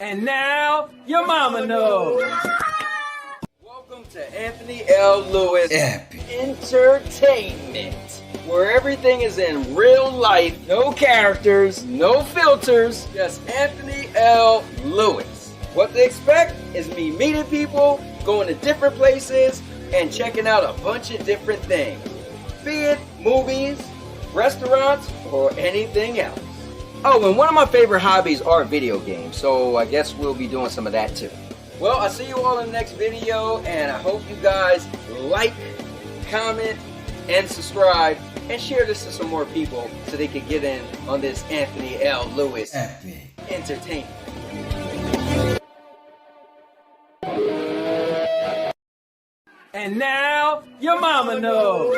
And now, your mama knows. Welcome to Anthony L. Lewis Entertainment, where everything is in real life, no characters, no filters, just Anthony L. Lewis. What to expect is me meeting people, going to different places, and checking out a bunch of different things, be it movies, restaurants, or anything else. Oh, and one of my favorite hobbies are video games, so I guess we'll be doing some of that too. Well, I'll see you all in the next video, and I hope you guys like, comment, and subscribe, and share this to some more people so they can get in on this Anthony L. Lewis Entertainment. And now, your mama knows.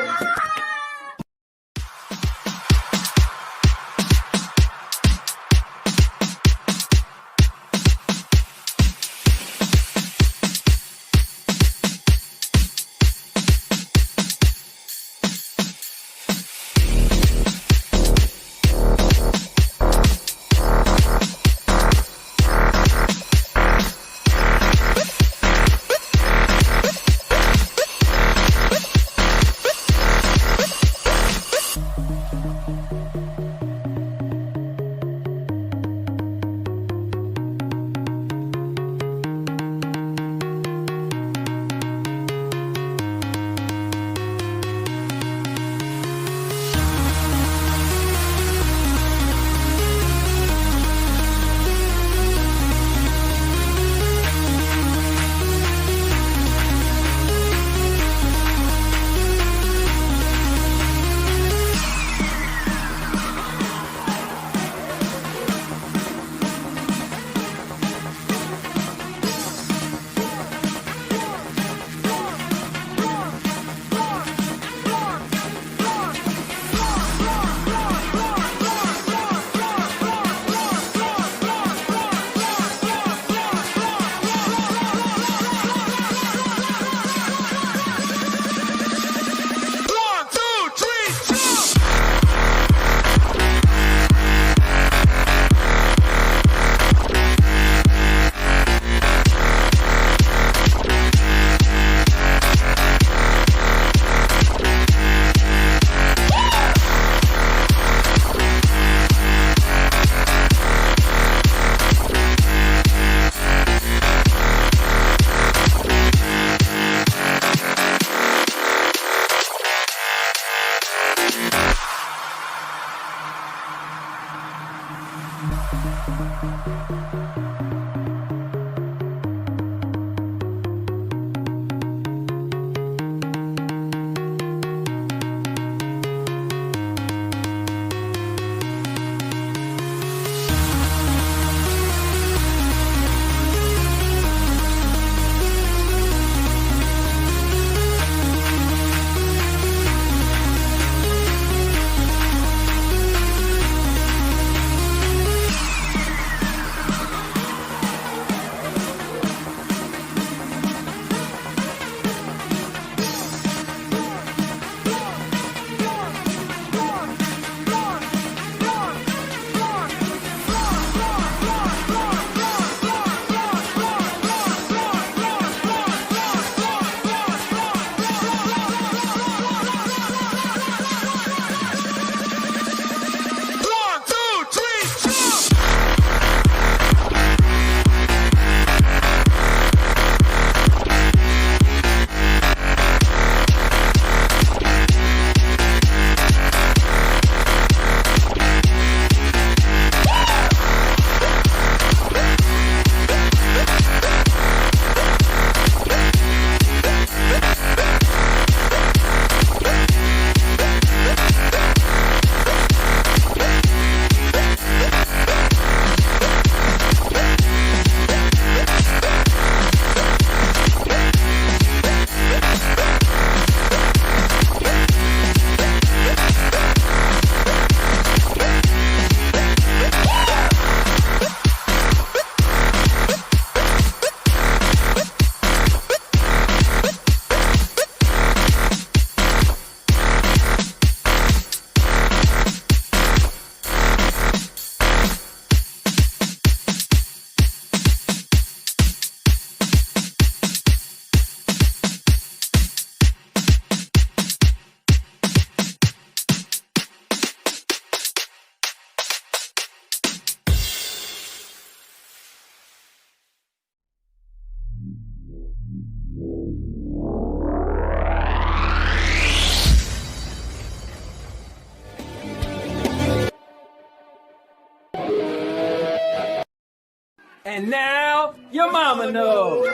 And now your mama knows.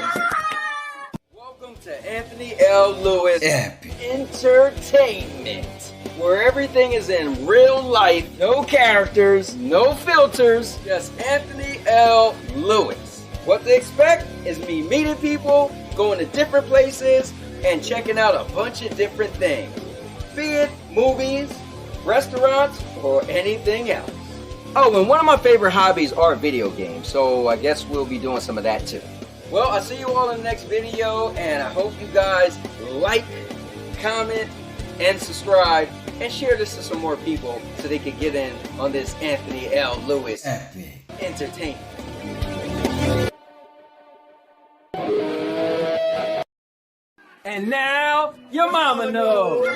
Welcome to Anthony L. Lewis Entertainment, where everything is in real life, no characters, no filters, just Anthony L. Lewis. What to expect is me meeting people, going to different places, and checking out a bunch of different things, be it movies, restaurants, or anything else. Oh, and one of my favorite hobbies are video games, so I guess we'll be doing some of that too. Well, I'll see you all in the next video, and I hope you guys like, comment, and subscribe, and share this to some more people so they can get in on this Anthony L. Lewis Entertainment. And now your mama knows.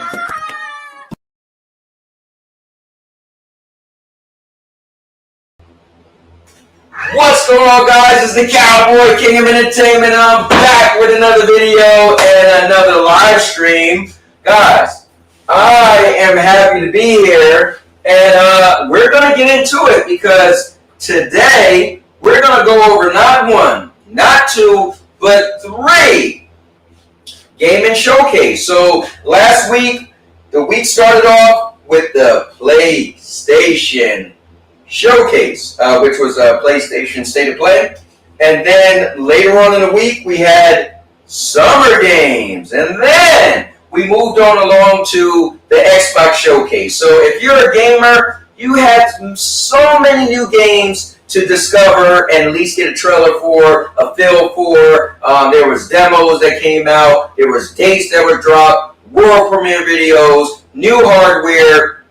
What's going on, guys? It's the Cowboy King of Entertainment. I'm back with another video and another live stream. Guys, I am happy to be here, and we're going to get into it because today we're going to go over not one, not two, but three gaming showcase. So last week, the week started off with the PlayStation Showcase, which was a PlayStation State of Play. And then later on in the week, we had Summer Games. And then we moved on along to the Xbox Showcase. So if you're a gamer, you had so many new games to discover and at least get a trailer for, a feel for. There was demos that came out. There was dates that were dropped, world premiere videos, new hardware.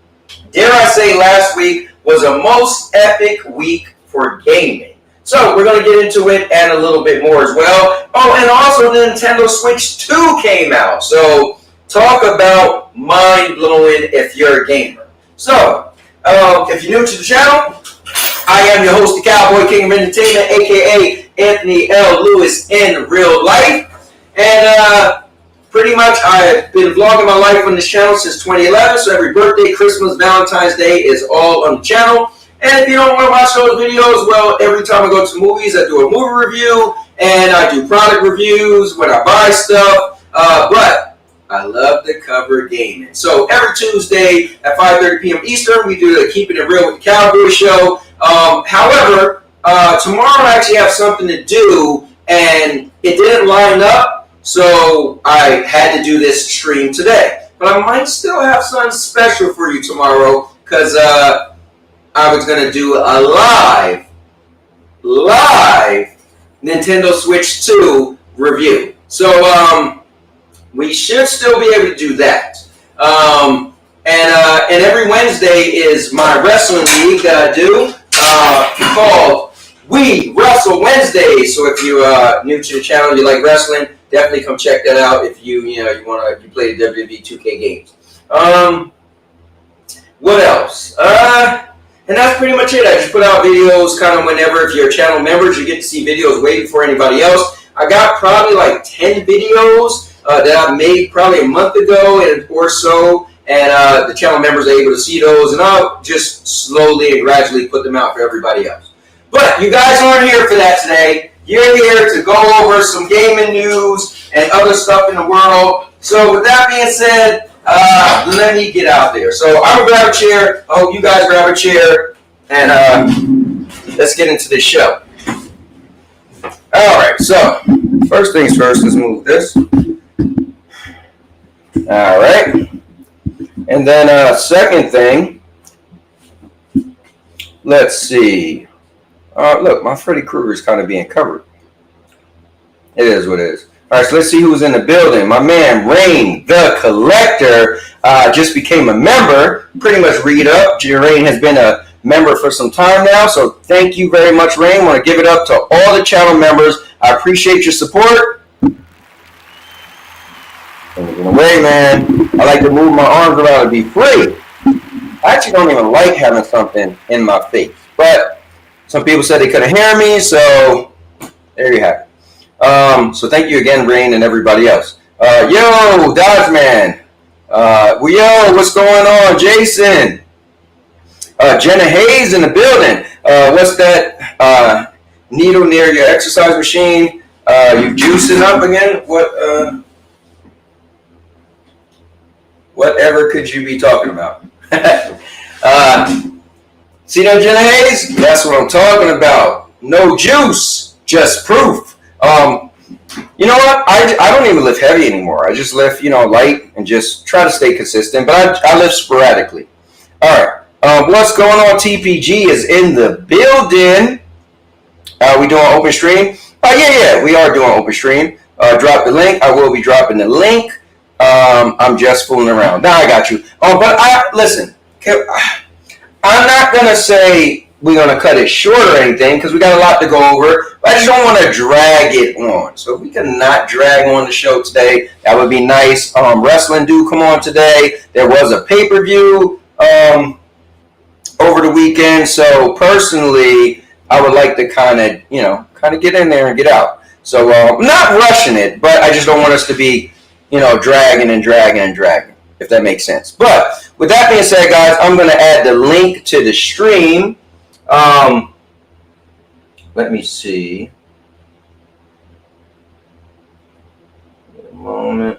Dare I say last week was a most epic week for gaming. So we're going to get into it and a little bit more as well. Oh, and also the Nintendo Switch 2 came out. So talk about mind-blowing if you're a gamer. So, if you're new to the channel, I am your host, the Cowboy King of Entertainment, a.k.a. Anthony L. Lewis in real life. And pretty much I've been vlogging my life on this channel since 2011, so every birthday, Christmas, Valentine's Day is all on the channel. And if you don't want to watch those videos, well, every time I go to movies, I do a movie review, and I do product reviews when I buy stuff, but I love to cover gaming. So every Tuesday at 5:30 p.m. Eastern, we do the Keeping It Real with the Cowboy show. However, tomorrow I actually have something to do, and it didn't line up. So I had to do this stream today. But I might still have something special for you tomorrow because I was going to do a live Nintendo Switch 2 review. So we should still be able to do that. And every Wednesday is my wrestling league that I do called We Wrestle Wednesdays. So if you're new to the channel, you like wrestling, definitely come check that out if you play the WWE 2K games. What else? And that's pretty much it. I just put out videos kind of whenever. If you're channel members, you get to see videos way before anybody else. I got probably like 10 videos that I made probably a month ago or so, and the channel members are able to see those, and I'll just slowly and gradually put them out for everybody else. But you guys aren't here for that today. You're here to go over some gaming news and other stuff in the world. So with that being said, let me get out there. So I'm going to grab a chair. I hope you guys grab a chair. And let's get into this show. All right. So first things first, let's move this. All right. And then second thing, let's see. Look, my Freddy Krueger is kind of being covered. It is what it is. All right, so let's see who's in the building. My man, Rain, the Collector, just became a member. Pretty much read up. Rain has been a member for some time now, so thank you very much, Rain. I want to give it up to all the channel members. I appreciate your support. Moving away, man. I like to move my arms around and be free. I actually don't even like having something in my face, but some people said they couldn't hear me, so there you have it. So thank you again, Rain, and everybody else. Yo, Dodge Man. Yo, what's going on, Jason? Jenna Hayes in the building. What's that? needle near your exercise machine. You juicing up again? Whatever could you be talking about? See them Jenna Hayes? That's what I'm talking about. No juice, just proof. You know what? I don't even lift heavy anymore. I just lift, light and just try to stay consistent. But I lift sporadically. All right. What's going on? TPG is in the building. We doing open stream? Yeah, we are doing open stream. Drop the link. I will be dropping the link. I'm just fooling around. Now I got you. But listen. I'm not gonna say we're gonna cut it short or anything because we got a lot to go over. But I just don't want to drag it on. So if we can not drag on the show today, that would be nice. Wrestling do come on today. There was a pay-per-view over the weekend. So personally, I would like to kind of get in there and get out. So not rushing it, but I just don't want us to be, dragging, if that makes sense. But with that being said, guys, I'm going to add the link to the stream. Let me see. Wait a moment.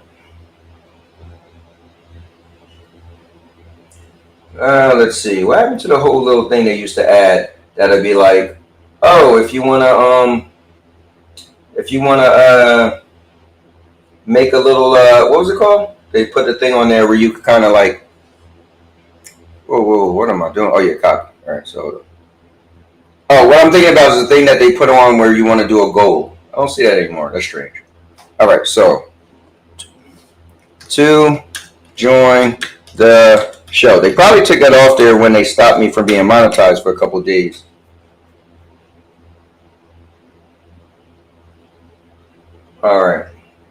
Let's see. What happened to the whole little thing they used to add that'd be like, oh, if you wanna make a little what was it called? They put the thing on there where you could kind of like, whoa, what am I doing? Oh yeah, copy. All right, so what I'm thinking about is the thing that they put on where you want to do a goal. I don't see that anymore. That's strange. All right, so to join the show. They probably took that off there when they stopped me from being monetized for a couple of days. All right,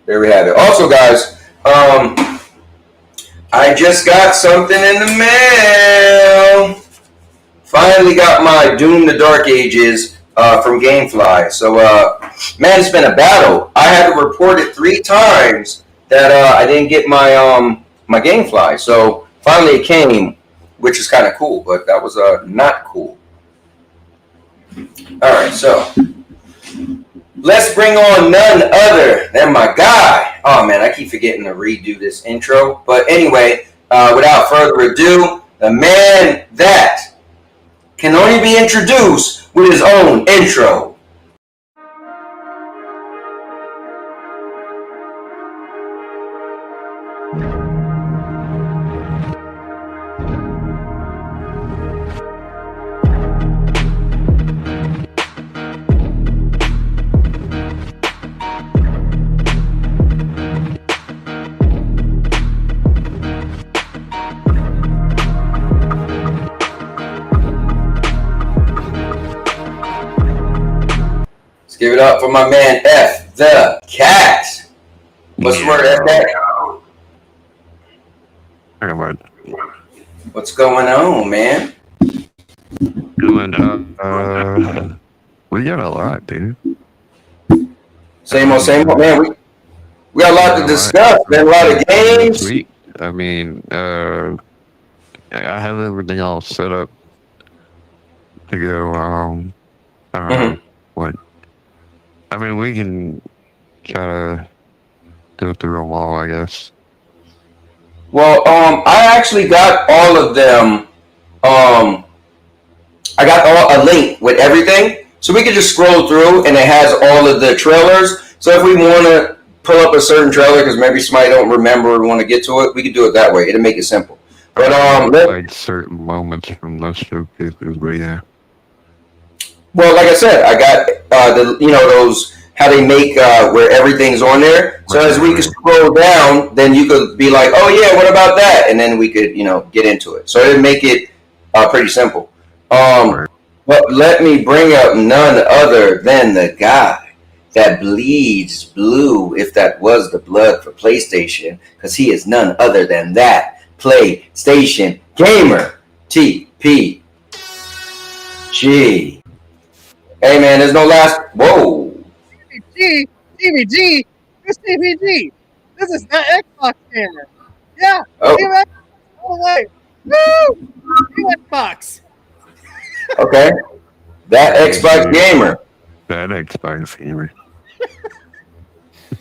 there we have it. Also, guys, I just got something in the mail. Finally got my Doom the Dark Ages from Gamefly. So, man, it's been a battle. I had to report it 3 times that I didn't get my my Gamefly. So finally it came, which is kind of cool, but that was not cool. All right, so let's bring on none other than my guy. Oh, man, I keep forgetting to redo this intro. But anyway, without further ado, the man that can only be introduced with his own intro. Give it up for my man F the Cat. What's the word, F that? What's going on, man? We got a lot, dude. Same old, man. We got a lot to discuss, man. A lot of games. I mean, I have everything all set up to go. I don't know what. I mean, we can try to go through them all, I guess. Well, I actually got all of them. I got a link with everything, so we can just scroll through, and it has all of the trailers. So if we want to pull up a certain trailer, because maybe somebody don't remember or want to get to it, we can do it that way. It'll make it simple. But like certain moments from those showcases, but yeah. Well, like I said, I got those how they make where everything's on there. So as we can scroll down, then you could be like, oh yeah, what about that? And then we could get into it. So it'd make it pretty simple. But let me bring up none other than the guy that bleeds blue, if that was the blood for PlayStation, because he is none other than that PlayStation gamer, TPG. Hey man, there's no last. Whoa. TPG, this TPG. This is the Xbox gamer. Yeah. Oh. All the way. Woo! Xbox. Okay. That Xbox gamer. That Xbox gamer.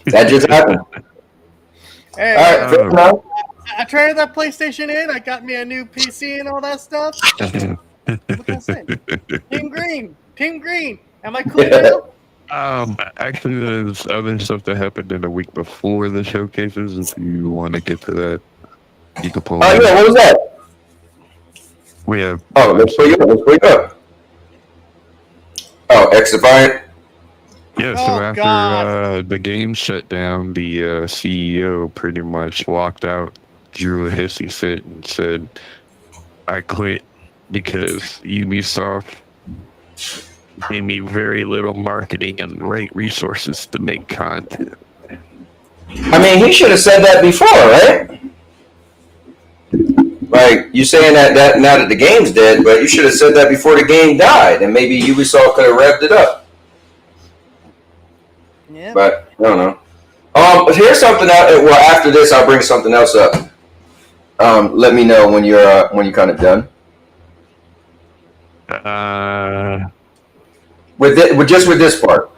That just happened. Hey, All right, fair enough. I traded that PlayStation in. I got me a new PC and all that stuff. What can I say? Team Green. Team Green. Am I cool now? Actually, there's other stuff that happened in the week before the showcases. If you want to get to that, you can pull. Oh yeah, what was that? We have. Oh, let's pull you up. Let's pull you up. Oh, X-Defiant. Yeah, so Oh, after God. the game shut down, the CEO pretty much walked out, drew a hissy fit, and said, "I quit because Ubisoft gave me very little marketing and right resources to make content." I mean, he should have said that before, right? Like, you saying that now that the game's dead, but you should have said that before the game died, and maybe Ubisoft could have revved it up. Yeah. But I don't know. But here's something else. Well, after this, I'll bring something else up. Let me know when you're kind of done. With this part.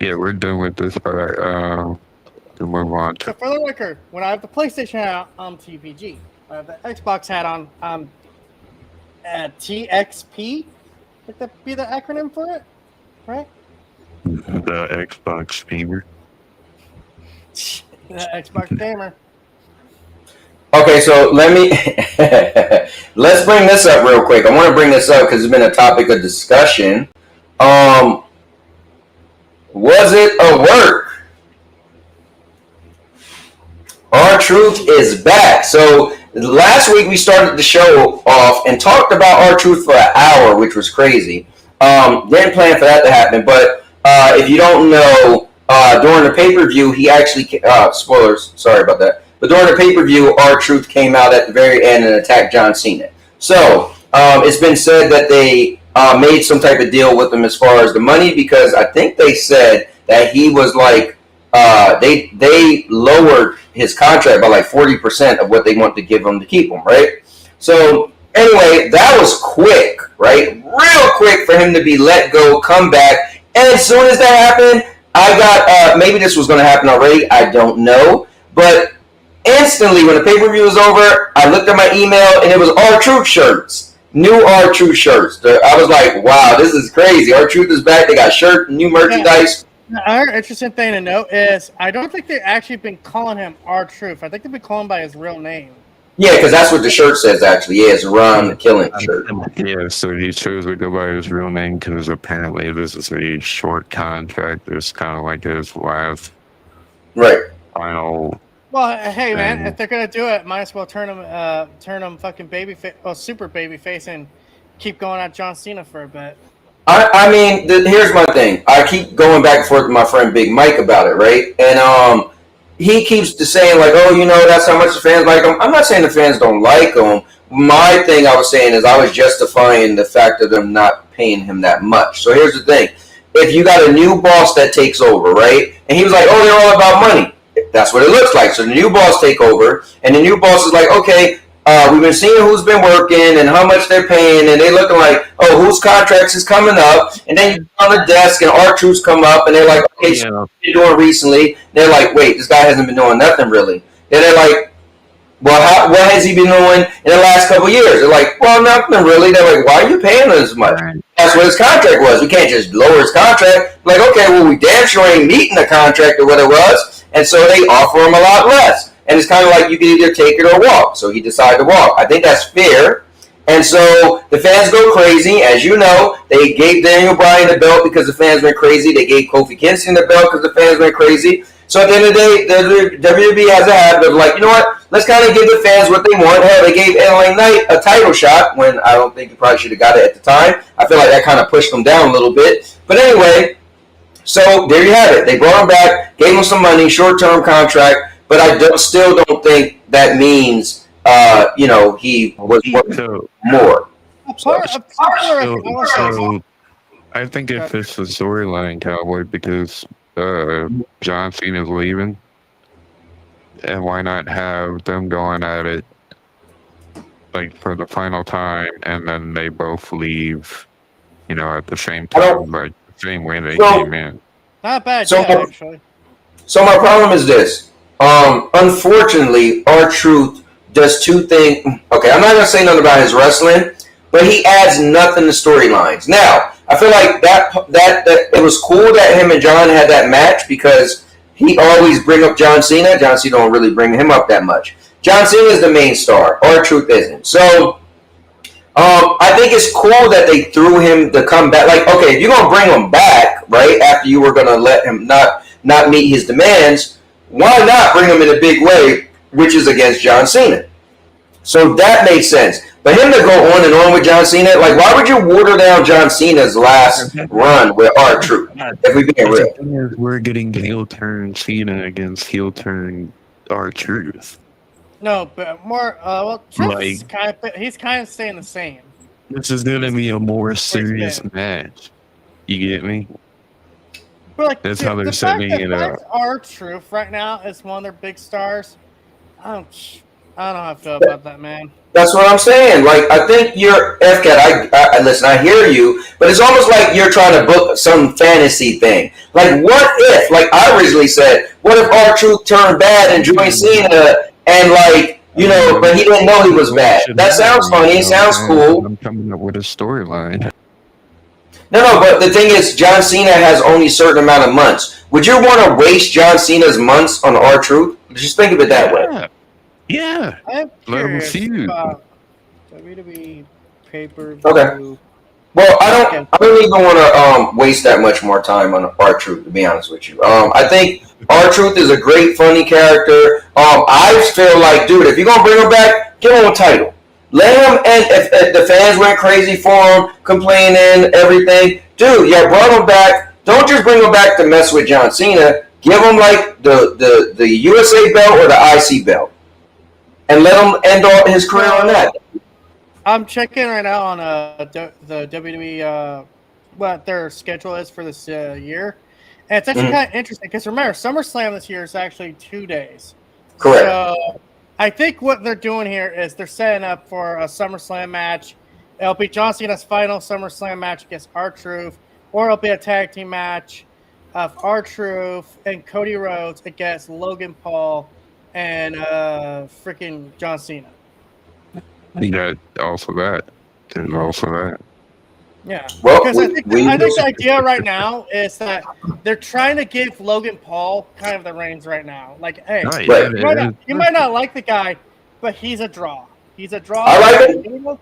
Yeah, we're done with this part. To move on. So for the record, when I have the PlayStation hat on TPG, I have the Xbox hat on TXP. Would that be the acronym for it? Right? The Xbox gamer. The Xbox gamer. Okay, so let's bring this up real quick. I want to bring this up because it's been a topic of discussion. Was it a work? R-Truth is back. So last week we started the show off and talked about R-Truth for an hour, which was crazy. Didn't plan for that to happen, but if you don't know, during the pay-per-view, he actually spoilers. Sorry about that. But during the pay-per-view, R-Truth came out at the very end and attacked John Cena. So it's been said that they made some type of deal with him as far as the money, because I think they said that he was like they lowered his contract by like 40% of what they want to give him to keep him, right? So anyway, that was quick, right? Real quick for him to be let go, come back, and as soon as that happened, I got maybe this was going to happen already. I don't know, but instantly when the pay-per-view was over, I looked at my email and it was R-Truth shirts, new R-Truth shirts. I was like, wow, this is crazy. R-Truth is back. They got shirt, new merchandise. Another interesting thing to note is I don't think they've actually been calling him R-Truth. I think they've been calling him by his real name. Yeah, because that's what the shirt says, actually. Yeah, it's Ron the Killing shirt. Yeah, so he chose to go by his real name because apparently this is a short contract. It's kind of like his last final. Well, hey man, if they're gonna do it, might as well turn him fucking super babyface, and keep going at John Cena for a bit. I mean, here's my thing. I keep going back and forth with my friend Big Mike about it, right? And he keeps saying like, oh, you know, that's how much the fans like him. I'm not saying the fans don't like him. My thing I was saying is I was justifying the fact of them not paying him that much. So here's the thing. If you got a new boss that takes over, right? And he was like, oh, they're all about money. That's what it looks like. So the new boss take over, and the new boss is like, okay, we've been seeing who's been working and how much they're paying, and they looking like, oh, whose contracts is coming up, and then you go on the desk and R-Truths come up, and they're like, okay, so what you doing recently? They're like, wait, this guy hasn't been doing nothing really. And they're like, well, what has he been doing in the last couple of years? They're like, well, nothing really. They're like, why are you paying him this much? That's what his contract was. We can't just lower his contract. Like, okay, well, we damn sure ain't meeting the contract or what it was, and so they offer him a lot less. And it's kind of like you can either take it or walk. So he decided to walk. I think that's fair. And so the fans go crazy. As you know, they gave Daniel Bryan the belt because the fans went crazy. They gave Kofi Kingston the belt because the fans went crazy. So at the end of the day, the WWE has a habit of like, you know what? Let's kind of give the fans what they want. Hell, they gave LA Knight a title shot when I don't think he probably should have got it at the time. I feel like that kind of pushed them down a little bit. But anyway, so there you have it. They brought him back, gave him some money, short-term contract. But I still don't think that means, he was worth more. So I think it fits the storyline, Cowboy, because John Cena's leaving. And why not have them going at it like for the final time, and then they both leave, at the same time. same way they So- came in. Not bad, So- yeah, actually. So my problem is this. Unfortunately, R-Truth does two things. Okay, I'm not gonna say nothing about his wrestling, but he adds nothing to storylines. Now, I feel like that it was cool that him and John had that match because he always bring up John Cena. John Cena don't really bring him up that much. John Cena is the main star. R-Truth isn't. So I think it's cool that they threw him to come back. Like, okay, if you're gonna bring him back, right after you were gonna let him not meet his demands, why not bring him in a big way, which is against John Cena? So that makes sense. But him to go on and on with John Cena, like, why would you water down John Cena's last run with R-Truth? If we being real, We're getting heel turn Cena against heel turn R-Truth. No, but more. Well, Truth is Like- he's kind of staying the same. This is gonna be a more serious match. You get me? But like, That's how they're setting it up. R-Truth right now is one of their big stars. I don't know how I feel about that, man. that's what I'm saying. Like, I think you're FCAT. I listen. I hear you, but it's almost like you're trying to book some fantasy thing. Like, what if? Like I originally said, what if R-Truth turned bad and joined Cena, and like, you know, but he didn't know he was bad. That sounds funny. It sounds cool. I'm coming up with a storyline. No, but the thing is, John Cena has only a certain amount of months. Would you want to waste John Cena's months on R-Truth? Just think of it that way. Yeah. I'm Let 'em curious feud. about WWE pay-per-view. Okay. Well, I don't even want to waste that much more time on R-Truth, to be honest with you. I think R-Truth is a great, funny character. I feel like, dude, if you're gonna bring him back, give him a title. Let him, and if the fans went crazy for him, complaining, everything, dude, yeah, brought him back. Don't just bring him back to mess with John Cena. Give him like the USA belt or the IC belt, and let him end all his career on that. I'm checking right now on the WWE what their schedule is for this year, and it's actually kind of interesting because remember SummerSlam this year is actually 2 days. Correct. So I think what they're doing here is they're setting up for a SummerSlam match. It'll be John Cena's final SummerSlam match against R-Truth, or it'll be a tag team match of R-Truth and Cody Rhodes against Logan Paul and freaking John Cena. You got also that. There's also that. Yeah. Well, Because I think the idea right now is that they're trying to give Logan Paul kind of the reins right now. Like, hey, Right. Right. you might not like the guy, but he's a draw. He's a draw. I like him.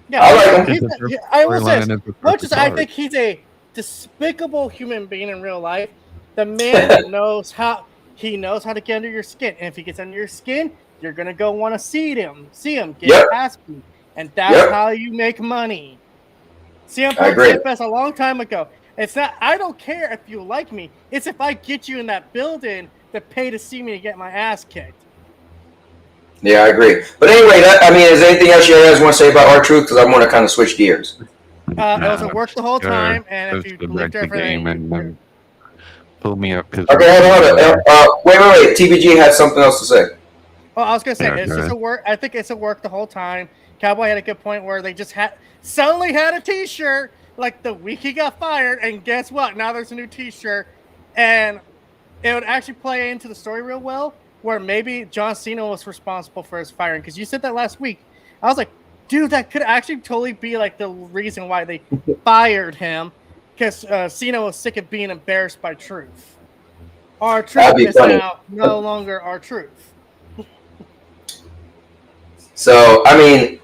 Yeah, I like him. I will say, Storyline this, is the much as I perfect think he's a despicable human being in real life, the man knows how to get under your skin. And if he gets under your skin, you're gonna go want to see him, get past you, and that's how you make money. CM Punk said best a long time ago. It's not. I don't care if you like me. It's if I get you in that building to pay to see me to get my ass kicked. Yeah, I agree. But anyway, is there anything else you guys want to say about R-Truth? Because I want to kind of switch gears. It was a work the whole time, and if you looked at everything, and pull me up. Okay, hold on. Wait. TBG had something else to say. Well, I was gonna say Yeah, it's go just ahead. a work. I think it's a work the whole time. Cowboy had a good point where they just suddenly had a T-shirt like the week he got fired, and guess what? Now there's a new T-shirt, and it would actually play into the story real well. Where maybe John Cena was responsible for his firing, because you said that last week. I was like, dude, that could actually totally be like the reason why they fired him, because Cena was sick of being embarrassed by Truth. R-Truth is now no longer R-Truth. So, anyways,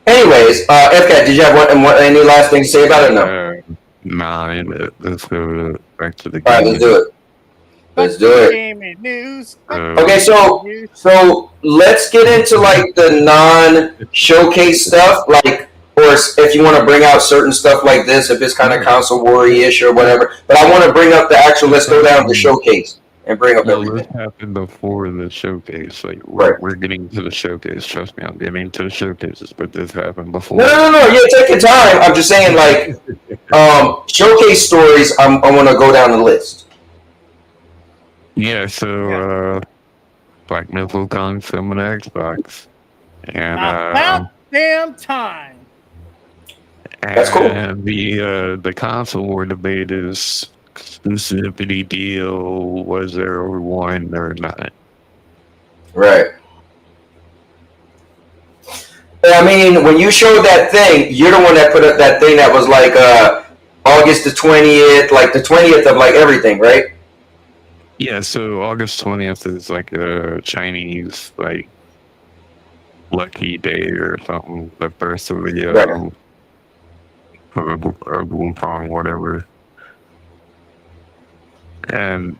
FCAT, did you have any last thing to say about it? No. Nah, let's go back to the game. All right, let's do it. Let's do it. Gaming news. Okay, so let's get into like the non-showcase stuff, like, or if you want to bring out certain stuff like this, if it's kind of console war-ish or whatever. But I want to bring up the actual. Let's go down the showcase and bring up everything. This happened before the showcase. Like we're getting to the showcase. Trust me, I'm getting to the showcases. But this happened before. No. Yeah, take your time. I'm just saying, like, showcase stories. I want to go down the list. Yeah, so Black Myth will come from an Xbox. And About damn time. That's cool. And the console war debate is exclusivity deal. Was there one or not? Right. I mean, when you showed that thing, you're the one that put up that thing that was like August the 20th, like the 20th of like everything, right? Yeah, so August 20th is like a Chinese like lucky day or something. The first of the Right. or Boom Pong, whatever. And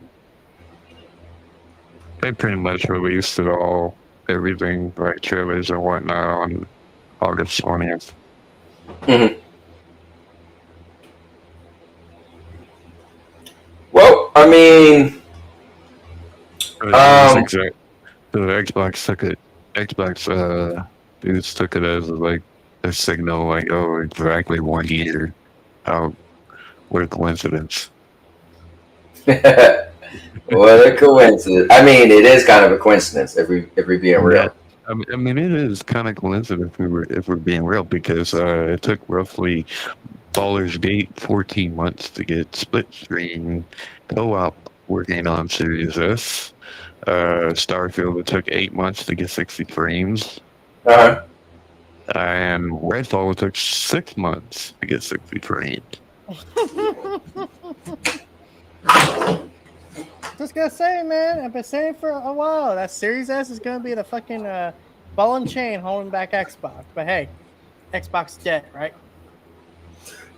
they pretty much released it all, everything, like trailers and whatnot, on August 20th. Mm-hmm. Well, I mean, The Xbox took it. Xbox dudes took it as like a signal, like, oh, exactly 1 year. How what a coincidence. what a coincidence. I mean, it is kind of a coincidence if we being real. I mean, it is kind of coincidence if we're being real, because it took roughly Baldur's Gate 14 months to get split screen co-op working on Series S. Starfield, it took 8 months to get 60 frames. Uh-huh. And Redfall, it took 6 months to get 60 frames. Just gonna say, man, I've been saying for a while that Series S is gonna be the fucking ball and chain holding back Xbox. But hey, Xbox dead, right?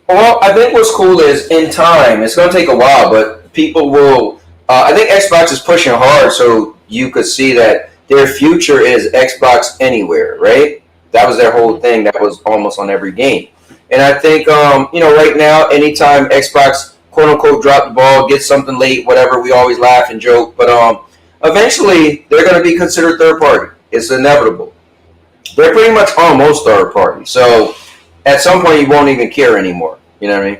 Well, I think what's cool is in time, it's going to take a while, but people will. I think Xbox is pushing hard, so you could see that their future is Xbox Anywhere, right? That was their whole thing. That was almost on every game. And I think, right now, anytime Xbox, quote unquote, drop the ball, get something late, whatever, we always laugh and joke. But eventually, they're going to be considered third party. It's inevitable. They're pretty much almost third party. So at some point, you won't even care anymore. You know what I mean?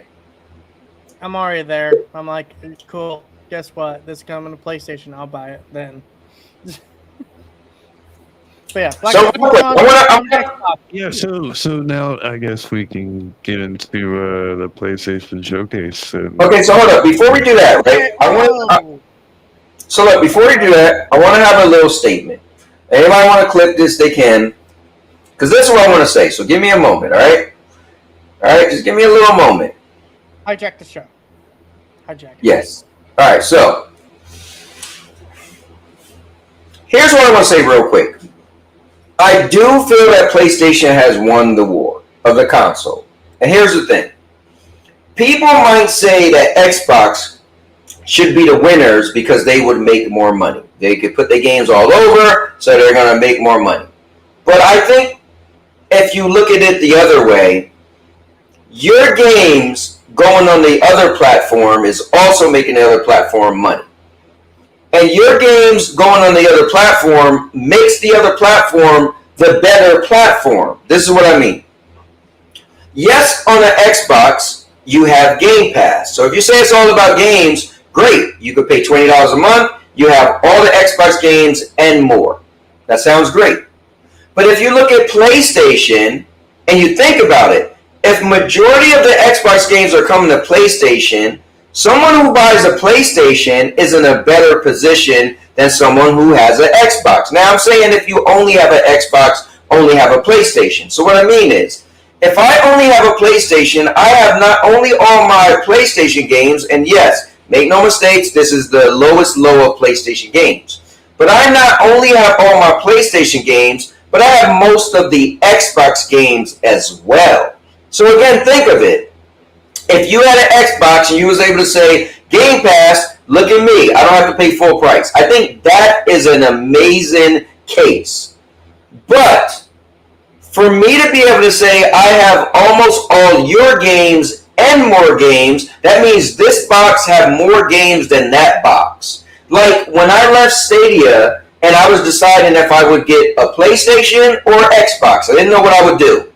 I'm already there. I'm like, cool. Guess what? This is coming to PlayStation. I'll buy it then. But yeah, so now I guess we can get into the PlayStation Showcase. Okay, so hold up. Before we do that, right? Before we do that, I want to have a little statement. Anybody want to clip this, they can. Because this is what I want to say. So give me a moment, all right? All right, just give me a little moment. Hijack the show. Hijack it. Yes. All right, so here's what I want to say real quick. I do feel that PlayStation has won the war of the console. And here's the thing. People might say that Xbox should be the winners because they would make more money. They could put their games all over, so they're going to make more money. But I think if you look at it the other way, your games going on the other platform is also making the other platform money. And your games going on the other platform makes the other platform the better platform. This is what I mean. Yes, on an Xbox, you have Game Pass. So if you say it's all about games, great. You could pay $20 a month. You have all the Xbox games and more. That sounds great. But if you look at PlayStation and you think about it, if majority of the Xbox games are coming to PlayStation, someone who buys a PlayStation is in a better position than someone who has an Xbox. Now, I'm saying if you only have an Xbox, only have a PlayStation. So what I mean is, if I only have a PlayStation, I have not only all my PlayStation games, and yes, make no mistakes, this is the lowest low of PlayStation games. But I not only have all my PlayStation games, but I have most of the Xbox games as well. So again, think of it. If you had an Xbox and you was able to say, Game Pass, look at me, I don't have to pay full price. I think that is an amazing case. But for me to be able to say I have almost all your games and more games, that means this box have more games than that box. Like when I left Stadia and I was deciding if I would get a PlayStation or Xbox, I didn't know what I would do.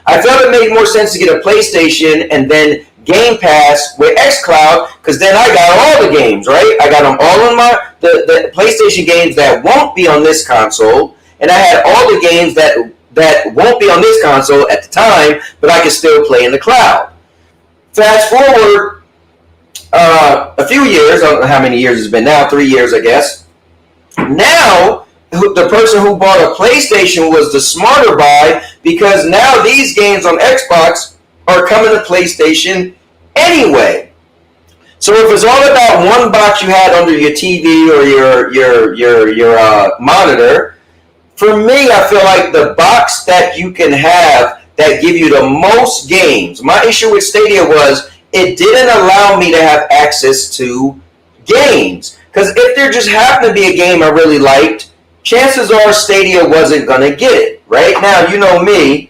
I felt it made more sense to get a PlayStation and then Game Pass with xCloud, because then I got all the games, right? I got them all on the PlayStation games that won't be on this console, and I had all the games that that won't be on this console at the time, but I can still play in the cloud. Fast forward a few years, I don't know how many years it's been now, 3 years, I guess. Now, the person who bought a PlayStation was the smarter buy, because now these games on Xbox are coming to PlayStation anyway. So if it's all about one box you had under your TV or your monitor, for me, I feel like the box that you can have that give you the most games. My issue with Stadia was it didn't allow me to have access to games. Because if there just happened to be a game I really liked, chances are Stadia wasn't going to get it. Right now, you know me,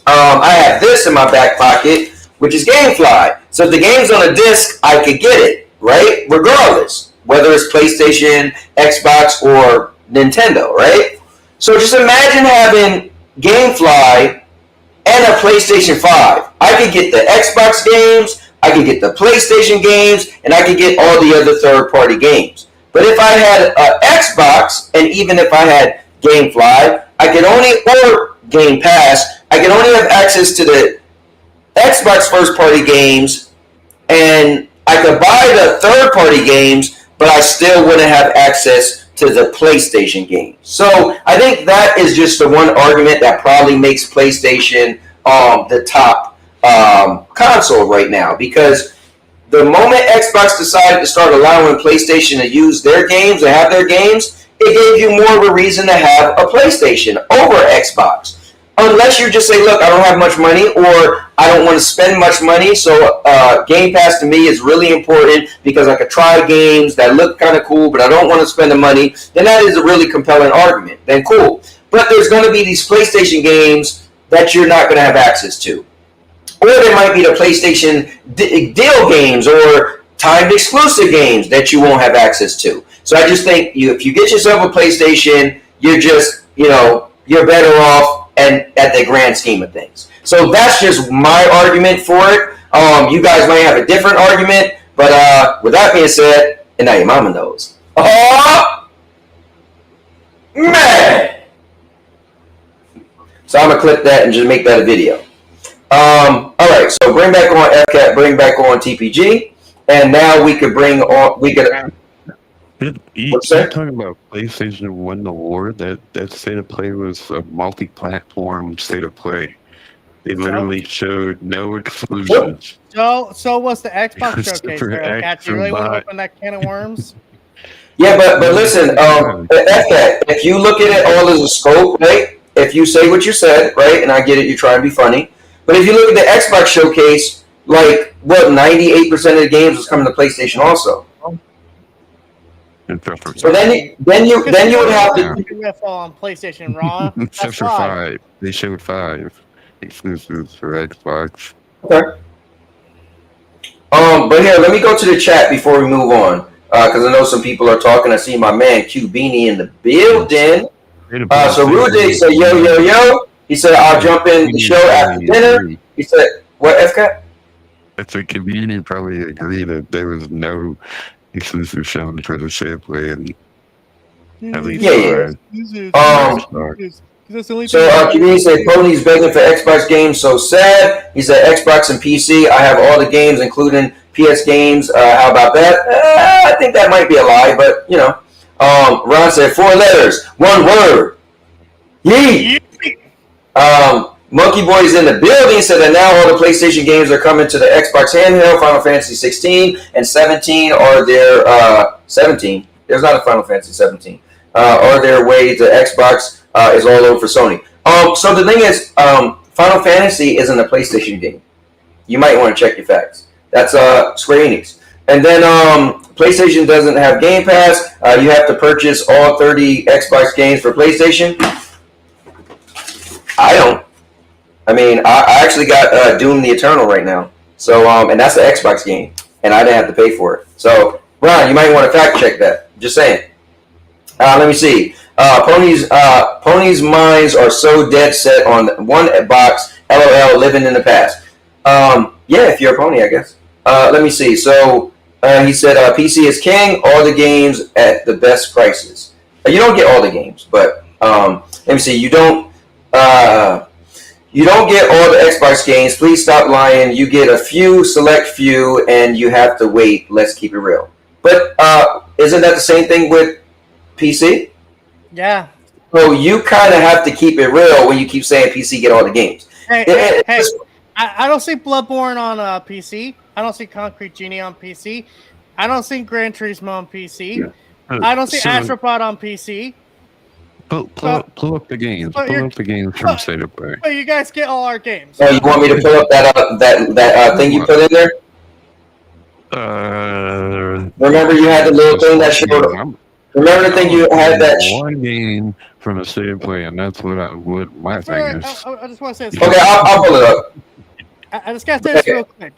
I have this in my back pocket, which is GameFly. So if the game's on a disc, I could get it, right? Regardless, whether it's PlayStation, Xbox, or Nintendo, right? So just imagine having GameFly and a PlayStation 5. I could get the Xbox games, I could get the PlayStation games, and I could get all the other third-party games. But if I had an Xbox, and even if I had GameFly, I could only, or Game Pass, I could only have access to the Xbox first-party games, and I could buy the third-party games, but I still wouldn't have access to the PlayStation games. So I think that is just the one argument that probably makes PlayStation the top console right now, because the moment Xbox decided to start allowing PlayStation to use their games and have their games, it gave you more of a reason to have a PlayStation over Xbox. Unless you just say, look, I don't have much money, or I don't want to spend much money, so Game Pass to me is really important because I could try games that look kind of cool, but I don't want to spend the money, then that is a really compelling argument. Then cool. But there's going to be these PlayStation games that you're not going to have access to. Or there might be the PlayStation deal games or timed exclusive games that you won't have access to. So I just think if you get yourself a PlayStation, you're just, you're better off and at the grand scheme of things. So that's just my argument for it. You guys might have a different argument, but with that being said, and now your mama knows. Oh, man! So I'm going to clip that and just make that a video. All right, so bring back on FCAT, bring back on TPG, and now we could bring on, You're talking about PlayStation won the award. That state of play was a multi-platform state of play. They literally showed no exclusions. So was the Xbox showcase. Cat, you really want to open that can of worms? Yeah, but listen, if you look at it all as a scope, right? If you say what you said, right, and I get it, you're trying to be funny, but if you look at the Xbox showcase, 98% of the games was coming to PlayStation also. So then you would have to on PlayStation Raw. Except for 5. They showed 5 exclusives for Xbox. Okay. But here, let me go to the chat before we move on, because I know some people are talking. I see my man Q Beanie in the building. So Rudy said, yo. He said, I'll jump in the show after dinner. He said, what, FCAT? It's a convenient probably agree that there was no exclusive shown for the state of play, and at least So Community said Pony's begging for Xbox games, so sad. He said Xbox and PC. I have all the games, including PS games. How about that? I think that might be a lie, but Ron said 4 letters, 1 word. Yee. Monkey Boy's in the building, said that now all the PlayStation games are coming to the Xbox handheld. Final Fantasy 16 and 17 are their 17. There's not a Final Fantasy 17. Are their way to Xbox is all over for Sony. So the thing is, Final Fantasy isn't a PlayStation game. You might want to check your facts. That's Square Enix. And then PlayStation doesn't have Game Pass. You have to purchase all 30 Xbox games for PlayStation. I don't. I mean, I actually got Doom the Eternal right now. So, and that's the Xbox game. And I didn't have to pay for it. So, Ron, you might want to fact check that. Just saying. Let me see. Pony's minds are so dead set on one box. LOL, living in the past. Yeah, if you're a pony, I guess. Let me see. So, he said PC is king. All the games at the best prices. You don't get all the games, but let me see. You don't. You don't get all the Xbox games. Please stop lying. You get a few, select few, and you have to wait. Let's keep it real. But isn't that the same thing with PC? Yeah. So you kind of have to keep it real when you keep saying PC get all the games. Hey, I don't see Bloodborne on PC. I don't see Concrete Genie on PC. I don't see Gran Turismo on PC. Yeah. I don't see Astropod on PC. Pull up the games. Pull up the games from State of Play. But you guys get all our games. Oh, you want me to pull up that thing you put in there? Remember you had the little thing that showed. Remember the thing you had that. One game from the State of Play, and that's what my thing is. I just want to say this. Okay, I'll pull it up. I just got to say this real quick.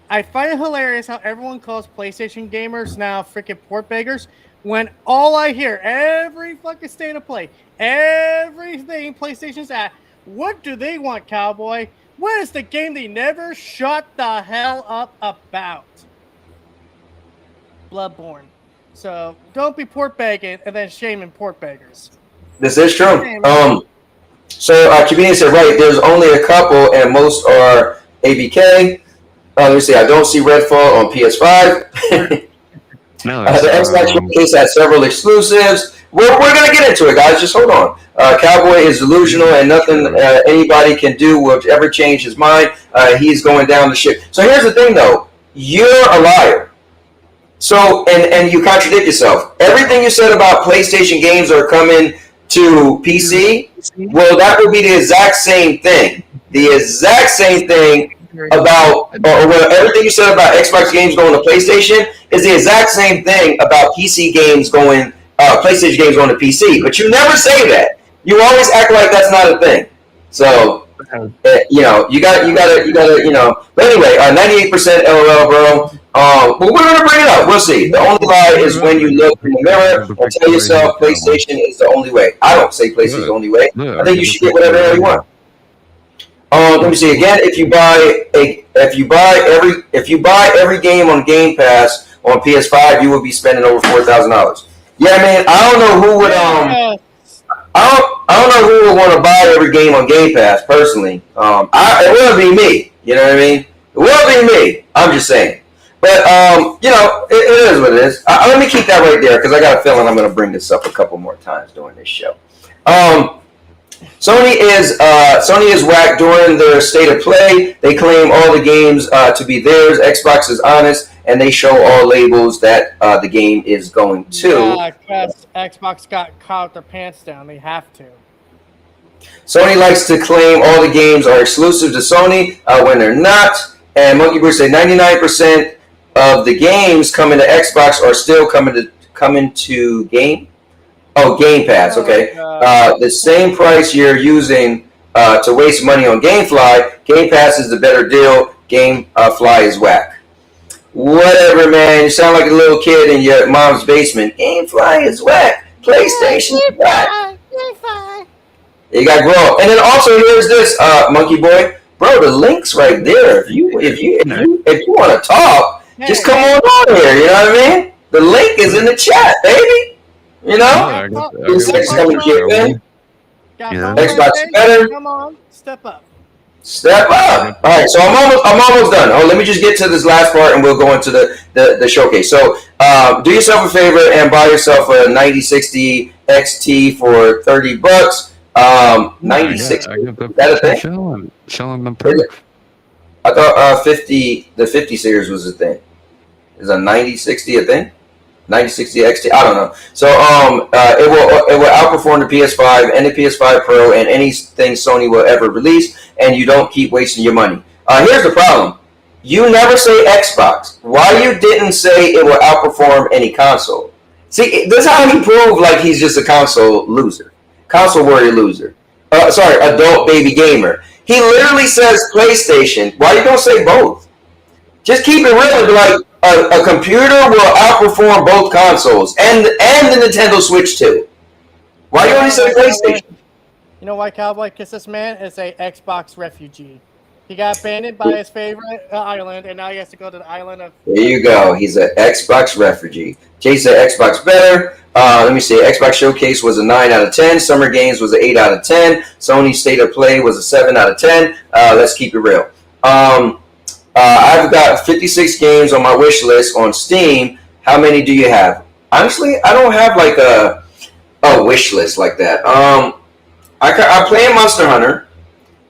I find it hilarious how everyone calls PlayStation gamers now freaking port beggars, when all I hear, every fucking State of Play, everything PlayStation's at, what do they want, Cowboy? What is the game they never shut the hell up about? Bloodborne. So don't be port begging and then shaming port beggars. This is true. So comedian said, right, there's only a couple, and most are ABK. Let me see. I don't see Redfall on PS5. No, the Xbox Showcase has several exclusives. We're going to get into it, guys. Just hold on. Cowboy is delusional, and nothing anybody can do will ever change his mind. He's going down the ship. So here's the thing, though. You're a liar. So, and you contradict yourself. Everything you said about PlayStation games are coming to PC, well, that would be the exact same thing. The exact same thing about, or everything you said about Xbox games going to PlayStation is the exact same thing about PC games going, PlayStation games going to PC. But you never say that. You always act like that's not a thing. So, you gotta, But anyway, 98% LOL, bro. But we're gonna bring it up. We'll see. The only lie is when you look in the mirror and tell yourself PlayStation is the only way. I don't say PlayStation is the only way. I think you should get whatever the hell you want. Let me see again. If you buy every game on Game Pass on PS5, you will be spending over $4,000. Yeah, man. I don't know who would I don't know who would want to buy every game on Game Pass personally. It would be me. You know what I mean? It would be me. I'm just saying. But it is what it is. Let me keep that right there because I got a feeling I'm going to bring this up a couple more times during this show. Sony is whack during their State of Play. They claim all the games to be theirs. Xbox is honest, and they show all labels that the game is going to. Yeah, because Xbox got caught their pants down. They have to. Sony likes to claim all the games are exclusive to Sony when they're not. And Monkey Bruce said 99% of the games coming to Xbox are still coming to Game Pass. Okay, the same price you're using to waste money on GameFly. Game Pass is the better deal. GameFly is whack. Whatever, man. You sound like a little kid in your mom's basement. GameFly is whack. PlayStation is whack. You got to grow up. And then also here's this, Monkey Boy, bro. The link's right there. If you want to talk, just come on here. You know what I mean? The link is in the chat, baby. You know? Xbox better. Come on, step up. Step up. All right, so I'm almost done. Oh, let me just get to this last part, and we'll go into the showcase. So, do yourself a favor and buy yourself a 9060 XT for $30. 9060. Is that a thing? Showing them proof. I thought the 50 series was a thing. Is a 9060 a thing? 9060 XT. I don't know. So it will outperform the PS5 and the PS5 Pro and anything Sony will ever release, and you don't keep wasting your money. Here's the problem. You never say Xbox. Why you didn't say it will outperform any console? See, this is how he proved like he's just a console loser. Console warrior loser. Adult baby gamer. He literally says PlayStation. Why you don't say both? Just keep it real and be like, a computer will outperform both consoles and the Nintendo Switch too. Why do you only say PlayStation? You know why, Cowboy? Because this man is a Xbox refugee. He got abandoned by his favorite island, and now he has to go to the island of. There you go. He's an Xbox refugee. Jay said Xbox better. Let me see. Xbox Showcase was a 9 out of 10. Summer Games was an 8 out of 10. Sony State of Play was a 7 out of 10. Let's keep it real. I've got 56 games on my wish list on Steam. How many do you have? Honestly, I don't have like a wish list like that. I play Monster Hunter,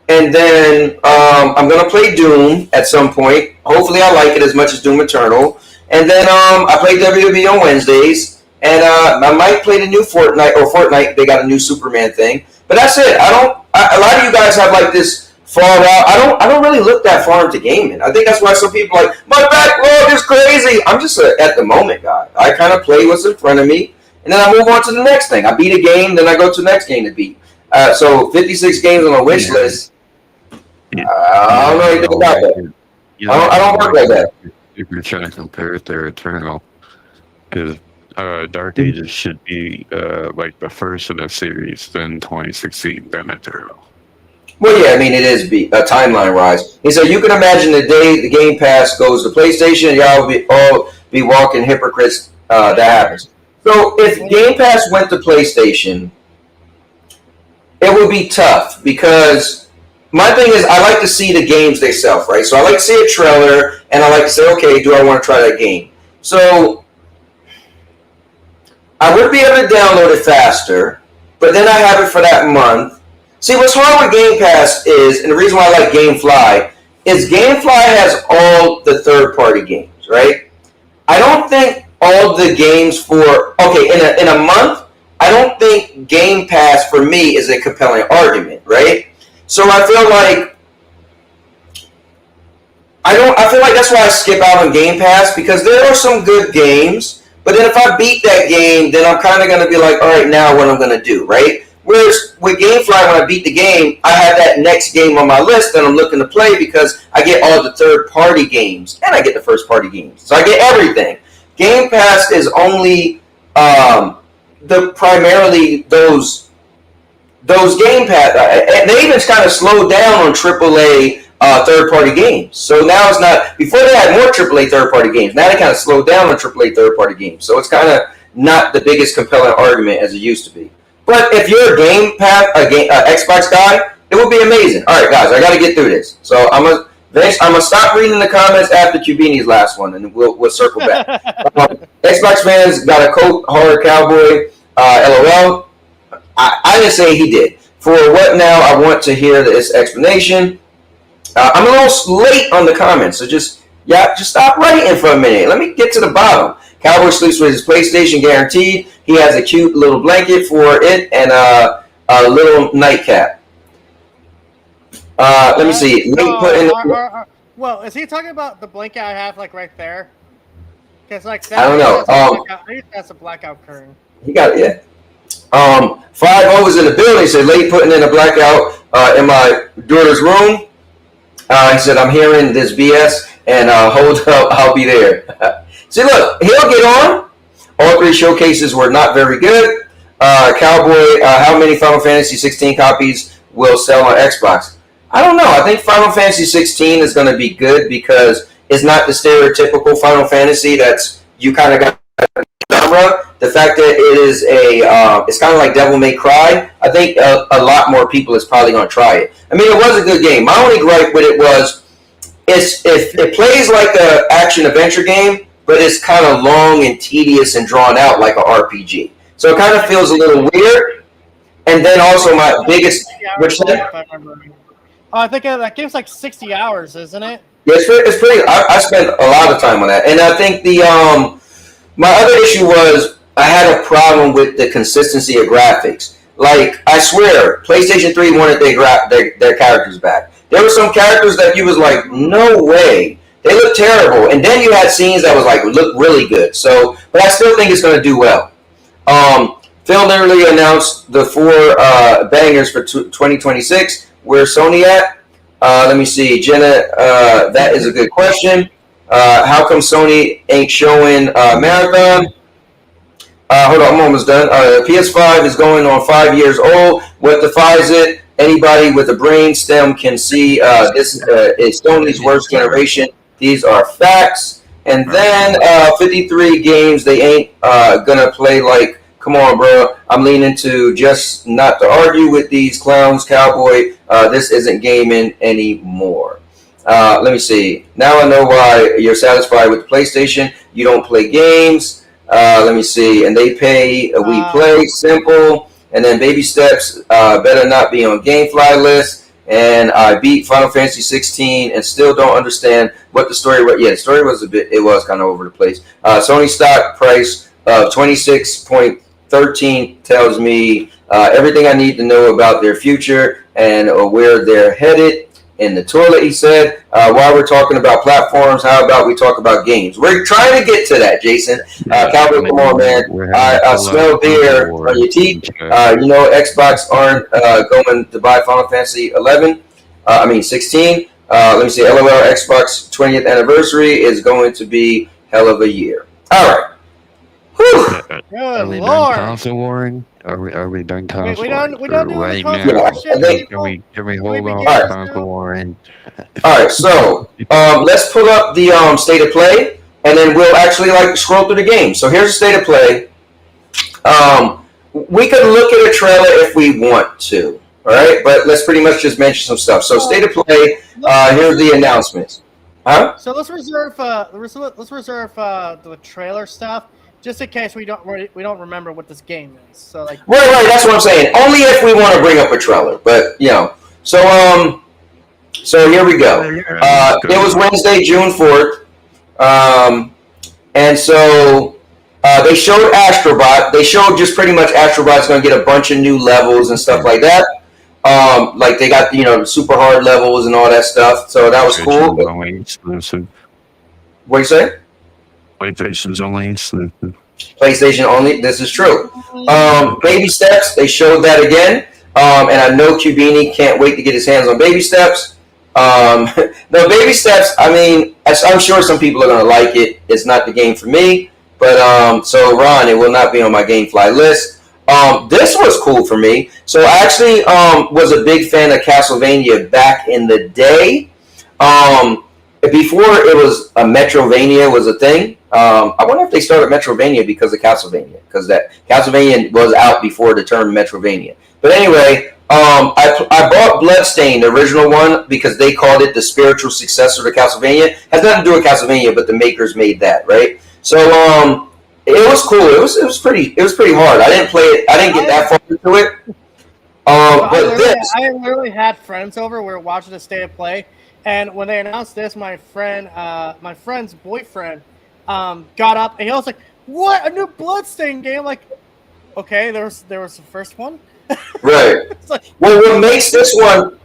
and then I'm gonna play Doom at some point. Hopefully, I like it as much as Doom Eternal. And then I play WWE on Wednesdays, and I might play the new Fortnite. They got a new Superman thing, but that's it. A lot of you guys have like this far out. I don't really look that far into gaming. I think that's why some people are like, my backlog is crazy. I'm just at the moment guy. I kind of play what's in front of me, and then I move on to the next thing. I beat a game, then I go to the next game to beat. So 56 games on a wish list. I don't know anything about that. I don't work like that. If you're trying to compare it to Eternal, because Dark Ages should be like the first of the series, then 2016, then Eternal. Well, yeah, I mean, it is timeline wise. He said, you can imagine the day the Game Pass goes to PlayStation, y'all will all be walking hypocrites. That happens. So if Game Pass went to PlayStation, it would be tough because my thing is I like to see the games themselves, right? So I like to see a trailer and I like to say, okay, do I want to try that game? So I would be able to download it faster, but then I have it for that month. See, what's hard with Game Pass is, and the reason why I like GameFly, is GameFly has all the third-party games, right? I don't think all the games in a month, I don't think Game Pass for me is a compelling argument, right? So I feel like that's why I skip out on Game Pass, because there are some good games, but then if I beat that game, then I'm kind of going to be like, all right, now what I'm going to do, right? Whereas with GameFly, when I beat the game, I have that next game on my list that I'm looking to play because I get all the third-party games and I get the first-party games. So I get everything. Game Pass is only primarily those Game Pass. They even kind of slowed down on AAA third-party games. So now it's not. Before they had more AAA third-party games. Now they kind of slowed down on AAA third-party games. So it's kind of not the biggest compelling argument as it used to be. But if you're a Game Pass, Xbox guy, it would be amazing. All right, guys, I got to get through this. So I'm gonna stop reading the comments after Cubini's last one, and we'll circle back. Xbox fans got a coat horror cowboy. LOL. I didn't say he did. For what now? I want to hear this explanation. I'm a little late on the comments, so just stop writing for a minute. Let me get to the bottom. Cowboy sleeps with his PlayStation guaranteed. He has a cute little blanket for it and a little nightcap. Let me see. Well, is he talking about the blanket I have like right there? Because like that, I don't know. I think that's a blackout curtain. He got it. Yeah. 5-0 was in the building. He said, late putting in a blackout in my daughter's room. He said, I'm hearing this BS and hold up, I'll be there. See, look, he'll get on. All three showcases were not very good. Cowboy, how many Final Fantasy 16 copies will sell on Xbox? I don't know. I think Final Fantasy 16 is going to be good because it's not the stereotypical Final Fantasy that's you kind of got genre. The fact that it is it's kind of like Devil May Cry. I think a lot more people is probably going to try it. I mean, it was a good game. My only gripe with it was it plays like an action adventure game, but it's kind of long and tedious and drawn out like an RPG. So it kind of feels a little weird. And then also my biggest, I think that game's like 60 hours, isn't it? Yeah, it's pretty. I spent a lot of time on that, and I think my other issue was I had a problem with the consistency of graphics. Like I swear, PlayStation 3 wanted their characters back. There were some characters that you was like, no way. They look terrible, and then you had scenes that was like look really good. So, but I still think it's going to do well. Phil literally announced the 4 bangers for 2026. Where's Sony at? Let me see, Jenna. That is a good question. How come Sony ain't showing Marathon? Hold on, I'm almost done. PS5 is going on 5 years old. What defies it? Anybody with a brain stem can see this is Sony's worst generation. These are facts. And then 53 games they ain't gonna play like. Come on, bro. I'm leaning to just not to argue with these clowns, Cowboy. This isn't gaming anymore. Let me see. Now I know why you're satisfied with the PlayStation. You don't play games. Let me see. And they pay. We play simple. And then baby steps. Better not be on GameFly list. And I beat Final Fantasy 16 and still don't understand what the story was. Yeah, the story was it was kind of over the place. Sony stock price of 26.13 tells me everything I need to know about their future and where they're headed. In the toilet, he said. While we're talking about platforms, how about we talk about games? We're trying to get to that, Jason. Cowboy, come on, man. I smell beer on your teeth. Xbox aren't going to buy Final Fantasy 16. Let me see. LOL, Xbox 20th anniversary is going to be hell of a year. All right. Whew. Are we done console warring? Are we done console warring? We don't do right console now. warring. Can we hold on Alright. console warring? All right, so let's pull up the state of play, and then we'll actually scroll through the game. So here's the state of play. We could look at a trailer if we want to, all right? But let's pretty much just mention some stuff. So state of play. Here's the announcements. Huh? So let's reserve the trailer stuff just in case we don't remember what this game is. So right. That's what I'm saying. Only if we want to bring up a trailer, but So here we go. It was Wednesday, June 4th, and so they showed Astrobot. They showed just pretty much Astrobot's going to get a bunch of new levels and stuff like that. Like they got the super hard levels and all that stuff. So that was cool. What do you say? PlayStation's only exclusive. PlayStation only. This is true. Baby steps. They showed that again. And I know Cubini can't wait to get his hands on baby steps. No, baby steps. I mean, I'm sure some people are gonna like it. It's not the game for me, but so Ron, it will not be on my GameFly list. This was cool for me. So I actually was a big fan of Castlevania back in the day. Before it was a Metrovania was a thing. I wonder if they started Metrovania because of Castlevania, because that Castlevania was out before the term Metrovania. But anyway, I bought Bloodstained, the original one, because they called it the spiritual successor to Castlevania. Has nothing to do with Castlevania, but the makers made that, right? So it was cool. It was pretty hard. I didn't play it. I didn't get that far into it. I literally had friends over. We were watching the state of play. And when they announced this, my friend's boyfriend got up and he was like, "What? A new Bloodstained game?" Like, okay, there was the first one. Right. Well, what makes this one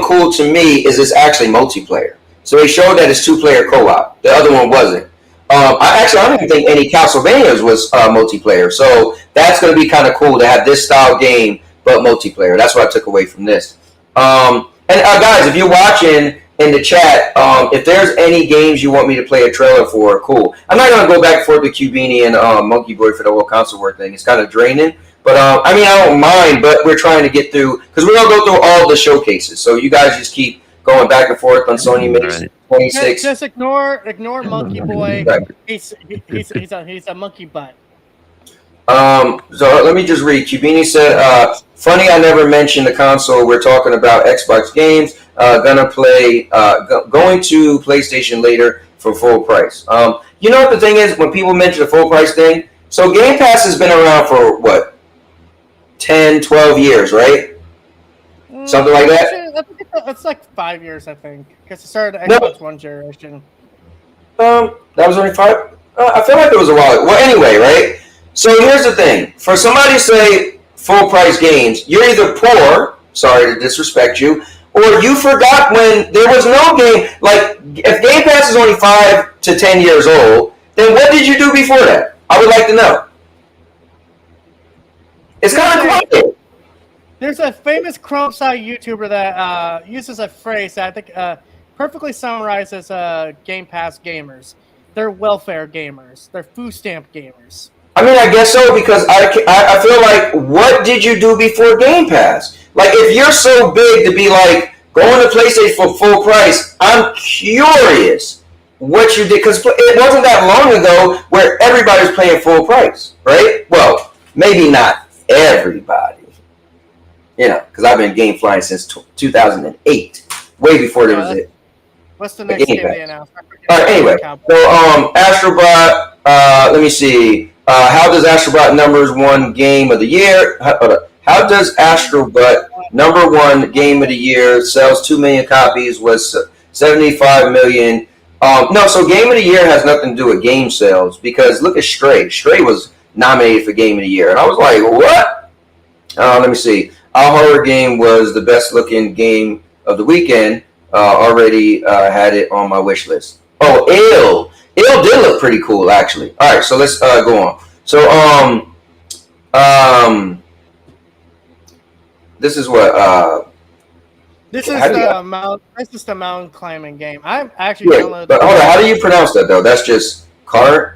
cool to me is it's actually multiplayer. So they showed that it's 2-player co-op. The other one wasn't. I don't even think any Castlevanias was multiplayer. So that's going to be kind of cool to have this style game but multiplayer. That's what I took away from this. And guys, if you're watching in the chat, if there's any games you want me to play a trailer for, cool. I'm not going to go back and forth with Cubini and Monkey Boy for the whole console war thing. It's kind of draining. But, I don't mind, but we're trying to get through, because we're going to go through all the showcases. So you guys just keep going back and forth on Sony Mix 26. Just ignore Monkey Boy. He's a monkey butt. So let me just read. Cubini said, funny I never mentioned the console. We're talking about Xbox games. Going to PlayStation later for full price. You know what the thing is, when people mention the full price thing, so Game Pass has been around for, what, 10, 12 years, right? Something like that? It's like 5 years, I think, because it started Xbox One generation. That was only 5? I feel like it was a while. Well, anyway, right? So here's the thing. For somebody to say full price games, you're either poor, sorry to disrespect you, or you forgot when there was no game. Like, if Game Pass is only 5 to 10 years old, then what did you do before that? I would like to know. It's kind of quiet. There's a famous Chromeside YouTuber that uses a phrase that I think perfectly summarizes Game Pass gamers. They're welfare gamers. They're food stamp gamers. I mean, I guess so, because I feel like, what did you do before Game Pass? Like, if you're so big to be like going to PlayStation for full price, I'm curious what you did, because it wasn't that long ago where everybody was paying full price, right? Well, maybe not everybody, because I've been game flying since 2008, way before there was it. What's the next game they announced? All right, anyway, so Astrobot, let me see. How does Astrobot #1 game of the year? How does Astrobot #1 game of the year sells 2 million copies? Was 75 million. No, so game of the year has nothing to do with game sales, because look at Stray. Stray was nominated for game of the year, and I was like, what? Let me see. Our horror game was the best looking game of the weekend. Already had it on my wish list. Oh, Ill did look pretty cool, actually. All right, so let's go on. So this is what this is the mountain climbing game. I'm actually downloaded. But hold on, how do you pronounce that though? That's just Karen.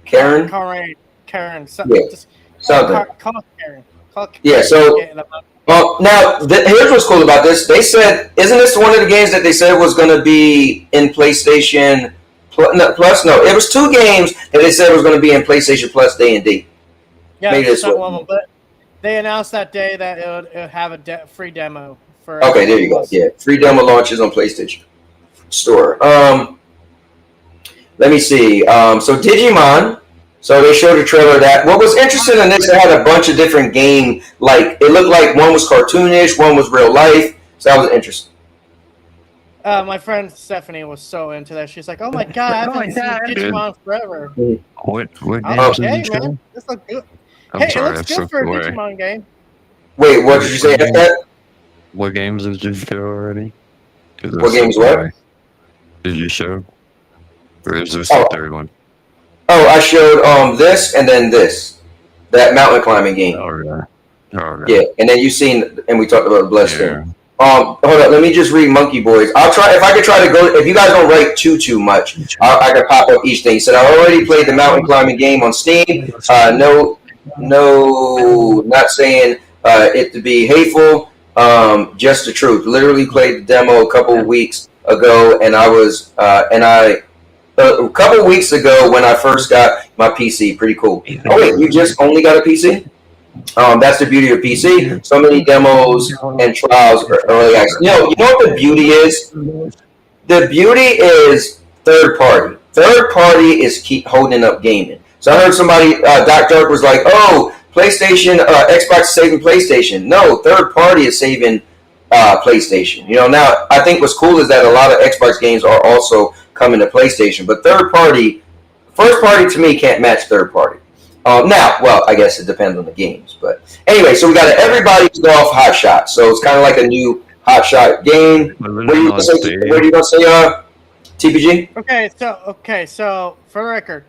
Karen. Something. Call Karen. Yeah. So. Now, here's what's cool about this. They said, isn't this one of the games that they said was going to be in PlayStation Plus? No, it was 2 games that they said was going to be in PlayStation Plus day and date. Yeah, but they announced that day that it would have a free demo for. Okay, there you go. Yeah, free demo launches on PlayStation Store. Let me see. So Digimon. So they showed a trailer of that. What was interesting in this, it had a bunch of different game, like, it looked like one was cartoonish, one was real life. So that was interesting. My friend Stephanie was so into that. She's like, oh my God, I haven't seen Digimon forever. What hey, man, this looks good. It looks good for a Digimon game. Wait, what did you say after that? What games did you show already? What games what? Did you show? Or is this the third one? Oh, I showed this and then this. That mountain climbing game. Oh, yeah. Yeah, and then you seen, and we talked about the Bloodstain. Hold on, let me just read Monkey Boys. I'll try, if I could try to go, if you guys don't write too much, I could pop up each thing. He said, I already played the mountain climbing game on Steam. No, not saying it to be hateful, just the truth. Literally played the demo a couple of weeks ago, and a couple of weeks ago when I first got my PC. Pretty cool. Oh wait, you just only got a PC? That's the beauty of PC. So many demos and trials early access. You know what the beauty is? The beauty is third party. Third party is keep holding up gaming. So I heard somebody, Doc Dark was like, oh, PlayStation, Xbox is saving PlayStation. No, third party is saving PlayStation. Now I think what's cool is that a lot of Xbox games are also coming to PlayStation, but first party to me can't match third party. Now, well, I guess it depends on the games, but anyway, so we got an Everybody's Golf Hot Shot. So it's kind of like a new Hot Shot game. What are you gonna say, TPG? Okay, so for the record,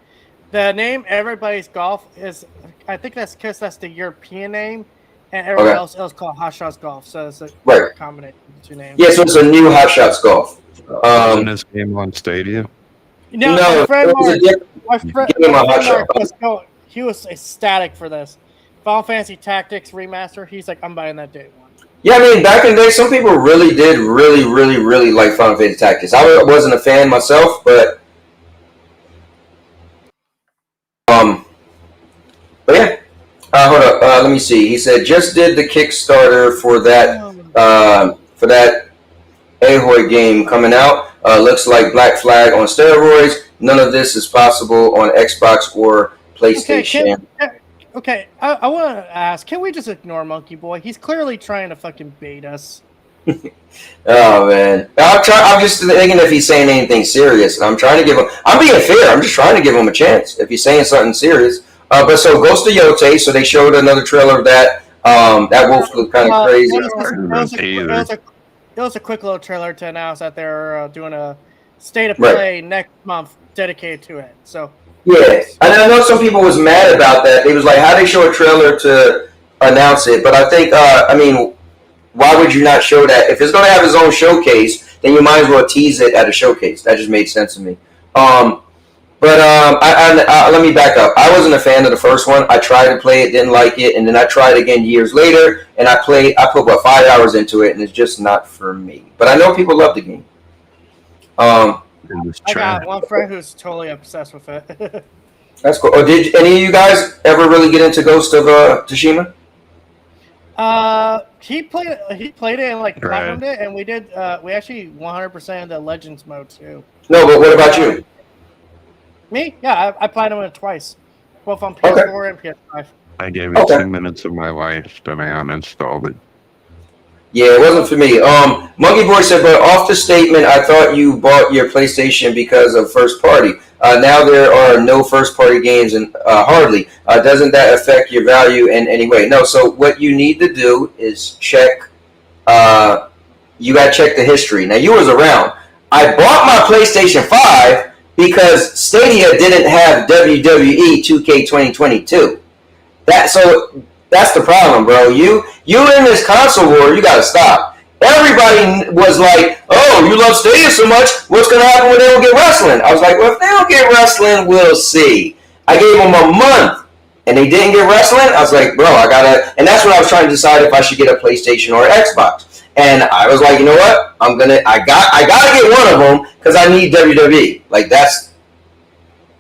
the name Everybody's Golf is, I think that's because that's the European name, and everyone else is called Hot Shots Golf. So it's a combination of the 2 names. Yeah, so it's a new Hot Shots Golf. Isn't this game on Stadia? No, my friend Mark, he was ecstatic for this. Final Fantasy Tactics Remaster, he's like, I'm buying that day one. Yeah, I mean, back in the day, some people really did really like Final Fantasy Tactics. I wasn't a fan myself, but yeah. Hold up, let me see. He said, just did the Kickstarter for that Ahoy game coming out. Looks like Black Flag on steroids. None of this is possible on Xbox or PlayStation. Okay, I want to ask, can we just ignore Monkey Boy? He's clearly trying to fucking bait us. Oh, man. I'm just thinking if he's saying anything serious. I'm trying to give him... I'm being fair. I'm just trying to give him a chance if he's saying something serious. But so Ghost of Yote, so they showed another trailer of that. That wolf looked kind of crazy. It was a quick little trailer to announce that they're doing a state of play next month dedicated to it. So yeah, and I know some people was mad about that. It was like, how they show a trailer to announce it? But I think, I mean, why would you not show that? If it's going to have its own showcase, then you might as well tease it at a showcase. That just made sense to me. But let me back up. I wasn't a fan of the first one. I tried to play it, didn't like it, and then I tried again years later, and I put 5 hours into it, and it's just not for me. But I know people love the game. It was I trash. got one friend who's totally obsessed with it. That's cool. Oh, did any of you guys ever really get into Ghost of Tsushima? He played it and like Right. platinumed it, and we did. We actually 100% the Legends mode too. No, but what about you? Me? Yeah, I platinumed it twice, both on PS4 and PS5. I gave it Okay. 2 minutes of my life, then I uninstalled it. Yeah, it wasn't for me. Monkey Boy said, but off the statement, I thought you bought your PlayStation because of first party. Now there are no first party games, and hardly. Doesn't that affect your value in any way? No. So what you need to do is check. You got to check the history. Now you was around. I bought my PlayStation 5 because Stadia didn't have WWE 2K 2022. That's the problem, bro. You in this console war, you gotta stop. Everybody was like, "Oh, you love Stadia so much. What's gonna happen when they don't get wrestling?" I was like, "Well, if they don't get wrestling, we'll see." I gave them a month, and they didn't get wrestling. I was like, "Bro, I gotta." And that's when I was trying to decide if I should get a PlayStation or an Xbox. And I was like, you know what? I gotta get one of them because I need WWE. Like that's.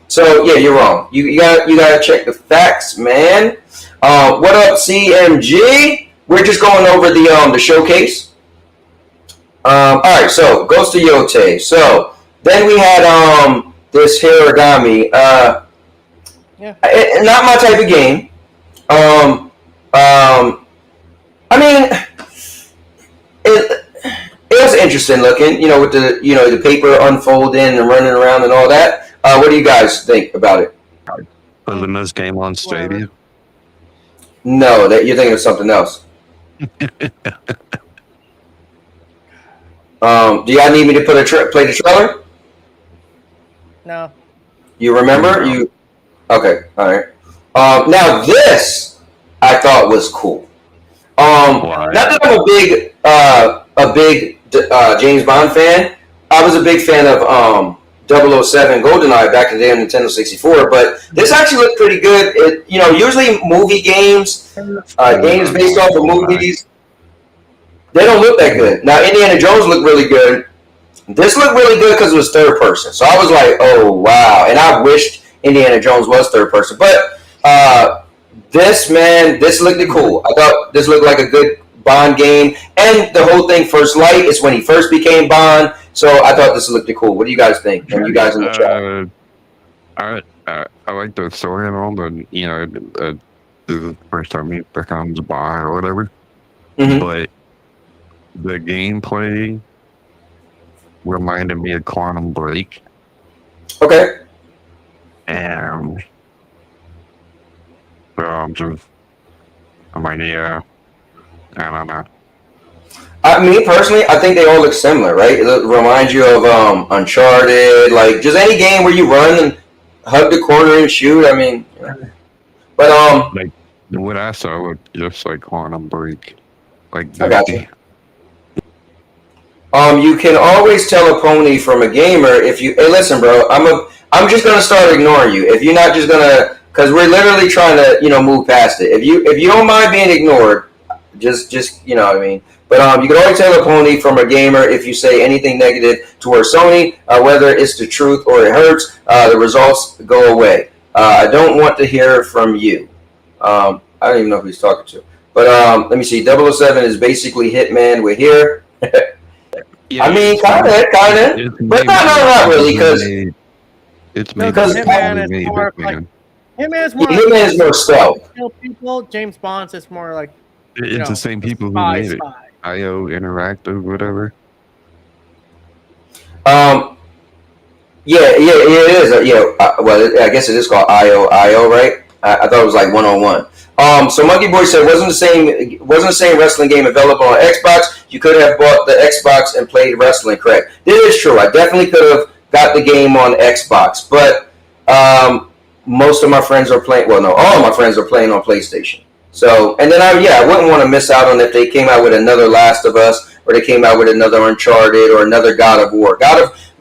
So yeah, you're wrong. You gotta check the facts, man. What up, CMG? We're just going over the showcase. All right, so goes to Yote. So then we had this Hiragami. Not my type of game. I mean, it was interesting looking. With the paper unfolding and running around and all that. What do you guys think about it? Wasn't this game on Stadia? No, that you're thinking of something else. Do y'all need me to play the trailer? No. You remember? No. Okay, all right. Now this I thought was cool. Not that I'm a big James Bond fan. I was a big fan of 007 GoldenEye back in the day on Nintendo 64, but this actually looked pretty good. Usually movie games, games based off of movies, they don't look that good. Now, Indiana Jones looked really good. This looked really good because it was third person. So I was like, oh, wow. And I wished Indiana Jones was third person. But this looked cool. I thought this looked like a good Bond game. And the whole thing, First Light, is when he first became Bond. So I thought this looked cool. What do you guys think? And you guys in the chat. I like the story and all, but this is the first time he becomes Bond or whatever. Mm-hmm. But the gameplay reminded me of Quantum Break. Okay. And I'm like, yeah, I don't know. Me personally, I think they all look similar, right? It reminds you of Uncharted, like just any game where you run and hug the corner and shoot. I mean, but like what I saw looked just like Quantum Break. Like I got you. You can always tell a pony from a gamer if you. Hey, listen, bro. I'm just gonna start ignoring you if you're not just gonna, because we're literally trying to move past it. If you don't mind being ignored, just what I mean. But you can always tell a pony from a gamer if you say anything negative towards Sony, whether it's the truth or it hurts. The results go away. I don't want to hear from you. I don't even know who he's talking to. But let me see. 007 is basically Hitman. We're here. Yeah, I mean, kind of, but not really, because it's No, made because by Hitman made is more Hitman. Hitman is more stealth. kill people. James Bond's is more like It's the same people who spy. made it. IO Interactive, whatever. Yeah, it is. Well, I guess it is called IO, right? I thought it was like 101. So Monkey Boy said wasn't the same wrestling game available on Xbox. You could have bought the Xbox and played wrestling. Correct. This is true. I definitely could have got the game on Xbox, but most of my friends are playing. Well, no, all of my friends are playing on PlayStation. So, and then I wouldn't want to miss out on if they came out with another Last of Us or they came out with another Uncharted or another God of War.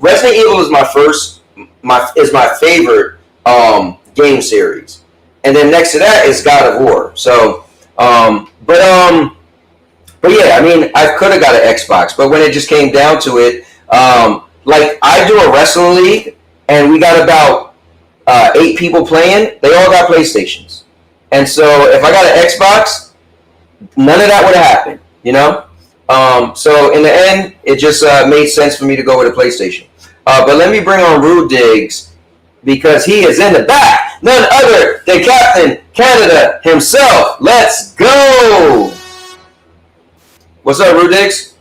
Resident Evil is my first my favorite game series, and then next to that is God of War. So, but yeah, I mean, I could have got an Xbox, but when it just came down to it, like I do a wrestling league, and we got about 8 people playing. They all got PlayStations, and so if I got an Xbox, none of that would have happened, you know. So in the end, it just made sense for me to go with a PlayStation. But let me bring on Rude Diggs because he is in the back. None other than Captain Canada himself. Let's go. What's up, Rude Diggs?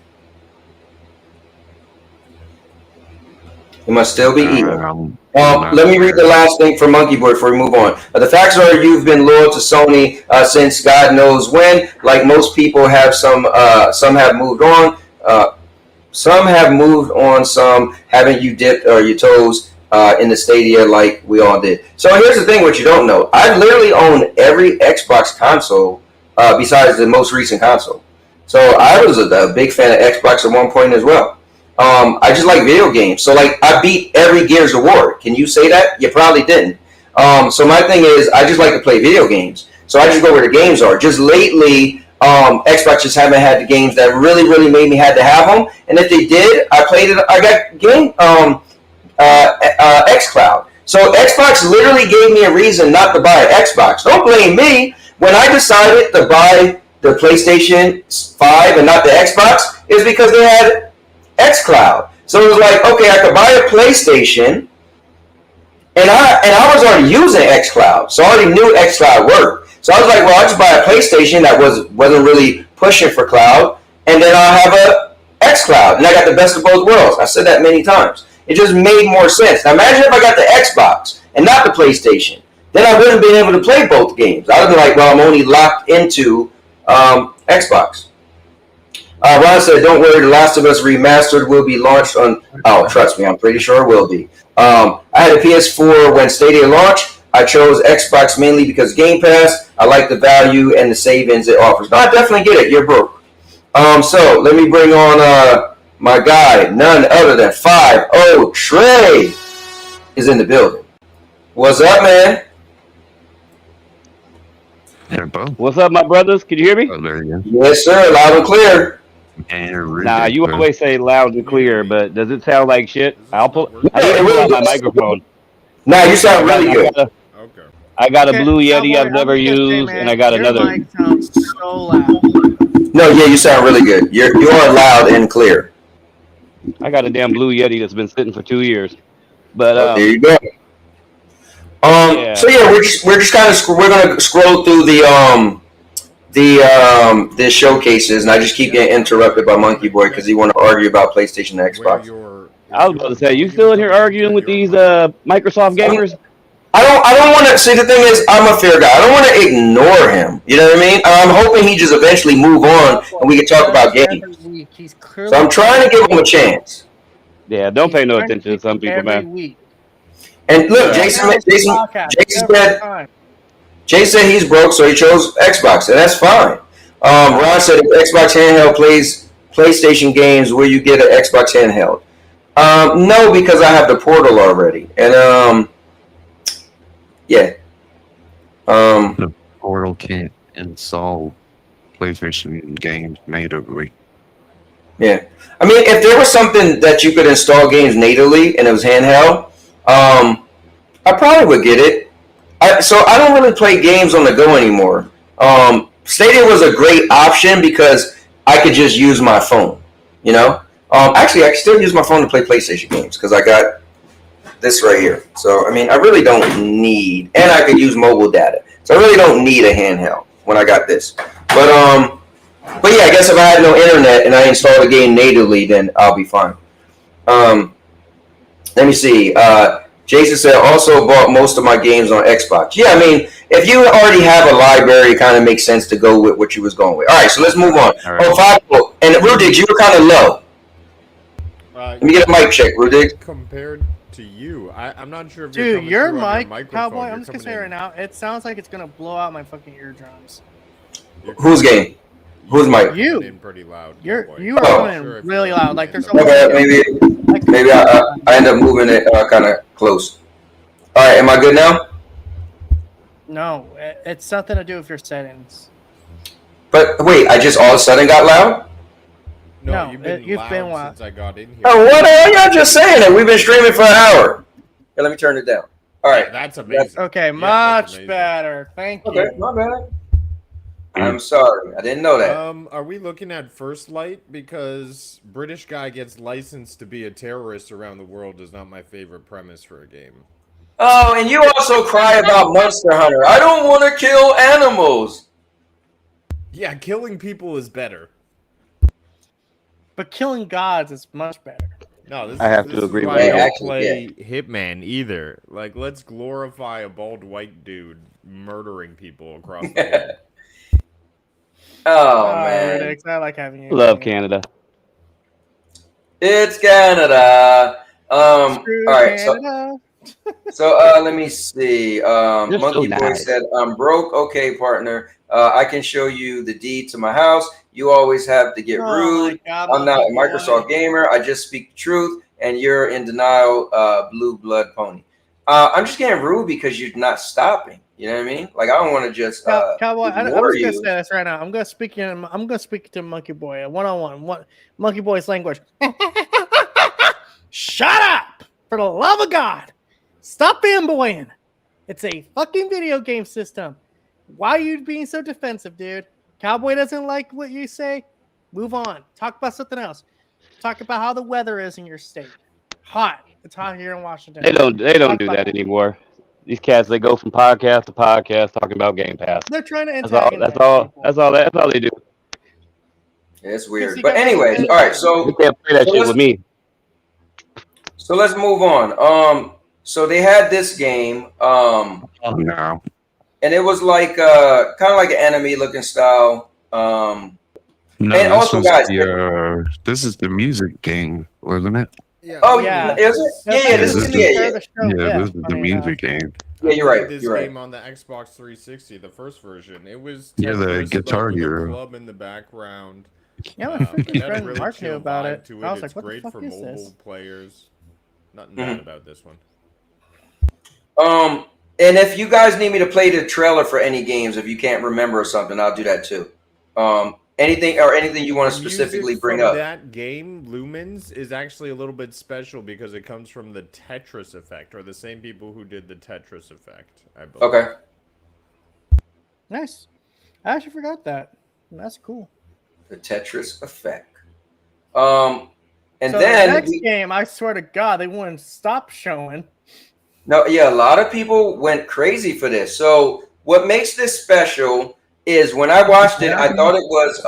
He must still be eating. Let me read the last thing from Monkey Boy before we move on. The facts are you've been loyal to Sony since God knows when. Like most people have some have moved on. Some have moved on. Some haven't. You dipped your toes in the Stadia like we all did. So here's the thing: what you don't know, I literally own every Xbox console besides the most recent console. So I was a big fan of Xbox at one point as well. I just like video games. So like I beat every Gears of War. Can you say that? You probably didn't. So my thing is I just like to play video games. So I just go where the games are. Just lately, Xbox just haven't had the games that really made me had to have them. And if they did, I played it. I got game xCloud. So Xbox literally gave me a reason not to buy an Xbox. Don't blame me. When I decided to buy the PlayStation 5 and not the Xbox, is because they had xCloud. So it was like, okay, I could buy a PlayStation, and I was already using xCloud, so I already knew xCloud worked. So I was like, well, I'll just buy a PlayStation that wasn't really pushing for cloud, and then I'll have a xCloud, and I got the best of both worlds. I said that many times. It just made more sense. Now imagine if I got the Xbox and not the PlayStation. Then I wouldn't have been able to play both games. I would be like, well, I'm only locked into Xbox. Ron said, don't worry, The Last of Us Remastered will be launched on... Oh, trust me, I'm pretty sure it will be. I had a PS4 when Stadia launched. I chose Xbox mainly because Game Pass. I like the value and the savings it offers. No, I definitely get it. You're broke. So, let me bring on my guy, none other than 5-0 Trey is in the building. What's up, man? What's up, my brothers? Can you hear me? Oh, there you go. Yes, sir. Loud and clear. Nah, you always say loud and clear, but does it sound like shit? I need to pull out my microphone. Nah, you sound really good. I got a Blue Yeti I've never used, and I got another. Your mic sounds so loud. No, yeah, you sound really good. You are loud and clear. I got a damn Blue Yeti that's been sitting for 2 years. But there you go. Yeah. So yeah, we're just kind of we're gonna scroll through the showcases, and I just keep getting interrupted by Monkey Boy because he want to argue about PlayStation and Xbox. I was about to say, you still in here arguing with these Microsoft gamers? I don't want to see. The thing is, I'm a fair guy. I don't want to ignore him. You know what I mean? I'm hoping he just eventually move on and we can talk about games. So I'm trying to give him a chance. Yeah, don't pay no attention to some people, man. And look, Jason said he's broke, so he chose Xbox, and that's fine. Ron said if Xbox handheld plays PlayStation games, will you get an Xbox handheld? No, because I have the Portal already, and yeah. The Portal can't install PlayStation games natively. Yeah. I mean, if there was something that you could install games natively and it was handheld, I probably would get it. So I don't really play games on the go anymore. Stadia was a great option because I could just use my phone, you know? Actually, I can still use my phone to play PlayStation games because I got this right here. So, I mean, I really don't need, and I could use mobile data. So I really don't need a handheld when I got this. But yeah, I guess if I had no internet and I installed the game natively, then I'll be fine. Let me see. Jason said, also bought most of my games on Xbox. Yeah, I mean, if you already have a library, it kind of makes sense to go with what you was going with. All right, so let's move on. Right. And Rudig, you were kind of low. Let me get a mic check, Rudig. Compared to you, I'm not sure if dude, your mic, Cowboy, I'm just going to say right now, it sounds like it's going to blow out my fucking eardrums. Whose game? Whose mic? You. Pretty loud. You are coming in really loud. Like there's maybe I end up moving it kind of close. All right, am I good now? No, it's something to do with your settings. But wait, I just all of a sudden got loud? No, No, you've been loud loud. since I got in here. Oh, what are y'all just saying it? We've been streaming for an hour. Here, let me turn it down. All right. Yeah, that's amazing. Okay, Yeah, much that's amazing. better. Thank you. Okay, my bad. I'm sorry. I didn't know that. Are we looking at First Light? Because British guy gets licensed to be a terrorist around the world is not my favorite premise for a game. Oh, and you also cry about Monster Hunter. I don't want to kill animals. Yeah, killing people is better. But killing gods is much better. No, this I have this to is agree why with I that. don't Actually, play Hitman either. Like, let's glorify a bald white dude murdering people across the world. Oh, man. Ridix, I like having you. Love Canada. It's Canada. Screw All right. Canada. So let me see. They're Monkey so Boy nice. said, "I'm broke. Okay, partner. I can show you the deed to my house. You always have to get Oh my rude. God, I'm not a Monkey Boy. Microsoft gamer. I just speak the truth, and you're in denial. Blue blood pony. I'm just getting rude because you're not stopping. You know what I mean? Like I don't want to just Cowboy, I'm ignore just gonna you. say this right now. I'm gonna speak to Monkey Boy one-on-one. What Monkey Boy's language? Shut up! For the love of God, stop fanboying. It's a fucking video game system. Why are you being so defensive, dude? Cowboy doesn't like what you say. Move on. Talk about something else. Talk about how the weather is in your state. Hot. It's hot here in Washington. They don't Talk do about that anymore. These cats, they go from podcast to podcast talking about Game Pass. They're trying to That's all. antagonize people. That's all they do. Yeah, it's weird. you But got anyways, nothing all right. to So You can't play that So shit let's- with me. so let's move on. So they had this game. No. And it was like kind of like an anime looking style. No, And this also, was guys, this is the music game, wasn't it? Yeah. oh Yeah. is it? Yeah, this is Yeah, yeah. this is the music game. Yeah, you're I played right. This You're right. game on the Xbox 360, the first version. It was Yeah, the Tetris, but Guitar with a Hero. club in the background. Yeah, my It freaking had a friend really Mark knew chill about vibe it. to I was It's like, what the great fuck for is mobile this? players. Nothing bad about this one. And if you guys need me to play the trailer for any games, if you can't remember or something, I'll do that too. Anything you want to The specifically music bring from up? that game, Lumens, is actually a little bit special because it comes from the Tetris Effect, or the same people who did the Tetris Effect, I believe. Okay. Nice. I actually forgot that. That's cool. The Tetris Effect. And So then the next game, I swear to God, they wouldn't stop showing. no, yeah, a lot of people went crazy for this. So what makes this special is when I watched it, I thought it was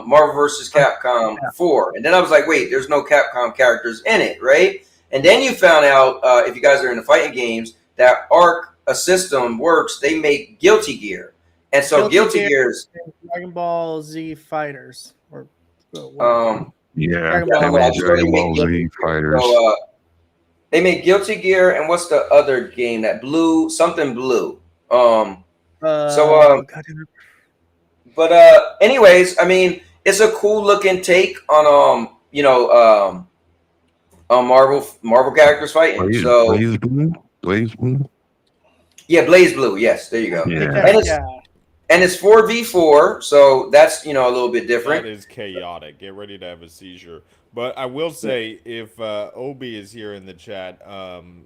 Marvel vs. Capcom 4. And then I was like, wait, there's no Capcom characters in it, right? And then you found out, if you guys are into fighting games, that Arc a system works. They make Guilty Gear. And so Guilty Gear's Dragon Ball Z Fighters. Or Yeah, Dragon Ball they Z. made So Dragon they make Ball Guilty Z Gear. fighters. So they make Guilty Gear, and what's the other game? That blue, something blue. But anyways, I mean, it's a cool looking take on on Marvel characters fighting. Blaze Blue? Yeah, Blaze Blue. Yes, there you go. Yeah. And it's 4v4, so that's a little bit different. That is chaotic. Get ready to have a seizure. But I will say, if Obi is here in the chat,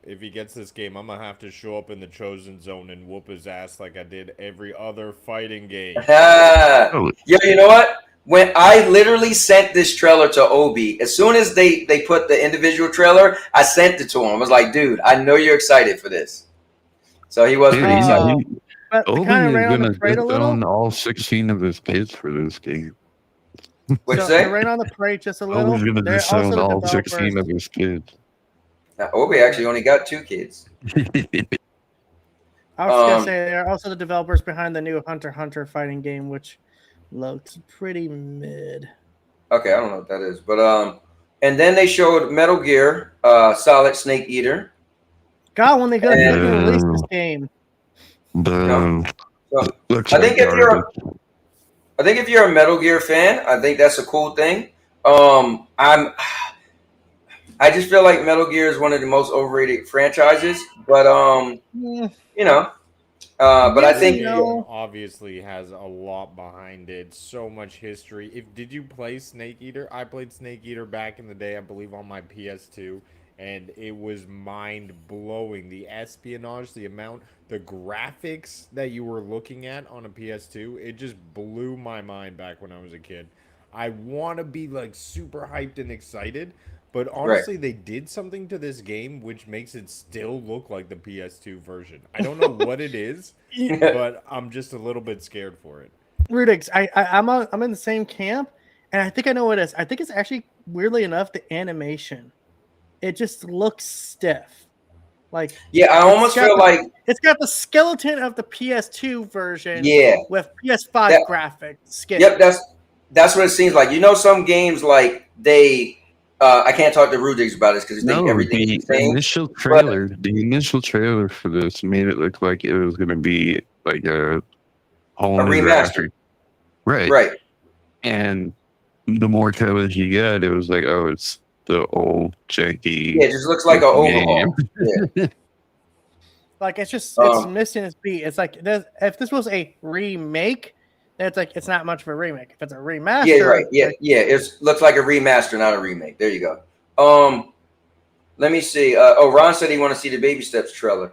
if he gets this game, I'm going to have to show up in the Chosen Zone and whoop his ass like I did every other fighting game. Yeah, you know what? When I literally sent this trailer to Obi, as soon as they put the individual trailer, I sent it to him. I was like, dude, I know you're excited for this. So he was pretty excited. But Obi kind of is ran on going the to parade a little. disown all 16 of his kids for this game. What'd you So say? they ran on the parade just a little. Obi's going to They're also disown the all developers. 16 of his kids. Now, Obi actually only got 2 kids. I was gonna say they're also the developers behind the new Hunter x Hunter fighting game, which looks pretty mid. Okay, I don't know what that is, but and then they showed Metal Gear Solid Snake Eater. God, when they gonna release this game? So, I think if you're a Metal Gear fan, I think that's a cool thing. I just feel like Metal Gear is one of the most overrated franchises. But Yeah, you know, but I yes This and think game no. obviously has a lot behind it, so much history. If did you play Snake Eater? I played Snake Eater back in the day, I believe on my PS2, and it was mind blowing. The espionage, the amount, the graphics that you were looking at on a PS2, it just blew my mind back when I was a kid. I want to be like super hyped and excited, but right. honestly, they did something to this game which makes it still look like the PS2 version. I don't know what it is, but I'm just a little bit scared for it. Rudix, I'm in the same camp, and I think I know what it is. I think it's actually weirdly enough the animation. It just looks stiff. Like Yeah, I it's almost got feel the like it's got the skeleton of the PS2 version yeah. with PS5 That graphics skin. yep, that's what it seems like. You know, some games like they I can't talk to Rudix about this because I think No, everything's the same. But the initial trailer for this made it look like it was going to be like a whole a new remaster, graphic, right? right? And the more trailers you get, it was like, oh, it's the old Yeah, janky it just looks like an looking game. overhaul. Yeah. Like it's Um. missing its beat. It's like if this was a remake, then it's like it's not much of a remake. If it's a Yeah, you're right. remaster, Yeah, like, yeah. It looks like a remaster, not a remake. There you go. Let me see. Ron said he want to see the Baby Steps trailer.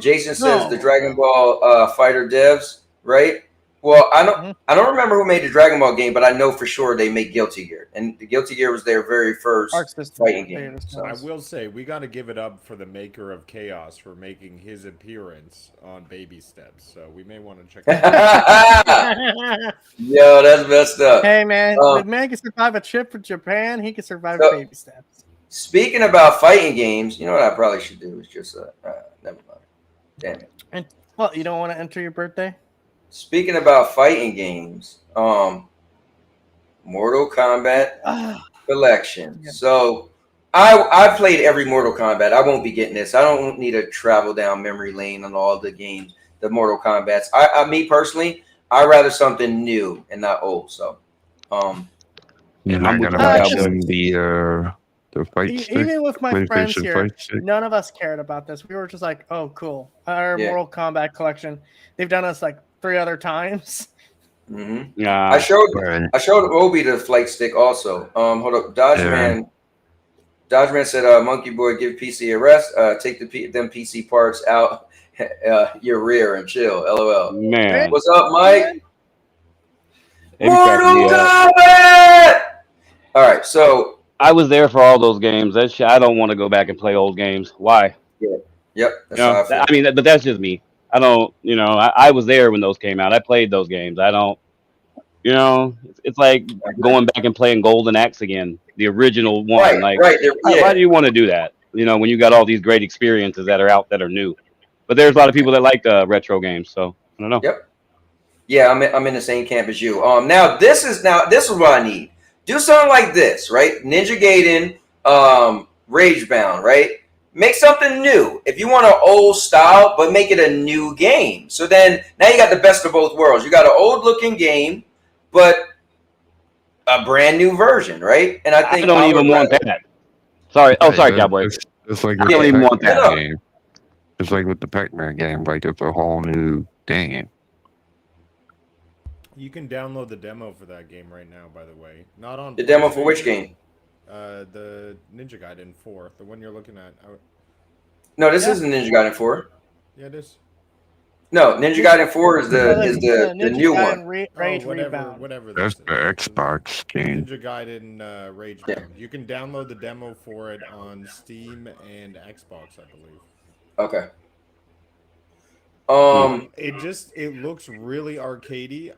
Jason says the no. Dragon Ball Fighter devs, right? Well, Mhm. I don't remember who made the Dragon Ball game, but I know for sure they make Guilty Gear, and the Guilty Gear was their very first Arc system. fighting There game. it is. So I will say we got to give it up for the maker of Chaos for making his appearance on Baby Steps. So we may want to check it out. yo, that's messed up. Hey man, the Um, man can survive a trip for Japan. He can survive so, baby steps. speaking about fighting games, you know what I probably should do is just never mind. Damn it. And well, you don't want to enter your birthday? Speaking about fighting games, Mortal Kombat collection. Yeah. So I played every Mortal Kombat. I won't be getting this. I don't need to travel down memory lane on all the games, the Mortal Kombats. Me personally, I rather something new and not old. So, You're I'm not with gonna you, mention Cowboy. the fight stick, Even with my friends PlayStation here, fight stick. none of us cared about this. We were just like, "Oh, cool! Our Yeah. Mortal Kombat collection." They've done us like 3 other times. mm-hmm. Nah, I showed Right. Obi the flight stick also. Hold up, Dodgeman. Dodgeman said, "Monkey Boy, give PC a rest. Take them PC parts out your rear and chill." LOL. man. What's up, Mike? They be cracking me Mortal up. Kombat. All right, so I was there for all those games. That shit, I don't want to go back and play old games. Why? yep, You that's how know, I feel. I mean, but that's just me. I don't, I was there when those came out. I played those games. I don't, it's like going back and playing Golden Axe again, the original one. Right, Like, right. why Yeah, do you want to do that? When you got all these great experiences that are out that are new. But there's a lot of people that like retro games, so I don't know. yep. Yeah, I'm in the same camp as you. Now this is what I need. Do something like this, right? Ninja Gaiden, Ragebound, right? Make something new. If you want an old style, but make it a new game. So then now you got the best of both worlds. You got an old looking game, but a brand new version, right? And I I think don't even want that. Sorry. Oh, sorry, Cowboy. It's like I with don't the even want Pac-Man that. game. It's like with the Pac-Man game. Like it's a whole new game. You can download the demo for that game right now, by the way. Not on The demo for which PlayStation. game? The Ninja Gaiden 4, the one you're looking at. No, this isn't Ninja Gaiden 4. Yeah, it is. No, Ninja Gaiden 4 is the Ninja new Gaiden one. Rage whatever, Rebound. whatever. That's this the is. Xbox game. Ninja Gaiden Rage Yeah. Bound. You can download the demo for it on Steam and Xbox, I believe. Okay. It looks really arcadey.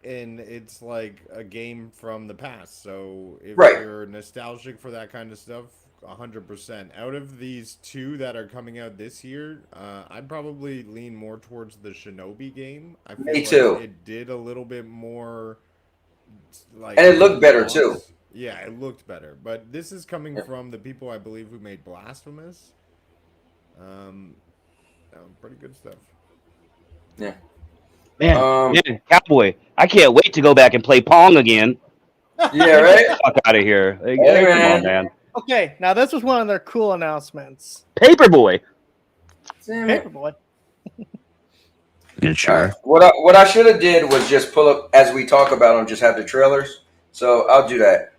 And it's like a game from the past. So if Right. you're nostalgic for that kind of stuff, 100%. Out of these two that are coming out this year, I'd probably lean more towards the Shinobi game. I feel Me like too. it did a little bit more like, And it looked better, too. Yeah, it looked better. But this is coming from the people I believe who made Blasphemous. Pretty good stuff. Yeah. Man, Cowboy, I can't wait to go back and play Pong again. Yeah, right? Fuck out of here. Like, Hey, come man. on, man. Okay, now this was one of their cool announcements. Paperboy. Damn it. Paperboy. You All sure? right. What I should have did was just pull up as we talk about them, just have the trailers. So I'll do that.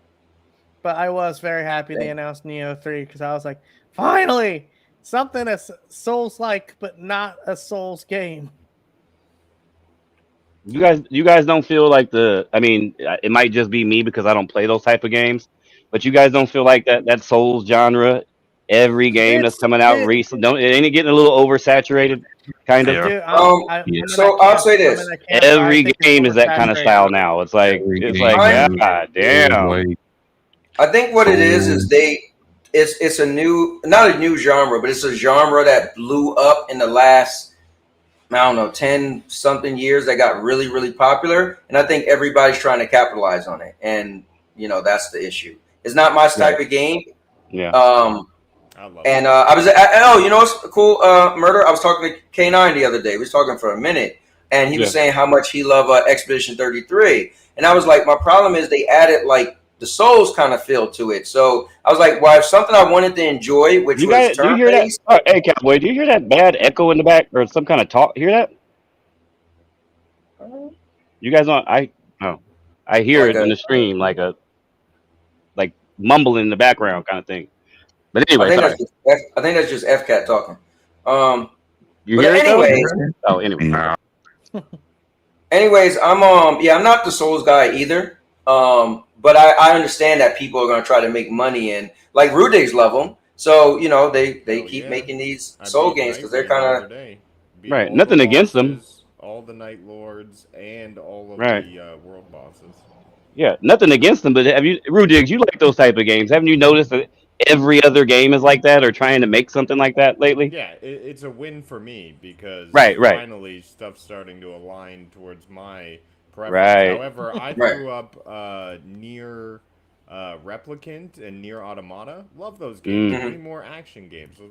But I was very happy they announced Neo 3 because I was like, finally, something that's Souls-like, but not a Souls game. You guys don't feel like I mean, it might just be me because I don't play those type of games, but you guys don't feel like that Souls genre, every game that's coming out recently, ain't it getting a little oversaturated, kind of? Yeah. Dude, So I'll say this. Every game is that kind of style now. It's like, God damn. Like, I think what it is it's a new, not a new genre, but it's a genre that blew up in the last, I don't know, 10 something years that got really, really popular. And I think everybody's trying to capitalize on it. And, that's the issue. It's not my type of game. Yeah. I love it. What's cool, Murder? I was talking to K9 the other day. We was talking for a minute. And he was saying how much he loved Expedition 33. And I was like, my problem is they added like the Souls kind of feel to it. So I was like, well, if something I wanted to enjoy, which do was you hear that? Hey, Cowboy, do you hear that bad echo in the back or some kind of talk? Hear that? You guys don't? I hear Like it in the stream like mumbling in the background kind of thing. But anyway, I think that's just FCAT talking. You but hear anyways, it though? Oh, anyway. nah. anyways, I'm not the Souls guy either. But I understand that people are going to try to make money, and like Rudigs love them, so they keep making these Soul games because they're kind of right. Nothing against them. All the Night Lords and all of the world bosses. Yeah, nothing against them, but have you, Rudigs, you like those type of games? Haven't you noticed that every other game is like that or trying to make something like that lately? Yeah, it's a win for me because right. finally stuff's starting to align towards my preference. Right. However, I grew up near Replicant and near Automata. Love those games. Mm-hmm. Way more action games. So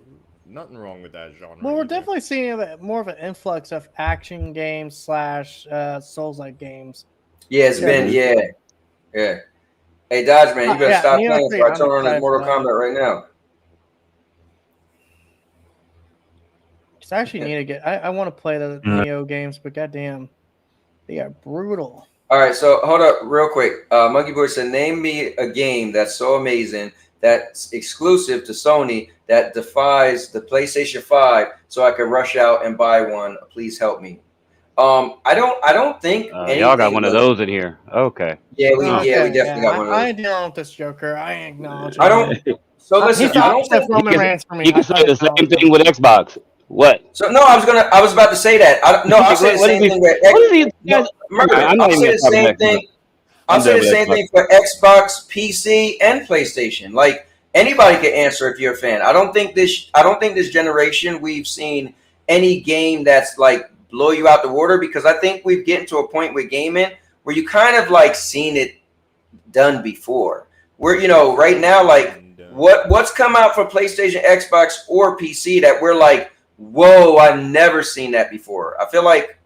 nothing wrong with that genre. Well, we're definitely seeing more of an influx of action games / Souls-like games. Yeah, it's been yeah. Hey, Dodge man, you better stop playing before I turn on this Mortal Kombat right now. Because I actually need to get. I want to play the Neo games, but goddamn, they are brutal. All right, so hold up real quick. Monkey Boy said, name me a game that's so amazing that's exclusive to Sony that defies the PlayStation 5 so I could rush out and buy one. Please help me. I don't think y'all got one of those in here. Okay. Yeah, we definitely got one of those. I ain't dealing with this Joker. I acknowledge. I don't. So listen, I don't think you can say the same thing with Xbox. What? So no, I was about to say that. I'll say the same thing with Xbox. I'll say the same thing. I'll say the same thing for Xbox, PC, and PlayStation. Like anybody can answer if you're a fan. I don't think this generation we've seen any game that's like blow you out the water, because I think we've getting to a point with gaming where you kind of like seen it done before. Where right now, like what's come out for PlayStation, Xbox, or PC that we're like, whoa, I've never seen that before. I feel like,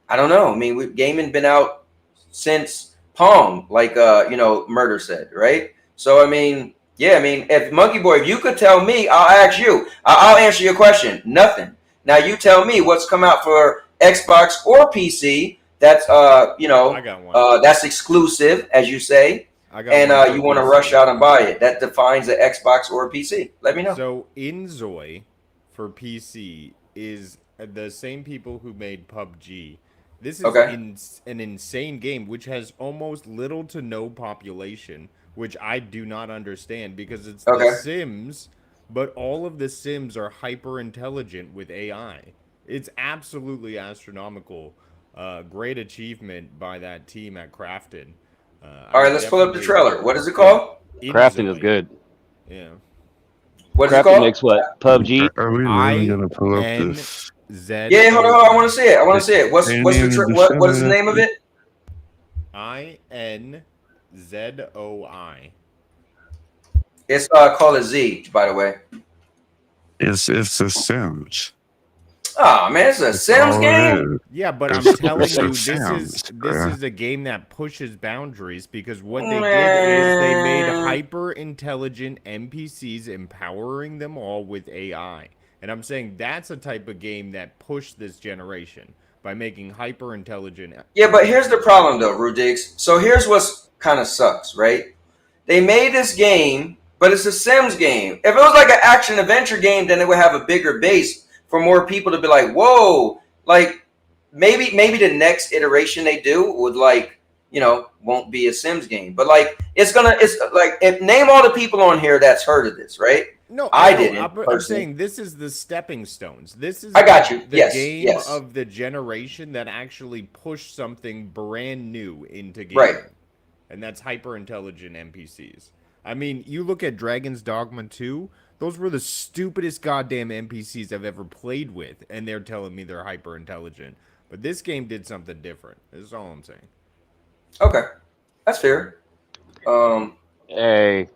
I don't know. I mean, gaming been out since Pong, like Murder said, right? So I mean, if Monkey Boy, if you could tell me, I'll ask you. I'll answer your question. Nothing. Now you tell me what's come out for Xbox or PC that's I got one. That's exclusive, as you say, and you want to rush out and buy it. That defines an Xbox or a PC. Let me know. So Inzoi for PC is the same people who made PUBG. This is an insane game which has almost little to no population, which I do not understand because it's The Sims, but all of the Sims are hyper intelligent with AI. It's absolutely astronomical. Great achievement by that team at Crafton. All right, let's pull up the trailer. What is it called? Crafton is good. Yeah. What's it Crafton called? makes what? PUBG? Are we really gonna pull up this? Yeah, hold on. I want to see it. What's the name of it? INZOI. It's called a Z, by the way. It's The Sims. Oh man, it's a That's Sims all it game. is. Yeah, but I'm It's telling so you, this sounds, is a game that pushes boundaries because what they did is they made Man. hyper intelligent NPCs, empowering them all with AI. And I'm saying that's a type of game that pushed this generation by making hyper intelligent. Yeah, but here's the problem though, Rudix. So here's what's kind of sucks, right? They made this game, but it's a Sims game. If it was like an action adventure game, then it would have a bigger base for more people to be like, whoa, like maybe the next iteration they do would like, won't be a Sims game. But like it's like name all the people on here that's heard of this, right? No, I know. didn't. I'm saying this is the stepping stones. This is I got you. the Yes, game yes. of the generation that actually pushed something brand new into gaming. Right. And that's hyper intelligent NPCs. I mean, you look at Dragon's Dogma 2, those were the stupidest goddamn NPCs I've ever played with, and they're telling me they're hyper intelligent. But this game did something different. That's all I'm saying. Okay. That's fair. Hey,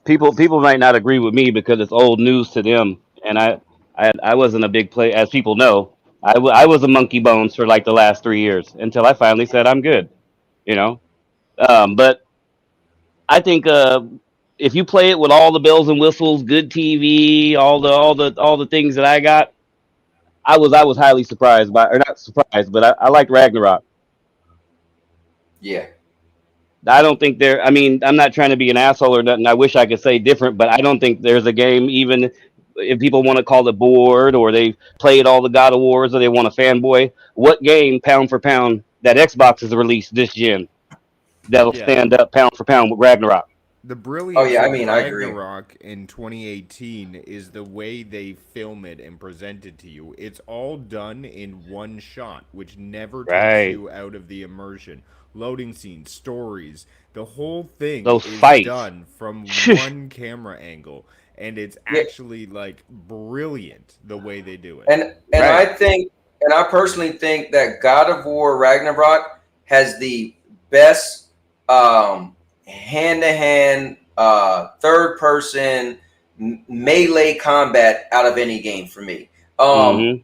people might not agree with me because it's old news to them, and I wasn't a big play, as people know. I was a monkey bones for like the last 3 years until I finally said I'm good. You know, but I think if you play it with all the bells and whistles, good TV, all the things that I got, I was highly surprised by, or not surprised, but I liked Ragnarok. Yeah. I don't think there. I mean, I'm not trying to be an asshole or nothing. I wish I could say different, but I don't think there's a game, even if people want to call it bored or they played all the God of Wars or they want a fanboy. What game, pound for pound, that Xbox has released this gen that'll Yeah. stand up pound for pound with Ragnarok? The brilliance Oh, yeah, I of mean, I agree. Ragnarok in 2018 is the way they film it and present it to you. It's all done in one shot, which never takes Right. you out of the immersion. Loading scenes, stories, the whole thing Those is fights. done from one camera angle, and it's Yeah. actually like brilliant the way they do it. And Right. I personally think that God of War Ragnarok has the best hand-to-hand third person melee combat out of any game for me. hmm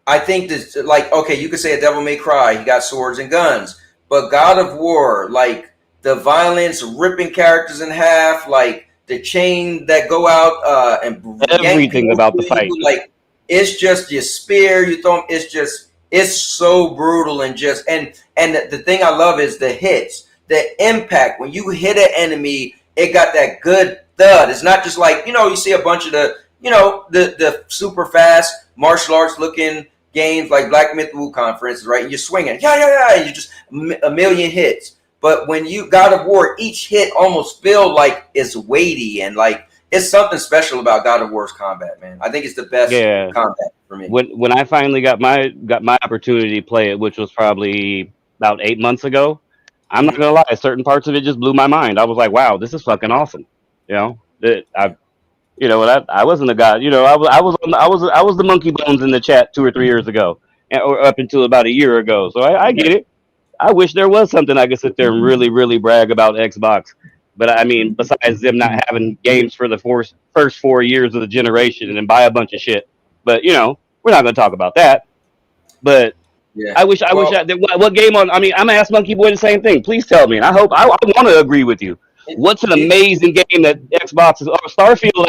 I think this, like, okay, you could say a Devil May Cry, he got swords and guns, but God of War, like the violence, ripping characters in half, like the chain that go out and yank Everything people about the through you, fight. like it's just your spear, you throw 'em, it's so brutal and the thing I love is the hits, the impact. When you hit an enemy, it got that good thud. It's not just like, you see a bunch of the super fast martial arts looking games like Black Myth Wukong, for instance, right? And you're swinging, and you just a million hits. But when you God of War, each hit almost feel like it's weighty and like it's something special about God of War's combat, man. I think it's the best Yeah. combat for me. When I finally got my opportunity to play it, which was probably about 8 months ago, I'm not gonna lie, certain parts of it just blew my mind. I was like, wow, this is fucking awesome. You know, that I wasn't a guy. I was the monkey bones in the chat 2 or 3 years ago, or up until about a year ago. So I get it. I wish there was something I could sit there and really, really brag about Xbox. But I mean, besides them not having games for the first 4 years of the generation and then buy a bunch of shit. But we're not going to talk about that. But Yeah. I wish what game on? I mean, I'm gonna ask Monkey Boy the same thing. Please tell me, and I hope I want to agree with you. What's an amazing game that Xbox is? Starfield.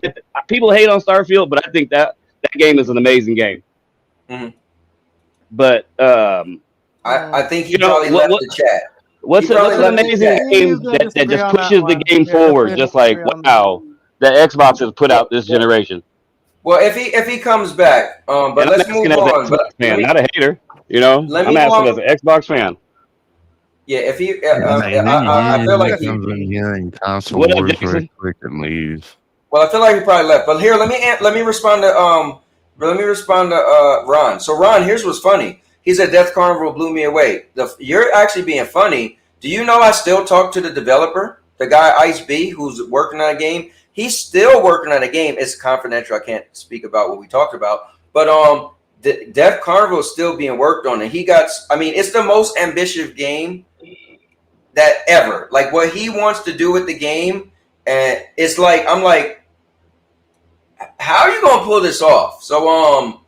People hate on Starfield, but I think that game is an amazing game. Mhm. But I think he probably left the chat. What's an amazing game that just pushes the game forward? Just like, wow, that Xbox has put out this generation. Well, if he comes back, but And let's I'm move asking as an on. Xbox fan, not a hater. I'm asking as an Xbox fan. Yeah, if he, I feel like he. comes in here and console What up, wars Jason? right quick and leaves. Well, I feel like he probably left. But here, let me respond to Ron. So Ron, here's what's funny. He said Death Carnival blew me away. You're actually being funny. Do you know I still talk to the developer, the guy Ice B, who's working on a game? He's still working on a game. It's confidential. I can't speak about what we talked about. But the Death Carnival is still being worked on, and it's the most ambitious game that ever. Like what he wants to do with the game, and it's like I'm like, how are you gonna pull this off? So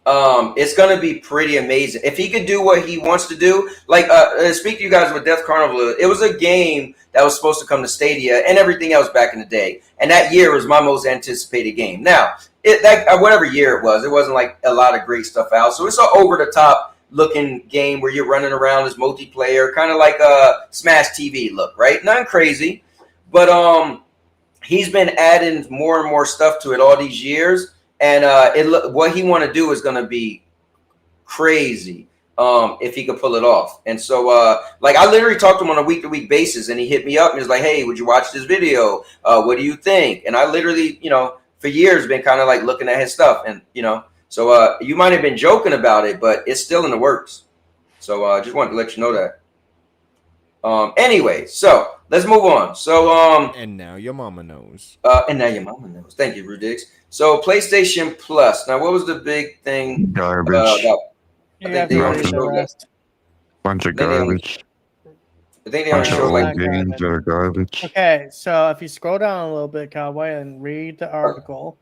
It's gonna be pretty amazing if he could do what he wants to do. Like, speak to you guys with Death Carnival. It was a game that was supposed to come to Stadia and everything else back in the day, and that year was my most anticipated game. Now, whatever year it wasn't like a lot of great stuff out. So it's an over the top looking game where you're running around as multiplayer, kind of like a Smash TV look, right? Nothing crazy, but he's been adding more and more stuff to it all these years. And what he want to do is going to be crazy if he could pull it off. And so, like, I literally talked to him on a week-to-week basis, and he hit me up and he was like, "Hey, would you watch this video? What do you think?" And I literally, for years been kind of like looking at his stuff, and so you might have been joking about it, but it's still in the works. So I just wanted to let you know that. Anyway, so let's move on. So and now your mama knows. And now your mama knows. Thank you, Rudix. So PlayStation Plus. Now, what was the big thing? Garbage. About, I Yeah, think they only Nothing. showed like, Bunch of Then they only- garbage. I think they only Bunch of showed old like games that are garbage. Okay, so if you scroll down a little bit, Cowboy, and read the article.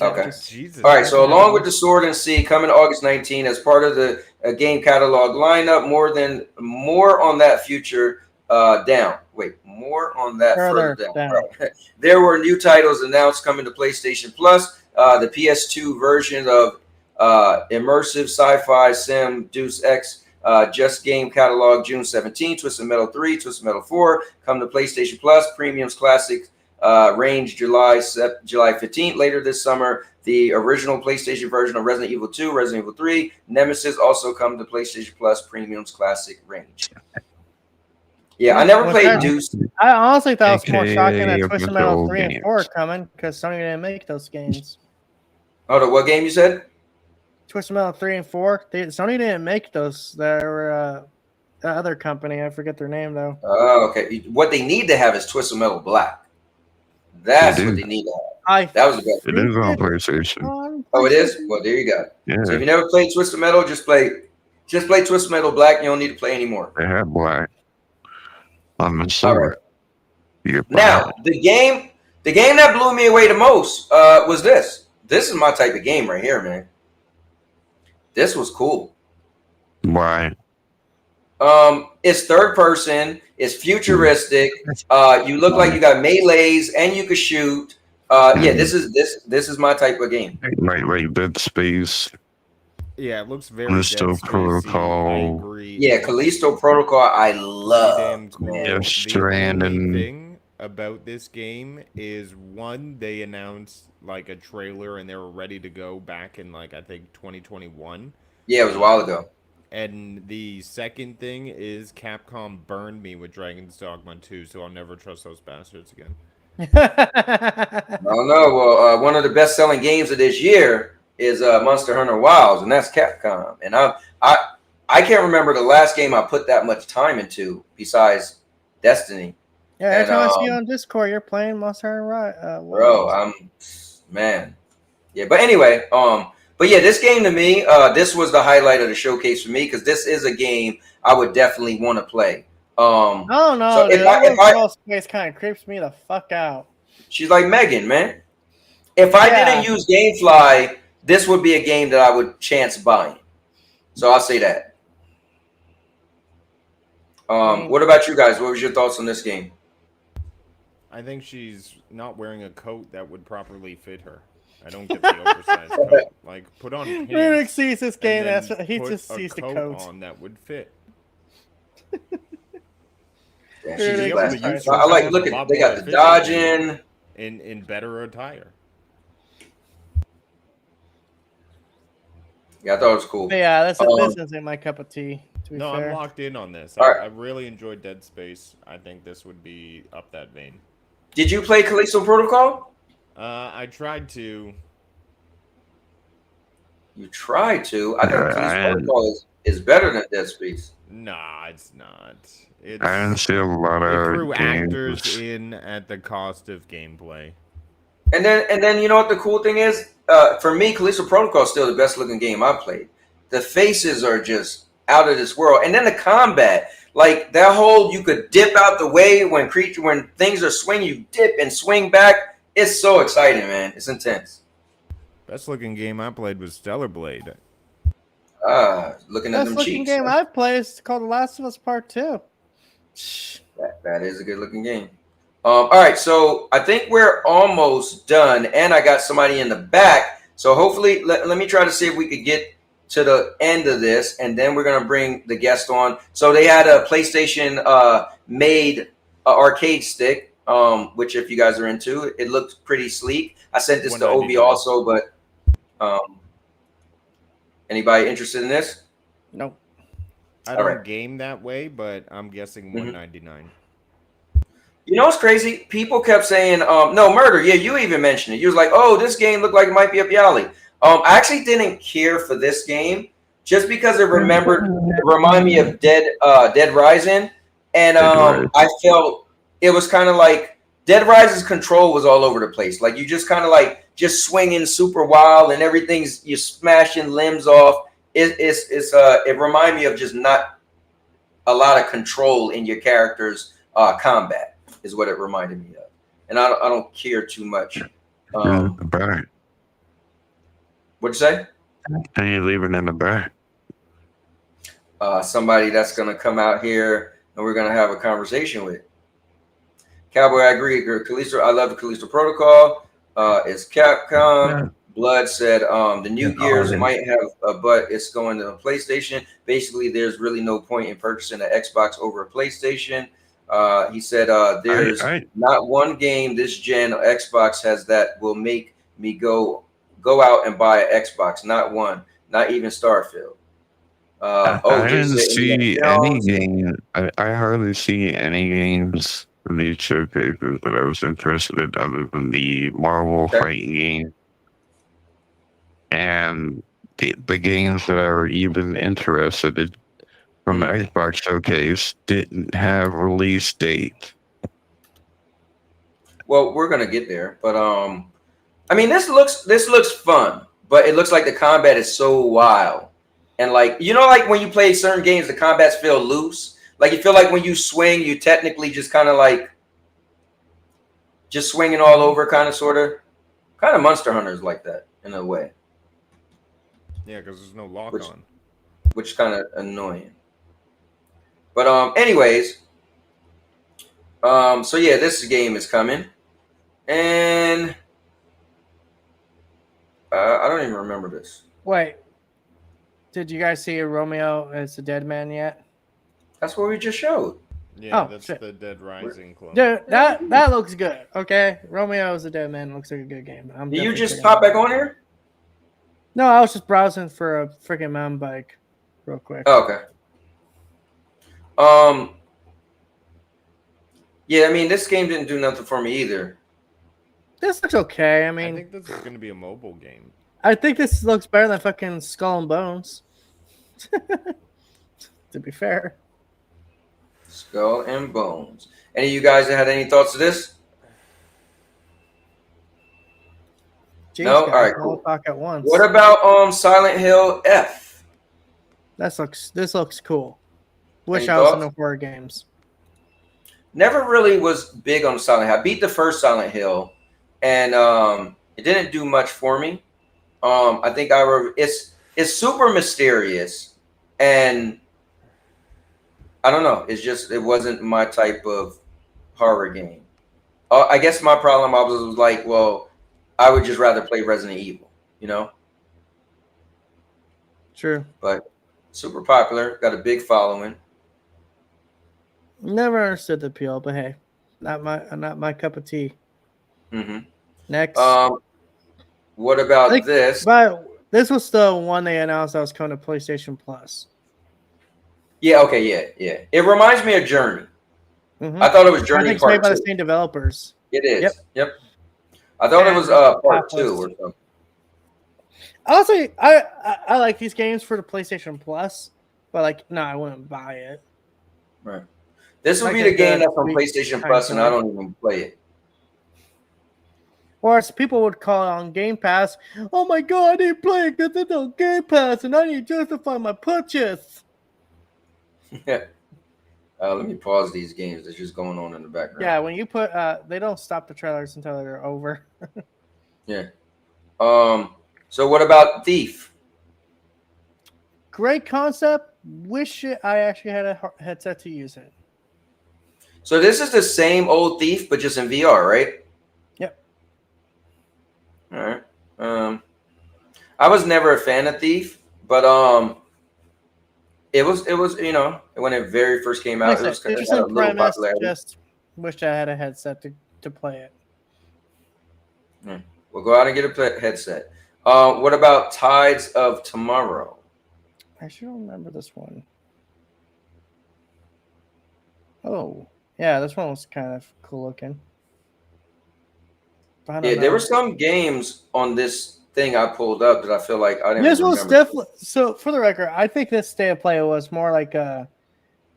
Okay. Jesus. All right, so along with the Sword and Sea coming August 19 as part of the game catalog lineup, more on that future down. Wait, more on that Further further down. Right. There were new titles announced coming to PlayStation Plus. The PS2 version of immersive sci-fi sim Deus Ex Just Game catalog June 17. Twisted Metal 3, Twisted Metal 4 come to PlayStation Plus. Premium's Classic range July 15th. Later this summer, the original PlayStation version of Resident Evil 2, Resident Evil 3, Nemesis also come to PlayStation Plus Premium's Classic range. Yeah, I never played Deuce. I honestly thought it was more AKA shocking that a Twisted bunch of Metal old 3 and games. 4 are coming because Sony didn't make those games. Hold on, what game you said? Twisted Metal 3 and 4, Sony didn't make those. They were the other company. I forget their name, though. Oh, okay. What they need to have is Twisted Metal Black. That's They do. what they need to have. That was the best. It is on PlayStation. Oh, it is? Well, there you go. Yeah, So if you never played Twisted Metal, just play Twisted Metal Black. You don't need to play anymore. they have black on the All summer. right. You get Now, black. the game that blew me away the most was this. This is my type of game right here, man. This was cool. Why? It's third person. It's futuristic. You look like you got melees and you can shoot. Yeah, this is my type of game. Like Dead Space. Yeah, it looks very Callisto Dead Spacey. Protocol. I agree. Yeah, Callisto Protocol. I Pretty love. damn cool. Man. Death The Stranding. only thing about this game is one, they announced like a trailer and they were ready to go back in like I think 2021. Yeah, it was a while ago. And the second thing is Capcom burned me with Dragon's Dogma 2, so I'll never trust those bastards again. Oh no, well, one of the best-selling games of this year is Monster Hunter Wilds, and that's Capcom. And I can't remember the last game I put that much time into besides Destiny. Yeah, every And, time I see you on Discord, you're playing Monster Hunter. Bro, man. Yeah, but anyway, but yeah, this game to me, this was the highlight of the showcase for me because this is a game I would definitely want to play. Oh no, so dude, if I space kind of creeps me the fuck out. she's like Megan, man. If I didn't use GameFly, this would be a game that I would chance buying. So I'll say that. What about you guys? What was your thoughts on this game? I think she's not wearing a coat that would properly fit her. I don't get the oversized coat. Like, put on pants. Rubik sees this game, and that's then what he put just a sees the coat coat. on that would fit. Yeah, Dude, she's it's classy. nice. I like look at they got the dodging. In better attire. Yeah, I thought it was cool. But yeah, this isn't my cup of tea. To be No, fair. I'm locked in on this. All right. I really enjoyed Dead Space. I think this would be up that vein. Did you play Callisto Protocol? I tried to. You tried to. I think Callisto I- Protocol is better than Dead Space. Nah, it's not. It's, I didn't see a lot they of threw actors games. in at the cost of gameplay. And then you know what the cool thing is? For me, Callisto Protocol is still the best looking game I've played. The faces are just out of this world. And then the combat, like that whole you could dip out the way when things are swinging, you dip and swing back. It's so exciting, man. It's intense. Best looking game I played was Stellar Blade. Looking at Best them looking cheeks. game I've played is called The Last of Us Part 2. That is a good looking game. All right, so I think we're almost done, and I got somebody in the back. So hopefully, let me try to see if we could get to the end of this, and then we're gonna bring the guest on. So they had a PlayStation made arcade stick, which if you guys are into, it looked pretty sleek. I sent this to Obi $199. also, but anybody interested in this? Nope. I All don't right. game that way, but I'm guessing $199. You know what's crazy? People kept saying, no, Murder. Yeah, you even mentioned it. You was like, oh, this game looked like it might be up your alley. I actually didn't care for this game just because it reminded me of Dead Rising. And I felt it was kind of like Dead Rising's control was all over the place. Like you just kind of like just swinging super wild and everything's you're smashing limbs off. It reminded me of just not a lot of control in your character's combat is what it reminded me of. And I don't care too much. Back. What'd you say? And you leave it in the back. Somebody that's gonna come out here and we're gonna have a conversation with. Cowboy, I agree. Callisto, I love the Callisto Protocol. It's Capcom. Yeah. Blood said the new Gears might have, but it's going to a PlayStation. Basically, there's really no point in purchasing an Xbox over a PlayStation. He said there's not one game this gen Xbox has that will make me go out and buy an Xbox. Not one. Not even Starfield. I didn't see any game. I hardly see any games from these showcases that I was interested in other than the Marvel fighting game. And the games that I were even interested in from the Xbox showcase didn't have release dates. Well, we're gonna get there, but I mean, this looks fun, but it looks like the combat is so wild, and like like when you play certain games, the combats feel loose. Like you feel like when you swing, you technically just kind of like just swinging all over, kind of Monster Hunters like that in a way. Yeah, because there's no lock on, which is kind of annoying. But anyways, so yeah, this game is coming, and I don't even remember this. Wait, did you guys see Romeo as a dead man yet? That's what we just showed. Yeah, that's the Dead Rising clone. Dude, that looks good. Okay, Romeo as a dead man looks like a good game. Did you just pop back on here? No, I was just browsing for a freaking mountain bike, real quick. Oh, okay. Yeah, I mean, this game didn't do nothing for me either. This looks okay. I mean, I think this is going to be a mobile game. I think this looks better than fucking Skull and Bones. To be fair. Skull and Bones. Any of you guys had any thoughts of this? Jeez, no? Guys, all right, cool. Talk at once. What about Silent Hill F? This looks cool. Wish Any I was thoughts? in the horror games. Never really was big on Silent Hill. I beat the first Silent Hill, and it didn't do much for me. I think it's super mysterious, and I don't know. It wasn't my type of horror game. I guess my problem was like, well, I would just rather play Resident Evil, True. But super popular, got a big following. Never understood the appeal, but hey, not my cup of tea. Mm-hmm. Next. What about this? But this was the one they announced that was coming to PlayStation Plus. Yeah. Okay. Yeah. It reminds me of Journey. Mm-hmm. I thought it was Journey I think it's Part made by 2. the same developers. It is. Yep. I thought it was Part 2 or something. Honestly, I like these games for the PlayStation Plus, but I wouldn't buy it. Right. This would be the game that's on PlayStation Plus, and I don't even play it. Or as people would call it on Game Pass, oh my god, I didn't play it because it's on Game Pass, and I need to justify my purchase. Yeah. Let me pause these games that's just going on in the background. Yeah, when you put, they don't stop the trailers until they're over. Yeah. So what about Thief? Great concept. Wish I actually had a headset to use it. So this is the same old Thief, but just in VR, right? Yep. All right. I was never a fan of Thief, but it was when it very first came out, it had a little premise. popularity. Just wish I had a headset to play it. We'll go out and get a headset. What about Tides of Tomorrow? I should remember this one. Oh, yeah, this one was kind of cool looking. Yeah, there were some games on this thing I pulled up that I feel like I didn't. This was definitely so. For the record, I think this State of Play was more like a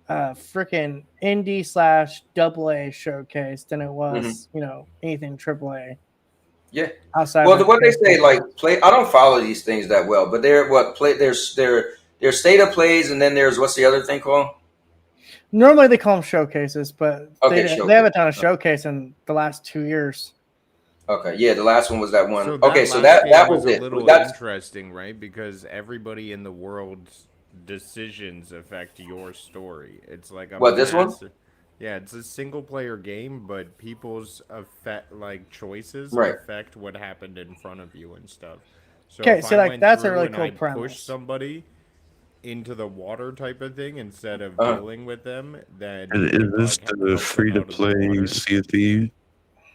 freaking indie/AA showcase than it was, anything AAA. Yeah. Outside. Well, what they say, like play. I don't follow these things that well, but there's State of Plays, and then there's what's the other thing called? Normally they call them showcases, but Okay, they haven't done a showcase in the last 2 years. Okay, yeah, the last one was that one. So that was it. A little That's interesting, right? Because everybody in the world's decisions affect your story. It's like this one? Yeah, it's a single player game, but people's choices Right. affect what happened in front of you and stuff. Okay, so like that's a really cool premise. Push somebody into the water type of thing instead of dealing with them. Then is this the free to play Sea of Thieves?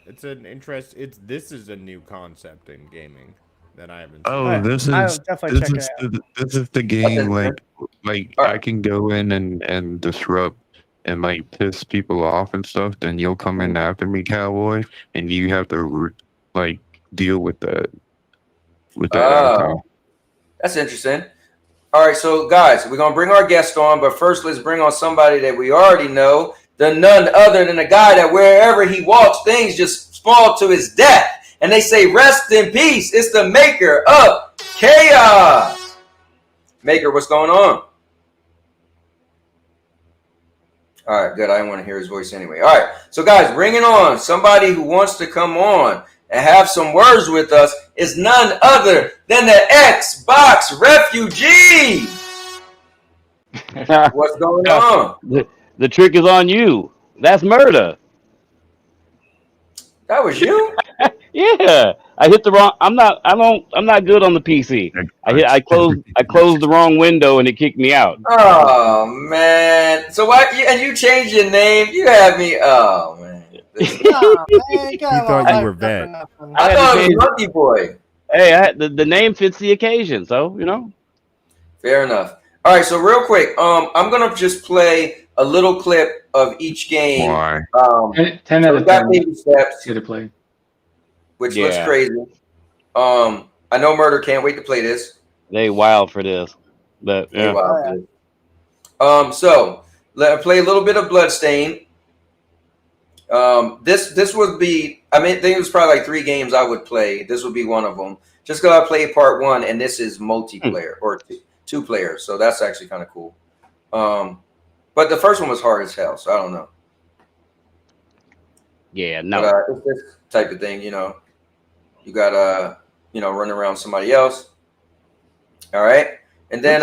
It's an interest. This is a new concept in gaming that I haven't seen. Oh, this is the game like I can go in and disrupt and like piss people off and stuff. Then you'll come in after me, Cowboy, and you have to like deal with that. That's interesting. All right, so guys, we're gonna bring our guest on, but first let's bring on somebody that we already know. The none other than a guy that wherever he walks, things just fall to his death. And they say, rest in peace. It's the maker of chaos. Maker, what's going on? All right, good. I didn't want to hear his voice anyway. All right, so guys, bringing on somebody who wants to come on and have some words with us is none other than the Xbox refugee. What's going on? The trick is on you. That's murder. That was you? Yeah. I hit the wrong. I'm not good on the PC. I closed the wrong window and it kicked me out. Oh man. So why and you changed your name? You had me. Oh man. You thought you were vet. I thought it was Monkey Boy. Hey, the name fits the occasion, so Fair enough. All right, so real quick, I'm gonna just play a little clip of each game. Why? 10 out of 10. Baby steps, To play. which looks crazy. I know Murder can't wait to play this. they wild for this. But yeah. So let play a little bit of Bloodstain. This would be. I think it was probably like 3 games I would play. This would be one of them. Just because I played part 1, and this is multiplayer or 2 players, so that's actually kind of cool. But the first one was hard as hell, so I don't know. Yeah, no. But, it's this type of thing, you gotta, run around somebody else. All right, and then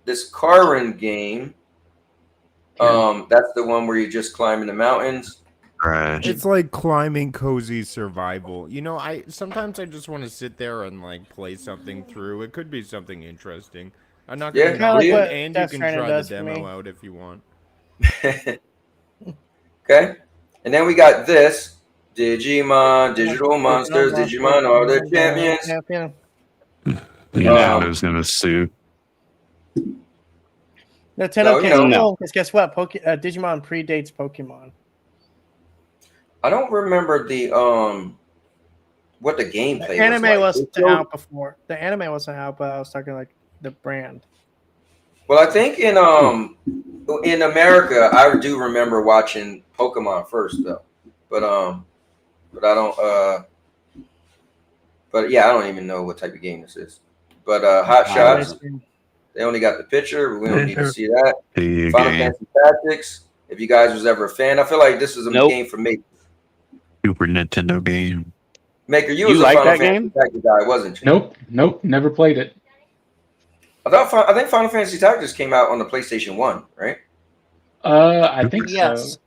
this Karin game, that's the one where you're just climbing the mountains. Right. It's like climbing cozy survival. Sometimes I just want to sit there and play something through. It could be something interesting. I'm not gonna know, and you can try the demo out if you want. Okay, and then we got this Digimon, Digital Monsters, Digimon are the champions. Nintendo's gonna sue. Nintendo can't sue because guess what? Digimon predates Pokemon. I don't remember the what the gameplay The anime was like. wasn't out before. The anime wasn't out, but I was talking like the brand. Well, I think in America, I do remember watching Pokemon first though, but I don't but yeah, I don't even know what type of game this is. But Hot Shots, they only got the picture, but we don't need to see that. Final Fantasy Tactics. If you guys was ever a fan, I feel like this is a game for me. Super Nintendo game. Maker, you You was a like Final that Fantasy game? Tactics guy, wasn't you? Nope, never played it. I think Final Fantasy Tactics came out on the PlayStation 1, right? I think Yes. so.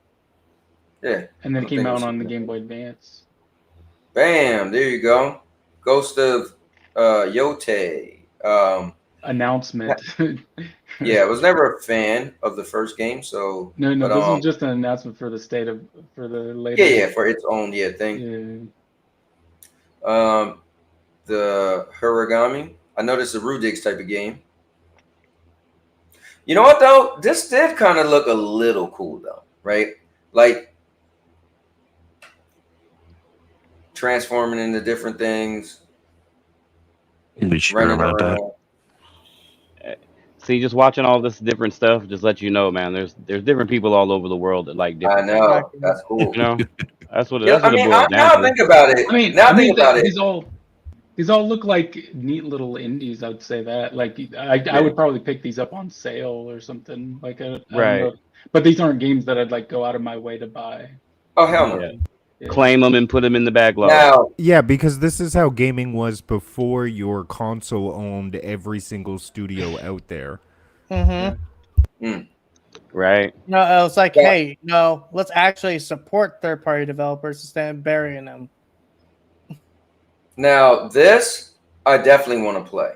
Yeah. And then I it came think it out was- on the Game Boy Advance. Bam, there you go. Ghost of Yote. Announcement. Yeah, I was never a fan of the first game, so No, but this was just an announcement for the later. yeah, for its own thing. Yeah. The Hiragami. I know this is a Rudig's type of game. You know what though? This did kind of look a little cool though, right? Like transforming into different things. You sure Running about that? around. See, just watching all this different stuff, just let you know, man. There's different people all over the world that like I different know. things. That's cool. You know, that's what Yeah, that's what it boils now down to. think about it. I mean, these all look like neat little indies. I would say that. Like, I would probably pick these up on sale or something. Like, I don't know. But these aren't games that I'd like go out of my way to buy. Oh hell no. Yeah. Claim them and put them in the backlog. Now, Yeah, because this is how gaming was before your console owned every single studio out there. Right. No, it was like, hey, no, let's actually support third-party developers instead of burying them. now this I definitely want to play.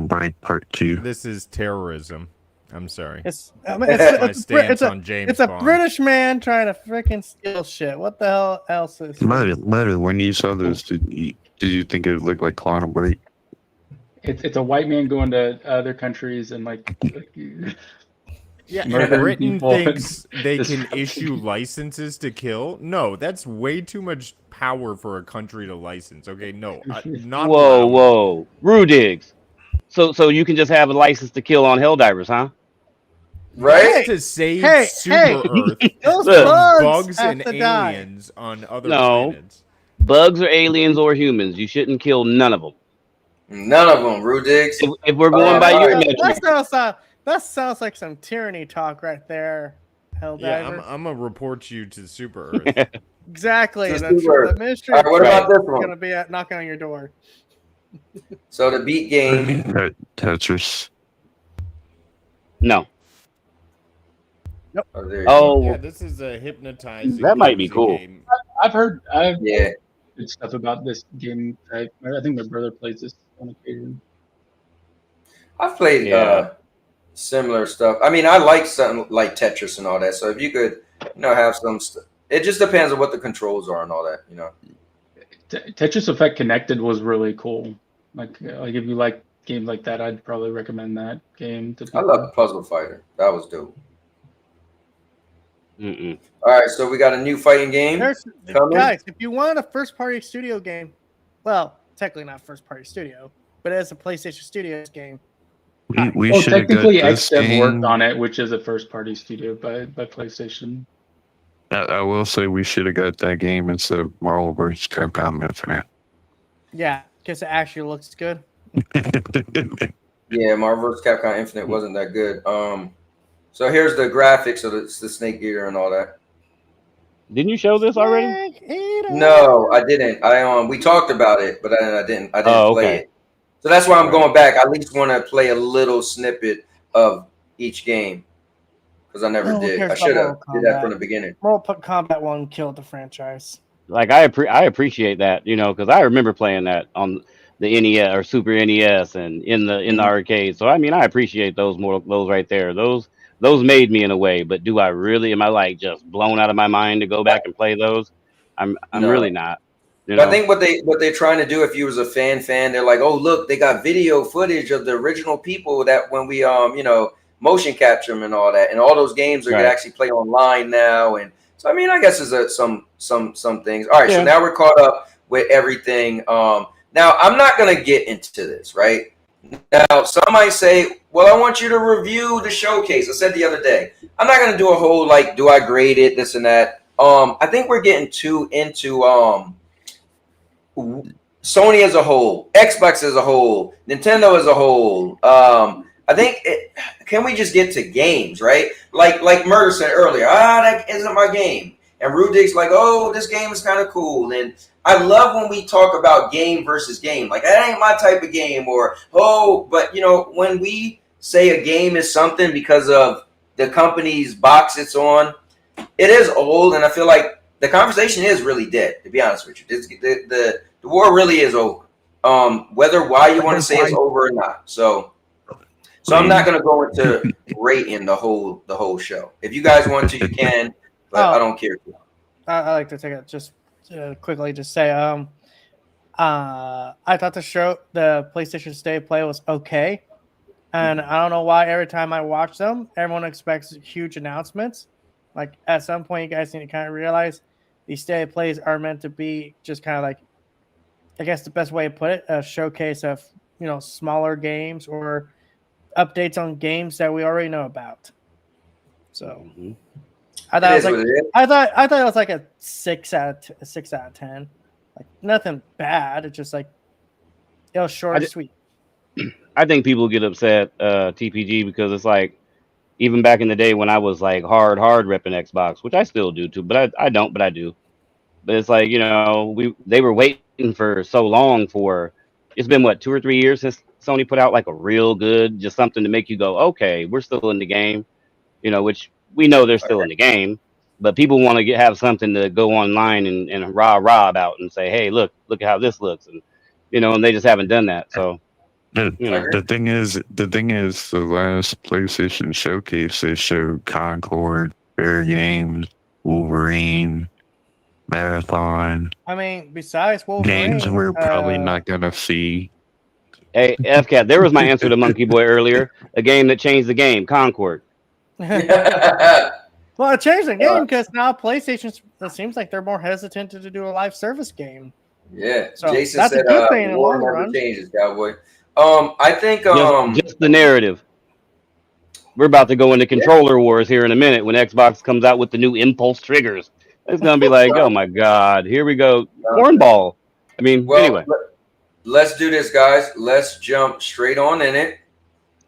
Break Part 2. This is terrorism. I'm sorry. It's on James it's a Bond. British man trying to freaking steal shit. What the hell else is? Larry, when you saw this, did you think it looked like Quantum Break? It's a white man going to other countries and like Yeah, murdering Britain people. thinks they This can fucking- issue licenses to kill. No, that's way too much power for a country to license. Okay, no, not Whoa, allowed. whoa, Rudigs. So you can just have a license to kill on Helldivers, huh? Right? To save hey, Super hey, Earth those from bugs bugs have and to die. aliens on other No. planets. Bugs or aliens or humans, you shouldn't kill none of them. None of them, Rudiggs. If we're going by your metric, That sounds like some tyranny talk right there, Helldiver. Yeah, I'm gonna report you to Super Earth. Exactly. Just The Super Earth. ministry All right, what about this one? going to be knocking on your door. So the beat game. Tetris. no. Oh, there you Oh, Yeah, this is a hypnotizing. That might be cozy cool. game. I've heard yeah. good stuff about this game type. I think my brother plays this on occasion. I've played Yeah. similar stuff. I mean, I like something like Tetris and all that. So if you could, have some stuff. It just depends on what the controls are and all that, Tetris Effect Connected was really cool. Like if you like games like that, I'd probably recommend that game to people. I love Puzzle Fighter. That was dope. Mm-mm. All right, so we got a new fighting game. coming. Guys, if you want a first-party studio game, well, technically not first-party studio, but it's a PlayStation Studios game. We Well, should have got technically, this XDev worked game. on it, which is a first-party studio by PlayStation. I will say we should have got that game instead of Marvel vs. Capcom Infinite. Yeah, because it actually looks good. Yeah, Marvel vs. Capcom Infinite wasn't that good. So here's the graphics of the Snake Eater and all that. Didn't you show this already? No, I didn't. We talked about it, but I didn't Oh, play okay. it. So that's why I'm going back. I at least want to play a little snippet of each game because I never No one did. cares I about should have Mortal did that Kombat. from the beginning. Mortal Kombat 1 killed the franchise. Like I appreciate that, because I remember playing that on the NES or Super NES and in the arcade. So I mean, I appreciate those right there. Those made me in a way. But am I like just blown out of my mind to go back and play those? I'm No. really not. But I think what they're trying to do, if you was a fan, they're like, oh look, they got video footage of the original people that when we motion capture them and all that, and all those games are gonna actually play online now. And so I mean, I guess there's some things. All right, so now we're caught up with everything. Now I'm not gonna get into this, right? Now some might say, well, I want you to review the showcase. I said the other day, I'm not gonna do a whole like, do I grade it, this and that. I think we're getting too into Sony as a whole, Xbox as a whole, Nintendo as a whole. I think can we just get to games, right? Like Murder said earlier, that isn't my game. And Rudig's like, oh, this game is kind of cool. And I love when we talk about game versus game. Like, that ain't my type of game, or, oh, but, you know, when we say a game is something because of the company's box it's on, it is old, and I feel like the conversation is really dead, to be honest with you. The war really is over. Whether why you want to say it's over or not. So I'm not going to go into rating the whole show. If you guys want to, you can, but I don't care. I like to take it just quickly to say, I thought the PlayStation State of Play was okay, and I don't know why every time I watch them, everyone expects huge announcements. Like, at some point, you guys need to kind of realize these State of Plays are meant to be just kind of like, I guess the best way to put it, a showcase of, you know, smaller games or updates on games that we already know about. So I thought it was like a 6 out of 10. Like, nothing bad. It's just like, it was short and sweet. I think people get upset, TPG, because it's like, even back in the day when I was like hard repping Xbox, which I still do too, but I don't, but I do. But it's like, you know, they were waiting for so long for, it's been what, 2 or 3 years since Sony put out like a real good, just something to make you go, okay, we're still in the game, you know, which we know they're still in the game, but people want to have something to go online and rah about and say, hey, look at how this looks, and you know, and they just haven't done that. So the thing is, the last PlayStation showcase, they showed Concord, Fair Games, Wolverine, Marathon. I mean, besides Wolverine, games we're probably not gonna see. Hey, FCAT, there was my answer to Monkey Boy earlier. A game that changed the game, Concord. Well, it changed the game because now PlayStation, it seems like they're more hesitant to do a live service game. Yeah, so Jason that's said a good thing in the long more run. changes, Cowboy. I think just the narrative. We're about to go into controller wars here in a minute when Xbox comes out with the new impulse triggers. It's gonna be like, oh my god, here we go, cornball. I mean, anyway. Let's do this, guys. Let's jump straight on in it.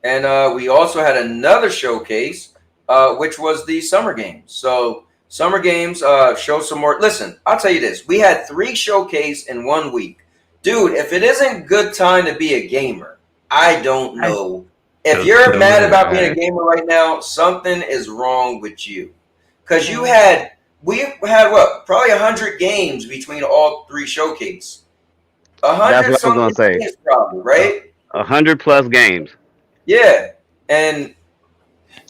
And we also had another showcase, which was the Summer Games. So Summer Games show some more. Listen, I'll tell you this. We had 3 showcase in 1 week. Dude, if it isn't good time to be a gamer, I don't know. If you're mad about being a gamer right now, something is wrong with you. Because we had what? Probably 100 games between all 3 showcase. 100 That's what I was gonna say. Probably, right? 100 plus games. Yeah, and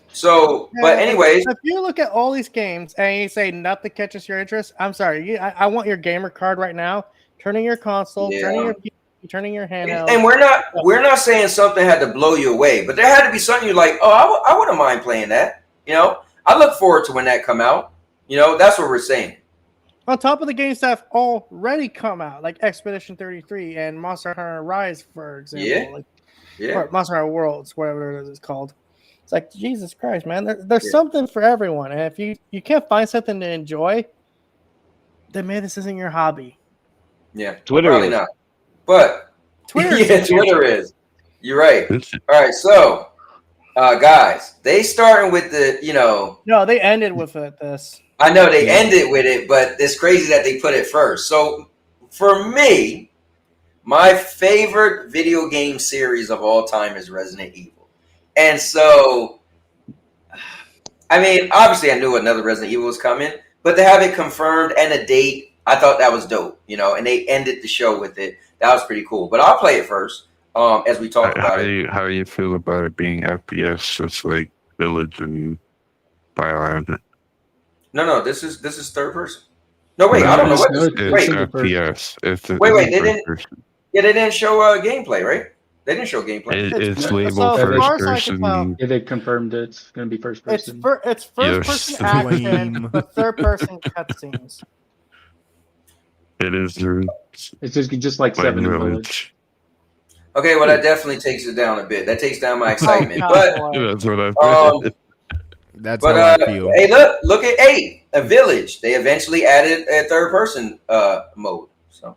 so, but anyways, if you look at all these games and you say nothing catches your interest, I'm sorry. I want your gamer card right now. Turning your console, turning your handheld. And we're not saying something had to blow you away, but there had to be something you're like, oh, I wouldn't mind playing that. You know, I look forward to when that come out. You know, that's what we're saying. On top of the games that have already come out, like Expedition 33 and Monster Hunter Rise, for example. Or Monster Hunter Worlds, whatever it is called. It's like, Jesus Christ, man. There's something for everyone. And if you can't find something to enjoy, then maybe this isn't your hobby. Yeah, Twitter probably is. not. But Twitter is. You're right. All right, so guys, they starting with the, you know. No, they ended with this. I know they ended with it, but it's crazy that they put it first. So for me, my favorite video game series of all time is Resident Evil. And so, I mean, obviously I knew another Resident Evil was coming, but to have it confirmed and a date, I thought that was dope, you know, and they ended the show with it. That was pretty cool. But I'll play it first as we talk about it. How do you feel about it being FPS, just like Village and Biohazard? No, this is third person. No, wait, I don't know what this is. Wait, FPS. Wait, they didn't. Yeah, they didn't show gameplay, right? They didn't show gameplay. It's labeled first person. Yeah, they confirmed it's going to be first person. It's first person action, but third person cutscenes. It is. It's just like 7 in Village. Okay, well that definitely takes it down a bit. That takes down my excitement. But that's what I That's how I feel. Hey, look at a Village. They eventually added a third person mode. So,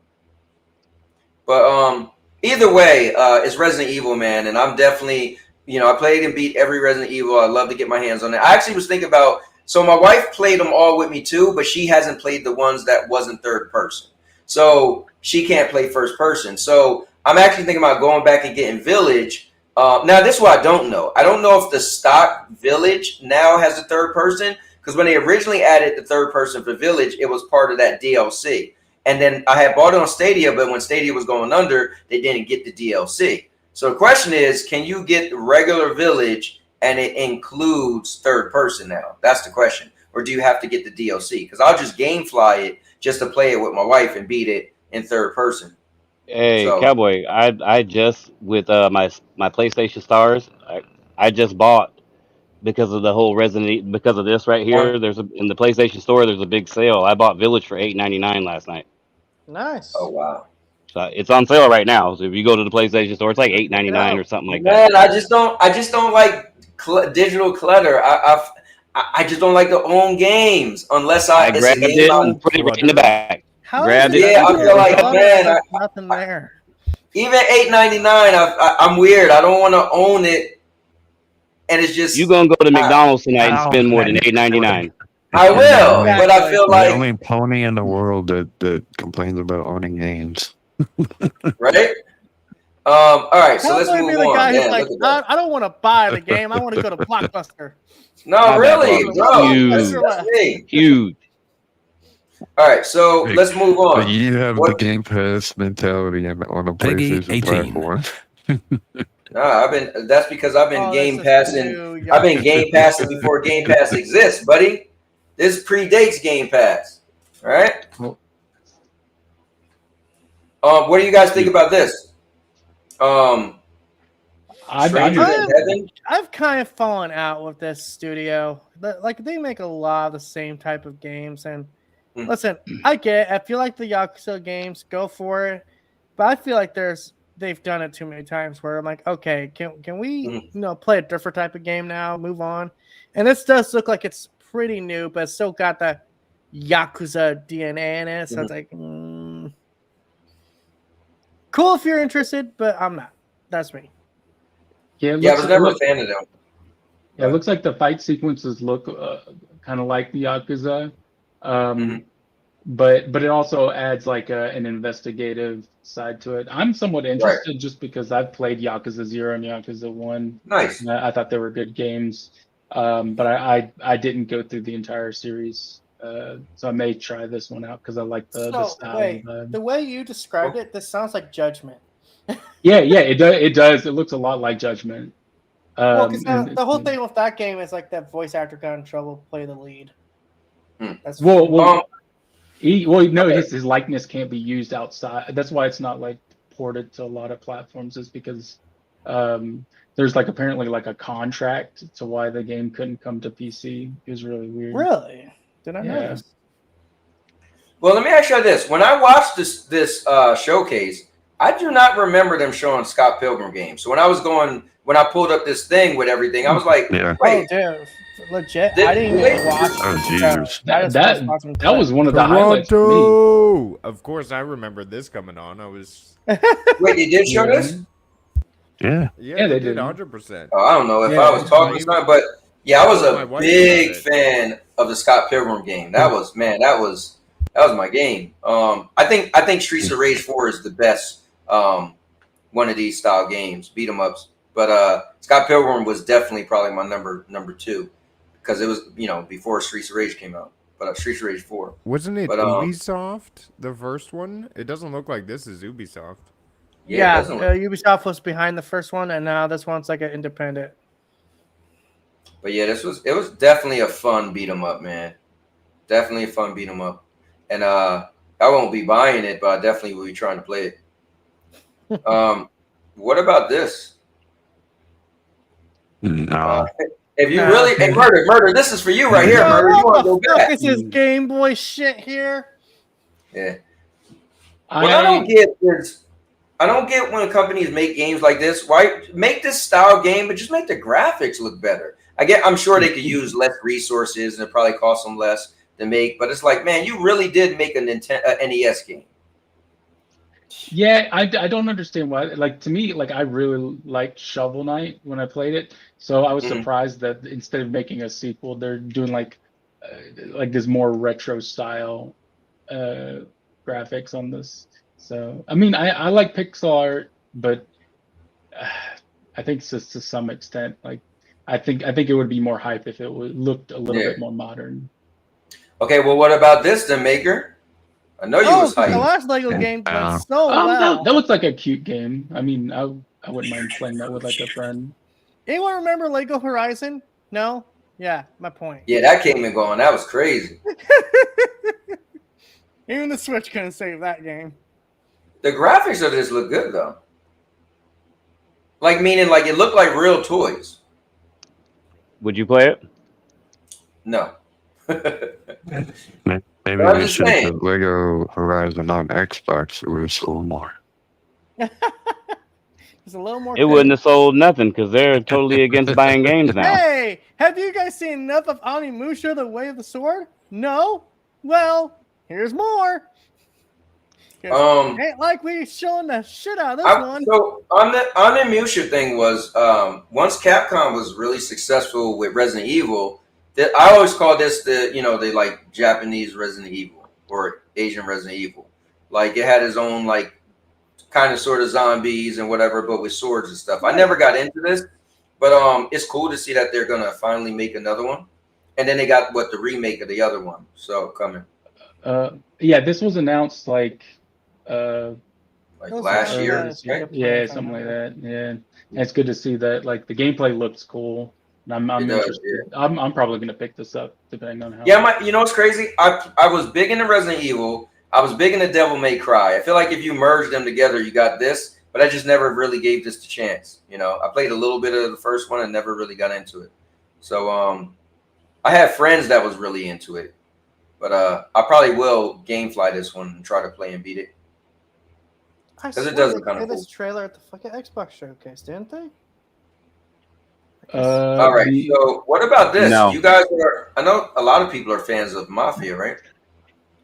but either way, it's Resident Evil, man, and I'm definitely, you know, I played and beat every Resident Evil. I love to get my hands on it. I actually was thinking about, so my wife played them all with me too, but she hasn't played the ones that wasn't third person. So she can't play first person. So I'm actually thinking about going back and getting Village. Now, this is what I don't know. I don't know if the stock Village now has a third person, because when they originally added the third person for Village, it was part of that DLC. And then I had bought it on Stadia, but when Stadia was going under, they didn't get the DLC. So the question is, can you get the regular Village and it includes third person now? That's the question. Or do you have to get the DLC? Because I'll just GameFly it just to play it with my wife and beat it in third person. Hey, So Cowboy, I just with my PlayStation Stars, I just bought because of the whole because of this right here. There's in the PlayStation Store. There's a big sale. I bought Village for $8.99 last night. Nice. oh wow. So it's on sale right now. So if you go to the PlayStation Store, it's like $8.99 or something like that. Man, I just don't like digital clutter. I just don't like to own games unless I grabbed it and put it right in the back. Grabbed it. Yeah, I feel like, man, nothing there. Even $8.99, I'm weird. I don't want to own it, and it's just You gonna go to McDonald's tonight and spend more than $8.99? I will, but I feel The like only pony in the world that complains about owning games. right. All right, so let's Cowboy move be the on. guy who's Man, like, look at that. I don't want to buy the game. I want to go to Blockbuster. No, My bad, really, bro. Huge. That's me. Huge. All right, so let's move on. But you have What- the Game Pass mentality on a Peggy PlayStation 18. platform. Nah, that's because I've been Oh, Game this is Passing. new, I've been yuck. Game Passing before Game Pass exists, buddy. This predates Game Pass. All right. What do you guys think about this? Strangers in Heaven. I've kind of fallen out with this studio. Like they make a lot of the same type of games, and listen, I get it. I feel like the Yakuza games, go for it, but I feel like they've done it too many times where I'm like, okay, can we play a different type of game now, move on? And this does look like it's pretty new, but it's still got the Yakuza DNA in it, so it's like cool if you're interested, but I'm not. That's me. Yeah, I was never a fan of them. Yeah, it looks like the fight sequences look kind of like the Yakuza, but it also adds like an investigative side to it. I'm somewhat interested just because I've played Yakuza 0 and Yakuza 1. Nice. I thought they were good games, but I didn't go through the entire series, so I may try this one out because I like the style. Wait, the way you described it, this sounds like Judgment. Yeah, it does. It looks a lot like Judgment. Well, because the whole thing with that game is like that voice actor got in trouble, play the lead. That's his likeness can't be used outside. That's why it's not like ported to a lot of platforms. Is because there's like apparently like a contract to why the game couldn't come to PC. It was really weird. Really? Did I know this? Well, let me ask you this: when I watched this showcase, I do not remember them showing Scott Pilgrim games. So when I pulled up this thing with everything, I was like, wait. Oh, dude. Legit. I didn't even watch that was one of the highlights for me. Of course, I remember this coming on. I was. Wait, they did show this? Yeah. Yeah, they did 100%. I don't know if I was talking to something, but yeah, I was a big fan of the Scott Pilgrim game. That was my game. I think Streets of Rage 4 is the best one of these style games, beat 'em ups. But Scott Pilgrim was definitely probably my number 2 because it was before Streets of Rage came out. But Streets of Rage 4 wasn't it Ubisoft the first one? It doesn't look like this is Ubisoft. Yeah, Ubisoft was behind the first one, and now this one's like an independent. But yeah, it was definitely a fun beat 'em up, man. Definitely a fun beat 'em up, and I won't be buying it, but I definitely will be trying to play it. What about this? No. If you really, hey, murder, this is for you right here, murder. You want to go back? This is Game Boy shit here. Yeah. What I don't get is, I don't get when companies make games like this. Why make this style game, but just make the graphics look better? I'm sure they could use less resources and it probably cost them less to make. But it's like, man, you really did make a NES game. Yeah, I don't understand why. Like, to me, like, I really liked Shovel Knight when I played it, so I was surprised that instead of making a sequel, they're doing like this more retro style graphics on this. So I mean, I like pixel art, but I think it's just to some extent. Like I think it would be more hype if it looked a little bit more modern. Okay, well, what about this, then, Maker? I know you was the hyped. last Lego game went so well. That looks like a cute game. I mean, I wouldn't mind playing that with like a friend. Anyone remember Lego Horizon? No? Yeah, my point. Yeah, that came and gone. That was crazy. Even the Switch couldn't save that game. The graphics of this look good, though. Like, meaning, like, it looked like real toys. Would you play it? No. Maybe I'm they just should saying. put Lego Horizon on Xbox. It would sold more. It's a little more. It wouldn't have sold nothing because they're totally against buying games now. Hey, have you guys seen enough of Onimusha, The Way of the Sword? No? Well, here's more. Ain't like we showing the shit out of this one. So on the Musha thing was once Capcom was really successful with Resident Evil, that I always call this the like Japanese Resident Evil or Asian Resident Evil. Like it had its own like kind of sort of zombies and whatever, but with swords and stuff. I never got into this, but it's cool to see that they're gonna finally make another one. And then they got the remake of the other one, so coming. Yeah, this was announced like last year, right? Yeah, something like that. Yeah, and it's good to see that. Like the gameplay looks cool. And I'm interested. Yeah. I'm probably gonna pick this up depending on how. Yeah, you know what's crazy? I was big into Resident Evil. I was big into Devil May Cry. I feel like if you merge them together, you got this. But I just never really gave this a chance. You know, I played a little bit of the first one and never really got into it. So I had friends that was really into it. But I probably will GameFly this one and try to play and beat it. Because it does look kind of cool. This trailer at the fucking Xbox showcase, didn't they? All right. So what about this? No. You guys I know a lot of people are fans of Mafia, right?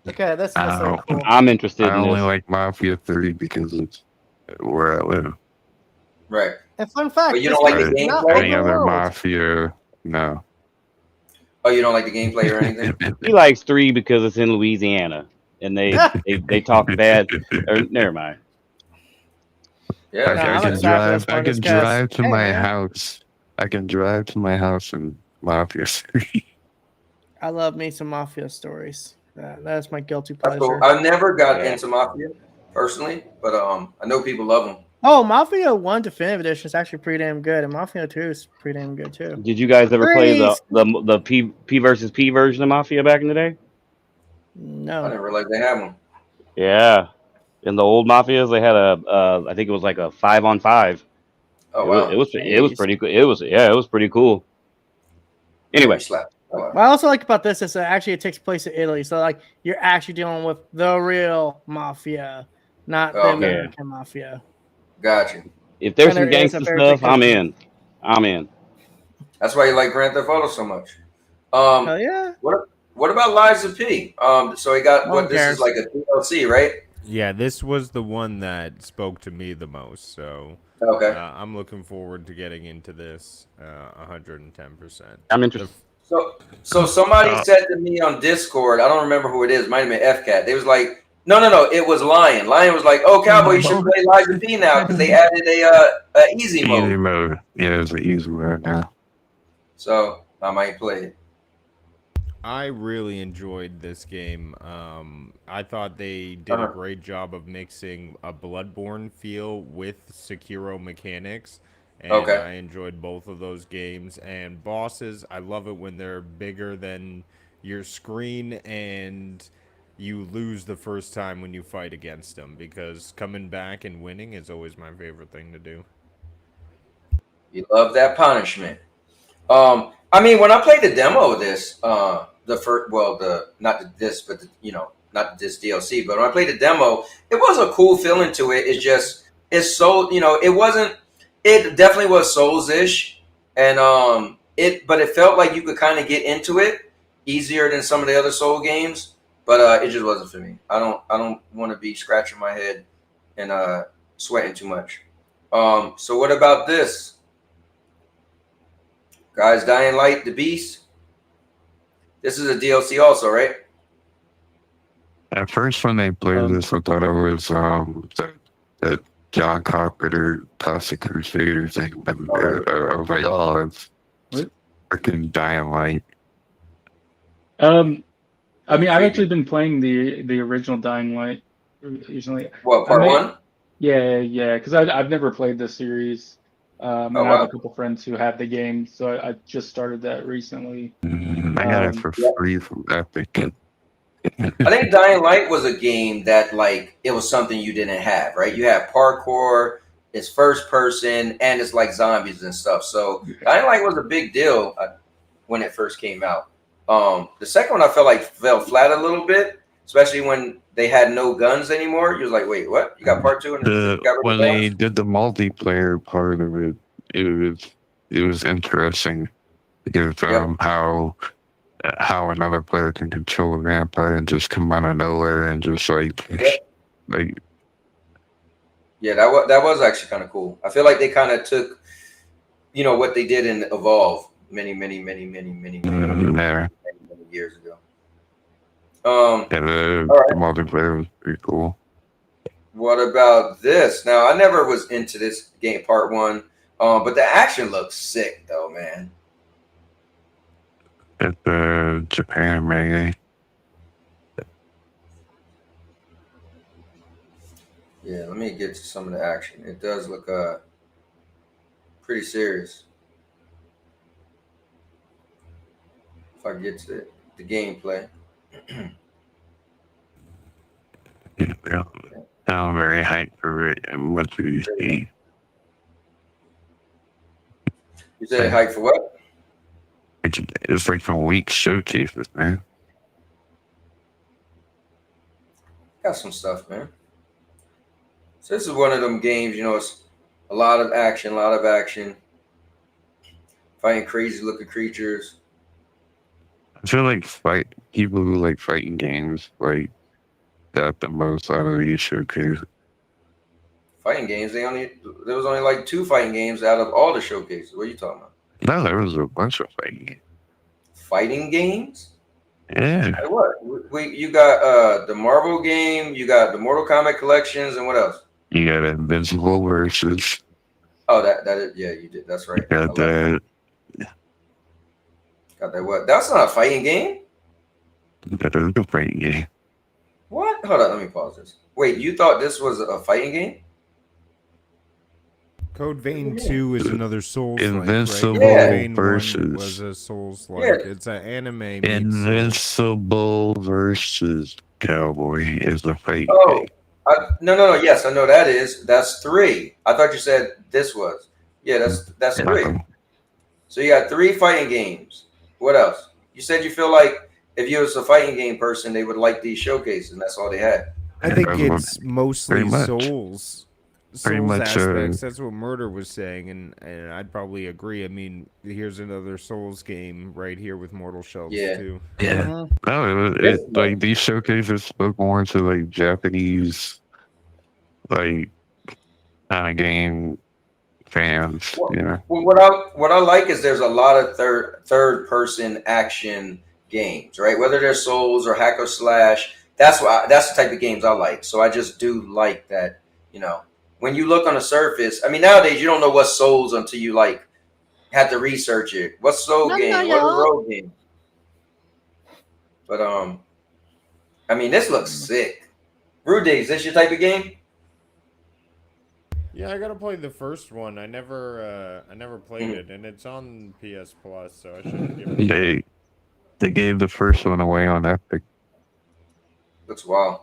Okay, that's so cool. I'm interested I in only this. like Mafia 3 because it's where I live. Right. And fun fact, But you don't like the gameplay? Any other Mafia, no. Oh, you don't like the gameplay or anything? He likes 3 because it's in Louisiana and they talk bad. Never mind. Yeah, I can drive to my house. I can drive to my house in Mafia 3. I love me some Mafia stories. That's my guilty pleasure. Cool. I never got into Mafia personally, but I know people love them. Oh, Mafia 1 Definitive Edition is actually pretty damn good, and Mafia 2 is pretty damn good too. Did you guys ever play the P versus P version of Mafia back in the day? No, I didn't realize they had one. Yeah, in the old Mafias, they had I think it was like a 5-on-5. Oh wow, it was pretty cool. It was pretty cool. Anyway, what I also like about this is that actually it takes place in Italy, so like you're actually dealing with the real mafia, not the American mafia. Gotcha. If there's some gangster stuff, I'm in. That's why you like Grand Theft Auto so much. Hell yeah. What about Lies of P? So he got this is like a DLC, right? Yeah, this was the one that spoke to me the most. So okay, I'm looking forward to getting into this 110%. I'm interested. So somebody said to me on Discord, I don't remember who it is, might have been FCAT. They was like, no, it was Lion. Lion was like, oh, Cowboy, you should play Lies of P now because they added a easy mode. Easy mode. Yeah, it's an easy mode now. So I might play it. I really enjoyed this game. I thought they did a great job of mixing a Bloodborne feel with Sekiro mechanics. And I enjoyed both of those games. And bosses, I love it when they're bigger than your screen and you lose the first time when you fight against them, because coming back and winning is always my favorite thing to do. You love that punishment. I mean, when I played the demo of this, not this DLC, but when I played the demo, it was a cool feeling to it. It's so, it definitely was Souls-ish, and but it felt like you could kind of get into it easier than some of the other Soul games, but it just wasn't for me. I don't want to be scratching my head and sweating too much. So what about this? Guys, Dying Light, The Beast. This is a DLC also, right? At first, when they played this, I thought it was that John Carpenter Toxic Crusader thing. I was like, oh, it's freaking Dying Light. I mean, I've actually been playing the original Dying Light recently. What, part one? Yeah, because I've never played this series. And I have a couple friends who have the game, so I just started that recently. I got it for free from Epic. I think Dying Light was a game that, like, it was something you didn't have, right? You have parkour, it's first person, and it's like zombies and stuff. So Dying Light was a big deal when it first came out. The second one I felt like fell flat a little bit, especially when they had no guns anymore. You was like, wait, what? You got part two? When they did the multiplayer part of it, it was interesting because how another player can control a vampire and just come out of nowhere and just like yeah, that was actually kind of cool. I feel like they kind of took, what they did in Evolve many years ago. The multiplayer was pretty cool. What about this? Now, I never was into this game, part one, but the action looks sick, though, man. It's Japan Melee. Yeah, let me get to some of the action. It does look pretty serious. If I get to the gameplay. Yeah. I'm very hyped for it. And what do you see? You said hyped for what? It's like some weak showcases, man. Got some stuff, man. So this is one of them games, it's a lot of action, fighting crazy looking creatures. I feel like people who like fighting games like got the most out of these showcases. Fighting games, there was only like 2 fighting games out of all the showcases. What are you talking about? No, there was a bunch of fighting games. Fighting games? Yeah. Like what? You got the Marvel game, you got the Mortal Kombat collections, and what else? You got Invincible versus. Oh, that is, yeah, you did. That's right. You got that. Got that what? That's not a fighting game? That is a fighting game. What? Hold on, let me pause this. Wait, you thought this was a fighting game? Code Vein 2 is another Souls-like, Invincible right? versus was a Souls-like. Yeah. It's an anime. Invincible versus Cowboy is a fighting game. No. Yes, I know that is. That's 3. I thought you said this was. Yeah, that's 3. So you got 3 fighting games. What else? You said you feel like if you was a fighting game person, they would like these showcases, and that's all they had. I think it's mostly Souls aspects. That's what Murder was saying, and I'd probably agree. I mean, here's another Souls game right here with Mortal Shells too. Yeah. No, like these showcases spoke more to like Japanese, like kind of game fans. Well, what I like is there's a lot of third person action games, right? Whether they're Souls or hack or slash. That's the type of games I like. So I just do like that, when you look on the surface, I mean, nowadays you don't know what Souls until you like have to research it. What's Soul game? What is Road game? But I mean, this looks sick. Rude Days, this your type of game? Yeah, I gotta play the first one. I never played it, and it's on PS Plus, so I should give it. They gave the first one away on Epic. Looks wild.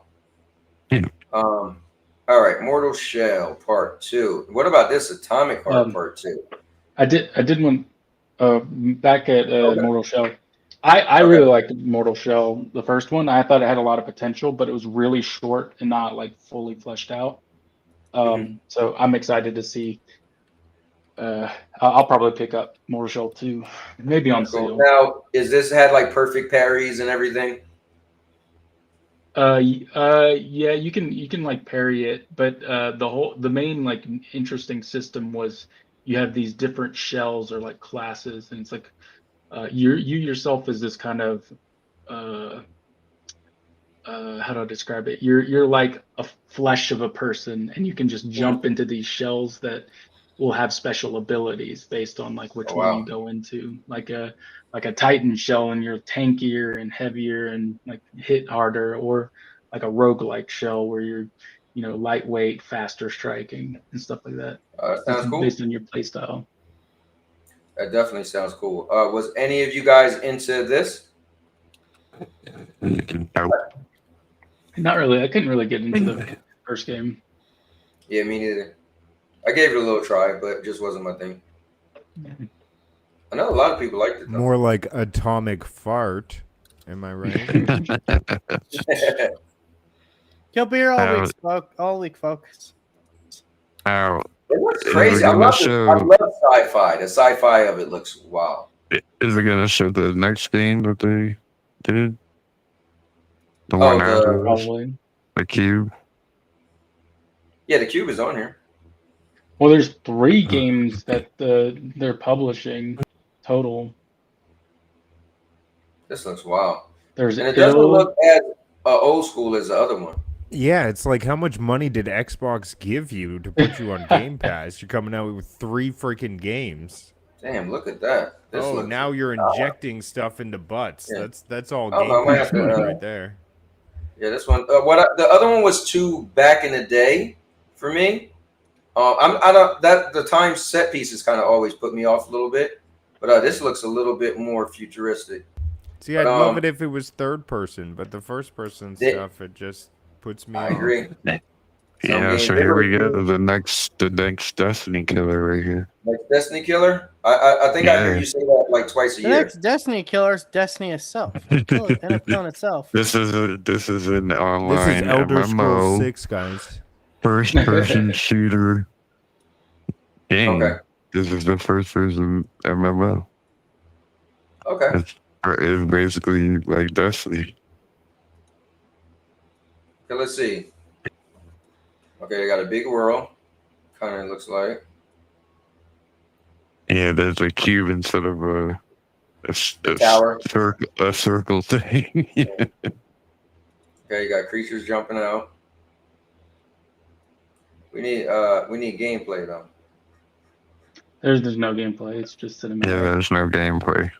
Yeah. All right, Mortal Shell Part 2. What about this Atomic Heart Part 2? I did one back at Mortal Shell. I really liked Mortal Shell, the first one. I thought it had a lot of potential, but it was really short and not like fully fleshed out. So I'm excited to see. I'll probably pick up Mortal Shell 2, maybe on sale. Now, is this had like perfect parries and everything? Yeah, you can like parry it, but the main like interesting system was you have these different shells or like classes, and it's like you yourself is this kind of how do I describe it? You're like a flesh of a person, and you can just jump into these shells that will have special abilities based on like which Oh, one you wow. go into. Like a Titan shell, and you're tankier and heavier and like hit harder, or like a roguelike shell where you're lightweight, faster striking and stuff like that. That It's sounds cool. based on your playstyle. That definitely sounds cool. Was any of you guys into this? Nope. Not really. I couldn't really get into the first game. Yeah, me neither. I gave it a little try, but it just wasn't my thing. I know a lot of people liked it, though. More like atomic fart. Am I right? He'll be here all week, folks. Now, It looks crazy. I love sci-fi. The sci-fi of it looks wow. is it gonna show the next game that they did? The one after Probably. the cube. Yeah, the cube is on here. Well, there's 3 games that they're publishing total. This looks wow. There's and it doesn't look as old school as the other one. Yeah, it's like how much money did Xbox give you to put you on Game Pass? You're coming out with 3 freaking games. Damn, look at that. Now you're injecting stuff into butts. Yeah. That's all Oh, Game I might Pass have to, money right there. Yeah, this one. The other one was too back in the day for me. The time set pieces kind of always put me off a little bit, but this looks a little bit more futuristic. See, I'd love it if it was third person, but the first person stuff, it just puts me off. I agree. Yeah, so here we go. The next Destiny killer right here. Like Destiny killer? I think I hear you say that like twice a year. The next Destiny killer is Destiny itself. NFL itself. This is an online This is Elder MMO, Scrolls 6, guys. first person shooter game. Okay. This is the first person MMO. Okay. It's basically like Destiny. Okay, let's see. Okay, they got a big world. Kind of looks like. Yeah, there's a cube instead of a tower. A circle thing. Okay, you got creatures jumping out. We need gameplay though. There's no gameplay. It's just cinematic. Yeah, there's no gameplay.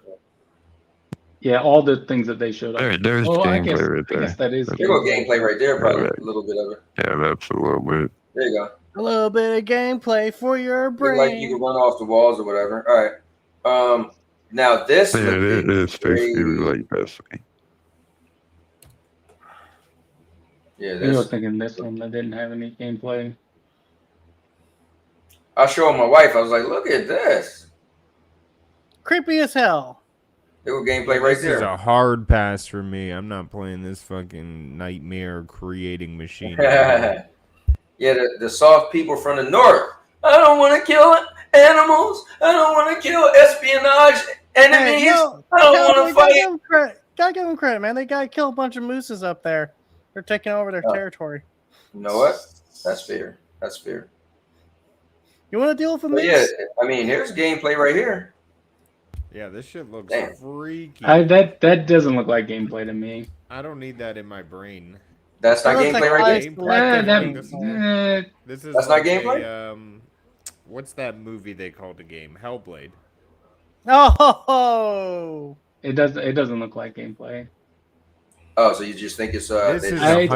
Yeah, all the things that they showed up. There's gameplay right there. I guess that is. There go gameplay right there, probably a little bit of it. Yeah, that's a little bit. There you go. A little bit of gameplay for your brain. Look like you can run off the walls or whatever. All right. Now this. Yeah, it is basically like Destiny. Yeah, I was thinking this one that didn't have any gameplay. I showed my wife. I was like, "Look at this." Creepy as hell. There was gameplay right This there. is a hard pass for me. I'm not playing this fucking nightmare creating machine. Yeah, the soft people from the north. I don't want to kill animals. I don't want to kill espionage enemies. Hey, I don't want to fight. Gotta give them credit, man. They gotta kill a bunch of mooses up there. They're taking over their territory. You know what? That's fair. That's fair. You want to deal with a moose? Yeah, I mean, here's gameplay right here. Yeah, this shit looks freaky. That doesn't look like gameplay to me. I don't need that in my brain. That's not gameplay right there. This is that's like not gameplay. What's that movie they called the game? Hellblade. Oh, it doesn't look like gameplay. Oh, so you just think it's this is 100%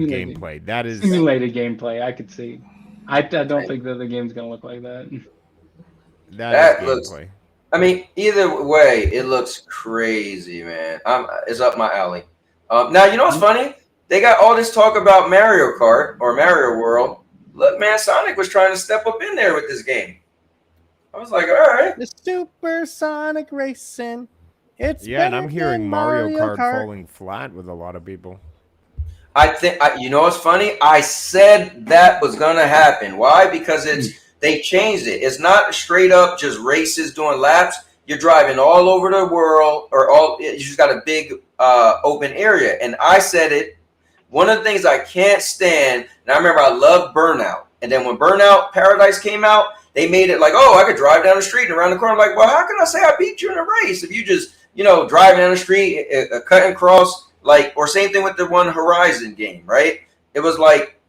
gameplay. That is simulated gameplay. I could see. I don't think that the game's gonna look like that. That is gameplay. I mean, either way, it looks crazy, man. It's up my alley. Now, you know what's funny? They got all this talk about Mario Kart or Mario World. Look, man, Sonic was trying to step up in there with this game. I was like, all right. The Supersonic Racing. It's and I'm hearing Mario Kart falling flat with a lot of people. I think you know what's funny? I said that was gonna happen. Why? Because they changed it. It's not straight up just races doing laps. You're driving all over the world, you just got a big open area. And I said it. One of the things I can't stand, and I remember I loved Burnout. And then when Burnout Paradise came out, they made it like, oh, I could drive down the street and around the corner. I'm like, well, how can I say I beat you in a race if you just, driving down the street, cutting across like, or same thing with the one Horizon game, right? It was like,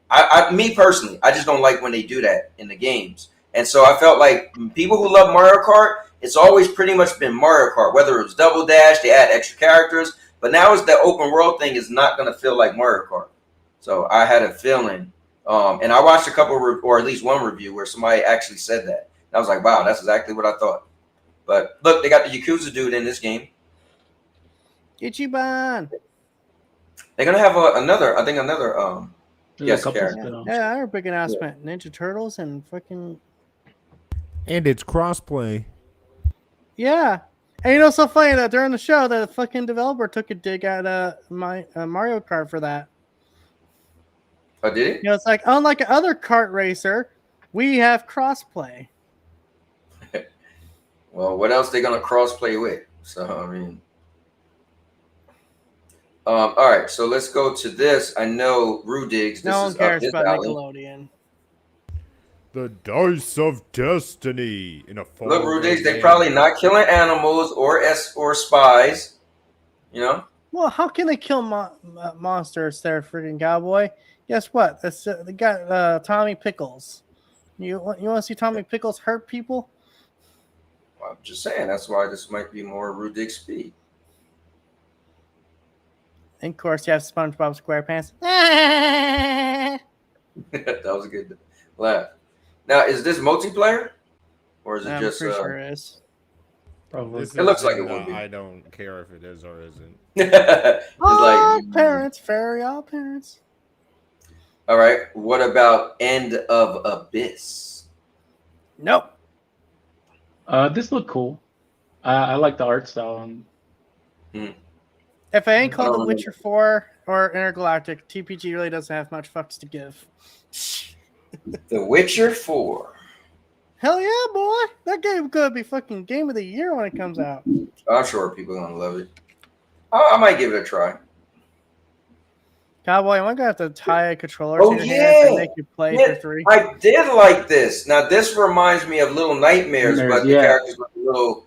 me personally, I just don't like when they do that in the games. And so I felt like people who love Mario Kart, it's always pretty much been Mario Kart, whether it was Double Dash, they add extra characters, but now it's the open world thing is not going to feel like Mario Kart. So I had a feeling, and I watched a couple, or at least one review where somebody actually said that. And I was like, wow, that's exactly what I thought. But look, they got the Yakuza dude in this game. Ichiban. They're gonna have another guest character. Yeah, I heard a big announcement. Ninja Turtles and fucking. And it's crossplay. Yeah. And you know, it's so funny that during the show, the fucking developer took a dig at Mario Kart for that. Oh, did it? You know, it's like, unlike other kart racer, we have crossplay. Well, what else they gonna crossplay with? So I mean, all right. So let's go to this. I know Rudigs. This No one is cares up his about alley. Nickelodeon. The Dice of Destiny in a Look, Rudigs. They probably not killing animals or spies. You know. Well, how can they kill monsters there, freaking cowboy? Guess what? They got Tommy Pickles. You want to see Tommy Pickles hurt people? Well, I'm just saying. That's why this might be more Rudigs speed. And of course, you have SpongeBob SquarePants. That was a good laugh. Now, is this multiplayer, or is it just? I'm pretty sure it is. Probably. It looks like it would be. I don't care if it is or isn't. All parents, fairy, all parents. All right. What about End of Abyss? Nope. This looked cool. I like the art style. If it ain't called The Witcher 4 or Intergalactic, TPG really doesn't have much fucks to give. The Witcher 4. Hell yeah, boy! That game could be fucking game of the year when it comes out. I'm sure people are gonna love it. I might give it a try. Cowboy, I'm gonna have to tie a controller Oh, to your hands and make you play Yeah, for 3. I did like this. Now this reminds me of Little Nightmares, but the characters were a little,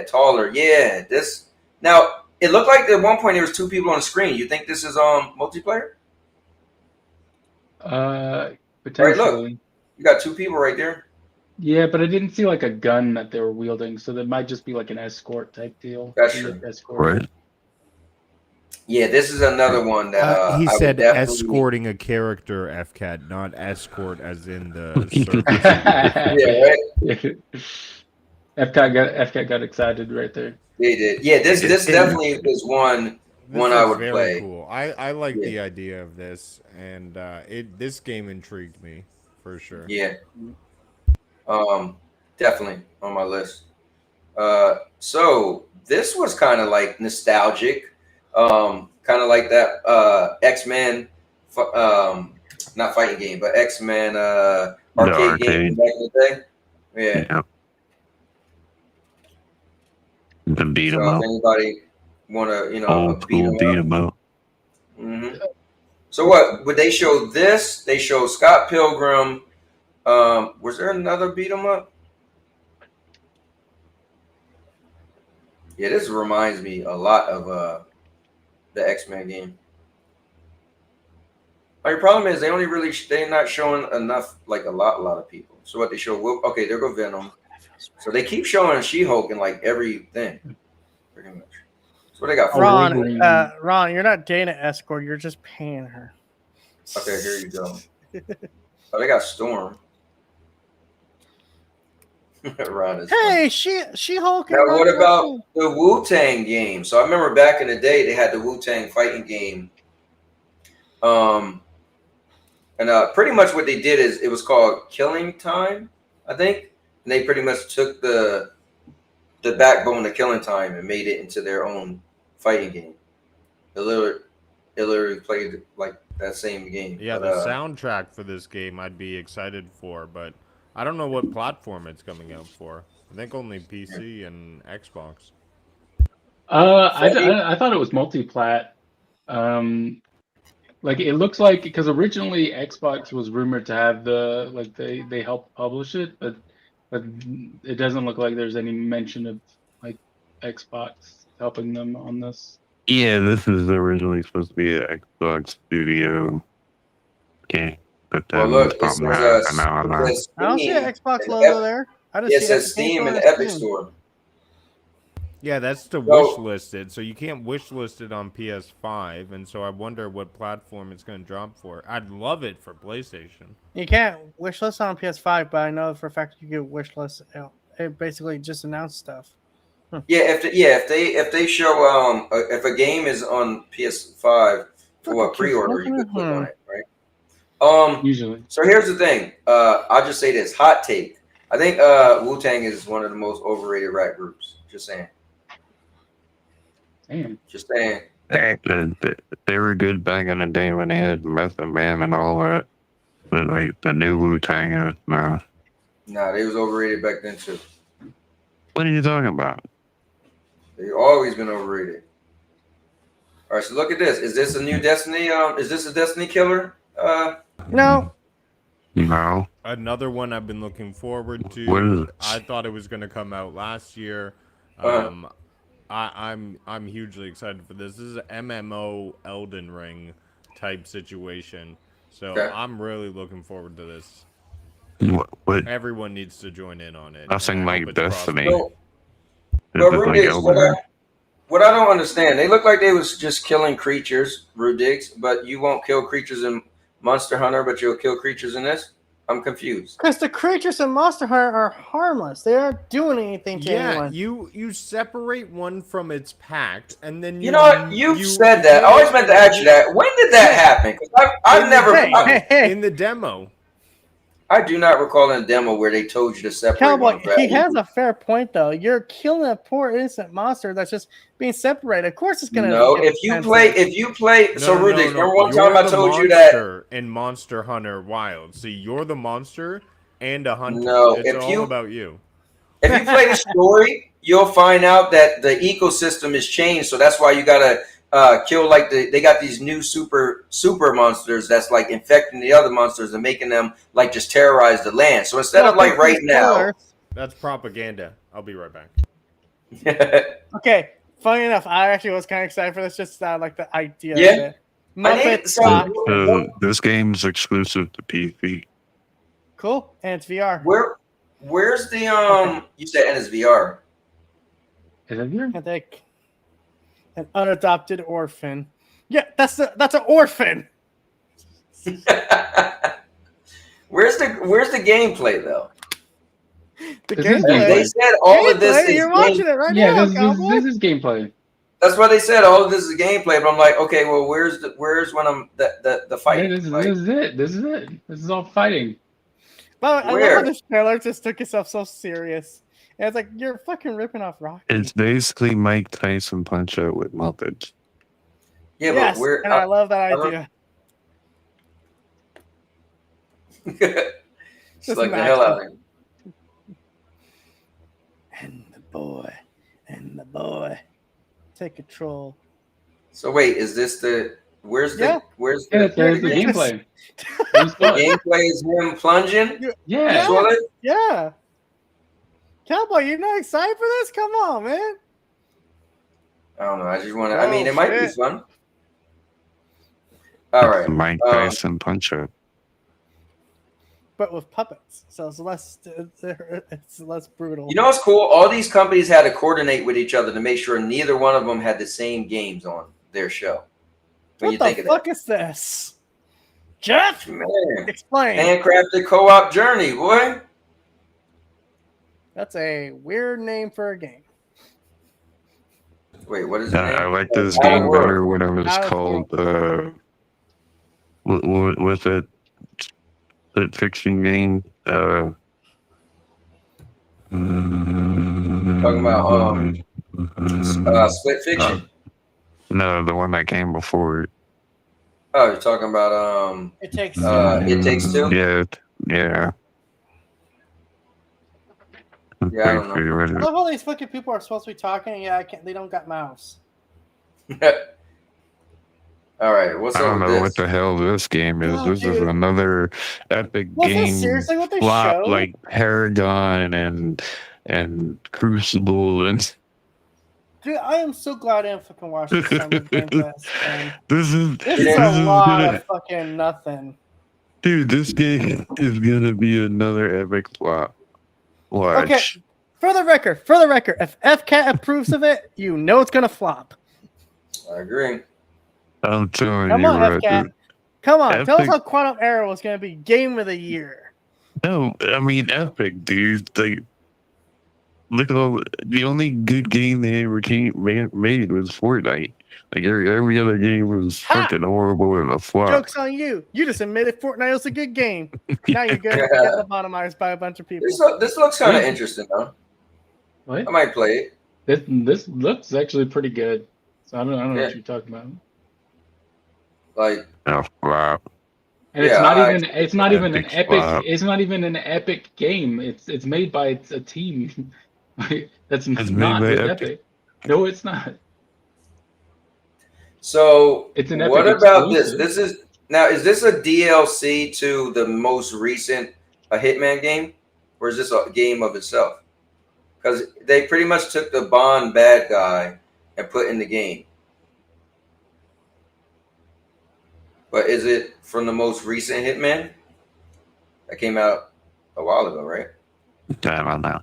taller. Yeah, this. Now it looked like at one point there was 2 people on the screen. You think this is multiplayer? Potentially. Right, look, you got 2 people right there. Yeah, but I didn't see like a gun that they were wielding, so that might just be like an escort type deal. That's true. Right. Yeah, this is another one that he I said would definitely... escorting a character, FCAT, not escort as in the service. Yeah, right. FCAT got excited right there. They did. Yeah, this definitely is one I would play. Cool. I like the idea of this, and this game intrigued me for sure. Yeah. Definitely on my list. So this was kind of like nostalgic, kind of like that X-Men, not fighting game, but X-Men arcade game back in the day. Yeah. The beat 'em so up. if anybody want to, old beat school 'em up. Mm-hmm. So what would they show? This they show Scott Pilgrim. Was there another beat 'em up? Yeah, this reminds me a lot of the X-Men game. My problem is they're not showing enough, like a lot of people. So what they show? Okay, there go Venom. So they keep showing She-Hulk in like everything, pretty much. So what they got? Ron, you're not dating an escort. You're just paying her. Okay, here you go. Oh, they got Storm. Ron is hey, She-Hulk. Now, what about the Wu-Tang game? So I remember back in the day they had the Wu-Tang fighting game. And pretty much what they did is it was called Killing Time, I think. And they pretty much took the backbone of Killing Time and made it into their own fighting game. It literally played like that same game. Yeah, but, the soundtrack for this game I'd be excited for, but I don't know what platform it's coming out for. I think only PC and Xbox. I thought it was multi-plat. Like it looks like, because originally Xbox was rumored to have they helped publish it, but it doesn't look like there's any mention of like Xbox helping them on this. Yeah, this is originally supposed to be an Xbox Studio game, but Well, then look, it's it not says and now I know. Steam. I don't see an Xbox And logo there. I just it see says game Steam and on Epic Steam. Store. Yeah, that's to So- wish listed. So you can't wish list it on PS5, and so I wonder what platform it's going to drop for. I'd love it for PlayStation. You can't wishlist on PS5, but I know for a fact you can wishlist. It basically just announced stuff. Yeah, if they show if a game is on PS5 for a pre-order, you could click on it, right? Usually. So here's the thing. I'll just say this: hot take. I think Wu-Tang is one of the most overrated rap groups. Just saying. Damn. Just saying. They were good back in the day when they had Method Man and all that. But like the new Wu-Tang is now. Nah, they was overrated back then too. What are you talking about? They've always been overrated. All right, so look at this. Is this a new Destiny? Is this a Destiny killer? No. No. Another one I've been looking forward What to. is- I thought it was going to come out last year. I'm hugely excited for this. This is an MMO Elden Ring type situation. So Okay. I'm really looking forward to this. What? Everyone needs to join in on it. Nothing and I like hope it's Destiny. prosperous. But It's like Rudigs, Elden what I don't understand, they look like they was just killing creatures, Rudigs, but you won't kill creatures in Monster Hunter, but you'll kill creatures in this? I'm confused. Because the creatures in Monster Hunter are harmless. They aren't doing anything to anyone. you separate one from its pack, and then You know what? You've said that. I always meant to ask you that. When did that happen? 'Cause I've never. In the demo. I do not recall in a demo where they told you to separate Cowboy, one. he has a fair point though. You're killing a poor innocent monster that's just being separated. Of course, it's gonna. No, get if you expensive. play. So No, Rudigs, remember one You're time I the told you that. monster in Monster Hunter Wild. See, you're the monster and a hunter. No, It's all about you. If you play the story, you'll find out that the ecosystem has changed. So that's why you gotta kill like they got these new super monsters that's like infecting the other monsters and making them like just terrorize the land. So instead of like right now, That's propaganda. I'll be right back. Okay, funny enough, I actually was kind of excited for this. Just like the idea. Yeah. Of it. Muppets. This game's exclusive to PC. Cool, and it's VR. Where's the you said NSVR? Is it here? I think an unadopted orphan. Yeah, that's an orphan. Where's the gameplay though? The This is gameplay. They said all of this Gameplay, is you're watching it right Yeah, now, this Cowboy. is gameplay. That's what they said. All of this is gameplay, but I'm like, okay, well, where's when I'm the fight? Yeah, this is it. This is it. This is all fighting. But I Where? love how this trailer just took itself so serious. And it's like you're fucking ripping off Rocky. It's basically Mike Tyson Punch Out with Muppets. Yeah, Yes, but where? and I love that idea. Just like the hell out of him. And the boy, take control. So wait, is this the? Where's Yeah. There's the gameplay. The gameplay is him plunging. Yeah. Toilet? Yeah. Cowboy, you're not excited for this? Come on, man. I don't know. I just want to. I mean, Oh, it might be shit. fun. All right. Mike Tyson Punch Out. But with puppets, so it's less brutal. You know what's cool? All these companies had to coordinate with each other to make sure neither one of them had the same games on their show. When you what think the of fuck is this? Jeff, Man, explain. handcrafted co-op journey, boy. That's a weird name for a game. Wait, what is the name? I like this Out of game World. better when it was Out of called what was it? That fiction game? Talking about Split Fiction. No, the one that came before it. Oh, you're talking about It takes. It Takes Two. Yeah. Yeah, I don't know. I love how these fucking people are supposed to be talking. Yeah, I can't. They don't got mouths. All right, what's I up don't with know this? what the hell this game is. Oh, This is dude. another epic Was this game. seriously what they flop showed? like Paragon and Crucible and Dude, I am so glad I fucking watched this summer Game Pass. And This is this is a lot gonna, of fucking nothing. dude. This game is gonna be another epic flop. Watch. Okay, for the record, if FCAT approves of it, you know it's gonna flop. I agree. I'm telling Come you, on, right, FCAT. dude. Come on, tell us Epic- how Quantum Arrow is gonna be Game of the Year. No, I mean epic, dude. Like, look at all the only good game they ever made was Fortnite. Like every other game was fucking horrible and a flop. Joke's on you. You just admitted Fortnite was a good game. Now you're good. Yeah. Get lobotomized by a bunch of people. This looks kind of interesting, though. What? I might play it. This looks actually pretty good. So I don't know Yeah. what you're talking about. Like, A flop. And Yeah, it's not even an Epic epic. flop. It's not even an epic game. It's made by a team. That's It's not made by with Epic. Epic. No, it's not. so It's an what Epic about exclusive. this? Is this a DLC to the most recent Hitman game, or is this a game of itself? Because they pretty much took the Bond bad guy and put in the game. But is it from the most recent Hitman? That came out a while ago, right? Damn, I know.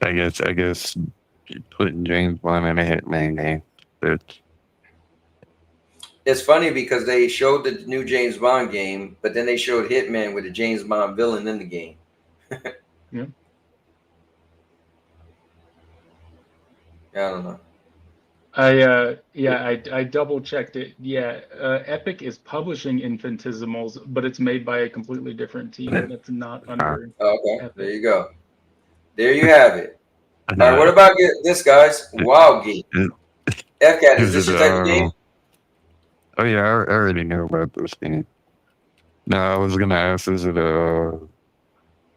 I guess putting James Bond in a Hitman game. It's funny because they showed the new James Bond game, but then they showed Hitman with a James Bond villain in the game. Yeah. Yeah, I don't know. I double checked it. Yeah, Epic is publishing Infinitesimals, but it's made by a completely different team. That's not under. Okay, Epic. there you go. There you have it. All right, what about this, guys? Wild Game. FCAT, is this your type of game? Oh yeah, I already know about this game. No, I was gonna ask, is it a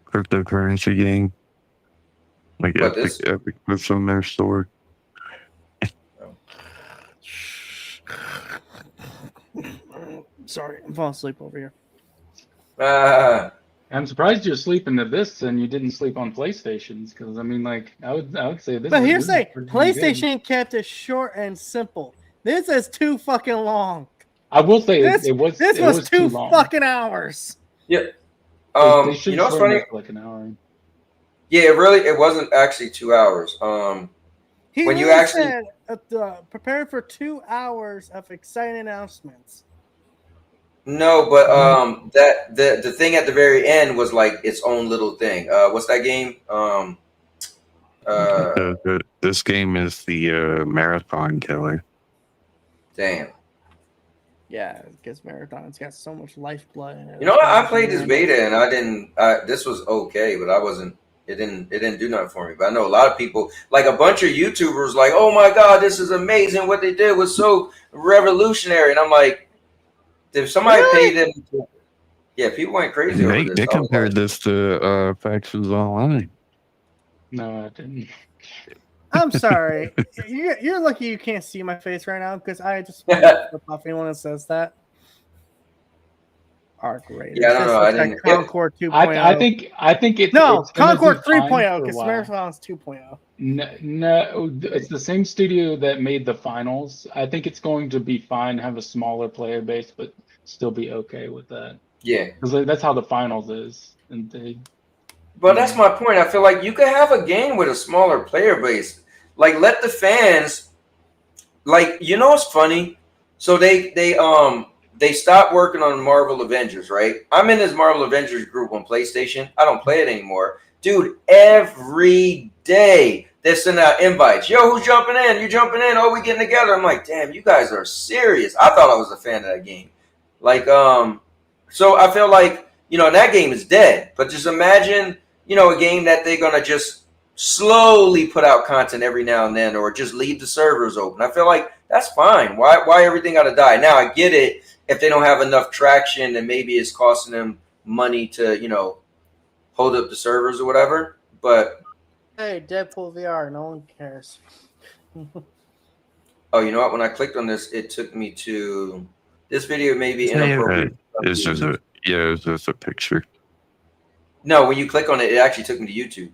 cryptocurrency game? Like What, this? Epic puts on their store. Sorry, I'm falling asleep over here. I'm surprised you're sleeping to this and you didn't sleep on PlayStations, because I mean, like, I would say this. But here's the this thing: is pretty PlayStation kept it short and simple. This is too fucking long. I will say This it was two long. fucking hours. Yeah. They should You know what's shorten funny? it to like an hour. Yeah, it wasn't actually 2 hours. He When you really actually- said, prepare for 2 hours of exciting announcements. No, but that the thing at the very end was like its own little thing. What's that game? This game is the Marathon Killer. Damn. Yeah, because Marathon's got so much lifeblood in it. You know what? I played this beta and I didn't. This was okay, but I wasn't. It didn't do nothing for me. But I know a lot of people, like a bunch of YouTubers, like, oh my god, this is amazing. What they did was so revolutionary. And I'm like, if somebody paid them, yeah, people went crazy over this. They compared this to Factions Online. No, I didn't. I'm sorry. You're lucky you can't see my face right now because I just want to flip off anyone that says that. Arc Raiders. Yeah, I don't know. I didn't. Concord 2.0. I think it's no it's gonna Concord do fine 3.0 for a because while. Marathon's 2.0. No, it's the same studio that made the finals. I think it's going to be fine, have a smaller player base, but still be okay with that. Yeah, Because that's how the finals is. And but that's my point. I feel like you could have a game with a smaller player base. Like, let the fans. Like, you know what's funny? So they stopped working on Marvel Avengers, right? I'm in this Marvel Avengers group on PlayStation. I don't play it anymore. Dude, every day they're sending out invites. Yo, who's jumping in? You jumping in? Oh, we getting together. I'm like, damn, you guys are serious. I thought I was a fan of that game. Like, so I feel like, that game is dead. But just imagine, a game that they're going to just slowly put out content every now and then, or just leave the servers open. I feel like that's fine. Why everything got to die? Now, I get it. If they don't have enough traction, then maybe it's costing them money to, hold up the servers or whatever. But Hey, Deadpool VR, no one cares. oh, you know what? When I clicked on this, it took me to this video. May be inappropriate. It's just a picture. No, when you click on it, it actually took me to YouTube.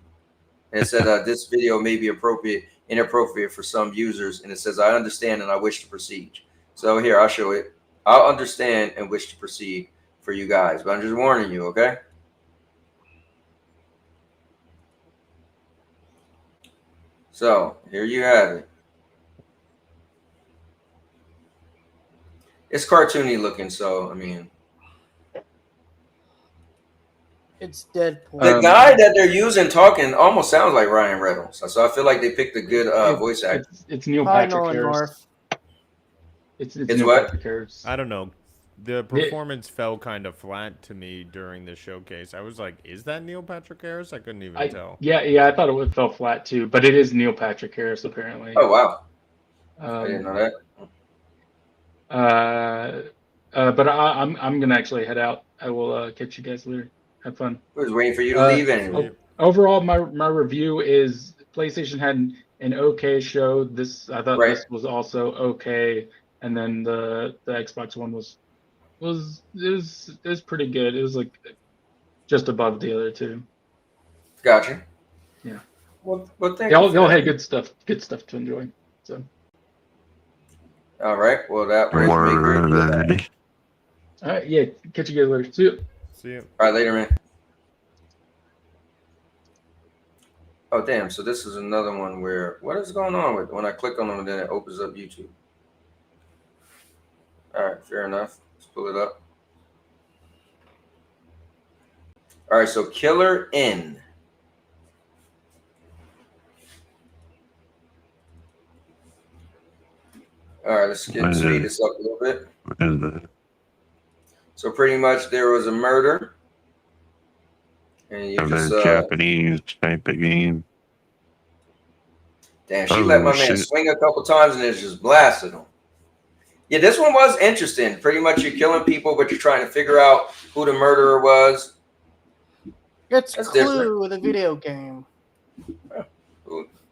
And it said this video may be inappropriate for some users, and it says I understand and I wish to proceed. So here, I'll show it. I'll understand and wish to proceed for you guys, but I'm just warning you, okay? So here you have it. It's cartoony looking, so I mean, It's Deadpool. the guy that they're using talking almost sounds like Ryan Reynolds. So I feel like they picked a good voice actor. It's Neil Hi, Patrick Nolan Harris. North. It's Neil what? Patrick Harris. I don't know. The performance fell kind of flat to me during the showcase. I was like, "Is that Neil Patrick Harris?" I couldn't even tell. Yeah, I thought it fell flat too, but it is Neil Patrick Harris apparently. Oh wow, I didn't know that. But I'm gonna actually head out. I will catch you guys later. Have fun. I was waiting for you to leave anyway. Overall, my review is PlayStation had an okay show. I thought this was also okay, and then the Xbox One was pretty good. It was like just above the other two. Gotcha. Yeah. Well, thank they you. all had good stuff to enjoy. So. All right. Well, that brings me great. All right. Yeah. Catch you guys later. See you. See you. All right, later, man. Oh, damn. So this is another one where, what is going on with, when I click on them, then it opens up YouTube. All right, fair enough. Let's pull it up. All right, so Killer N. All right, let's speed this up a little bit. So pretty much there was a murder. And you just Japanese type of game. Damn, she let my man swing a couple times and it just blasted him. Yeah, this one was interesting. Pretty much you're killing people, but you're trying to figure out who the murderer was. It's Clue, the video game. I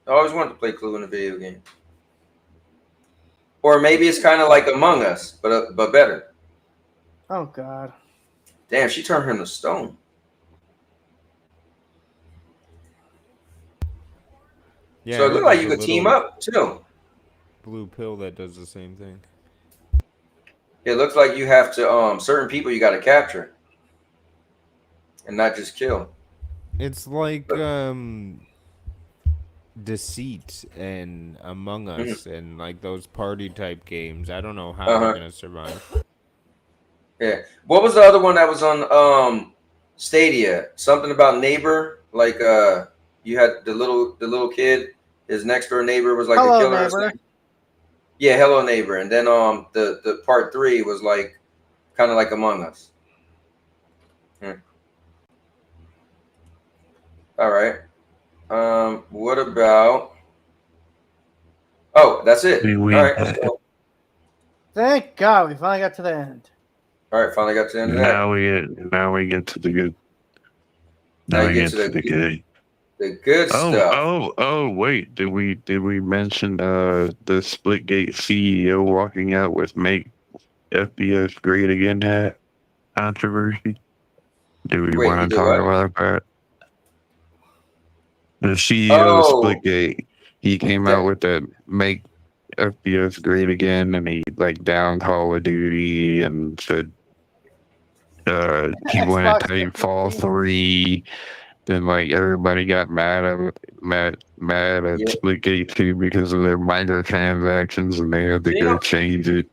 always wanted to play Clue in a video game. Or maybe it's kind of like Among Us, but better. Oh, God. Damn, she turned him to stone. Yeah, so it looked like you could team up, too. Blue pill that does the same thing. It looks like you have to, certain people you got to capture. And not just kill. It's like, Deceit and Among Us and like those party type games. I don't know how they're going to survive. Yeah. What was the other one that was on Stadia? Something about neighbor, like you had the little kid, his next door neighbor was like the killer. Neighbor. Yeah, Hello Neighbor. And then the part 3 was like kind of like Among Us. All right. What about? Oh, that's it. All right, let's go. Thank God we finally got to the end. All right, finally got to the end of that. Now we get to the good. Now we get to the good stuff. Oh, wait. Did we mention the Splitgate CEO walking out with "Make FPS Great Again" hat controversy? Do we want to talk about that? The CEO of Splitgate, he came out with that "Make FPS Great Again," and he like downed Call of Duty and said he wanted Titanfall 3. Then like everybody got mad at Splitgate 2 because of their microtransactions, and they had to go change it.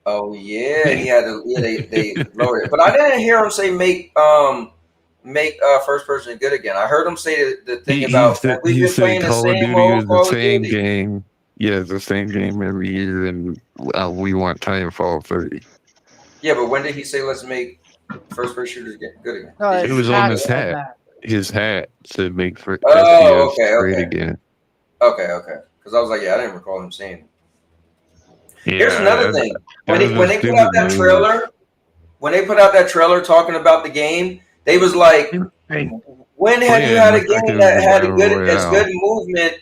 Oh yeah, he had to. Yeah, they lowered it, but I didn't hear him say make first person good again. I heard him say the thing about we've been playing the same old Call of Duty game. Yeah, the same game every year, and we want Titanfall 3. Yeah, but when did he say let's make first person shooters good again? No, it was on his hat. His hat said "Make FPS Great Again." Okay. Because I was like, yeah, I didn't recall him saying it. Yeah, here's another thing. When they put out that trailer, talking about the game, they was like, when have you had a game that had as good movement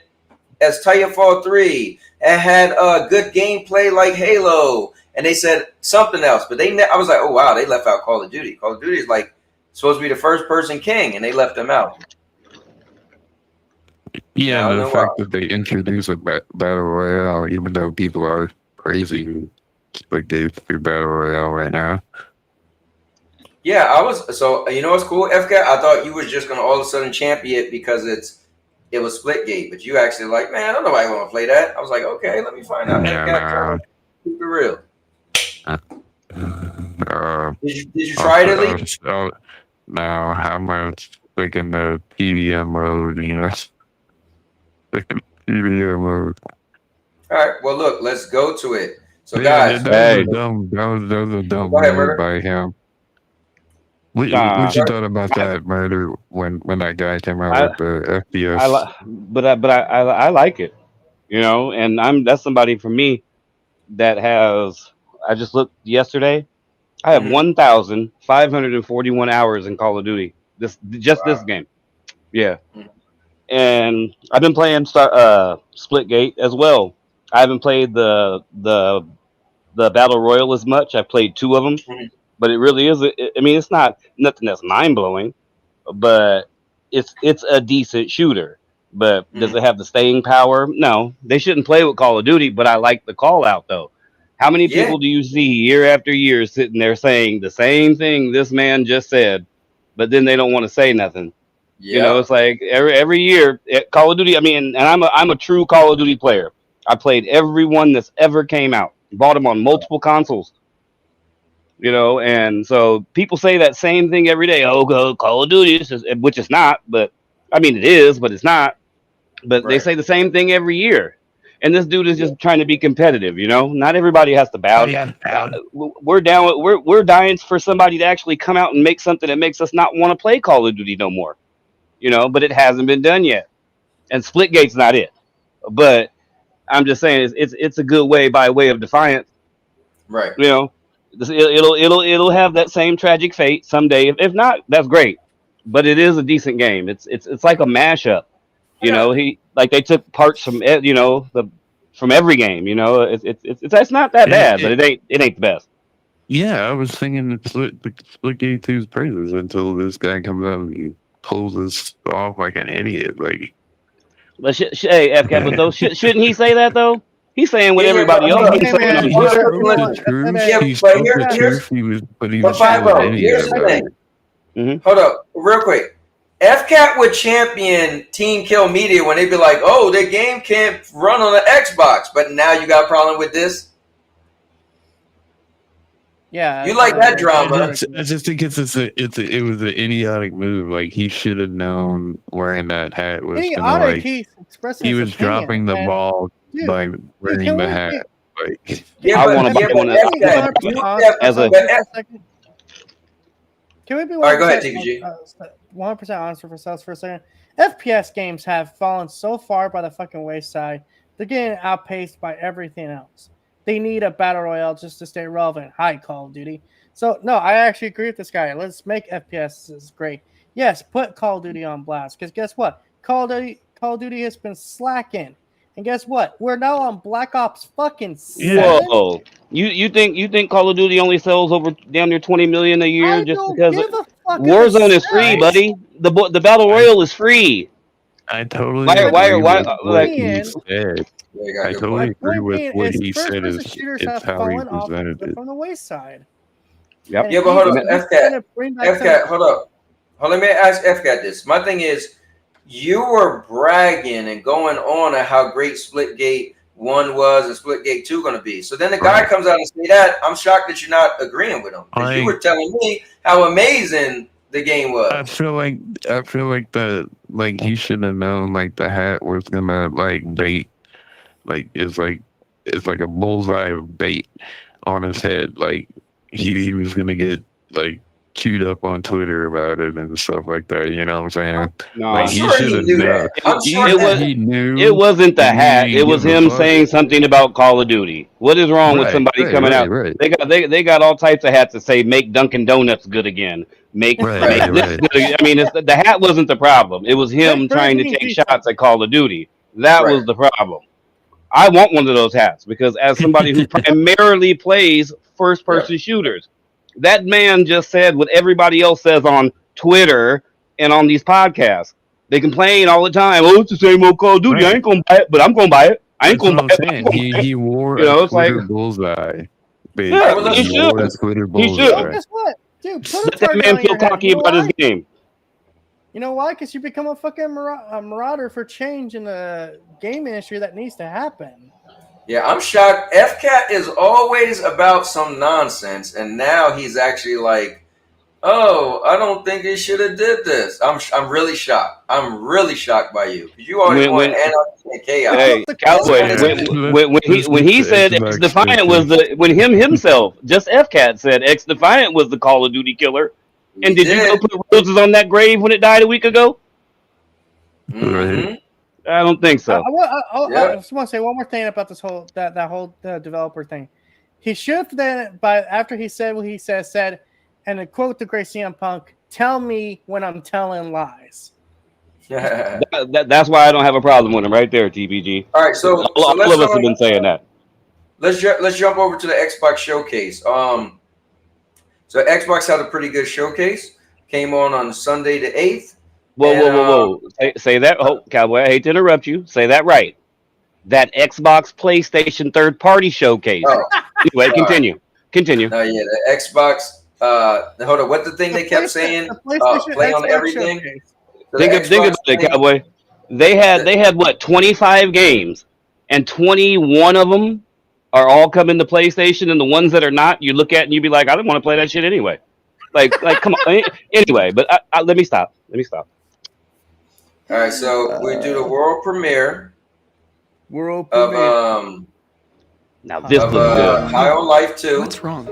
as Titanfall 3? It had good gameplay like Halo. And they said something else. But I was like, oh, wow, they left out Call of Duty. Call of Duty is like supposed to be the first person king, and they left them out. Yeah, Now I and the know why. fact that they introduce a battle royale, even though people are crazy, like they do battle royale right now. Yeah, I was. So you know what's cool, FK? I thought you was just gonna all of a sudden champion it because it was Splitgate, but you actually like, man, I don't know why I want to play that. I was like, okay, let me find out. Yeah, FK, keep it real. Did you try it at least? Now, how much like in the PVM mode, you know? Like in PVM mode. All right. Well, look, let's go to it. So, Yeah, guys, that was a dumb go ahead, move brother. by him. What you thought about that murder when that guy came out with the FPS? I like it, you know, and that's somebody for me that has. I just looked yesterday. I have Mhm. 1,541 hours in Call of Duty. This Wow. game, yeah. Mhm. And I've been playing Splitgate as well. I haven't played the Battle Royale as much. I've played two of them, Mhm. but it really is. I mean, it's not nothing that's mind blowing, but it's a decent shooter. But does Mhm. it have the staying power? No, they shouldn't play with Call of Duty. But I like the call out though. How many Yeah. people do you see year after year sitting there saying the same thing this man just said, but then they don't want to say nothing? You know, Yep. it's like every year at Call of Duty. I mean, and I'm a true Call of Duty player. I played every one that's ever came out. Bought them on multiple consoles. You know, and so people say that same thing every day. Oh, go Call of Duty, which is not, but I mean it is, but it's not. But they Right. say the same thing every year. And this dude is Yeah. just trying to be competitive. You know, not everybody has to bow. We're down. We're dying for somebody to actually come out and make something that makes us not want to play Call of Duty no more. You know, but it hasn't been done yet. And Splitgate's not it. But I'm just saying it's a good way by way of defiance. Right. You know, it'll have that same tragic fate someday. If not, that's great. But it is a decent game. It's like a mashup. I You know, got. he like they took parts from you know the from every game. You know, it's not that bad, but it ain't the best. Yeah, I was singing Split Gate 2's praises until this guy comes out and he pulls this off like an idiot. Like, But hey, FCAT, but though shouldn't he say that though? He's saying what Yeah, yeah, but everybody else hold up. been Hey saying man, on he Hold Twitter. up. you spoke know the what? Hey, truth. Yeah, He but spoke the truth. But he but was still an 50. idiot Here's the about thing. it. Mm-hmm. Hold up, real quick. FCAT would champion Team Kill Media when they'd be like, "Oh, their game can't run on the Xbox," but now you got a problem with this. Yeah, You like that drama? I just think it was an idiotic move. Like he should have known wearing that hat was gonna idiotic. like He's expressing he his was opinion, dropping the and ball dude, by wearing can the we hat. be? Like Yeah, I but want to. yeah, I but want to. Can we be I want FCAT, 100% you honest with have, ourselves but for a second? Can we be all right, go ahead, 100% TVG. 100% honest with ourselves for a second? FPS games have fallen so far by the fucking wayside. They're getting outpaced by everything else. They need a battle royale just to stay relevant. Hi, Call of Duty. So no, I actually agree with this guy. Let's make FPS great. Yes, put Call of Duty on blast. Because guess what? Call of Duty has been slacking. And guess what? We're now on Black Ops fucking 7. Whoa! You think Call of Duty only sells over damn near 20 million a year I just don't because give a fuck if it Warzone is free, sells. buddy? The battle I royale is free. I totally Why agree My why with uh, what like? point he being, said. Yeah, you got a I good totally my point. agree point with being what is he said. first-person Is shooters it's have how he fallen off presented it. from the wayside, Yep. and Yeah, but hold up, he's FCAT. trying to bring back FCAT, hold up. Let me ask FCAT this. My thing is, you were bragging and going on at how great Splitgate 1 was and Splitgate 2 going to be. So then the guy Right. comes out and say that. I'm shocked that you're not agreeing with him because you were telling me how amazing the game I was. feel like he should have known like the hat was gonna like bait like it's like a bullseye of bait on his head. Like he was gonna get like queued up on Twitter about it and stuff like that. You know what I'm saying? No, I'm Like he sure should he have knew known. that. I'm sure it Either was. that. he knew It wasn't the and he hat. It didn't was give a him fuck. saying something about Call of Duty. What is wrong with Right, somebody right, coming right, out? right, They got all types of hats that say "Make Dunkin' Donuts good again." Make right, Right. make right, this right. good. Again. I mean, the hat wasn't the problem. It was him make Burger trying to King take pizza. shots at Call of Duty. That Right. was the problem. I want one of those hats because as somebody who primarily plays first Yeah. person shooters, that man just said what everybody else says on Twitter and on these podcasts. They complain all the time. Oh, it's the same old Call of Duty. I ain't gonna buy it, but I'm gonna buy it. I ain't That's gonna what buy I'm it. saying. He wore You a know, it's like, glitter bullseye. yeah, well, Basically, he let's he wore a should. glitter He bullseye. Well, should. guess what, dude? Put a Let that target man on feel your head. cocky You know about his why? game. You know why? Because you become a fucking marauder for change in the game industry that needs to happen. Yeah, I'm shocked. FCAT is always about some nonsense, and now he's actually like, "Oh, I don't think he should have did this." I'm really shocked. I'm really shocked by you because you always want When anarchy and chaos. hey The Cowboy, question Yeah, is, when he said X Defiant was the when him himself just FCAT said X Defiant was the Call of Duty killer. And He did you go did. put roses on that grave when it died a week ago? Mm-hmm. I don't think so. Yeah. I just want to say one more thing about this whole that whole developer thing. He should have then, by after he said what he said, and to quote the great CM Punk, "Tell me when I'm telling lies." That's why I don't have a problem with him right there, TBG. All right, so All of us have been saying that. let's jump over to the Xbox showcase. So Xbox had a pretty good showcase. Came on Sunday the 8th. Whoa. Say that. Oh, Cowboy, I hate to interrupt you. Say that right. That Xbox PlayStation third party showcase. Oh, anyway, continue. no, yeah, the Xbox. Hold on. What the thing they kept saying? Play on Xbox everything. showcase. So Think about it, Cowboy. They had what 25 games, and 21 of them are all coming to PlayStation, and the ones that are not, you look at and you be like, I don't want to play that shit anyway. Like, come on. Anyway, but let me stop. All right, so we do the world premiere World of Now this looks good. High on Life 2. What's wrong?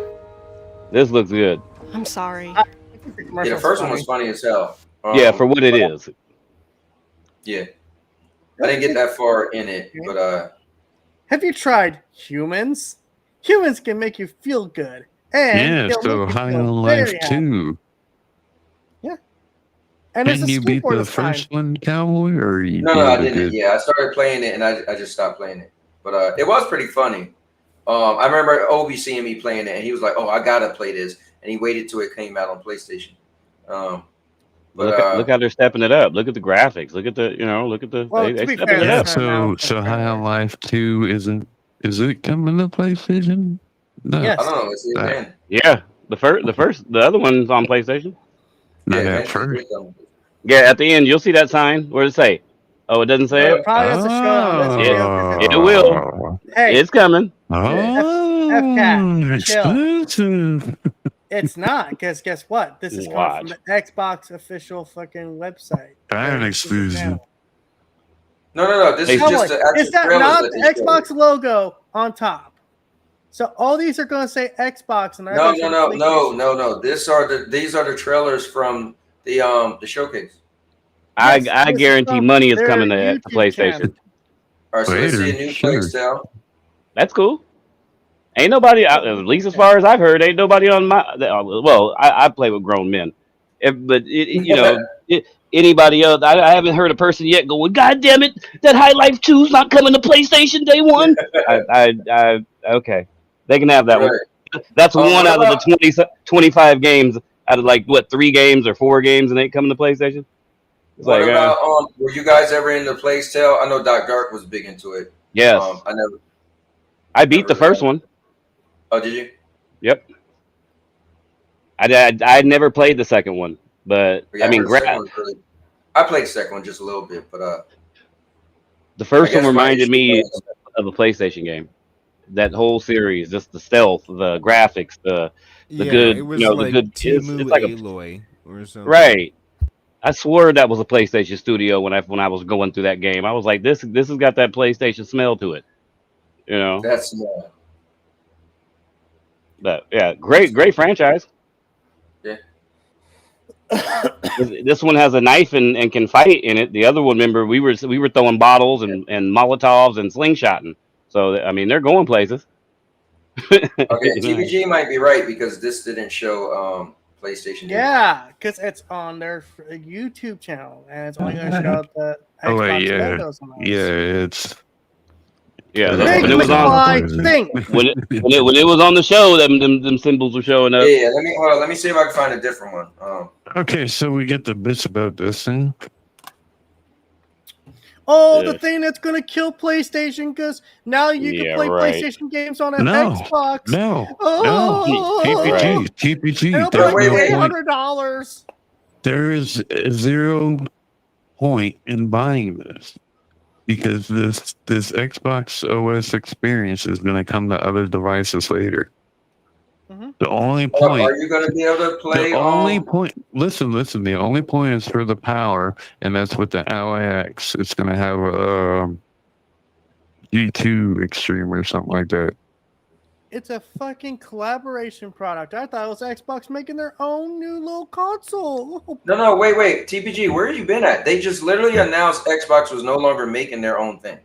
This looks good. I'm sorry. Yeah, the first one was funny as hell. Yeah, for what it is. Yeah, I didn't get that far in it, but have you tried humans? Humans can make you feel good, and yeah, so High on Life 2. Yeah, and Didn't you beat the first one, Cowboy, or you? No, I didn't. Yeah, I started playing it and I just stopped playing it, but it was pretty funny. I remember Obi seeing me playing it, and he was like, "Oh, I gotta play this," and he waited till it came out on PlayStation. Look how they're stepping it up. Look at the graphics. Look at the. Well, they to be stepping fair, it Yeah, up. so High on Life 2 is it coming to PlayStation? No. Yes. I don't know. Let's see again. Yeah, the other one's on PlayStation. Not Yeah, at first. Yeah, at the end you'll see that sign. Where does it say? Oh, it doesn't say it. Probably has to show up. It will. Hey, It's coming. Oh, exclusive. it's not, because guess what? This is coming from the Xbox official fucking website. I'm exclusive. No. This is just the actual Is that trailer not that the they Xbox logo on top? So all these are going to say Xbox, and No. These are the trailers from the showcase. I guarantee money is coming to PlayStation. All right, so let's see a new PlayStation. That's cool. Ain't nobody, at least as far as I've heard, ain't nobody on my. Well, I play with grown men, anybody else? I haven't heard a person yet going, "God damn it, that High Life 2's not coming to PlayStation day one." Okay, they can have that one. That's one out of the 25 games out of like what 3 games or 4 games, and ain't coming to PlayStation. It's what about were you guys ever into PlayStation? I know Doc Dark was big into it. Yes. I beat the first one. Oh, did you? Yep. I never played the second one, but Yeah, I mean, I played the second one just a little bit, but the first one reminded me of a PlayStation game. That whole series, just the stealth, the graphics, the good, it was the good. Timu it's like Aloy or something. Right. I swore that was a PlayStation Studio when I was going through that game. I was like, this has got that PlayStation smell to it. That's But yeah, great franchise. Yeah. This one has a knife and can fight in it. The other one, remember, we were throwing bottles and Molotovs and slingshotting. So I mean, they're going places. Okay, TBG might be right because this didn't show PlayStation. Yeah, because it's on their YouTube channel and it's only going to show the Xbox logos on it. It's. Yeah, when it was on when it was on the show, them symbols were showing up. Yeah, let me see if I can find a different one. Okay, so we get the bits about this thing. Oh, the thing that's gonna kill PlayStation because now you can play PlayStation games on an Xbox. No, TPG. TPG. It'll be like $800. There is 0 point in buying this because this Xbox OS experience is going to come to other devices later. Mm-hmm. The only point. Are you going to be able to play? The only point. Listen. The only point is for the power, and that's with the Ally X. It's going to have a G2 Extreme or something like that. It's a fucking collaboration product. I thought it was Xbox making their own new little console. No, wait. TPG, where have you been at? They just literally announced Xbox was no longer making their own thing.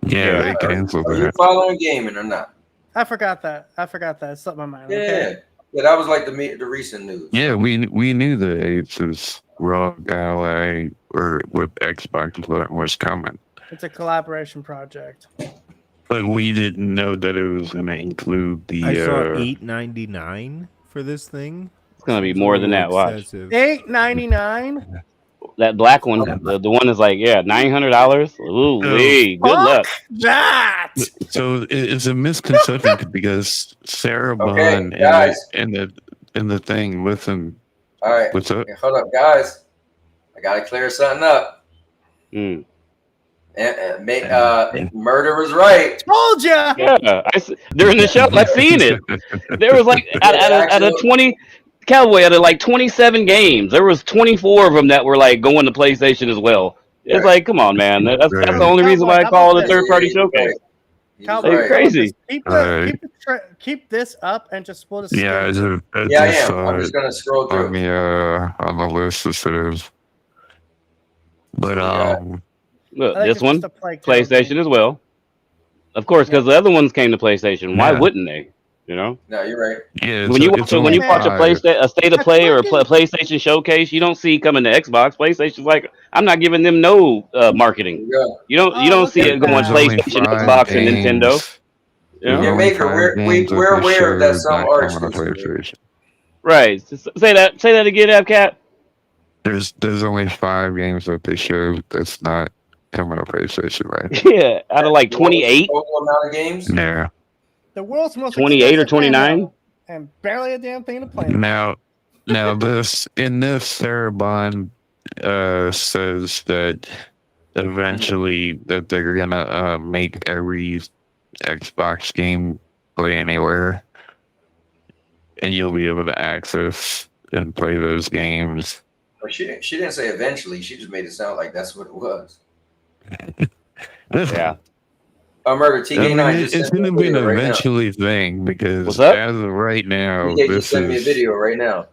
Yeah, they canceled Are that. you following gaming or not? I forgot that. It slipped my mind. Yeah, okay. yeah, that was like the recent news. Yeah, we knew the Aces Rogue Ally or with Xbox was coming. It's a collaboration project. But we didn't know that it was going to include the. I saw $8.99 for this thing. It's going to be more than that. Watch. $8.99. That black one, the one is like $900. Ooh, good luck. That. So it's a misconception because Sarah Bond and the thing. Listen. All right. What's up? Okay, hold up, guys. I gotta clear something up. Murder was right. Told ya. Yeah, during the show, I've seen it. There was like out of 20. Cowboy out of like 27 games, there was 24 of them that were like going to PlayStation as well. It's like, come on, man. That's the only reason why I call it a third-party showcase. Cowboy, crazy. Keep this up and just we'll just. Yeah, I am. I'm just gonna scroll through on the list as it is. But look, this one PlayStation as well. Of course, because the other ones came to PlayStation. Why wouldn't they? You know? No, you're right. Yeah. When you watch a state of play or a PlayStation showcase, you don't see coming to Xbox. PlayStation's like, I'm not giving them no marketing. You don't see it going PlayStation, Xbox, and Nintendo. Yeah, Maker, we're aware of that some are exclusive. Right. Say that again, Avcat. There's only 5 games that they showed that's not coming to PlayStation, right? Yeah, out of like 28. Total amount of games. Yeah. The world's most 28 or 29, and barely a damn thing to play. Now this Sarah Bond says that eventually that they're gonna make every Xbox game play anywhere, and you'll be able to access and play those games. Well, she didn't say eventually. She just made it sound like that's what it was. Yeah. Murder TK9 it's going to be an eventually thing because as of right now, TK just sent me a video right now.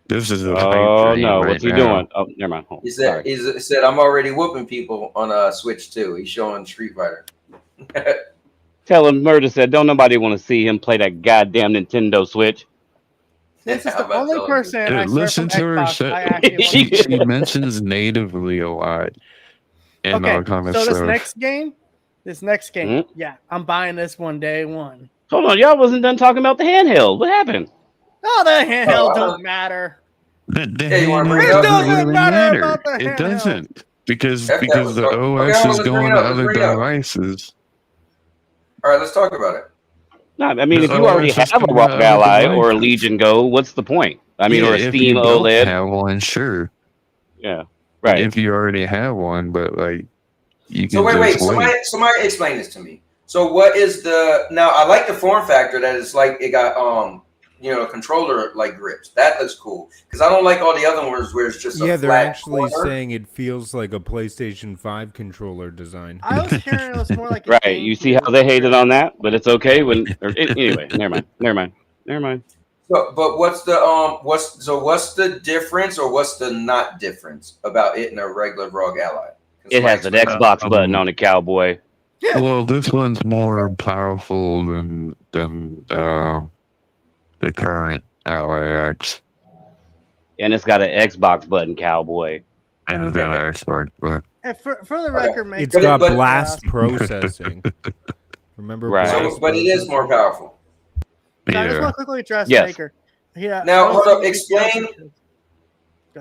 This is a what's he doing? Oh, never mind. He said I'm already whooping people on Switch too. He's showing Street Fighter. Tell him Murder said don't nobody want to see him play that goddamn Nintendo Switch. This is the only person I listen to her. She mentions natively a lot. And all kind of so stuff. This next game, yeah, I'm buying this one day one. Hold on, y'all wasn't done talking about the handheld. What happened? Oh, the handheld don't matter. It doesn't matter about the handheld. It doesn't because the OS is going to other devices. All right, let's talk about it. No, I mean, if you already have a Rock Ally or a Legion Go, what's the point? I mean, or a Steam OLED. If you have one, sure. Yeah, right. If you already have one, but like. So wait. Somebody explain this to me. So what is now? I like the form factor that it's like it got a controller like grips. That looks cool because I don't like all the other ones where it's just they're actually saying it feels like a PlayStation 5 controller design. I was hearing it was more like right. You see how they hated on that, but it's okay anyway. Never mind. So, but what's the difference or what's the not difference about it in a regular ROG Ally? It has an Xbox button on the Cowboy. Well, this one's more powerful than the current Ally X. And it's got an Xbox button, Cowboy. And it's got an Xbox button. And for the record, it's got blast processing. Remember, right? But it is more powerful. Yeah. I just want to quickly address Baker. Yeah. Now, hold up. Explain.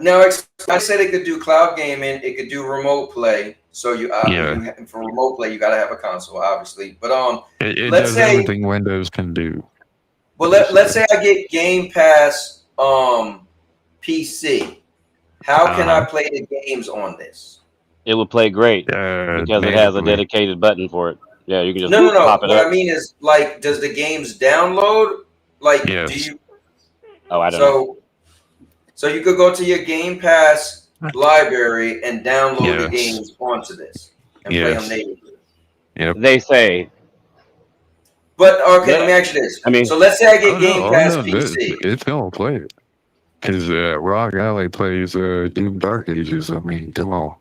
Now, I said it could do cloud gaming. It could do remote play. So you Yeah. for remote play, you got to have a console, obviously. But It let's does say, everything Windows can do. well, let's say I get Game Pass PC. How can I play the games on this? It would play great because it has a Natively. dedicated button for it. Yeah, you can just No. pop it What up. I mean is, like, does the games download? Like, do Yes. you? Oh, I don't know. So you could go to your Game Pass library and download the Yes. games onto this and play them Yes. natively. Yep. They say. But okay, Yeah. let me ask you this. I mean, so let's say I get Game Pass no, PC. it's gonna play it. Because Rock Alley plays Doom Dark Ages. I mean, come on.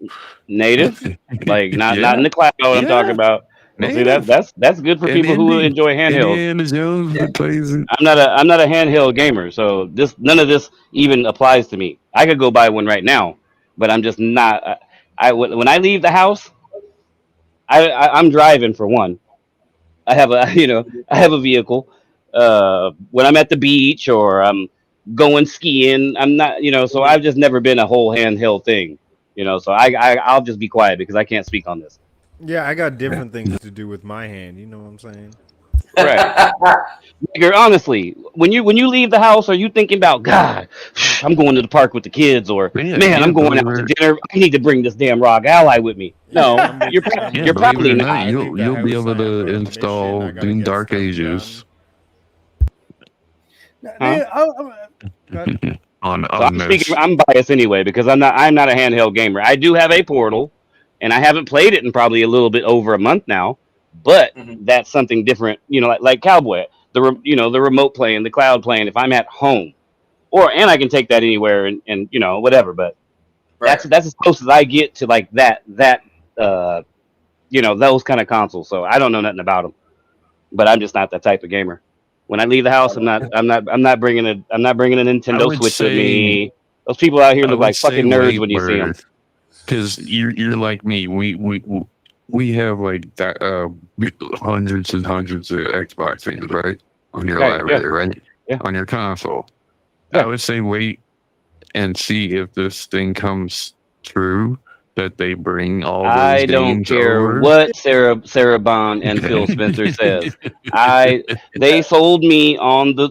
native, like not Yeah. in the cloud. I'm talking Yeah. about. Well, see Native. that's good for people who enjoy handheld. Indiana Jones plays it. I'm not a handheld gamer, so none of this even applies to me. I could go buy one right now, but I'm just not. When I leave the house, I'm driving for one. I have a I have a vehicle. When I'm at the beach or I'm going skiing, I'm not So I've just never been a whole handheld thing. So I'll just be quiet because I can't speak on this. Yeah, I got different things to do with my hand. You know what I'm saying? Correct. Nigger, honestly, when you leave the house, are you thinking about God? I'm going to the park with the kids, or man, I'm going out to dinner. I need to bring this damn Rock Ally with me. No, you're Believe it probably or not. not, you'll be able to install Doom Dark Ages on this. I'm biased anyway because I'm not a handheld gamer. I do have a Portal, and I haven't played it in probably a little bit over a month now. But that's something different, like Cowboy, the remote playing, the cloud playing. If I'm at home, and I can take that anywhere and whatever. But that's as close as I get to like that those kind of consoles. So I don't know nothing about them, but I'm just not that type of gamer. When I leave the house, I'm not bringing a Nintendo Switch with me. Those people out here look like fucking nerds when you see them. Because you're like me. We have like that hundreds and hundreds of Xbox things, right? On your library, right? Yeah. On your console. Yeah. I would say wait and see if this thing comes true that they bring all those I don't games care over. what Sarah Bond and Phil Spencer says. They sold me on the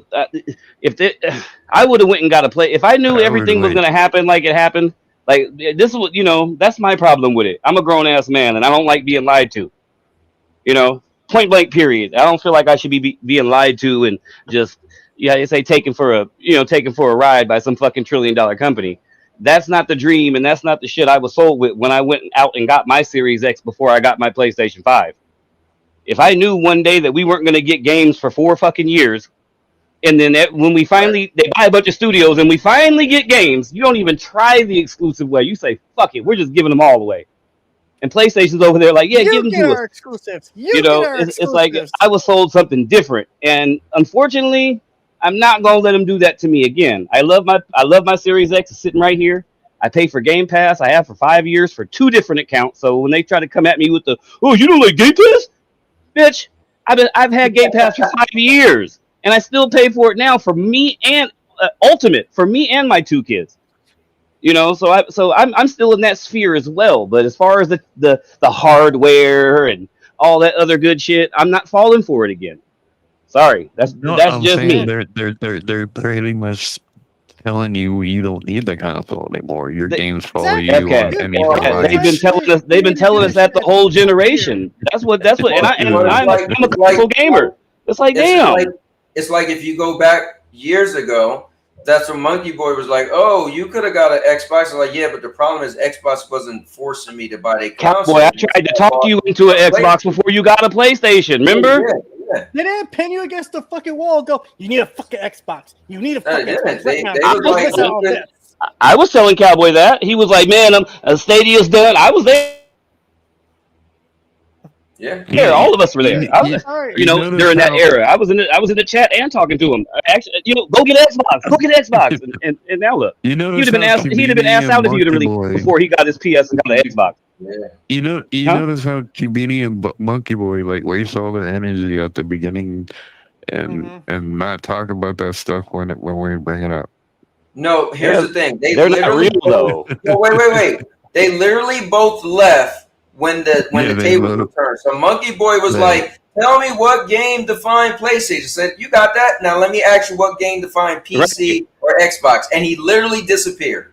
I would have went and got a play if I knew everything was going to happen like it happened. Like this was, that's my problem with it. I'm a grown ass man and I don't like being lied to. Point blank period. I don't feel like I should be being lied to and just say taken for a ride by some fucking $1 trillion company. That's not the dream, and that's not the shit I was sold with when I went out and got my Series X before I got my PlayStation 5. If I knew one day that we weren't going to get games for 4 fucking years, and then when we finally, they buy a bunch of studios and we finally get games, you don't even try the exclusive way. You say, fuck it, we're just giving them all away. And PlayStation's over there like, yeah, give them to us. Exclusives. It's like I was sold something different. And unfortunately, I'm not gonna let them do that to me again. I love my Series X. It's sitting right here. I pay for Game Pass. I have for 5 years for 2 different accounts. So when they try to come at me with you don't like Game Pass, bitch, I've had Game Pass for 5 years, and I still pay for it now for me and Ultimate for me and my 2 kids. So I'm still in that sphere as well. But as far as the hardware and all that other good shit, I'm not falling for it again. Sorry, that's just me. They're pretty much telling you don't need the console anymore. Your games follow you on any device. They've been telling us that the whole generation. That's what. And I'm a console gamer. It's like damn. It's like if you go back years ago. That's when Monkey Boy was like, "Oh, you could have got an Xbox." I'm like, yeah, but the problem is Xbox wasn't forcing me to buy the console. Boy, I tried to talk you into an Xbox before you got a PlayStation. Remember? Yeah. They didn't pin you against the fucking wall and go, you need a fucking Xbox. You need a fucking Xbox right now. I was telling Cowboy that. He was like, man, Stadia's done. I was there. Yeah, all of us were there. During that era, I was in the chat and talking to him. Actually, go get Xbox, and now look, he'd have been asked out if he'd have really before he got his PS and got an Xbox. Yeah. Notice how comedian Monkey Boy like wastes all the energy at the beginning and not talk about that stuff when we bring it up. No, here's the thing. They're not real though. No, wait. They literally both left when the they tables load. were turned. So Monkey Boy was Yeah. like, "Tell me what game defined PlayStation." I said, "You got that? Now let me ask you what game defined PC or Xbox," and he literally disappeared.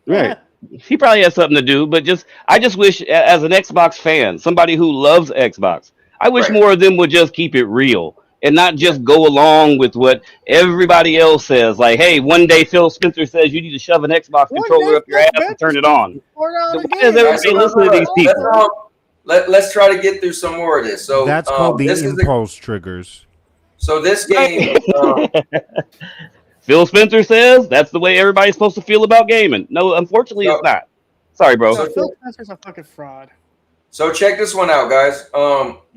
Right. He probably has something to do, but I just wish, as an Xbox fan, somebody who loves Xbox, I wish Right. more of them would just keep it real and not just go along with what everybody else says. Like, hey, one day Phil Spencer says you need to shove an Xbox One controller day, up your Phil ass and turn Spencer it on. poured out So a why game. does All right, so everybody listen to these let's people? let's try to get through some more of this. So That's called the this is impulse triggers. so this game. Phil Spencer says that's the way everybody's supposed to feel about gaming. No, unfortunately, it's So not. Sorry, bro. No, so Phil Spencer's a fucking fraud. so check this one out, guys.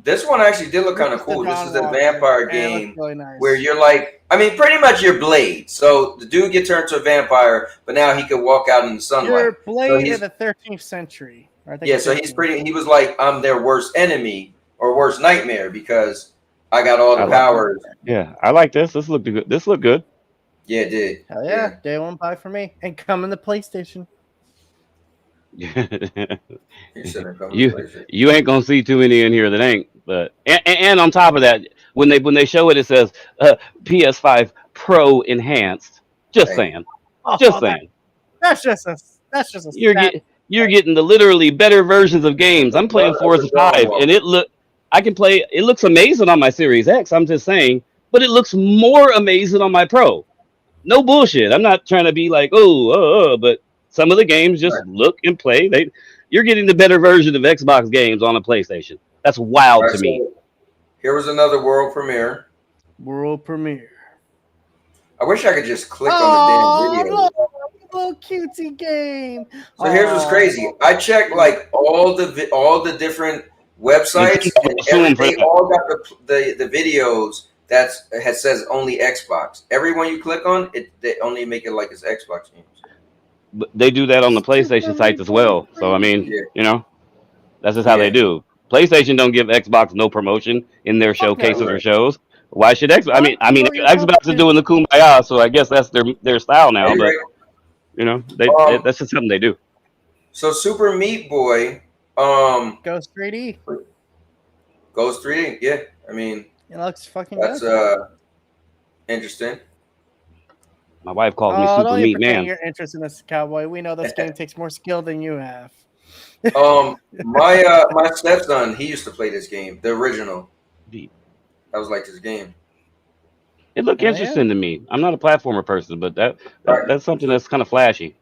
This one actually did look kind of This is the cool. This John is a Walker, vampire and it looks game really nice. where you're like, I mean, pretty much you're Blade. So the dude get turned to a vampire, but now he could walk out in the sunlight. You're Blade he's- in the 13th century. I think Yeah, it's so he's 13th. pretty. He was like, I'm their worst enemy or worst nightmare because I got all the I like powers. Yeah, I like this. This looked good. This looked good. Yeah, it did. Hell yeah, day one buy for me, and come in the PlayStation. He said it coming to you PlayStation. you ain't gonna see too many in here that ain't. But and on top of that, when they show it, it says PS5 Pro enhanced. Just Hey. saying. Oh, Just saying. That's just a You're getting the literally better versions of games. I'm playing Forza 5, and it looks amazing on my Series X. I'm just saying, but it looks more amazing on my Pro. No bullshit. I'm not trying to be like, but some of the games just look and play. You're getting the better version of Xbox games on a PlayStation. That's wild to me. So here was another world premiere. world premiere. I wish I could just click on the damn video. Little cutesy game. So here's what's crazy. I checked like all the different websites, and they all got the videos that says only Xbox. Every one you click on, they only make it like it's Xbox games. But they do that on the PlayStation sites as well. So I mean, that's just how they do. PlayStation don't give Xbox no promotion in their showcases or shows. Why should Xbox? I mean, Xbox is doing the kumbaya, so I guess that's their style now. But that's just something they do. So Super Meat Boy, Ghost 3D. Ghost 3D. Yeah, I mean, it looks fucking that's good. Interesting. My wife calls me Super Meat Man. You're interested in this, Cowboy. We know this game takes more skill than you have. My stepson, he used to play this game, the original. That was like his game. It looked interesting to me. I'm not a platformer person, but that's something that's kind of flashy.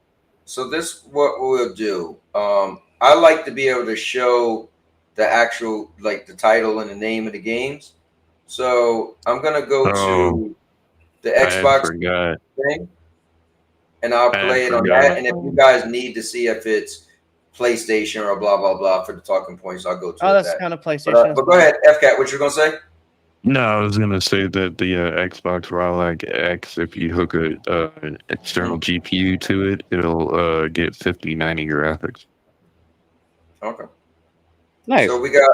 So this what we'll do. I like to be able to show the actual like the title and the name of the games. So I'm gonna go to the Xbox thing, and I'll play it on that. And if you guys need to see if it's PlayStation or blah blah blah for the talking points, I'll go to that's kind of PlayStation. But go ahead, FCAT. What you're gonna say? No, I was gonna say that the Xbox One X, if you hook an external GPU to it, it'll get 5090 graphics. Okay. Nice. So we got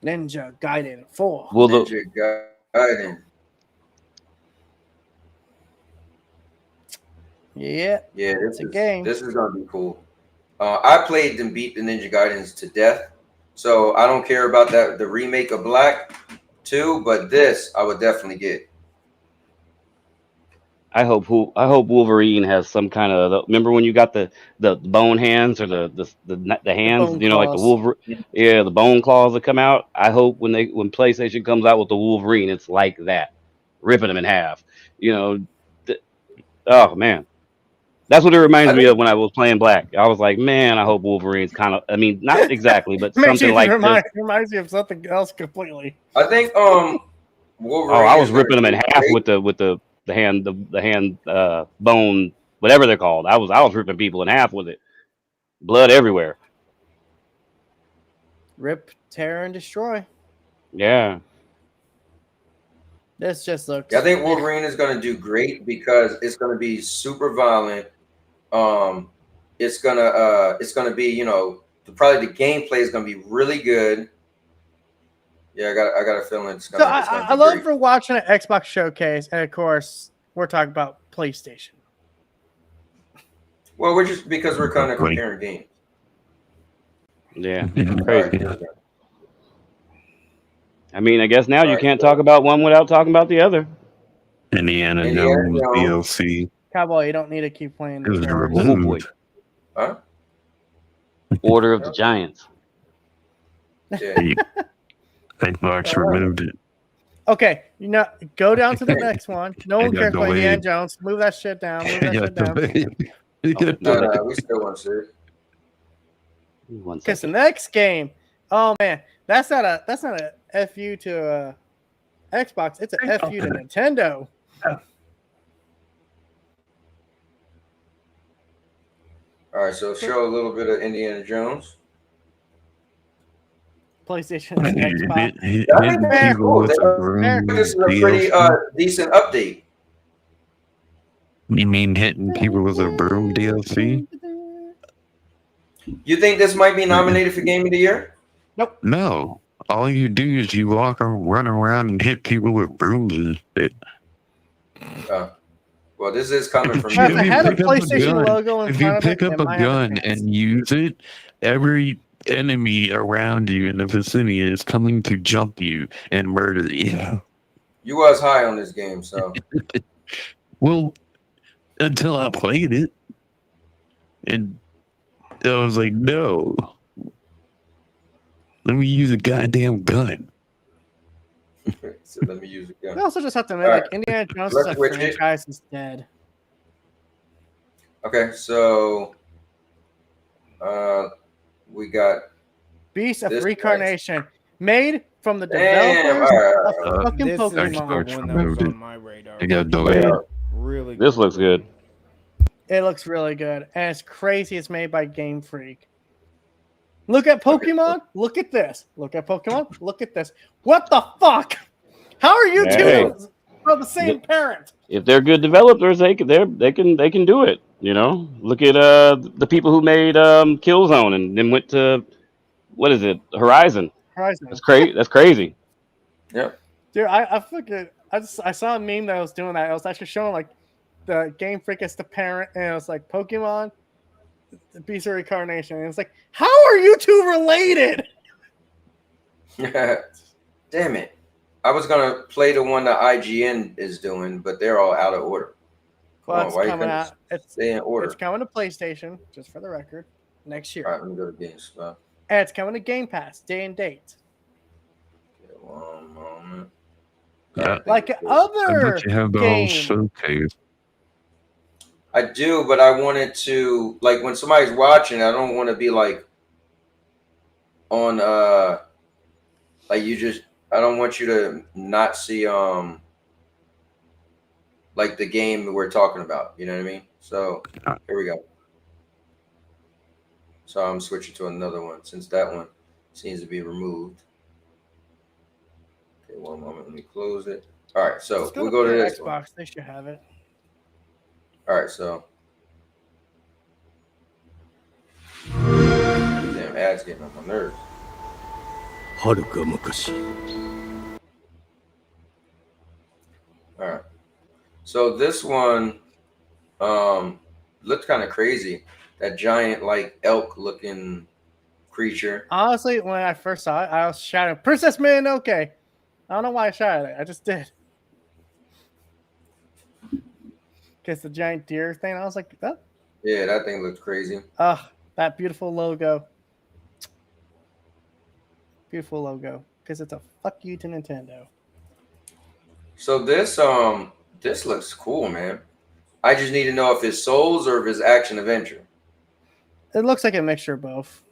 Ninja Gaiden 4. Ninja Gaiden. Yeah. Yeah, this is game. This is gonna be cool. I played and beat the Ninja Gaidens to death, so I don't care about the remake of Black 2, but this I would definitely get. I hope Wolverine has some kind of. Remember when you got the bone hands or the hands, like the Wolverine, the bone claws that come out. I hope when PlayStation comes out with the Wolverine, it's like that, ripping them in half. Oh man, that's what it reminds me of when I was playing Black. I was like, man, I hope Wolverine's kind of. I mean, not exactly, but something like this. Reminds me of something else completely. I think Wolverine. Oh, I was ripping them in half with the hand bone, whatever they're called. I was ripping people in half with it, blood everywhere. Rip, tear, and destroy. Yeah. This just looks. I think Wolverine is going to do great because it's going to be super violent. It's gonna be probably the gameplay is going to be really good. Yeah, I got a feeling it's going to. I love for watching an Xbox showcase, and of course, we're talking about PlayStation. Well, we're just because we're kind of comparing games. Yeah, All crazy. right. I mean, I guess now All you right. can't talk So about one without talking about the other. Indiana Indiana Jones Jones. DLC Cowboy, you don't need to keep playing the is stories. Oh boy, removed. Huh? Order of the Yeah. Giants. Yeah. Xbox All right. removed it. Okay, go down to the next one. No It one got cares about Indiana delayed. Jones. Move that shit down. Move It that shit got down. delayed. It Oh, got No, one delayed. no, we still want to see it. 1 Because the second. next game, oh man, that's not a fu to Xbox. It's a fu to Nintendo. All right, so show a little bit of Indiana Jones. PlayStation and Xbox. I think Hitting that's Fair. people cool. with a broom This is a pretty DLC. decent update. You mean hitting people with a broom DLC? You think this might be nominated for Game of the Year? No. All you do is you walk or run around and hit people with brooms and shit. Well, this is coming from If I you. had a pick up a PlayStation gun- logo in If you front of it, pick up it a might have a gun chance. and use it, every enemy around you in the vicinity is coming to jump you and murder you. You was high on this game, so Well, until I played it. And I was like, no. Let me use a goddamn gun. so let me use it. We Gun. also just have to admit, All like, right. Indiana Jones Let's as a switch it. franchise is dead. Okay, so we got Beast of This Reincarnation, made from the Damn, developers all of fucking This is the Pokemon. one that was on my radar. It got right. delayed. Really This looks good. It looks really good, and it's crazy. It's made by Game Freak. Look at Pokemon. Look at this. Look at Pokemon. Look at this. What the fuck? How are you Hey. two from the same parent? If they're good developers, they can do it. You know, look at the people who made Killzone and then went to what is it, Horizon? Horizon. That's crazy. That's crazy. Yep. Dude, I saw a meme that was doing that. I was actually showing like the Game Freak as the parent, and it was like Pokemon, the Beast of Reincarnation. And it's like, how are you two related? Damn it. I was gonna play the one that IGN is doing, but they're all out of order. Come Well, on, it's why you coming couldn't out. stay in order? It's coming to PlayStation, just for the record, next year. All right, let me go to games. And it's coming to Game Pass, day and date. One moment. Like I other bet you have the whole games. showcase. I do, but I wanted to, like, when somebody's watching, I don't want to be like on like you just, I don't want you to not see like the game we're talking about, you know what I mean? So here we go. So I'm switching to another one since that one seems to be removed. Okay, one moment, let me close it. All right, so we'll go to this one. Xbox. They should have it. All right, so damn ads getting on my nerves. All right, so this one looks kind of crazy. That giant like elk looking creature. Honestly, when I first saw it, I was shouting, "Princess Mononoke!" I don't know why I shouted it. I just did. Because the giant deer thing, I was like, oh. Yeah, that thing looks crazy. That beautiful logo. Beautiful logo. Because it's a fuck you to Nintendo. So this looks cool, man. I just need to know if it's Souls or if it's action adventure. It looks like a mixture of both.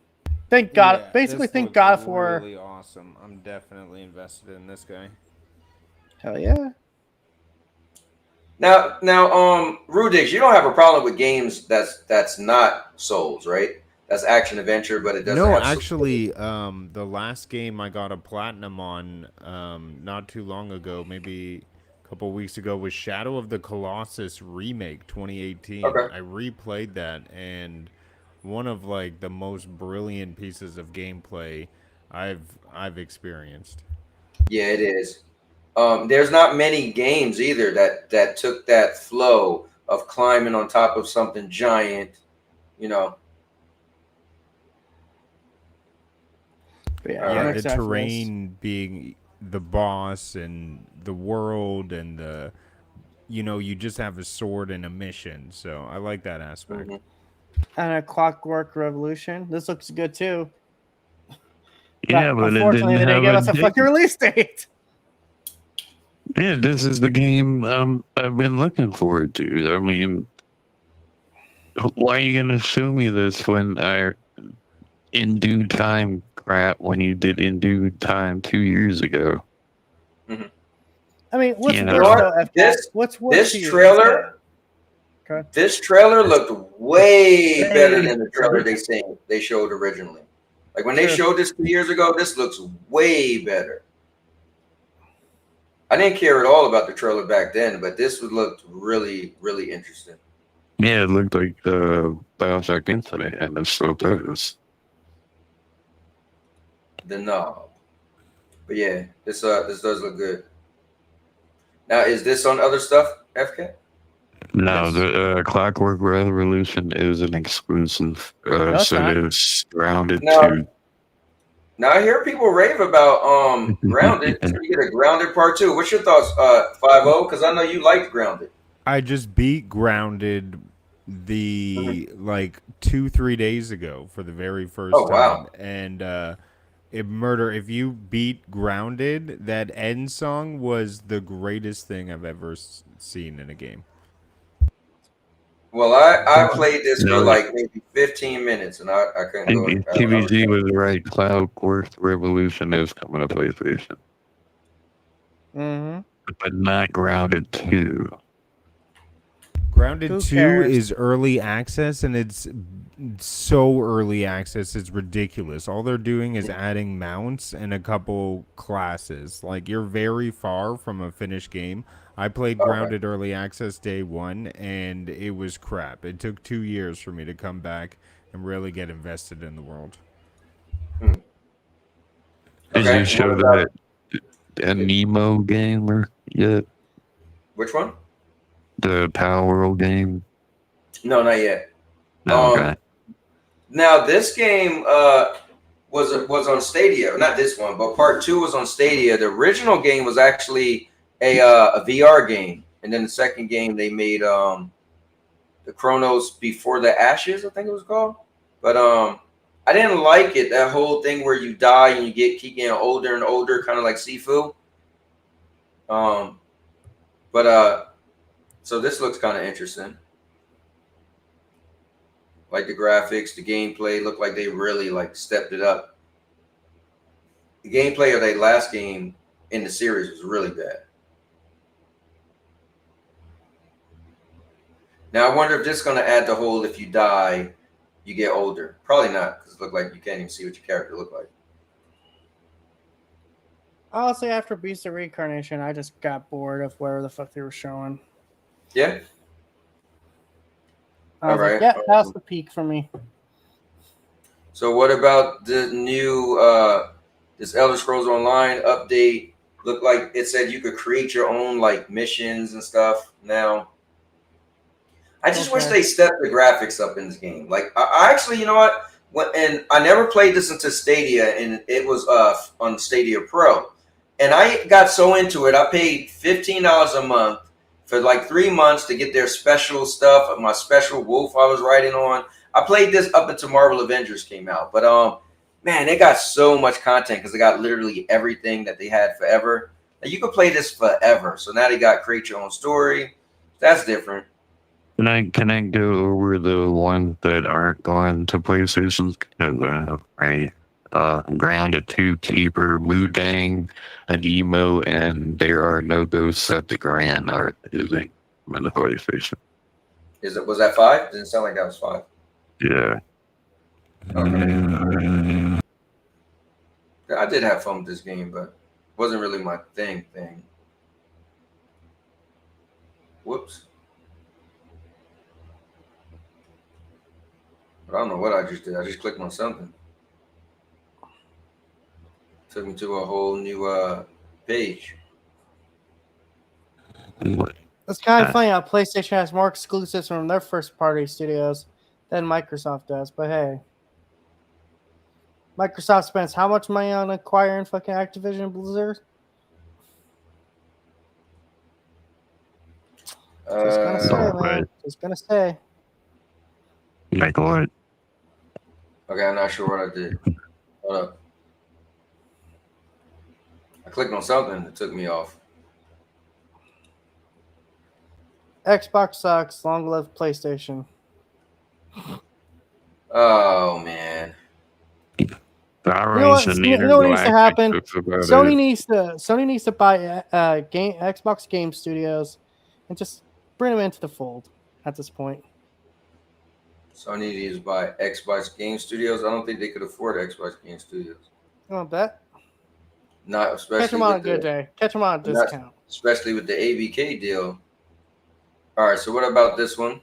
Thank God. Yeah, basically, this think looks God of War. really awesome. I'm definitely invested in this guy. Hell yeah. Now, Rudix, you don't have a problem with games that's not Souls, right? That's action adventure, but it doesn't. No, have actually, the last game I got a platinum on not too long ago, maybe a couple weeks ago, was Shadow of the Colossus Remake 2018. Okay. I replayed that, and one of like the most brilliant pieces of gameplay I've experienced. Yeah, it is. There's not many games either that took that flow of climbing on top of something giant, you know. But Yeah, I'm the excited for this. terrain being the boss and the world and the, you just have a sword and a mission. So I like that aspect. And a Clockwork Revolution. This looks good too. Yeah, but it unfortunately, didn't they didn't have give a us a date. fucking release date. Yeah, this is the game I've been looking forward to. I mean, why are you gonna sue me this when I in due time crap when you did in due time 2 years ago? I mean, what's You worse know, though, FCAT? What's worse This to you? trailer, Okay. this trailer looked way better than the trailer they showed originally. Like when they showed this 2 years ago, this looks way better. I didn't care at all about the trailer back then, but this looked really, really interesting. Yeah, it looked like Bioshock Infinite, and it still does. The knob. But yeah, this does look good. Now, is this on other stuff, FK? No, Yes. the Clockwork Revolution is an exclusive, No, it's so not. it is Grounded Now, 2. now I hear people rave about Grounded. So you get a Grounded Part 2. What's your thoughts, 5-0? Because I know you liked Grounded. I just beat Grounded like 2-3 days ago for the very first time. Wow. And if you beat Grounded, that end song was the greatest thing I've ever seen in a game. Well, I played this for like maybe 15 minutes, and I couldn't go. TVG was right. Clockwork Revolution is coming to PlayStation. Mm-hmm. But not Grounded 2. Grounded 2 is early access, and it's so early access, it's ridiculous. All they're doing is adding mounts and a couple classes. Like, you're very far from a finished game. I played Grounded early access day one, and it was crap. It took 2 years for me to come back and really get invested in the world. Did you show that a Nemo game yet? Which one? The Power World game? No, not yet. Okay. Now this game was on Stadia. Not this one, but Part 2 was on Stadia. The original game was actually a VR game, and then the second game they made the Chronos Before the Ashes, I think it was called. But I didn't like it. That whole thing where you die and you keep getting older and older, kind of like Sifu. So this looks kind of interesting. Like the graphics, the gameplay look like they really like stepped it up. The gameplay of their last game in the series was really bad. Now I wonder if this is going to add the whole if you die, you get older. Probably not, because it looked like you can't even see what your character look like. Honestly, after Beast of Reincarnation, I just got bored of whatever the fuck they were showing. Yeah. I was like, yeah, that's the peak for me. So what about the new this Elder Scrolls Online update? Looked like it said you could create your own like missions and stuff now. I just wish they stepped the graphics up in this game. Like I actually, you know what? And I never played this into Stadia, and it was on Stadia Pro. And I got so into it, I paid $15 a month for like 3 months to get their special stuff, my special wolf I was riding on. I played this up until Marvel Avengers came out. But man, they got so much content because they got literally everything that they had forever. And you could play this forever. So now they got create your own story. That's different. Can I go over the ones that aren't going to PlayStation? Grounded 2, Keeper, Wu Dang, an Emo, and There Are No Ghosts at the Grand are using on the PlayStation. Was that 5? Didn't sound like that was 5. Yeah. Okay. I did have fun with this game, but it wasn't really my thing. Whoops. But I don't know what I just did. I just clicked on something. Took me to a whole new page. It's kind of funny how PlayStation has more exclusives from their first-party studios than Microsoft does, but hey. Microsoft spends how much money on acquiring fucking Activision Blizzard? Just gonna say, man. Just gonna say. Like what? Okay, I'm not sure what I did. Hold up. I clicked on something that took me off. Xbox sucks. Long live PlayStation. Oh man. You know what needs to happen? Sony needs to buy Xbox Game Studios and just bring them into the fold at this point. Sony needs to buy Xbox Game Studios. I don't think they could afford Xbox Game Studios. You want to bet? Not especially. Catch them on a good day. Catch them on a discount. Especially with the ABK deal. All right, so what about this one?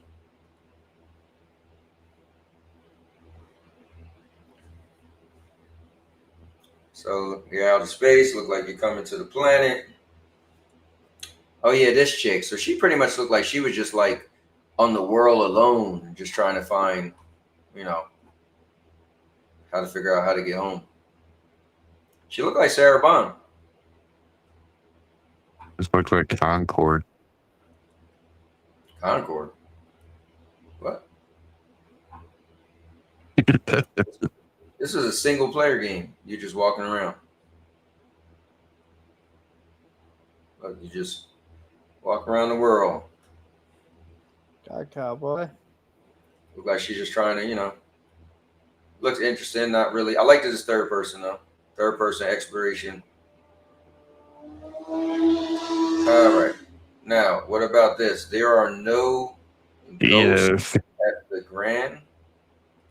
So you're out of space. Look like you're coming to the planet. Oh yeah, this chick. So she pretty much looked like she was just like on the world alone, just trying to find, how to figure out how to get home. She looked like Sarah Bond. This looks like Concord. Concord. What? This is a single player game. You're just walking around. Look, you just walk around the world. God, cowboy. Look like she's just trying to, looks interesting. Not really. I like this third person though. Third person exploration. All right. Now, what about this? There are no ghosts at the Grand.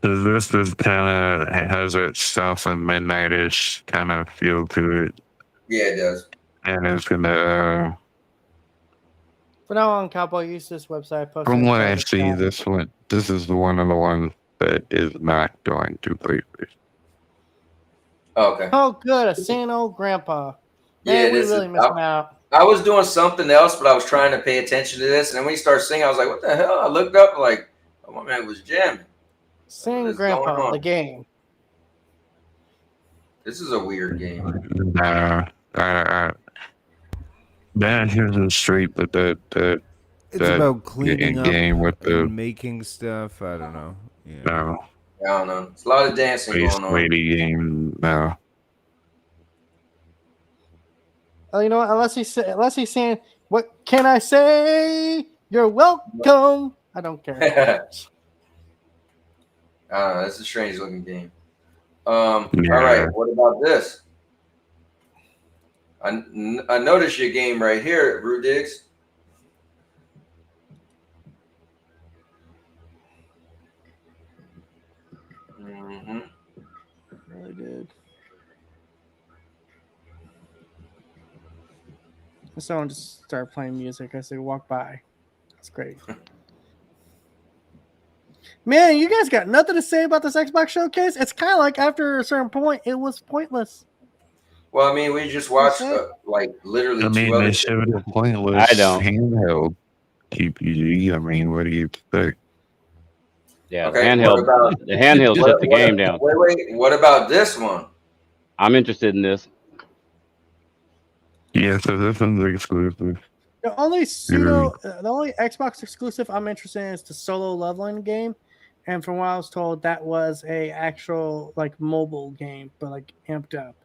This is kind of has that South and Midnight-ish kind of feel to it. Yeah, it does. And it's gonna. From now on, Cowboy, use this website. From what I see, this is one of the ones that is not going to PlayStation. Okay. Oh, good. A sane old grandpa. Man, Yeah, we really missing out. I was doing something else, but I was trying to pay attention to this. And then when you start singing, I was like, what the hell? I looked up like, oh, my man was jamming. Sane grandpa, the game. This is a weird game. Bad here's the street, but it's about cleaning up game with the making stuff. I don't know. Yeah. No. I don't know. It's a lot of dancing going on. Lady game. No. Oh, you know what? Unless he's saying, "What can I say? You're welcome." I don't care. I don't know. It's a strange looking game. All right. What about this? I noticed your game right here, Root Diggs. Mm-hmm. Really good. Someone just started playing music as they walk by. That's great. Man, you guys got nothing to say about this Xbox showcase? It's kind of like after a certain point, it was pointless. Well, I mean, we just watched literally. I mean, they showed a pointless handheld TPG. I mean, what do you expect? Yeah, okay, the handheld shut the game down. Wait. What about this one? I'm interested in this. Yeah, so this one's exclusive. The only Xbox exclusive I'm interested in is the solo leveling game, and from what I was told, that was a actual mobile game, but amped up.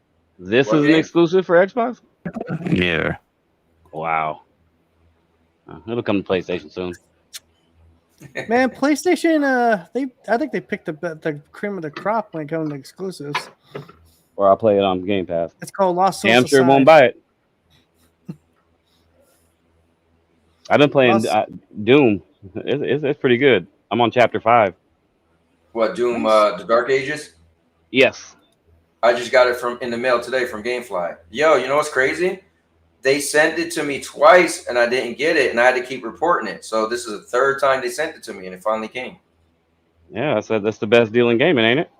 This is an exclusive for Xbox? Yeah. Wow. It'll come to PlayStation soon. Man, PlayStation, I think they picked the cream of the crop when it comes to exclusives. Or I'll play it on Game Pass. It's called Lost Souls. Damn sure won't buy it. I've been playing Doom. It's pretty good. I'm on chapter 5. What, Doom, the Dark Ages? Yes. I just got it in the mail today from Gamefly. Yo, you know what's crazy? They sent it to me twice and I didn't get it and I had to keep reporting it. So this is the third time they sent it to me and it finally came. Yeah, I said that's the best deal in gaming, ain't it?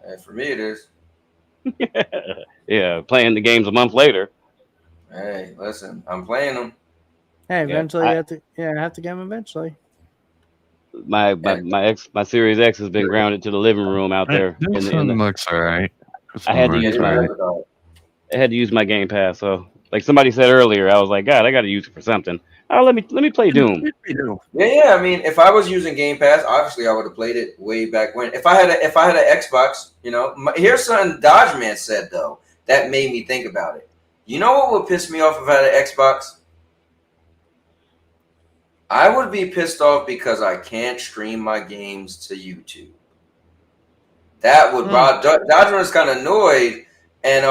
And for me it is. Yeah, playing the games a month later. Hey, listen, I'm playing them. Hey, eventually I have to get them eventually. my Series X has been grounded to the living room out there This in one the. looks alright. This I one had to looks use It my alright. does, though. I had to use my Game Pass. So like somebody said earlier, I was like, God, I got to use it for something. Oh, let me play Doom. Yeah. I mean, if I was using Game Pass, obviously I would have played it way back when. If I had an Xbox, here's something Dodge Man said though that made me think about it. You know what would piss me off if I had an Xbox? I would be pissed off because I can't stream my games to YouTube. That would bother. Dodge Man is kind of annoyed, and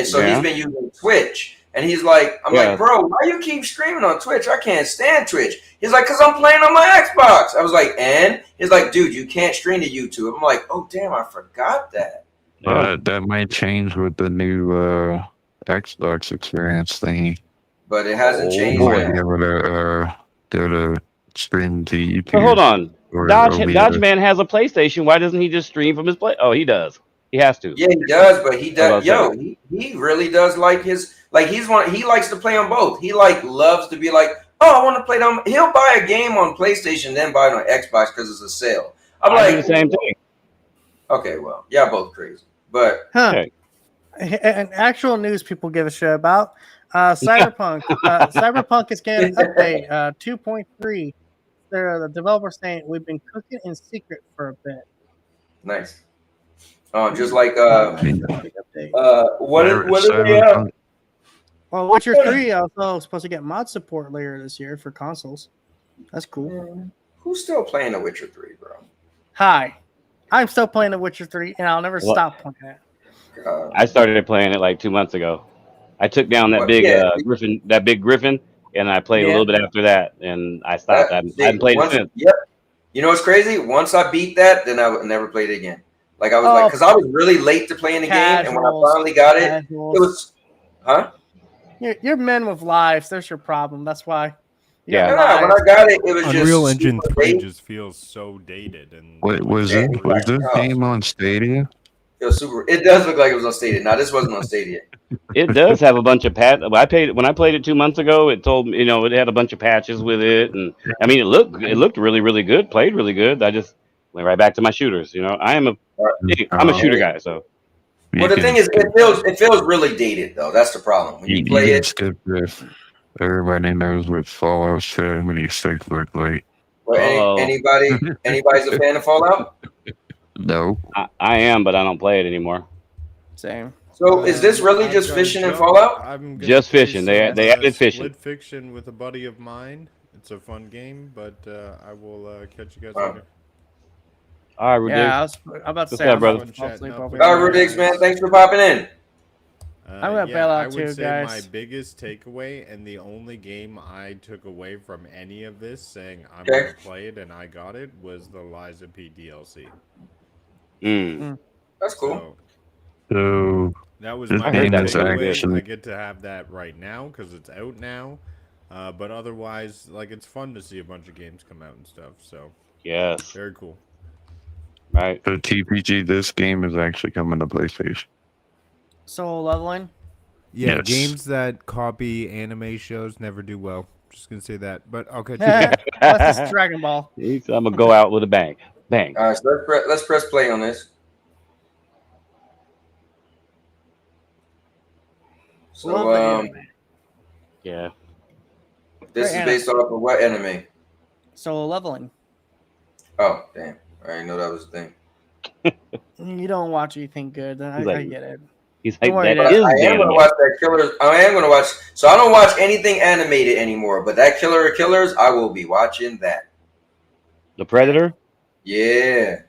so he's been using Twitch. And he's like, I'm like, bro, why you keep streaming on Twitch? I can't stand Twitch. He's like, because I'm playing on my Xbox. I was like, and? He's like, dude, you can't stream to YouTube. I'm like, oh, damn, I forgot that. That might change with the new Xbox experience thingy. But it hasn't changed. Might be able to stream to YouTube. But hold on. Or Dodge Man has a PlayStation. Why doesn't he just stream from his play? Oh, he does. He has to. Yeah, he does, but he does. He really does like his. Like he likes to play on both. He loves to be like, oh, I want to play on. He'll buy a game on PlayStation, then buy it on Xbox because it's a sale. I do the same thing. Okay, well, y'all both crazy, but And actual news people give a shit about. Cyberpunk. Cyberpunk is getting an update 2.3. The developer saying we've been cooking in secret for a bit. Nice. Just like what are they out? Well, Witcher 3 also supposed to get mod support later this year for consoles. That's cool. Who's still playing The Witcher 3, bro? Hi. I'm still playing The Witcher 3, and I'll never stop playing it. I started playing it like 2 months ago. I took down that big griffin, and I played a little bit after that, and I stopped. I haven't played it since. Yep. You know what's crazy? Once I beat that, then I would never play it again. Like I was because I was really late to playing the game, and when I finally got it, it was, You're men with lives. There's your problem. That's why. When I got it, it was just Unreal Engine 3 just feels so dated. And was this game on Stadia? It does look like it was on Stadia. Now this wasn't on Stadia. It does have a bunch of patches. When I played it 2 months ago. It told me, it had a bunch of patches with it, and I mean, it looked really, really good. Played really good. I just went right back to my shooters. I'm a shooter guy, so. Well, the thing is, it feels really dated though. That's the problem when you play it. Skip this. Everybody knows what Fallout 76 looked like. Well, anybody's a fan of Fallout? No. I am, but I don't play it anymore. Same. So is this really just fishing and Fallout? Just fishing. They added fishing. Split fiction with a buddy of mine. It's a fun game, but I will catch you guys later. All right, Rudig. Yeah, I'm about to say, up, brother? All right, Rudig, man. Thanks for popping in. I'm gonna bail out too, guys. My biggest takeaway and the only game I took away from any of this, saying I'm gonna play it and I got it, was the Liza P DLC. That's cool. So that was this my game biggest is takeaway. actually. I get to have that right now because it's out now. But otherwise, it's fun to see a bunch of games come out and stuff. So yes, very cool. Right. So TPG, this game is actually coming to PlayStation. Solo leveling. Yeah, Yes. games that copy anime shows never do well. Just gonna say that, but I'll catch you. That's just Dragon Ball. I'm gonna go out with a bang. Bang. All right, so let's press play on this. So yeah. This is based off of what anime? Solo leveling. Oh, damn. I didn't know that was a thing. You don't watch anything good, then I get it. He's like, I am going to watch that Killers. I am going to watch. So I don't watch anything animated anymore, but that Killer of Killers, I will be watching that. The Predator? Yeah.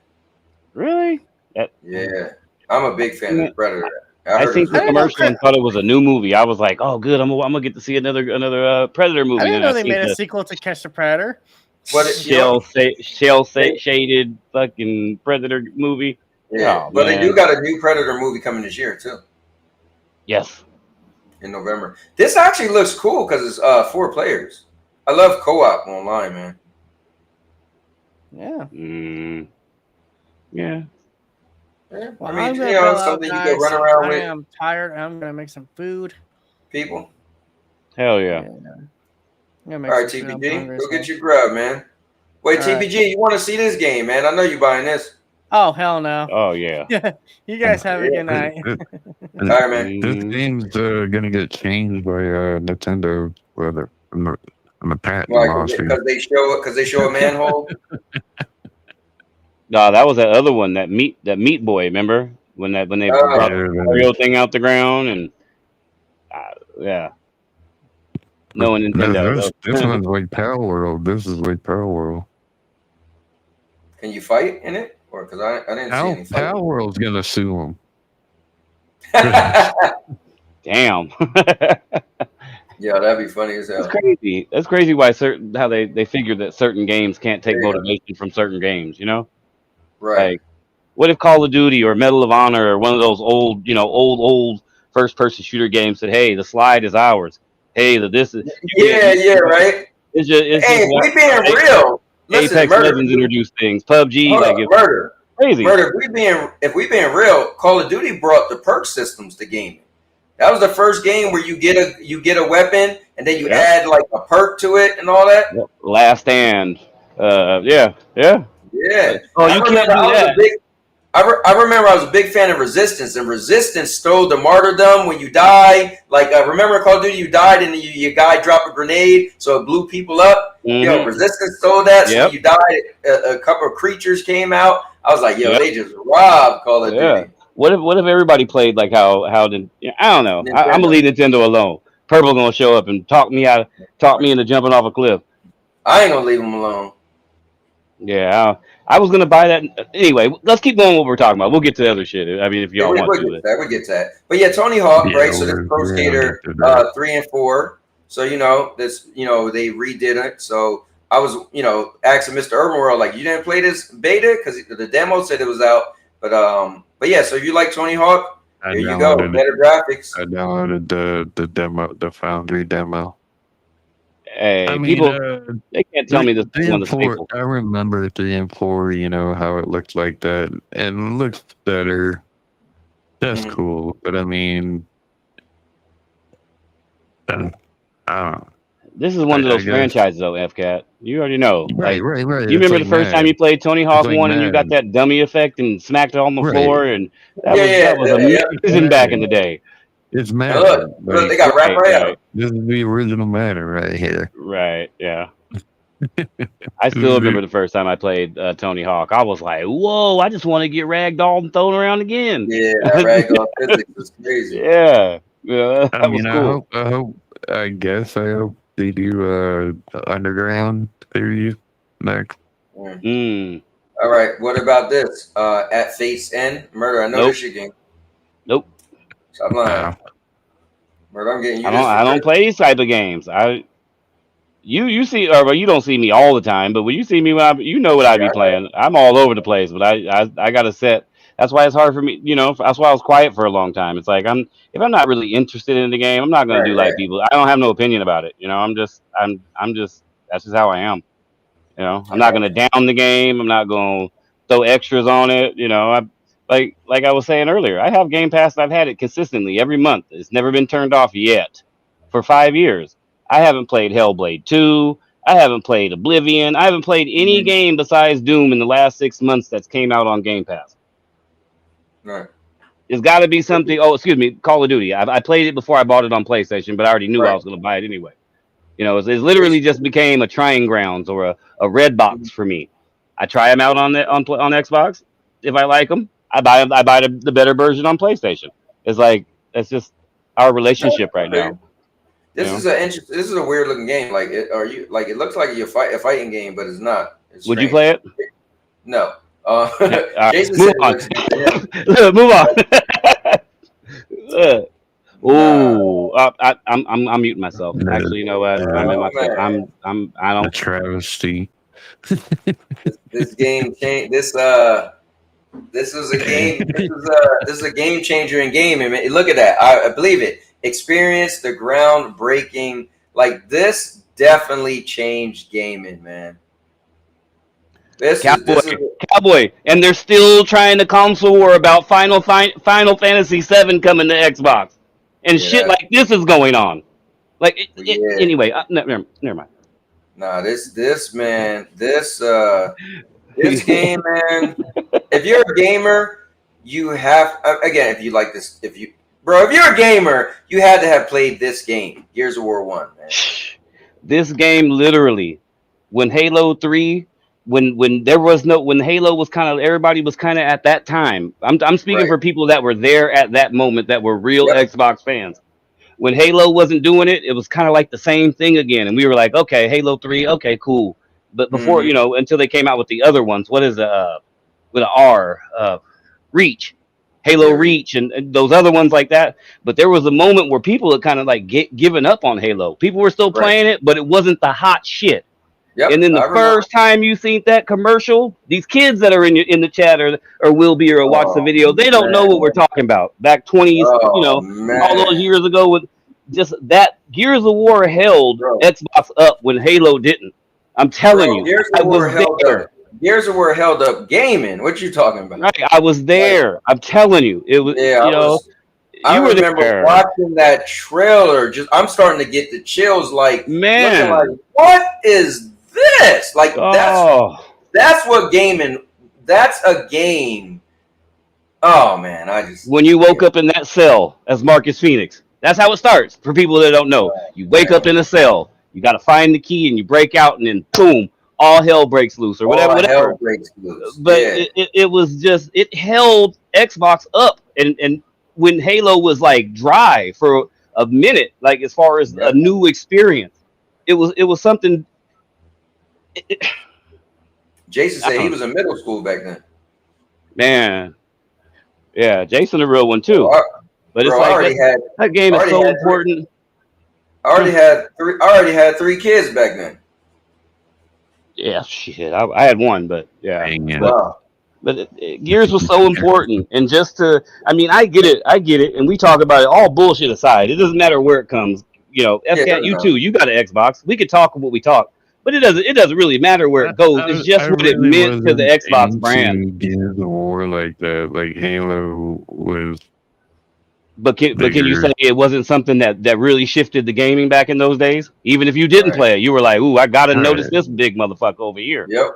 Really? Yeah. I'm a big fan of the Predator. I seen the commercial and thought it was a new movie. I was like, "Oh, good! I'm gonna get to see another Predator movie." I didn't know they made a sequel to Catch the Predator. What shell shaded fucking Predator movie. Yeah, but they do got a new Predator movie coming this year too. Yes, in November. This actually looks cool because it's 4 players. I love co-op online, man. Yeah. Yeah. Well, I mean, something you can run around with. I am tired. I'm gonna make some food. People. Hell yeah. All right, TPG, go get your grub, man. Wait, All right. TPG, you want to see this game, man? I know you buying this. Oh hell no! Oh yeah. You guys have a good This, night. this, All right, man. this game's gonna get changed by Nintendo. Whether I'm a patent Why? lawsuit. Because they show a manhole. No, that was that other one, that Meat Boy. Remember when they brought the Mario thing out the ground and yeah. No one Nintendo. This one's like Power World. This is like Power World. Can you fight in it? Or because I didn't see any fight. Power World's gonna sue him. Damn. Yeah, that'd be funny as hell. That's crazy. That's crazy why how they figure that certain games can't take motivation from certain games, you know? Right. Like, what if Call of Duty or Medal of Honor or one of those old first person shooter games said, "Hey, the slide is ours. Hey, this is right. It's just we being real. Listen, Apex Legends introduced things. PUBG, murder. Crazy. Murder. If we being real, Call of Duty brought the perk systems to gaming. That was the first game where you get a weapon and then you add like a perk to it and all that. Yep. Last Stand. Yeah. Oh, you can't do that. I remember I was a big fan of Resistance, and Resistance stole the martyrdom when you die. Like, I remember in Call of Duty, you died and your guy dropped a grenade, so it blew people up. Mm-hmm. Yo, Resistance stole that, so when you died, a couple of creatures came out. I was like, yo, they just robbed Call of Duty. What if everybody played like how did I don't know. I'm gonna leave Nintendo alone. Purple gonna show up and talk me into jumping off a cliff. I ain't gonna leave him alone. Yeah, I was gonna buy that anyway. Let's keep going what we're talking about. We'll get to the other shit. I mean, if y'all want to. We get to that. But yeah, Tony Hawk, right? So this Pro Skater 3 and 4. So they redid it. So I was asking Mr. Urban World, like, you didn't play this beta because the demo said it was out. But yeah, so if you like Tony Hawk, here you go. Better graphics. I downloaded the demo, the Foundry demo. Hey, people, they can't tell me this one is faithful. I remember 3 and 4, how it looked like that, and it looks better. That's cool, but I mean, I don't know. This is one of those franchises, though, FCAT. You already know. Right. You remember the first time you played Tony Hawk 1 and you got that dummy effect and smacked it on the floor? And that was amazing back in the day. It's mad. Look, they got rap right out. This is the original matter right here. Right, yeah. I still remember the first time I played Tony Hawk. I was like, whoa, I just want to get ragdolled and thrown around again. Yeah, that ragdoll physics was crazy. Yeah. That was cool. I hope they do Underground series next. All right, what about this? At Fate's End, Murder. I know this your game. Nope. Stop lying. Murder, I'm getting you. I don't play these type of games. You see, or you don't see me all the time, but when you see me, you know what I be playing. I'm all over the place, but I got a set. That's why it's hard for me. That's why I was quiet for a long time. It's like if I'm not really interested in the game, I'm not gonna do like people. I don't have no opinion about it. I'm just that's just how I am. I'm not gonna down the game. I'm not gonna throw extras on it. Like I was saying earlier, I have Game Pass. I've had it consistently every month. It's never been turned off yet for 5 years. I haven't played Hellblade 2. I haven't played Oblivion. I haven't played any game besides Doom in the last 6 months that's came out on Game Pass. Right. It's got to be something. Oh, excuse me, Call of Duty. I played it before I bought it on PlayStation, but I already knew I was going to buy it anyway. It's literally just became a trying grounds or a red box for me. I try them out on Xbox. If I like them, I buy the better version on PlayStation. It's like that's just our relationship right now. This is a weird looking game. Like, it looks like a fighting game, but it's not. Would you play it? No. Jason move on. Move on. I'm muting myself. Actually, you know what? I'm in my. I don't. A travesty. This game changed. This is a game. This is a game changer in gaming. Look at that. I believe it. Experience the groundbreaking. Like, this definitely changed gaming, man. Cowboy, and they're still trying to console war about Final Fantasy VII coming to Xbox, and shit like this is going on. Like, anyway, never mind. Nah, this man, this game, man. If you're a gamer, you have again. If you like this, if you're a gamer, you had to have played this game, Gears of War 1, man. This game literally, when Halo 3, when there was no, when Halo was kind of, everybody was kind of at that time. I'm speaking Right. for people that were there at that moment, that were real Yep. Xbox fans. When Halo wasn't doing it, it was kind of like the same thing again, and we were like, okay, Halo 3, okay, cool. But before, Mhm. until they came out with the other ones, what is with an R, Reach, Halo Yeah, Reach, and those other ones like that. But there was a moment where people had kind of like given up on Halo. People were still right. playing it, but it wasn't the hot shit. And Yep, then I the remember. first time you seen that commercial, these kids that are in the chat, or will be, or watch the Oh video, they don't know what we're man. talking about. Back 20s, Oh all those man, years ago, with just that Gears of War held bro, Xbox up when Halo didn't. I'm telling bro. you, Gears I of War was held up. there. Gears of War held up gaming. What you talking about? Right, I was Like, there. I'm telling you, it was. yeah, I You were remember there, watching that trailer. I'm starting to get the chills. Like looking like, man. what is this? Like Oh, that's what gaming. That's a game. Oh man, when you yeah, woke up in that cell as Marcus Phoenix. That's how it starts. For people that don't know, you wake up man. in a cell. You got to find the key, and you break out, and then boom, all hell breaks loose, or All whatever, hell whatever. breaks loose. But Yeah, it was just, it held Xbox up, and when Halo was like dry for a minute, like as far as a yep. new experience, it was something. Jason I said he don't know, was in middle school back then. man. Yeah, Jason a real one Bro, too. But it's bro, like that game I is already so had three, important. I already had 3 kids back then. Yeah, shit. I had one, but yeah. Dang it. Wow. But Gears was so important, and just to, I mean, I get it, and we talk about it. All bullshit aside, it doesn't matter where it comes. Yeah, it FCAT, doesn't you matter. too. You got an Xbox. We could talk what we talk, but it doesn't really matter where it goes. It's I just what it really meant to the wasn't Xbox brand. into Gears of War like that. Like Halo was But can you say bigger. it wasn't something that really shifted the gaming back in those days? Even if you didn't Right. play it, you were like, "Ooh, I gotta notice Right. this big motherfucker over here." Yep.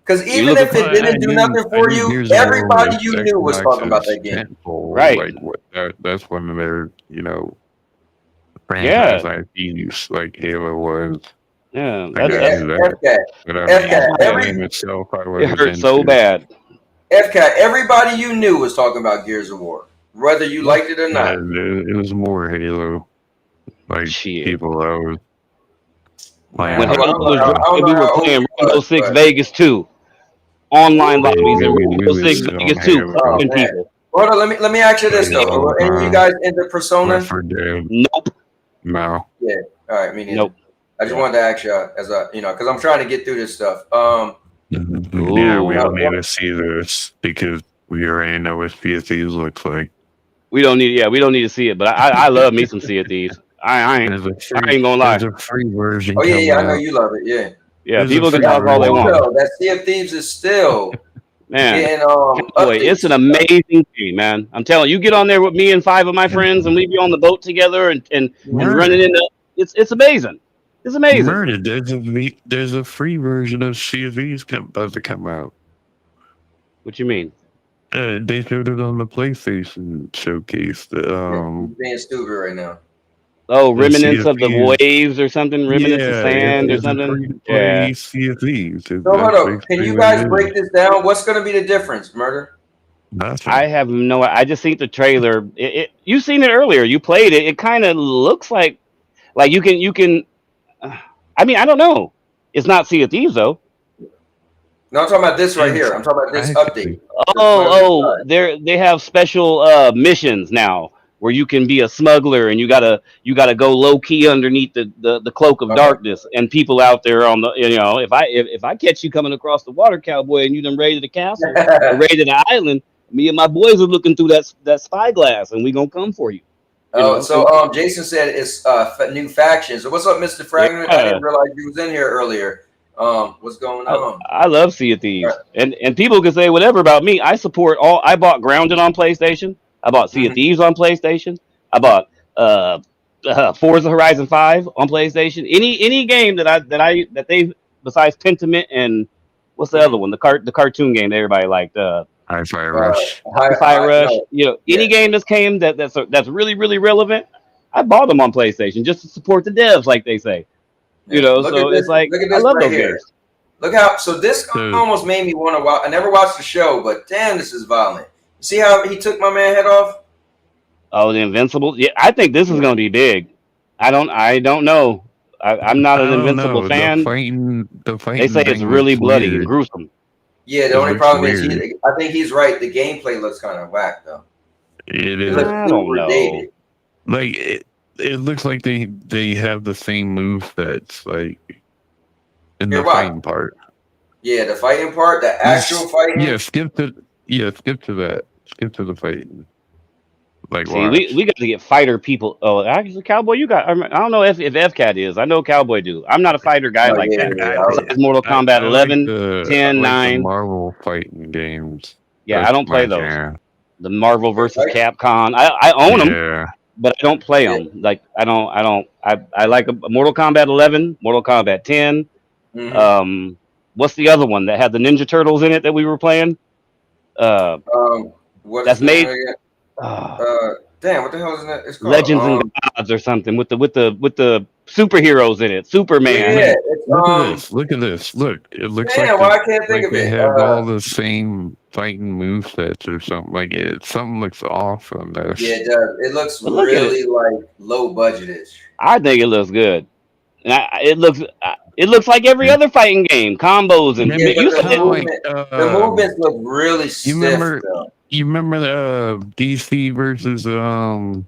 Because You even looking if for it Well, didn't do nothing I for knew you, Gears of War everybody was you knew was talking about Xbox's that game. tentpole. right? Like what that's one of their, Yeah, franchise IPs, like Halo was. yeah. Like That's Yeah, I that's knew that. FCAT, But I FCAT, mean that's the why game itself I it wasn't hurt so into. bad. everybody you knew was talking about Gears of War, whether you Well, liked it or Yeah, not. it was more Halo. Like shit. people I was Man, playing When I don't, with Halo I don't was know now. how, I don't dropping, know we were how old playing you Rainbow was, Six but Vegas 2, online Man, lobbies, and we Rainbow was Six still on Vegas 2, Halo. oh crushing man. people. Hold on, let me ask you this Like though. Are any of you guys into Left Persona? 4 Dead. Nope, No. Yeah. All right, me neither. nope. I just Yeah. wanted to ask you as a because I'm trying to get through this stuff. Yeah, we Ooh, don't need to see this because we already know what PSEs looks like. we don't need. Yeah, we don't need to see it. But I love me some Sea of Thieves. There's a I ain't gonna lie. there's a free version Oh yeah, yeah, coming I know out. you love it. Yeah. Yeah, There's a people can free That's talk all they cool want. version. though. That Sea of Thieves is still Man, getting boy, it's updates an and stuff. amazing game, man. I'm telling you, get on there with me and 5 of my friends, and we be on the boat together and running Murder. into. It's amazing. It's amazing. Murder. There's a free version of CVs about to come out. What you mean? They showed it on the PlayStation showcase. Yeah, he's being stupid right now. Oh, The Sea remnants of of the Thieves. waves or something, remnants of Yeah, sand or it's a something. free to Yeah. play Sea of Thieves. So hold That's up. Can basically you what guys it is. break this down? What's going to be the difference, Murder? Nothing. I have no. I just seen the trailer. You seen it earlier. You played it. It kind of looks like you can. I mean, I don't know. It's not Sea of Thieves though. No, I'm talking about this right It's here. I'm talking about this actually update. The 2025. They have special missions now where you can be a smuggler, and you gotta go low key underneath the cloak of Okay. darkness, and people out there on the, if I catch you coming across the water, cowboy, and you done raided the castle or raided the island, me and my boys are looking through that spyglass, and we gonna come for you. You Oh, know. so Jason said it's new factions. So what's up, Mr. Fragment? I Yeah. didn't realize you was in here earlier. What's going on? I love Sea of All Thieves, and people can say whatever about me. I support all. I bought Grounded on PlayStation. I bought Sea of right. Thieves on PlayStation. I bought Forza Horizon 5 on PlayStation. Any game that they besides Pentiment and what's the other one? The cartoon game that everybody liked. Hi-Fi Rush. Hi-Fi Rush. no, Any game that's came that's really really relevant. I bought them on PlayStation just to support the devs, like they say. Look at So this. it's like Look at I this love right those here. games. Look how. So this Dude. almost made me want to watch. I never watched the show, but damn, this is violent. You see how he took my man head off? Oh, the Invincible. Yeah, I think this is going to be big. I don't know. I'm not I an don't Invincible know. fan. The fighting They say it's thing really looks bloody and weird. gruesome. Yeah, the It only looks problem is, weird. I think he's right. The gameplay looks kind of whack though. It It is looks I don't super know. dated. like it looks like they have the same move that's like in Here, the watch. fighting part. Yeah, the fighting part, the actual fighting. Yeah, skip to that. Skip to the fighting. Like See, watch. we got to get fighter people. Oh, actually, Cowboy, you got. I don't know if FCAT is. I know Cowboy do. I'm not a fighter guy Oh, like yeah, that. yeah, Besides Mortal Kombat I like 11, the 10, 9. Marvel fighting games. Yeah, That's I don't play my those. jam. The Marvel versus Right. Capcom. I own them, Yeah. but I don't play them. Like I like a Mortal Kombat 11, Mortal Kombat 10. Mhm. What's the other one that had the Ninja Turtles in it that we were playing? What That's is the name made again? uh, Damn, what the hell is that? It's called Legends and Gods or something with the superheroes in it. Superman. yeah, it's Look at this. Look at this. Look. It looks damn, why I can't think like of they it. have all the same fighting movesets or something. Like something looks off on this. Yeah, it does. It looks But look at really like low budgetish. I think it looks good. And it looks like every other fighting game. Combos and Yeah, you but said the movements look really stiff. Though. You remember the DC versus Mortal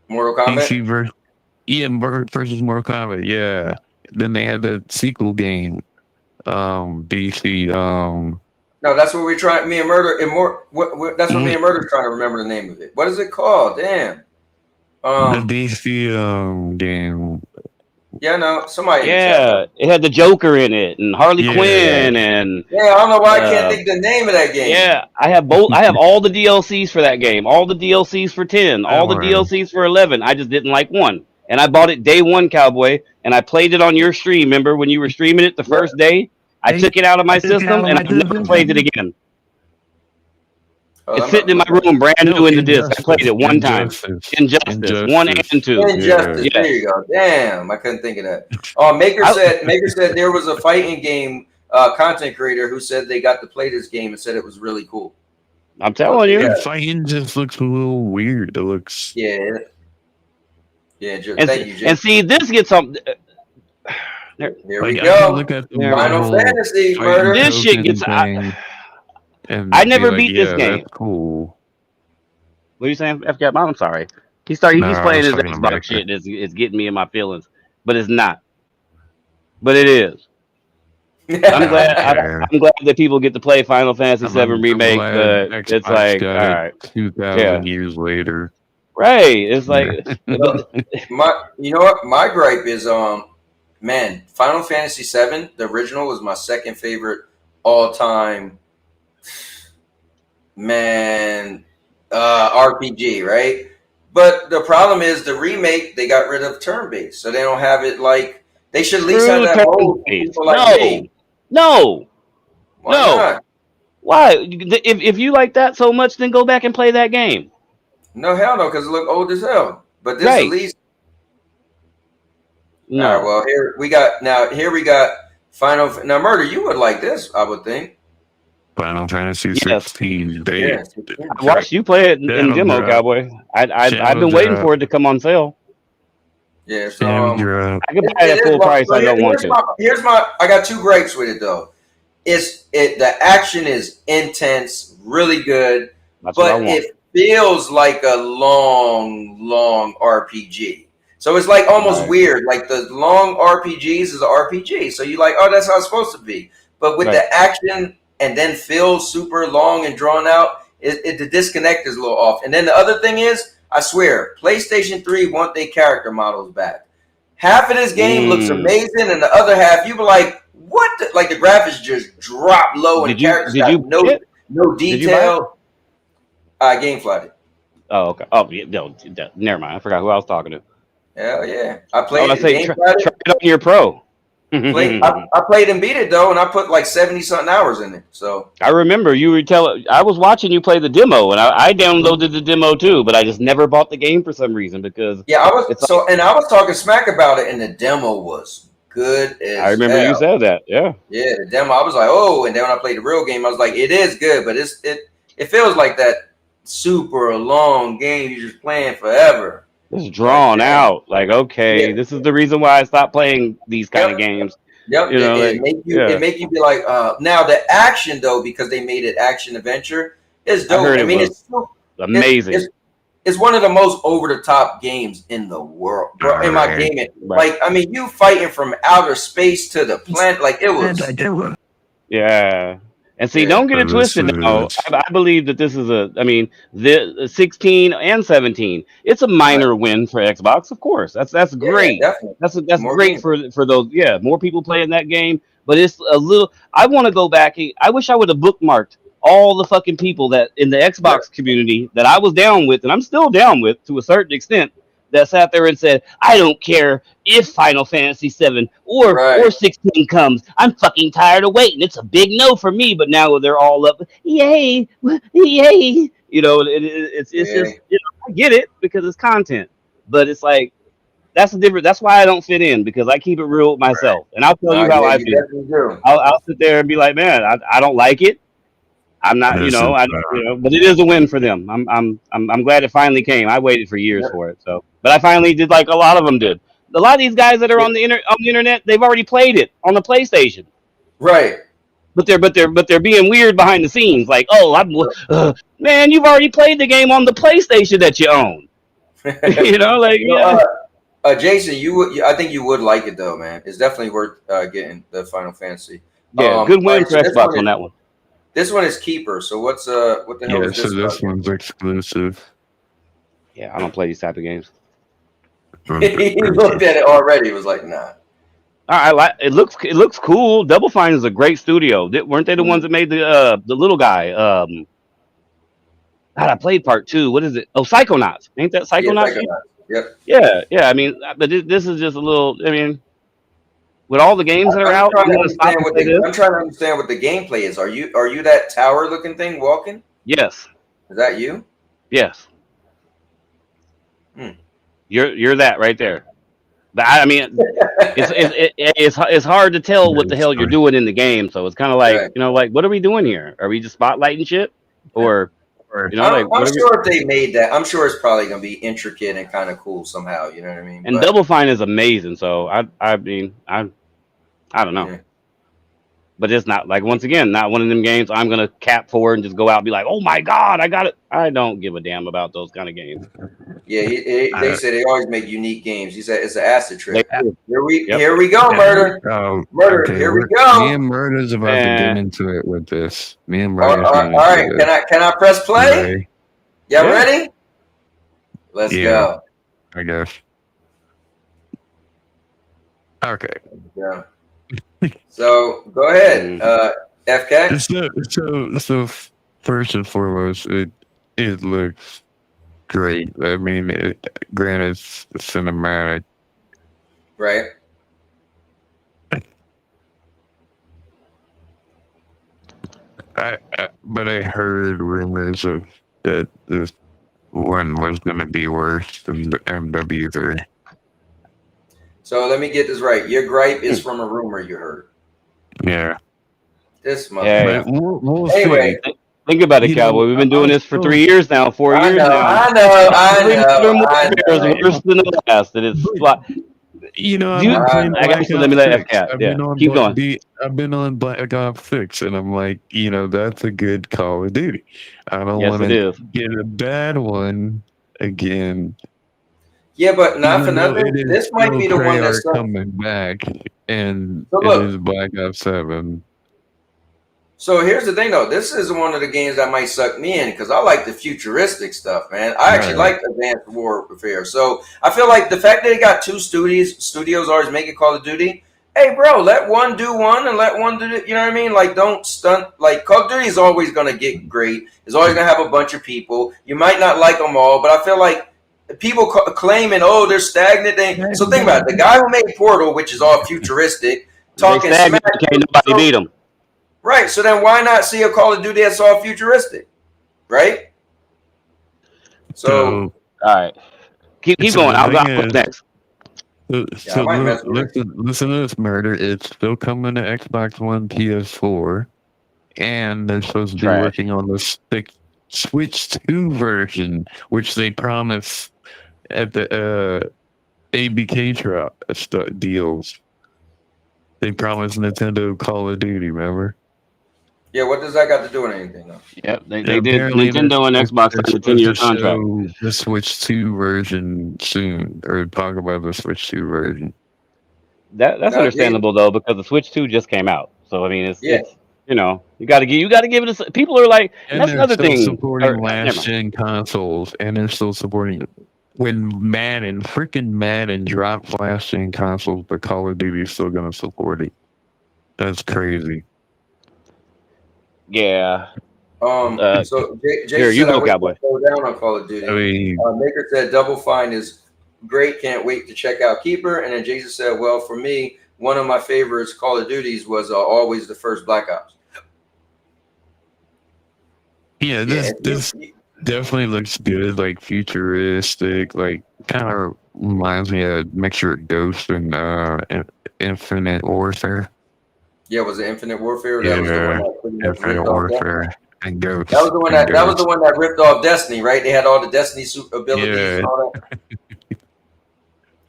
Kombat? DC versus Mortal Kombat, yeah. Then they had the sequel game. DC No, that's what we're trying. Me and Murder and more. That's what me and Murder's trying to remember the name of it. What is it called? Damn. the DC game. Yeah, no, somebody. yeah, it had the Joker in it and Harley Yeah. Quinn and Yeah, I don't know why I can't think of the name of that game. yeah, I have both. I have all the DLCs for that game, all the DLCs for 10, all the Alright. DLCs for 11. I just didn't like one, and I bought it day one, Cowboy, and I played it on your stream. Remember when you were streaming it the first day? I took it out of my system and I never played it again. It's sitting in my room, brand new in the disc. I played it one time. Injustice 1 and 2. Injustice. Yes. There you go. Damn, I couldn't think of that. Oh, Maker said there was a fighting game content creator who said they got to play this game and said it was really cool. I'm telling you. The fighting just looks a little weird. It looks Yeah. Thank you, Jim. And see, this gets something. Here like, we I go. can look at the Final Marvel Fantasy, fighting Murder. This shit gets. thing and I be never like, beat this yeah, game. That's cool. What are you saying, FCAT? I'm sorry. He's No, playing I his was talking Xbox about shit. And it's getting me in my feelings, but it's not. But it is. I'm glad that people get to play Final Fantasy VII Remake, but Xbox it's like, all got right, 2,000 years later. right? It's like, You know what? My gripe is, man, Final Fantasy VII, the original, was my second favorite all-time, man, RPG, right? But the problem is the remake, they got rid of turn-based, so they don't have it like, they should at least have that whole people like me. No. Why not? Why? If you like that so much, then go back and play that game. No, hell no, because it look old as hell. But this Right. at least. No. All right, well, here we got Final. Now, Murder, you would like this, I would think. Final Fantasy Yes. 16. Yeah. I watched you play it in demo, drop. Cowboy. I've been waiting for it to come on sale. Yeah, so Shadow I could buy it at full price. I don't want to. Here's my. I got two gripes with it though. The action is intense, really good, That's what I but want. it feels like a long RPG. So it's like almost Right. weird. Like the long RPGs is an RPG. So you're like, oh, that's how it's supposed to be. But with the action and then feels super long and drawn out, the disconnect is a little off. And then the other thing is, I swear, PlayStation 3 want their character models back. Half of this game looks amazing, and the other half, you be like, what? Like the graphics just drop low, and characters got no detail. Game flooded. Oh, okay. Oh, yeah, no, never mind. I forgot who I was talking to. Hell yeah. I Oh, played I it. say try it on your pro. I played and beat it though, and I put like 70 something hours in it. So I remember you were telling. I was watching you play the demo, and I downloaded the demo too, but I just never bought the game for some reason because yeah, I was it's like, and I was talking smack about it, and the demo was good I as remember you hell. said that. Yeah. Yeah, the demo, I was like, oh, and then when I played the real game, I was like, it is good, but it feels like that super long game you're just playing forever. It's drawn Like, out. Like, okay, yeah, this is the reason why I stopped playing these kind of yep, games. yep. You know, like, It make you be like, now the action though, because they made it action adventure, is I dope. heard I it mean, was amazing. it's one of the most over the top games in the world, bro. In my Right. gaming, like, I mean, you fighting from outer space to the planet, like it was. Yeah. And see, Yeah. don't get it So this twisted now. is I believe that this is I mean, the 16 and 17, it's a minor win for Xbox, of course. That's Yeah, great. definitely. That's More great games. for those. Yeah, more people playing that game. But it's a little. I want to go back. I wish I would have bookmarked all the fucking people that in the Xbox community that I was down with, and I'm still down with to a certain extent, that sat there and said, "I don't care if Final Fantasy 7 or Right. 16 comes. I'm fucking tired of waiting. It's a big no for me." But now they're all up, yay, yay. You know, it's Yeah. just, you know, I get it because it's content, but it's like that's the difference. That's why I don't fit in, because I keep it real with myself, and I'll tell No, you how yeah, I you feel. definitely do. I'll sit there and be like, man, I don't like it. I'm not, this is but it is a win for them. I'm glad it finally came. I waited for years for it. So, but I finally did, like a lot of them did. A lot of these guys that are on the internet, they've already played it on the PlayStation, Right. but they're being weird behind the scenes. Like, oh, man, you've already played the game on the PlayStation that you own. You know, like, You know, yeah, Jason, I think you would like it though, man. It's definitely worth getting the Final Fantasy. yeah, good win Alright, for Xbox on that one. This one is Keeper. So what the hell yeah. is So this? this about? one's exclusive. Yeah, I don't play these type of games. He looked at it already. He was like, nah. I like it. Looks cool. Double Fine is a great studio. Weren't they the ones that made the little guy? God, I played part 2. What is it? Oh, Psychonauts. Ain't that Yeah, Psychonauts? Yep. Yeah. I mean, but this is just a little. I mean, with all the games that are out, I'm you want to stop and play this? I'm trying to understand what the gameplay is. Are you that tower looking thing walking? Yes. Is that you? Yes. Hmm. You're that right there. But I mean, it's hard to tell what the hell you're doing in the game. So it's kind of like, Right. you know, like, what are we doing here? Are we just spotlighting shit, or you know, like, I'm what are we? sure if they made that, I'm sure it's probably gonna be intricate and kind of cool somehow. You know what I mean? And But, Double Fine is amazing. So I mean, I don't know. Yeah. But it's not, like, once again, not one of them games I'm gonna cap for and just go out and be like, oh my god, I got it. I don't give a damn about those kind of games. Yeah, they say they always make unique games. He said it's an acid trip. They do. Here we go, murder. Murder, Okay, here we go. Me and Murder's about to get into it with this. Me and All Murder's getting right, into this. can I press play? Right? Y'all Yeah. ready? Let's Yeah. go. I guess. Okay. Yeah. So go ahead, FK. So first and foremost, it looks great. I mean, granted, it's cinematic. Right. But I heard rumors of that this one was going to be worse than the MW3. So let me get this right. Your gripe is from a rumor you heard. Yeah. This Yeah. motherfucker. But we'll Anyway. see. Think about it, You know, Cowboy. We've been doing this for 3 years now, 4 I years know, now. I know. It's worse than the last. And it's You know, I've You- been playing I Black guess let me Ops let 6. FK. I've Yeah, been on keep going. I've been on Black Ops 6, and I'm like, you know, that's a good Call of Duty. I don't Yes, want it to is. get a bad one again. Yeah, but not for Even though nothing. it is This might be the one Treyarch that's coming back, and So it look. is Black Ops 7. So here's the thing, though. This is one of the games that might suck me in because I like the futuristic stuff, man. I actually Right. like Advanced Warfare. So I feel like the fact that they got two studios always making Call of Duty. Hey, bro, let one do one and let one do it. You know what I mean? Like, don't stunt. Like, Call of Duty is always going to get great. It's always going to have a bunch of people. You might not like them all, but I feel like people claiming, oh, they're stagnant. So think about it. The guy who made Portal, which is all futuristic, talking smack. Can't nobody beat them. Right. So then why not see a Call of Duty that's all futuristic? Right. So all right, keep going. I'll go next. So listen to this, Murder. It's still coming to Xbox One, PS4, and they're supposed to be working on the Switch 2 version, which they promised at the ABK deals. They promised Nintendo Call of Duty, remember? Yeah, what does that got to do with anything, though? Yep, they did. Nintendo and Xbox signed a 10-year contract. The Switch 2 version soon, or talk about the Switch 2 version. That's understandable though, because the Switch 2 just came out. So I mean, it's you know, you got to give it. People are like, and that's another thing. Supporting last-gen consoles, and they're still supporting when freaking Madden drops last-gen consoles, but Call of Duty is still going to support it. That's crazy. Yeah. So Jay here, said you go, I Cowboy. Go down on Call of Duty. I mean, Maker said Double Fine is great. Can't wait to check out Keeper. And then Jason said, well, for me, one of my favorites Call of Duties was always the first Black Ops. Yeah, this definitely looks good, like futuristic, like kind of reminds me of a mixture of Ghost and Infinite Warfare. Yeah, was it Infinite Warfare? Yeah, that was the one that Infinite Warfare and Ghost. That was the one that was the one that ripped off Destiny, right? They had all the Destiny abilities and all that.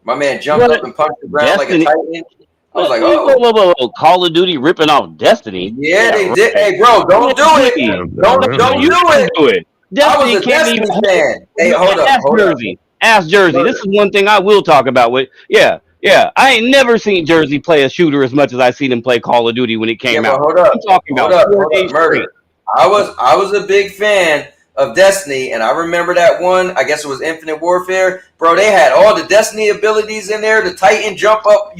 My man jumped up and punched the ground like a Titan. I was like, whoa. Call of Duty ripping off Destiny. Yeah, they did. Hey, bro, don't do it. Don't do it. Destiny can't even fan. Hey, hold up. Ask Jersey. This is one thing I will talk about with. Yeah. I ain't never seen Jersey play a shooter as much as I seen him play Call of Duty when it came out. Hold up. Murder. I was a big fan of Destiny, and I remember that one. I guess it was Infinite Warfare. Bro, they had all the Destiny abilities in there. The Titan jump up,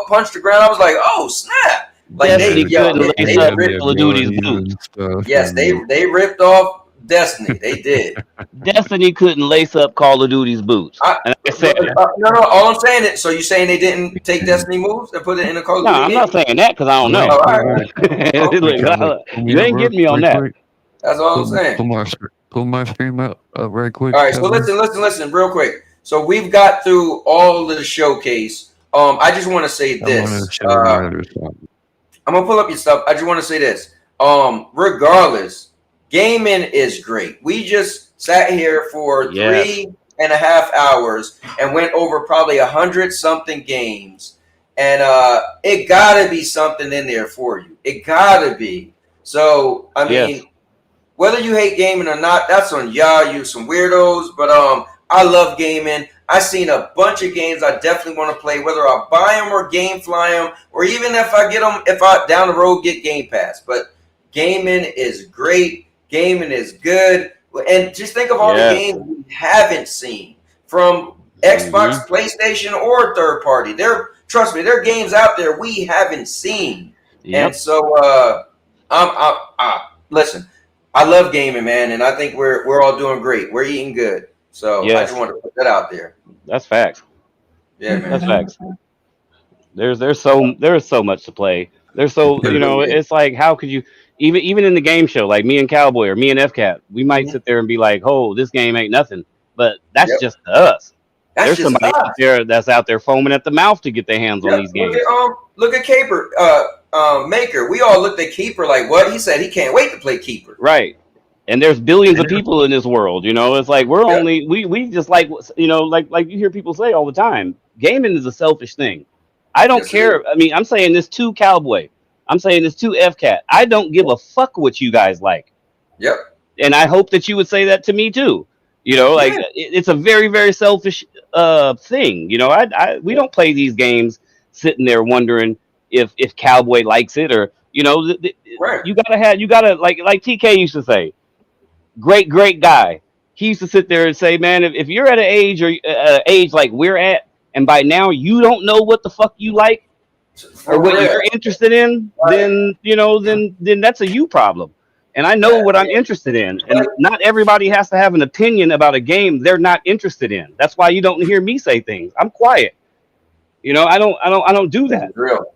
punch the ground. I was like, oh snap! Like Destiny they ripped Call of Duty's boots. Yes, they ripped off Destiny. They did. Destiny couldn't lace up Call of Duty's boots. No. All I'm saying is, so you saying they didn't take Destiny moves and put it in a Call of Duty? No, I'm not saying that because I don't know. You ain't getting me on that. That's all I'm saying. Pull my stream up right quick. All right, so listen, real quick. So we've got through all the showcase. I just want to say this. I'm gonna pull up your stuff. I just want to say this. Regardless, gaming is great. We just sat here for 3.5 hours and went over probably 100-something games, and it gotta be something in there for you. It gotta be. So I mean. Whether you hate gaming or not, that's on y'all. You some weirdos, but I love gaming. I seen a bunch of games I definitely want to play, whether I buy them or GameFly them, or even if I get them, if I down the road get Game Pass. But gaming is great. Gaming is good, and just think of all the games we haven't seen from Xbox, PlayStation, or third party. Trust me, there are games out there we haven't seen, and so listen. I love gaming, man, and I think we're all doing great. We're eating good, so I just want to put that out there. That's facts. Yeah, man. That's facts. There's so much to play. There's so it's like how could you even in the game show like me and Cowboy or me and FCat, we might sit there and be like, oh, this game ain't nothing, but that's just us. There's somebody out there that's out there foaming at the mouth to get their hands on these games. Look at Caper. Maker, we all looked at Keeper like what he said he can't wait to play Keeper. Right. And there's billions of people in this world, it's like we're only we just like like you hear people say all the time, gaming is a selfish thing. I don't care. I mean, I'm saying this to Cowboy. I'm saying this to FCat. I don't give a fuck what you guys like. Yep. And I hope that you would say that to me too. It's a very, very selfish thing. We don't play these games sitting there wondering if Cowboy likes it or you gotta like TK used to say, great guy. He used to sit there and say, man, if you're at an age or age like we're at, and by now you don't know what the fuck you like or what you're interested in, then that's a you problem. and I know what I'm interested in. And not everybody has to have an opinion about a game they're not interested in. That's why you don't hear me say things. I'm quiet. I don't do that. Real.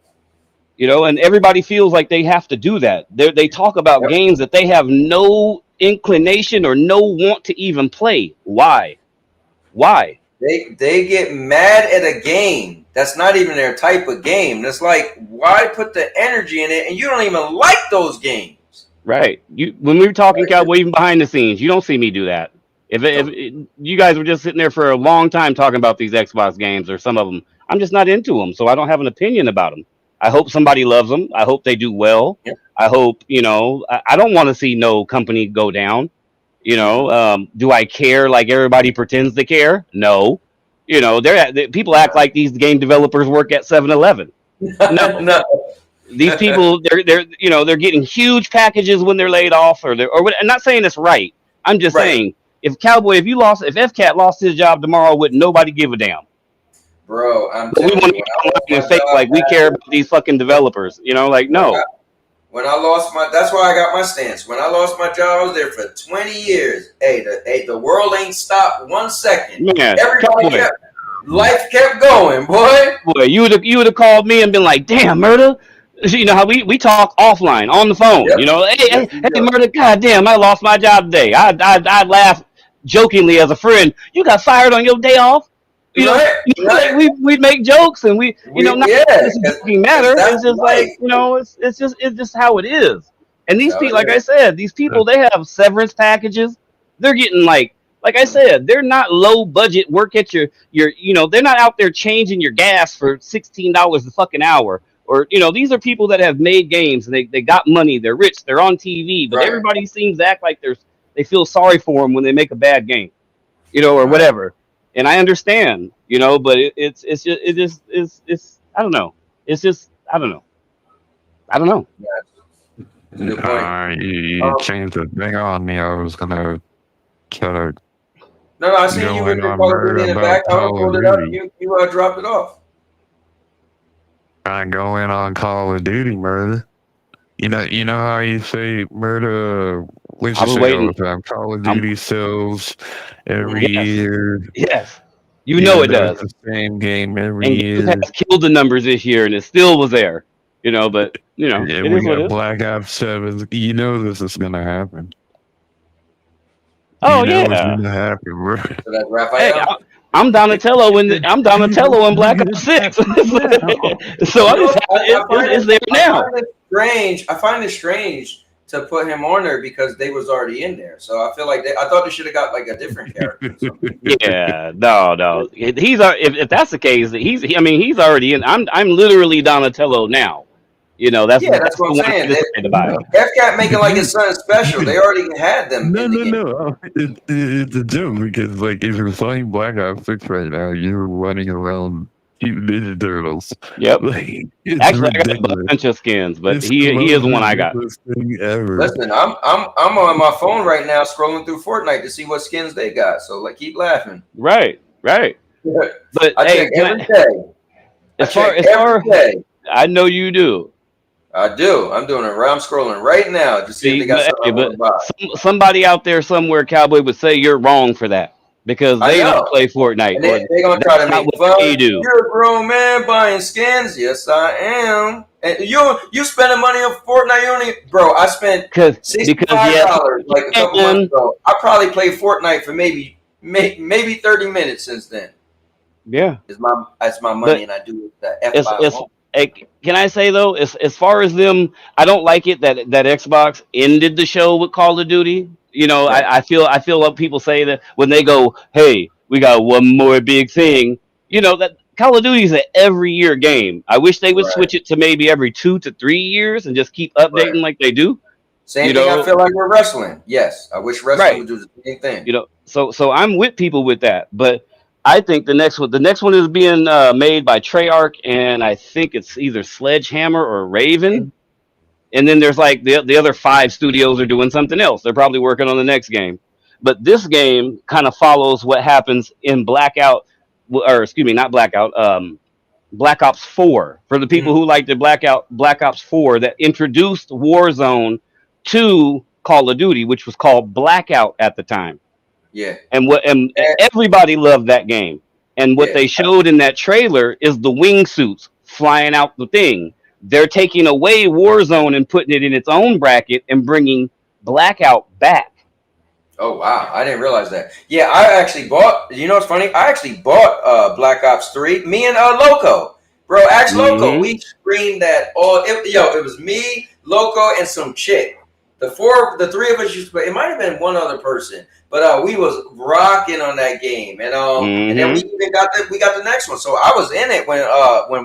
And everybody feels like they have to do that. They talk about games that they have no inclination or no want to even play. Why? They get mad at a game that's not even their type of game. It's like, why put the energy in it and you don't even like those games? Right. When we were talking Cowboy, even behind the scenes, you don't see me do that. If you guys were just sitting there for a long time talking about these Xbox games or some of them, I'm just not into them, so I don't have an opinion about them. I hope somebody loves them. I hope they do well. Yep. I hope, I don't want to see no company go down. Do I care like everybody pretends to care? No. People act like these game developers work at 7-Eleven. No. No. These people, they're getting huge packages when they're laid off, or I'm not saying it's right. I'm just saying, if FCAT lost his job tomorrow, would nobody give a damn? Bro, I'm but we want to get online and fake like we care about these fucking developers. No. When I lost that's why I got my stance. When I lost my job, I was there for 20 years. The world ain't stopped 1 second. Man, life kept going, boy. Boy, you would have called me and been like, "Damn, Murder." You know how we talk offline on the phone. Yep. Hey, Murder. Goddamn, I lost my job today. I laugh jokingly as a friend. You got fired on your day off. We'd make jokes and it's joking matter. It's just like it's just how it is. And these people, like I said, these people, they have severance packages. They're getting like I said, they're not low budget work at your they're not out there changing your gas for $16 a fucking hour. Or these are people that have made games and they got money, they're rich, they're on TV, but everybody seems to act like they feel sorry for them when they make a bad game, or whatever. And I understand, but it's I don't know. It's just I don't know. You changed the thing on me. I was gonna try to. No, I see you were recording in the back. I pulled it up. You dropped it off. I go in on Call of Duty, Murder. You know how you say Murder. We should say all the time. Call of Duty sells every year. Yes, it does. The same game every year. It has killed the numbers this year, and it still was there. But yeah, we got Black Ops 7. This is gonna happen. Oh it's gonna happen, bro. So that's Raphael. Hey, I'm Donatello in Black Ops 6. So it's there now. I find it strange to put him on there because they was already in there. So I feel like I thought they should have got like a different character. Yeah, no. He's if that's the case, he's already in. I'm literally Donatello now. That's what I'm saying. FCAT making like his son special. They already had them. No. It's a joke because if you're playing Black Ops 6 right now, you're running around Ninja Turtles. Yep. Actually, ridiculous. I got a bunch of skins, but he is one I got. Listen, I'm on my phone right now scrolling through Fortnite to see what skins they got. So keep laughing. Right. But I check every day. As far I know you do. I do. I'm doing it. I'm scrolling right now to see if they got something. But somebody out there somewhere, Cowboy, would say you're wrong for that because they don't play Fortnite. And they're gonna try to make fun. They do. You're a grown man buying skins. Yes, I am. And you spending money on Fortnite? Bro, I spent $65 like a couple months ago. I probably played Fortnite for maybe 30 minutes since then. Yeah, it's my money, and I do the F5. Can I say though, as far as them, I don't like it that Xbox ended the show with Call of Duty. Right. I feel like people say that when they go, "Hey, we got one more big thing," that Call of Duty is an every year game. I wish they would switch it to maybe every 2 to 3 years and just keep updating like they do. Same thing. I feel like we're wrestling. Yes, I wish wrestling would do the same thing. So I'm with people with that, but I think the next one is being made by Treyarch, and I think it's either Sledgehammer or Raven. And then there's the other 5 studios are doing something else. They're probably working on the next game. But this game kind of follows what happens in Black Ops 4. For the people who like the Black Ops 4 that introduced Warzone to Call of Duty, which was called Blackout at the time. Yeah. And everybody loved that game. And what they showed in that trailer is the wingsuits flying out the thing. They're taking away Warzone and putting it in its own bracket and bringing Blackout back. Oh wow, I didn't realize that. Yeah, I actually bought. You know what's funny? I actually bought Black Ops 3. Me and Loco, bro, Axe Loco. We screamed that all. It was me, Loco, and some chick. The three of us used to play. It might have been one other person, but we was rocking on that game, and then we even got the next one. So I was in it when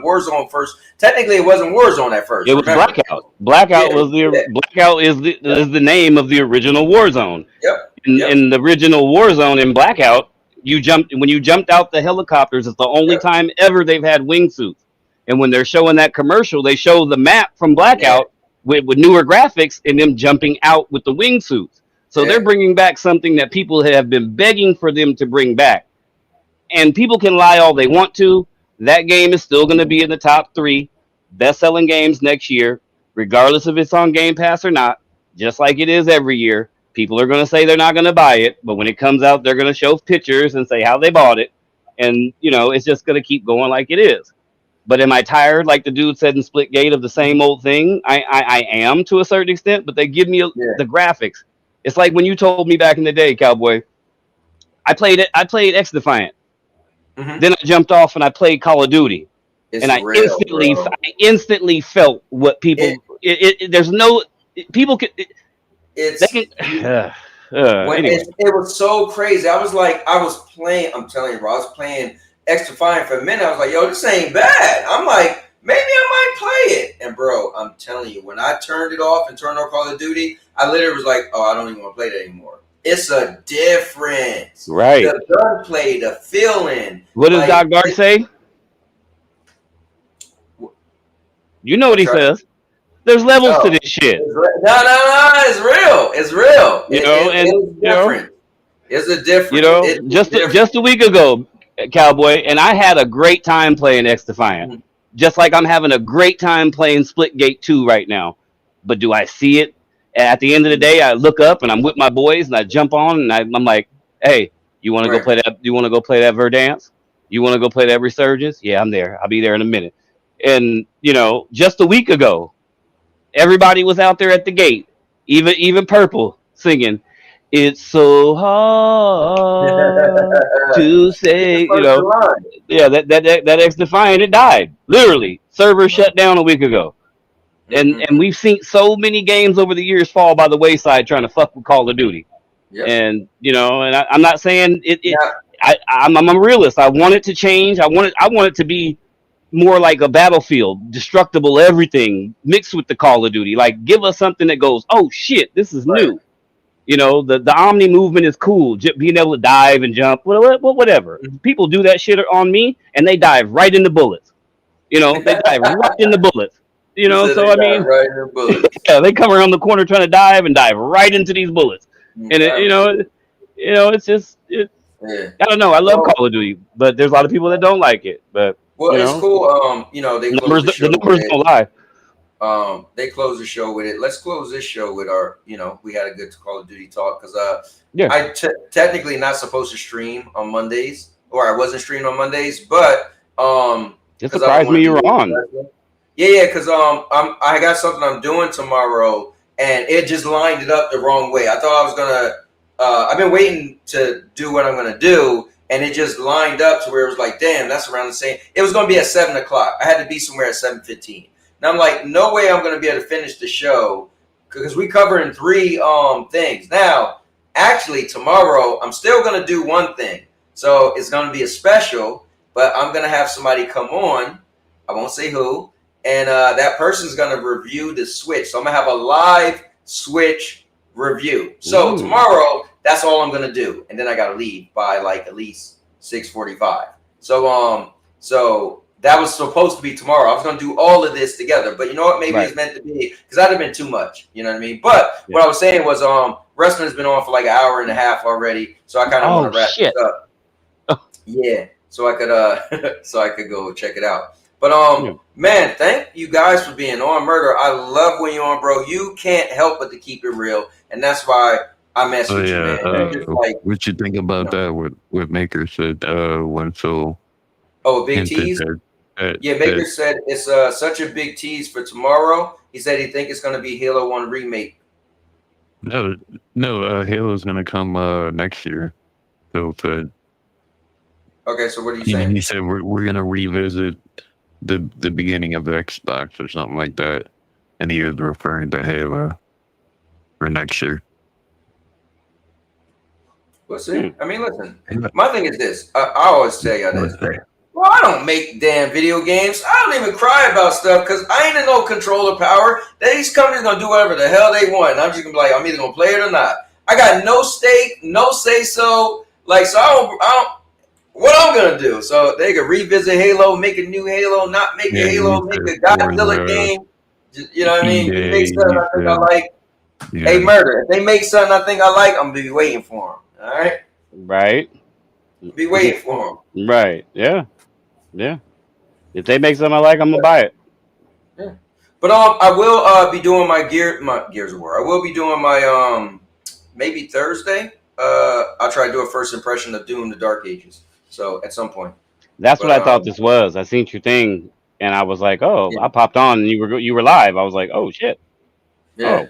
Warzone first. Technically, it wasn't Warzone at first. It was Blackout. Blackout Blackout is the name of the original Warzone. Yep. In the original Warzone in Blackout, when you jumped out the helicopters. It's the only time ever they've had wingsuits. And when they're showing that commercial, they show the map from Blackout with newer graphics and them jumping out with the wingsuits. So they're bringing back something that people have been begging for them to bring back. And people can lie all they want to. That game is still going to be in the top 3 best-selling games next year, regardless if it's on Game Pass or not, just like it is every year. People are going to say they're not going to buy it, but when it comes out, they're going to show pictures and say how they bought it. And, it's just going to keep going like it is. But am I tired, like the dude said in Splitgate, of the same old thing? I am to a certain extent, but they give me the graphics. It's like when you told me back in the day, Cowboy, I played X Defiant. Then I jumped off and I played Call of Duty. I instantly felt what people. There's no people can. Anyway. It was so crazy. I was playing. I'm telling you, bro. I was playing X Defiant for a minute. I was like, yo, this ain't bad. I'm like, maybe I might play it. And bro, I'm telling you, when I turned it off and turned on Call of Duty, I literally was like, oh, I don't even want to play that anymore. It's a difference. Right. The gunplay, the feeling. What does Doc Dark say? You know what he says. There's levels to this shit. No, it's real. It's real. It's different. It's a different. Just a week ago, Cowboy, and I had a great time playing X Defiant. Just like I'm having a great time playing Splitgate 2 right now. But do I see it? At the end of the day, I look up and I'm with my boys and I jump on and I'm like, hey, you want to go play that? You want to go play that Verdansk? You want to go play that Resurgence? Yeah, I'm there. I'll be there in a minute. And just a week ago, everybody was out there at the gate, even Purple singing, "It's so hard to say," that X Defiant, it died. Literally, server shut down a week ago. And we've seen so many games over the years fall by the wayside trying to fuck with Call of Duty. Yep. And I'm not saying it. I'm a realist. I want it to change. I want it to be more like a Battlefield, destructible everything mixed with the Call of Duty. Like, give us something that goes, oh shit, this is new. The Omni movement is cool. Being able to dive and jump, whatever. People do that shit on me, and they dive right into bullets. They dive right into bullets. So I mean, right in bullets. Yeah, they come around the corner trying to dive right into these bullets. And it's just I don't know. I love Call of Duty, but there's a lot of people that don't like it. But it's cool. They numbers don't lie. They close the show with it. Let's close this show with our. We had a good Call of Duty talk because I technically not supposed to stream on Mondays, or I wasn't streaming on Mondays, but it surprised me you were on. Yeah, because I got something I'm doing tomorrow, and it just lined it up the wrong way. I thought I was gonna. I've been waiting to do what I'm gonna do, and it just lined up to where it was like, damn, that's around the same. It was gonna be at 7 o'clock. I had to be somewhere at 7:15. And I'm like, no way I'm gonna be able to finish the show because we covering 3 things. Now, actually, tomorrow I'm still gonna do one thing, so it's gonna be a special, but I'm gonna have somebody come on. I won't say who. And that person's going to review the Switch. So I'm going to have a live Switch review. So tomorrow, that's all I'm going to do. And then I got to leave by like at least 6:45. So that was supposed to be tomorrow. I was going to do all of this together. But you know what? Maybe it's meant to be because that would have been too much. You know what I mean? But what I was saying was wrestling's been on for like an hour and a half already. So I kind of want to wrap this up. Yeah. So I could go check it out. But man, thank you guys for being on. Murder, I love when you're on, bro. You can't help but to keep it real, and that's why I mess with you, man. Just like, what you think about that? What Maker said when so big hinted tease. that, Yeah, Maker said it's such a big tease for tomorrow. He said he think it's gonna be Halo 1 remake. no, Halo's gonna come next year. So said. Okay, so what are you saying? He said we're gonna revisit the beginning of the Xbox or something like that, and he was referring to Halo for next year. We'll see. I mean, listen. My thing is this. I always tell y'all this. Well, I don't make damn video games. I don't even cry about stuff because I ain't in no controller power. These companies gonna do whatever the hell they want. And I'm just gonna be like, I'm either gonna play it or not. I got no stake, no say so. Like, so I don't. What I'm gonna do? So they can revisit Halo, make a new Halo, not make a Halo, make a Godzilla game. You know what I mean? Make something I think I like. Yeah. Hey, Murder. If they make something I think I like, I'm gonna be waiting for them. All right. Right. Be waiting for them. Right. Yeah. Yeah. If they make something I like, I'm gonna buy it. Yeah. But I will be doing my Gears of War. I will be doing my maybe Thursday. I'll try to do a first impression of Doom: The Dark Ages. So at some point. That's what I thought this was. I seen your thing, and I was like, "Oh!" Yeah. I popped on, and you were live. I was like, "Oh shit!" Yeah.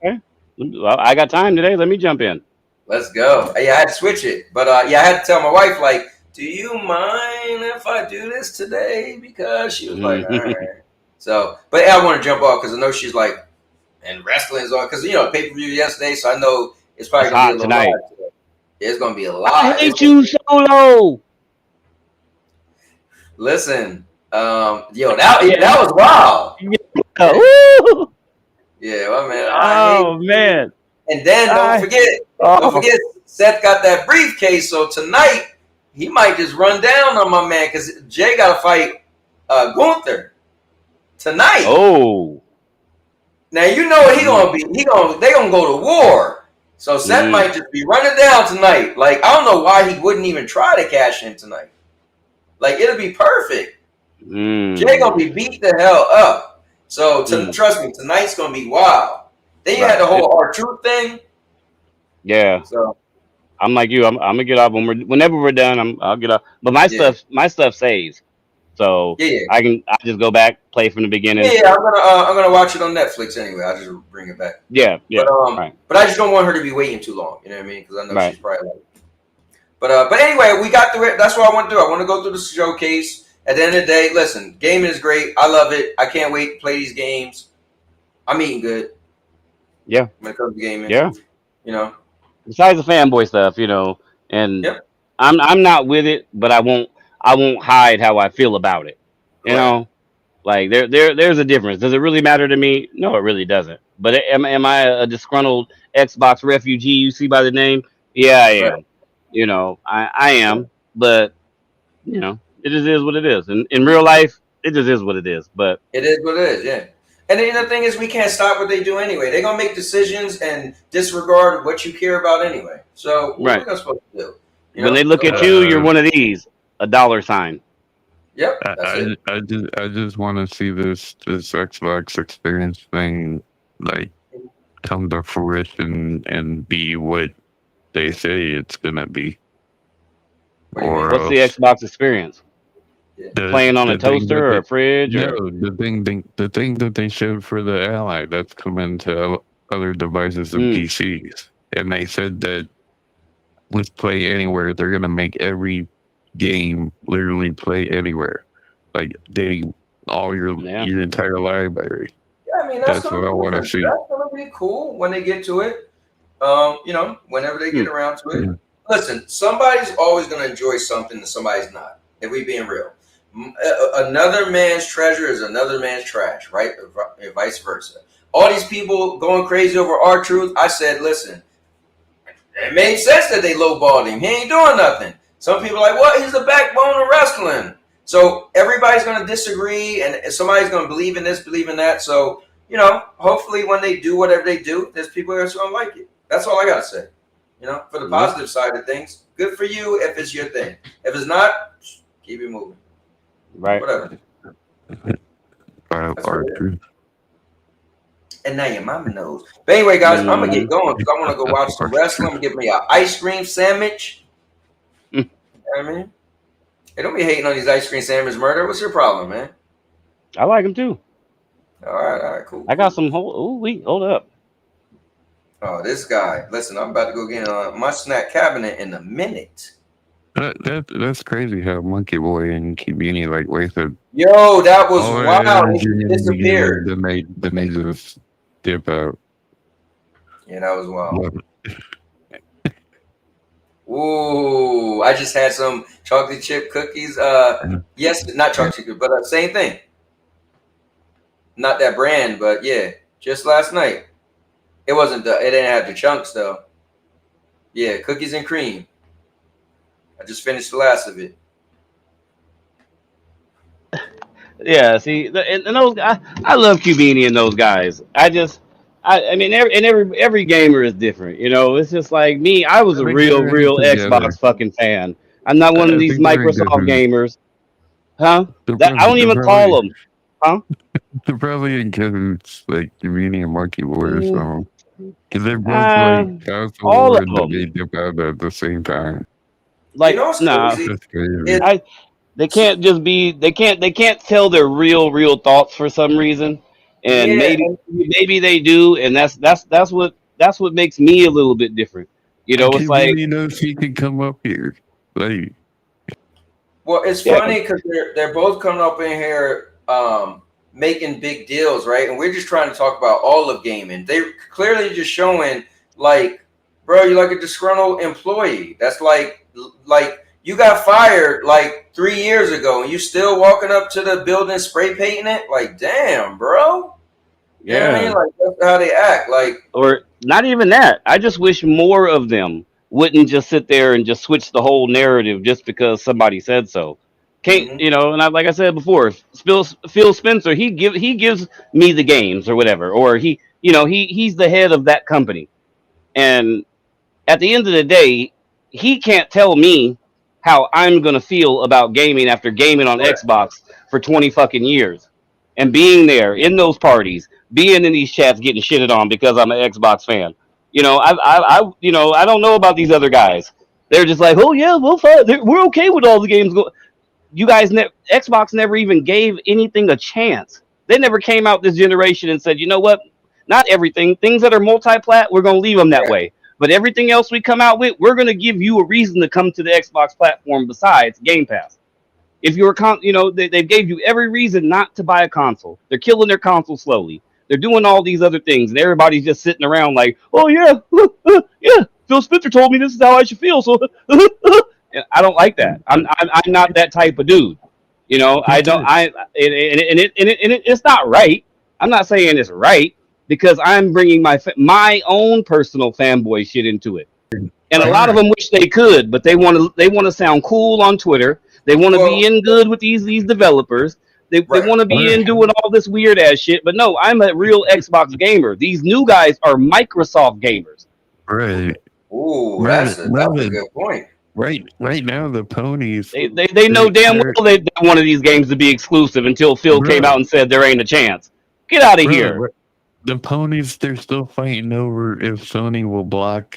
Oh, okay. Well, I got time today. Let me jump in. Let's go. Yeah, I had to switch it, but I had to tell my wife, like, do you mind if I do this today? Because she was like, all right. So, but I want to jump off because I know she's like, and wrestling's on because pay-per-view yesterday, so I know it's probably gonna be a tonight. Lot today. It's gonna be a lot. I hate you, Solo. Listen, that was wild. Yeah, well, man. Oh man. And then don't forget, Seth got that briefcase. So tonight he might just run down on my man because Jay got to fight Gunther tonight. Oh. Now you know what he gonna be. They gonna go to war. So Seth might just be running down tonight. Like I don't know why he wouldn't even try to cash in tonight. Like it'll be perfect. Jay gonna be beat the hell up. So trust me, tonight's gonna be wild. Then you had the whole R-Truth thing. Yeah. So I'm like you. I'm gonna get off whenever we're done. I'll get off. But my stuff saves. So I just go back, play from the beginning. Yeah, I'm gonna watch it on Netflix anyway. I'll just bring it back. Yeah. But I just don't want her to be waiting too long. You know what I mean? Because I know she's probably like. But anyway, we got through it. That's what I want to do. I want to go through the showcase. At the end of the day, listen, gaming is great. I love it. I can't wait to play these games. I'm eating good. Yeah. When it comes to gaming. Yeah. Besides the fanboy stuff, and I'm not with it, but I won't hide how I feel about it. You know, like there's a difference. Does it really matter to me? No, it really doesn't. But am I a disgruntled Xbox refugee? You see by the name? Yeah, I am. I am. But it just is what it is. And in real life, it just is what it is. But it is what it is. Yeah. And then the thing is, we can't stop what they do anyway. They're gonna make decisions and disregard what you care about anyway. So what are we supposed to do? When they look at you, you're one of these, a $sign. Yep. I just want to see this Xbox experience thing like come to fruition and be what they say it's gonna be. What's the Xbox experience? Playing on a toaster or a fridge? No, the thing that they showed for the Ally that's coming to other devices and PCs, and they said that with Play Anywhere, they're gonna make every game literally play anywhere, like all your entire library. Yeah, I mean that's what I want to see. That's gonna be cool when they get to it. Whenever they get around to it. Listen, somebody's always gonna enjoy something and somebody's not. If we being real. Another man's treasure is another man's trash, right? And vice versa. All these people going crazy over R-Truth. I said, listen, it made sense that they lowballed him. He ain't doing nothing. Some people are like, what? He's the backbone of wrestling. So everybody's going to disagree, and somebody's going to believe in this, believe in that. So, hopefully when they do whatever they do, there's people that's going to like it. That's all I got to say. For the positive side of things, good for you if it's your thing. If it's not, keep it moving. Right. Whatever. That's what it is. True. And now your mama knows. But anyway, guys, I'm gonna get going because I want to go watch some wrestling. I'm gonna get me an ice cream sandwich. You know what I mean? Hey, don't be hating on these ice cream sandwiches, Murder. What's your problem, man? I like them too. All right, cool. I got some hold up. Oh, this guy. Listen, I'm about to go get my snack cabinet in a minute. That's crazy how Monkey Boy and Kibini like wasted. Yo, that was wild. He disappeared. That made us dip out. Yeah, that was wild. Ooh, I just had some chocolate chip cookies. Yes, not chocolate chip, but same thing. Not that brand, but yeah, just last night. It didn't have the chunks though. Yeah, cookies and cream. I just finished the last of it. Yeah, see, and those guys, I love Cubini and those guys. I mean, every gamer is different. You know, it's just like me. I was a real Xbox fucking fan. I'm not one of these Microsoft gamers, huh? I don't even call them, huh? They're probably in cahoots, like Cubini and Monkey Boy or something. Because they're both like all of them. They dip out at the same time. Like, they can't just be. They can't tell their real thoughts for some reason, and maybe they do, and that's what makes me a little bit different. You know, it's like knows he can come up here. Like, well, it's funny because they're both coming up in here, making big deals, right? And we're just trying to talk about all of gaming. They clearly just showing like, bro, you're like a disgruntled employee. That's like you got fired like 3 years ago and you still walking up to the building spray painting it. Like, damn, bro. You know what I mean? Like, that's how they act. Like, or not even that. I just wish more of them wouldn't just sit there and just switch the whole narrative just because somebody said so. Can't you know? And like I said before, Phil Spencer, he gives me the games or whatever, or he's the head of that company, and at the end of the day, he can't tell me how I'm gonna feel about gaming after gaming on Xbox for 20 fucking years, and being there in those parties, being in these chats, getting shitted on because I'm an Xbox fan. You know, I don't know about these other guys. They're just like, oh yeah, we're okay with all the games going. You guys, Xbox never even gave anything a chance. They never came out this generation and said, you know what? Not everything. Things that are multi-plat, we're going to leave them that way. But everything else we come out with, we're going to give you a reason to come to the Xbox platform besides Game Pass. If you're they gave you every reason not to buy a console. They're killing their console slowly. They're doing all these other things, and everybody's just sitting around like, oh yeah, yeah. Phil Spencer told me this is how I should feel, so. I don't like that. I'm not that type of dude. You know, I don't. It's not right. I'm not saying it's right because I'm bringing my own personal fanboy shit into it. And a lot of them wish they could, but they want to sound cool on Twitter. They want to be in good with these developers. They want to be in doing all this weird ass shit. But no, I'm a real Xbox gamer. These new guys are Microsoft gamers. Right. Ooh, that's a good point. Right now, the ponies. They know damn well they want one of these games to be exclusive until Phil came out and said there ain't a chance. Get out of here. The ponies, they're still fighting over if Sony will block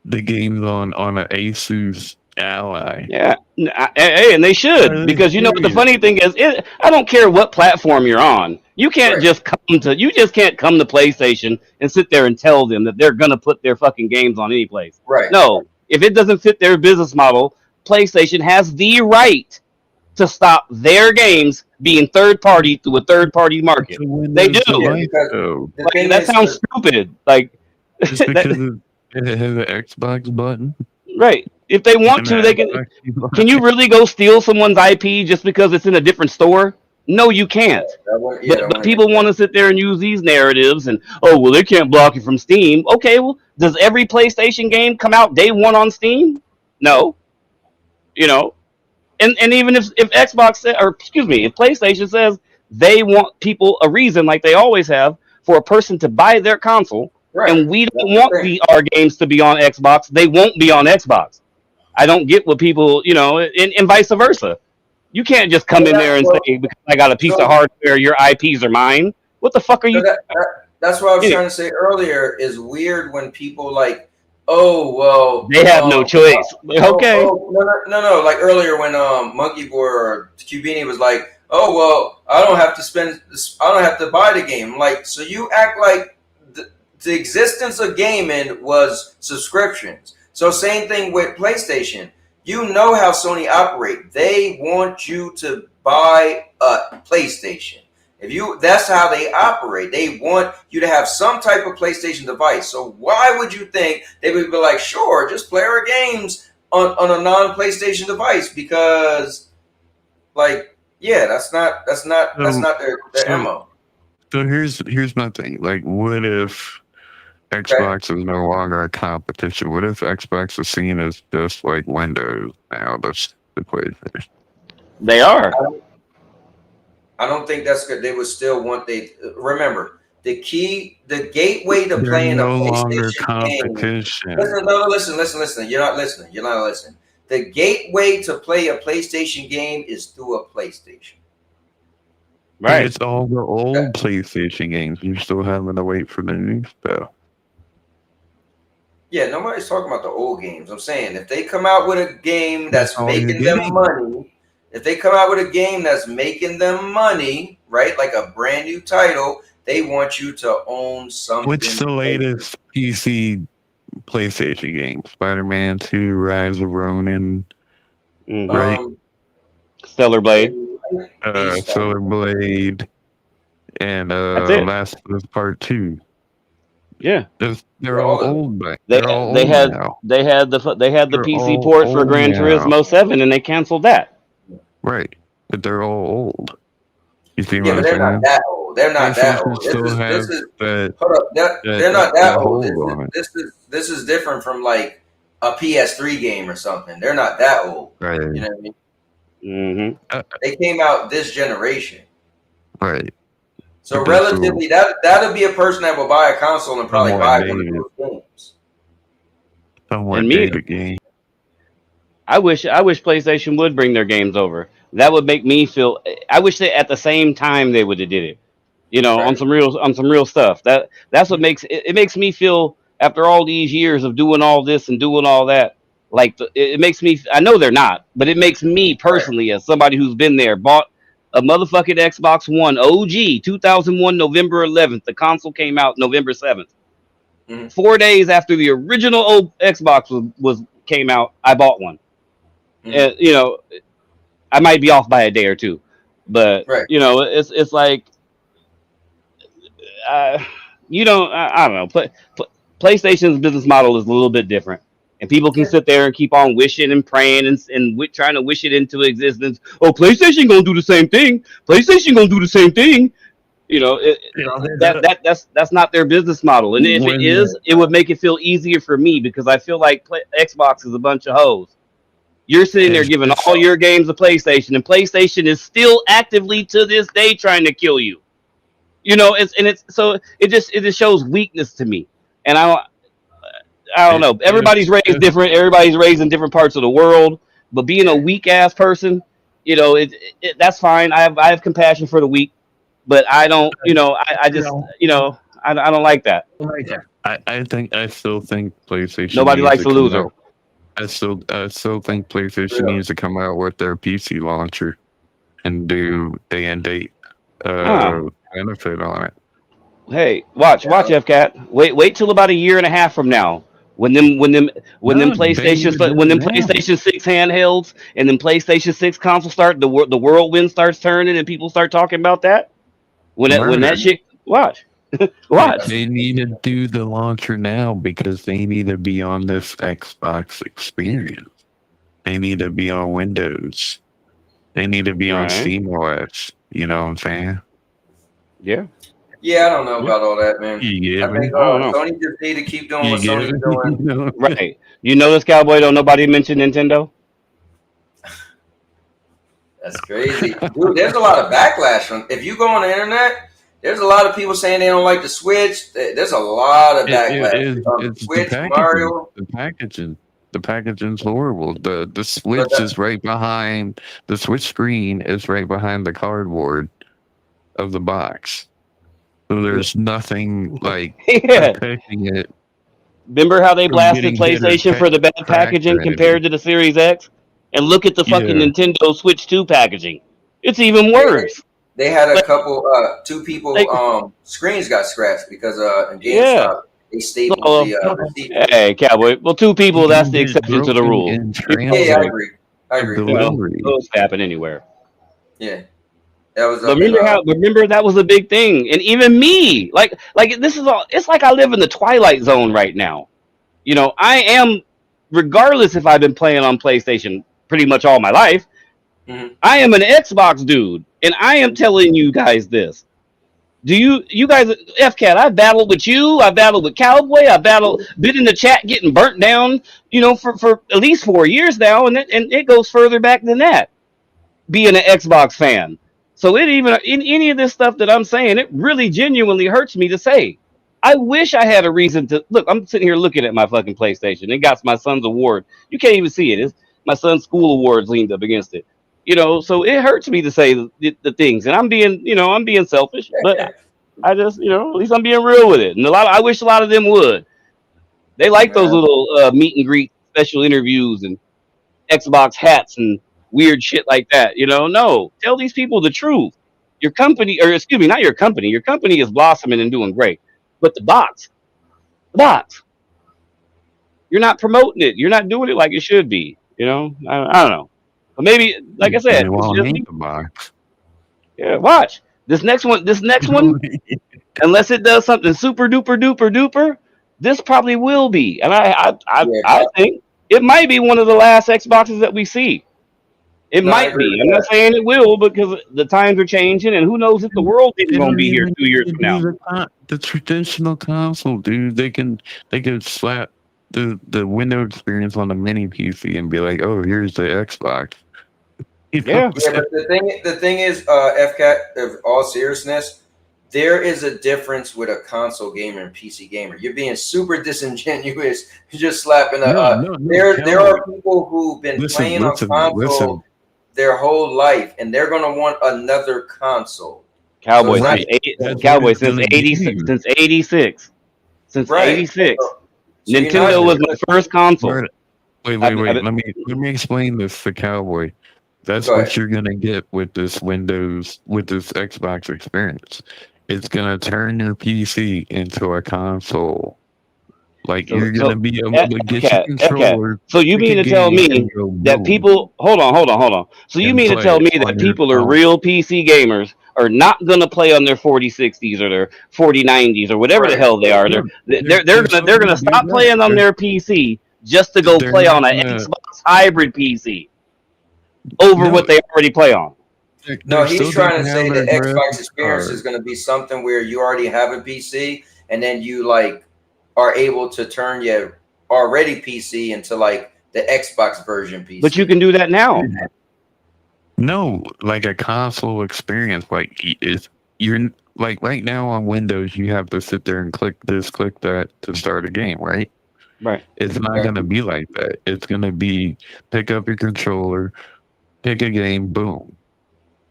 the games on an Asus Ally. Yeah, and they should, because you know what the funny thing is, I don't care what platform you're on. You can't just come to PlayStation and sit there and tell them that they're gonna put their fucking games on any place. Right. No. If it doesn't fit their business model, PlayStation has the right to stop their games being third party through a third party market. They do. That sounds stupid. Like just because it has an Xbox button. Right. If they want to, they can. Can you really go steal someone's IP just because it's in a different store? No, you can't. But people want to sit there and use these narratives and, oh, well, they can't block you from Steam. Okay, well, does every PlayStation game come out day one on Steam? No. You know, and even if Xbox if PlayStation says they want people a reason, like they always have, for a person to buy their console, and we don't want our games to be on Xbox, they won't be on Xbox. I don't get what people, and vice versa. You can't just come in there and say because I got a piece of hardware, your IPs are mine. What the fuck are you? That's what I was trying to say earlier. Is weird when people like, oh well, they have no choice. Okay. No. Like earlier when Monkey Boy or Cubini was like, oh well, I don't have to buy the game. Like, so you act like the existence of gaming was subscriptions. So same thing with PlayStation. You know how Sony operate. They want you to buy a PlayStation. That's how they operate. They want you to have some type of PlayStation device. So why would you think they would be like, sure, just play our games on a non-PlayStation device? Because, like, yeah, that's not their MO. So here's my thing. Like, what if Xbox is no longer a competition? What if Xbox is seen as just like Windows now? That's the PlayStation. They are. I don't think that's good. They would still want remember the gateway to playing no a longer PlayStation competition. Game. Listen. You're not listening. The gateway to play a PlayStation game is through a PlayStation. Right. It's all the old PlayStation games. You're still having to wait for the new stuff. Yeah, nobody's talking about the old games. I'm saying if they come out with a game that's making them money. If they come out with a game that's making them money, right, like a brand new title, they want you to own something. What's the latest PC PlayStation game? Spider-Man 2, Rise of Ronin, right? Stellar Blade. Stellar Blade, and Last of Us Part 2. Yeah, they're all old. They had the PC port for Gran Turismo 7, and they canceled that. Right, but they're all old. You see what but I'm they're saying? not that old. They're not that old. They're not that old. This is different from like a PS3 game or something. They're not that old. Right. You know what I mean? Mm-hmm. They came out this generation. Right. So relatively, that'll be a person that will buy a console and probably buy one of those games. Somewhat dated game. I wish PlayStation would bring their games over. That would make me feel. I wish that at the same time they would have did it. You know, on some real stuff. That's what makes it makes me feel after all these years of doing all this and doing all that. Like it makes me. I know they're not, but it makes me personally, as somebody who's been there, bought a motherfucking Xbox One OG 2001 November 11th. The console came out November 7th. 4 days after the original old Xbox was came out, I bought one. You know, I might be off by a day or two, but you know, it's like, you don't. I don't know. PlayStation's business model is a little bit different, and people can sit there and keep on wishing and praying and trying to wish it into existence. Oh, PlayStation gonna do the same thing. PlayStation gonna do the same thing. You know, that's not their business model, and if it is, it would make it feel easier for me because I feel like Xbox is a bunch of hoes. You're sitting there giving all your games to PlayStation, and PlayStation is still actively to this day trying to kill you. You know, it just shows weakness to me, and I don't know. Everybody's raised different. Everybody's raised in different parts of the world, but being a weak ass person, you know, that's fine. I have compassion for the weak, but I don't. You know, I just you know I don't like that. I still think PlayStation. Nobody likes a loser. I still think PlayStation needs to come out with their PC launcher and do day and date benefit on it. Hey, watch FCAT. Wait till about a year and a half from now when them PlayStation 6 handhelds and then PlayStation 6 console start the whirlwind starts turning and people start talking about that. When that shit watch. They need to do the launcher now because they need to be on this Xbox experience. They need to be on Windows. They need to be on SteamOS. You know what I'm saying? Yeah. Yeah, I don't know about all that, man. Yeah, I think Sony just need to keep doing what Sony's doing. Right. You know this, Cowboy, don't nobody mention Nintendo? That's crazy. Dude, there's a lot of backlash. If you go on the internet, there's a lot of people saying they don't like the Switch. There's a lot of backlash. It's Switch, the Mario. The packaging. The packaging's horrible. The But switch is right behind the switch screen is right behind the cardboard of the box. So there's nothing like Yeah. protecting it Remember how they from blasted getting hit or PlayStation for the bad cracked packaging or anything. compared to the Series X? And look at the fucking Yeah. Nintendo Switch 2 packaging. It's even they, worse. they had a Like, couple, two people, like screens got scratched because in yeah. GameStop they stapled So, the receipt. hey, Cowboy. Well, two people, You that's can the get exception to the broken rule. in Yeah, I transit agree. I of agree. You know, delivery. those happen anywhere. Yeah, that was But up in remember that was a big thing. And even me, like this is all, it's like I live in the twilight zone right now. You know, I am, regardless if I've been playing on PlayStation pretty much all my life, Mhm. I am an Xbox dude. And I am telling you guys this. Do you guys, FCAT, I battled with you, I battled with Cowboy, been in the chat getting burnt down, you know, for at least 4 years now, and it goes further back than that, being an Xbox fan. So it even in any of this stuff that I'm saying, it really genuinely hurts me to say. I wish I had a reason to look. I'm sitting here looking at my fucking PlayStation. It got my son's award. You can't even see it. It's my son's school awards leaned up against it. You know, so it hurts me to say the things, and I'm being selfish, but I just, at least I'm being real with it. And I wish a lot of them would. They like those Yeah. little meet and greet special interviews and Xbox hats and weird shit like that. No, tell these people the truth. Your company, or excuse me, not your company. Your company is blossoming and doing great, but the box, you're not promoting it. You're not doing it like it should be. I don't know. But maybe, like I said, it's Well, I just hate me. the box. Yeah, watch this next one. This next one, unless it does something super duper duper duper, this probably will be. And Yeah, I think it might be one of the last Xboxes that we see. It no, I might agree be. with I'm not that. saying it will because the times are changing, and who knows if the world's even They going to don't be here even 2 years need from to now. do the traditional console, dude. They can slap the window experience on a mini PC and be like, oh, here's the Xbox. You know Yeah. what I'm Yeah, saying? but the thing is, FCAT, of all seriousness, there is a difference with a console gamer and PC gamer. You're being super disingenuous, just slapping a. No. There Cowboy. are people who've been Listen, playing on listen, console listen. their whole life, and they're gonna want another console. So Cowboy it's not Right. since even That's what Cowboy it's gonna give you. since 86 since right. 86 So you're not Nintendo just was my first console. Right. Wait, I've, wait, I've, wait. Let me explain this to Cowboy. That's go what ahead. you're gonna get with this Xbox experience. It's gonna turn your PC into a console. Like so you're so gonna be able to get your FCAT. controller, So you pick a mean to tell game, me and go that boom people hold on. So you and mean to play tell it me that on your people are phone. real PC gamers are not gonna play on their 4060s or their 4090s or whatever the Right. hell they are? Yeah, They're gonna do stop that. playing on their PC just to go They're play not on an gonna. Xbox hybrid PC over No, what they already play on. No, they're he's still trying gonna to have say their the Xbox graphics experience is card. going to be something where you already have a PC and then you like are able to turn your already PC into like the Xbox version But you PC. can do that now. No, like a console experience. Like it's you're like right now on Windows, you have to sit there and click this, click that to start a game, right? Right. It's not Okay. gonna be like that. It's gonna be pick up your controller, pick a game, boom,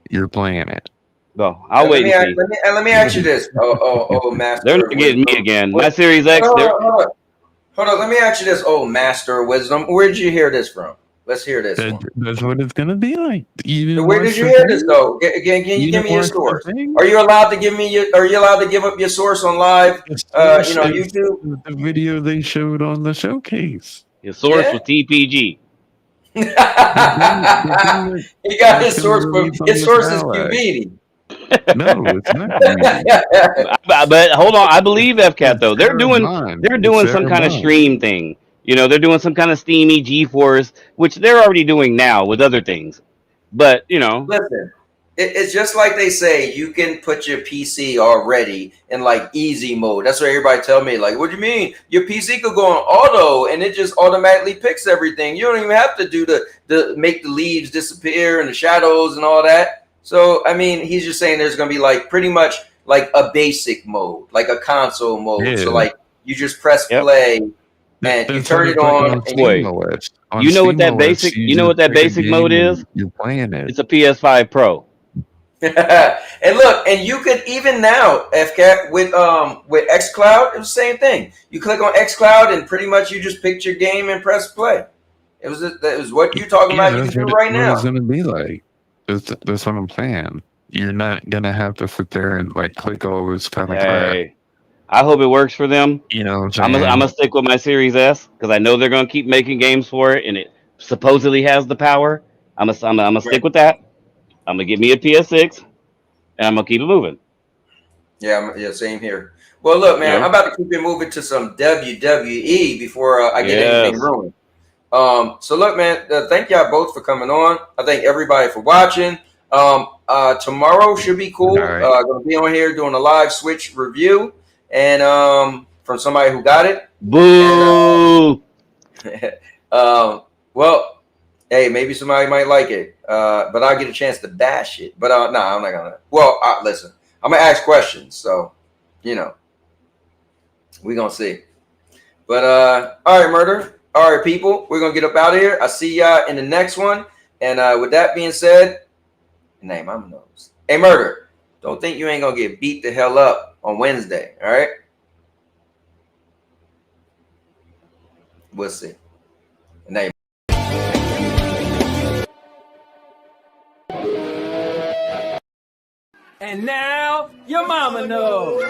you're playing it. Well, I'll Now, let wait me and ask, see. let me ask you this, They're Master not of getting me Wisdom. again. My What? Series Hold X, on, they're hold on. Let me ask you this, Master of Wisdom. Where did you hear this from? Let's hear this one. That's what it's gonna be like. You didn't Where did watch you the hear this thing? though? Can you You give didn't me your watch the source? thing? Are you allowed to give me your? Are you allowed to give up your source on live? The source is YouTube. the video they showed on the showcase. his source Yeah. was TPG. The thing that He got that's his gonna source from release on his this source is Ally. QB. No, it's not community. But hold on, I believe FCAT It's though. They're Sarah doing Bond. they're It's doing some Sarah kind of Bond. stream thing. They're doing some kind of steamy GeForce, which they're already doing now with other things. But Listen, it's just like they say you can put your PC already in like easy mode. That's what everybody tell me. Like, what do you mean? Your PC could go on auto and it just automatically picks everything. You don't even have to do the make the leaves disappear and the shadows and all that. So I mean, he's just saying there's gonna be like pretty much like a basic mode, like a console mode. So Yeah. like you just press yep. play and you That's turn what it it's like on. on And Steam Boy, OS. On you know what Steam that OS, basic you you know just what that pick a basic mode game is? and you're playing it. It's a PS5 Pro. and look, and you could even now, FCAT with XCloud, it was the same thing. You click on XCloud and pretty much you just picked your game and press play. That was what you're talking Yeah, about. You that's can do what, right what it's now. gonna be like. That's what I'm saying. You're not gonna have to sit there and like click all this kind of crap. Hey, I hope it works for them. You know what I'm I'm gonna saying? stick with my Series S because I know they're gonna keep making games for it, and it supposedly has the power. I'm gonna Right. stick with that. I'm gonna get me a PS6, and I'm gonna keep it moving. Yeah, same here. Well, look, You man, know? I'm about to keep it moving to some WWE before I get anything Yes. ruined. So look, man, thank y'all both for coming on. I thank everybody for watching. Tomorrow should be All cool. right. Gonna be on here doing a live Switch review, and from somebody who got it. Boo! And well, hey, maybe somebody might like it, but I get a chance to bash it. But no, I'm not gonna. Well, listen, I'm gonna ask questions, so you know, we gonna see. But all right, murder. All right, people, we're gonna get up out of here. I see y'all in the next one. And with that being said, name Momma knows. Hey, murder. Don't think you ain't gonna get beat the hell up on Wednesday. All right. We'll see. Name. And now your mama knows.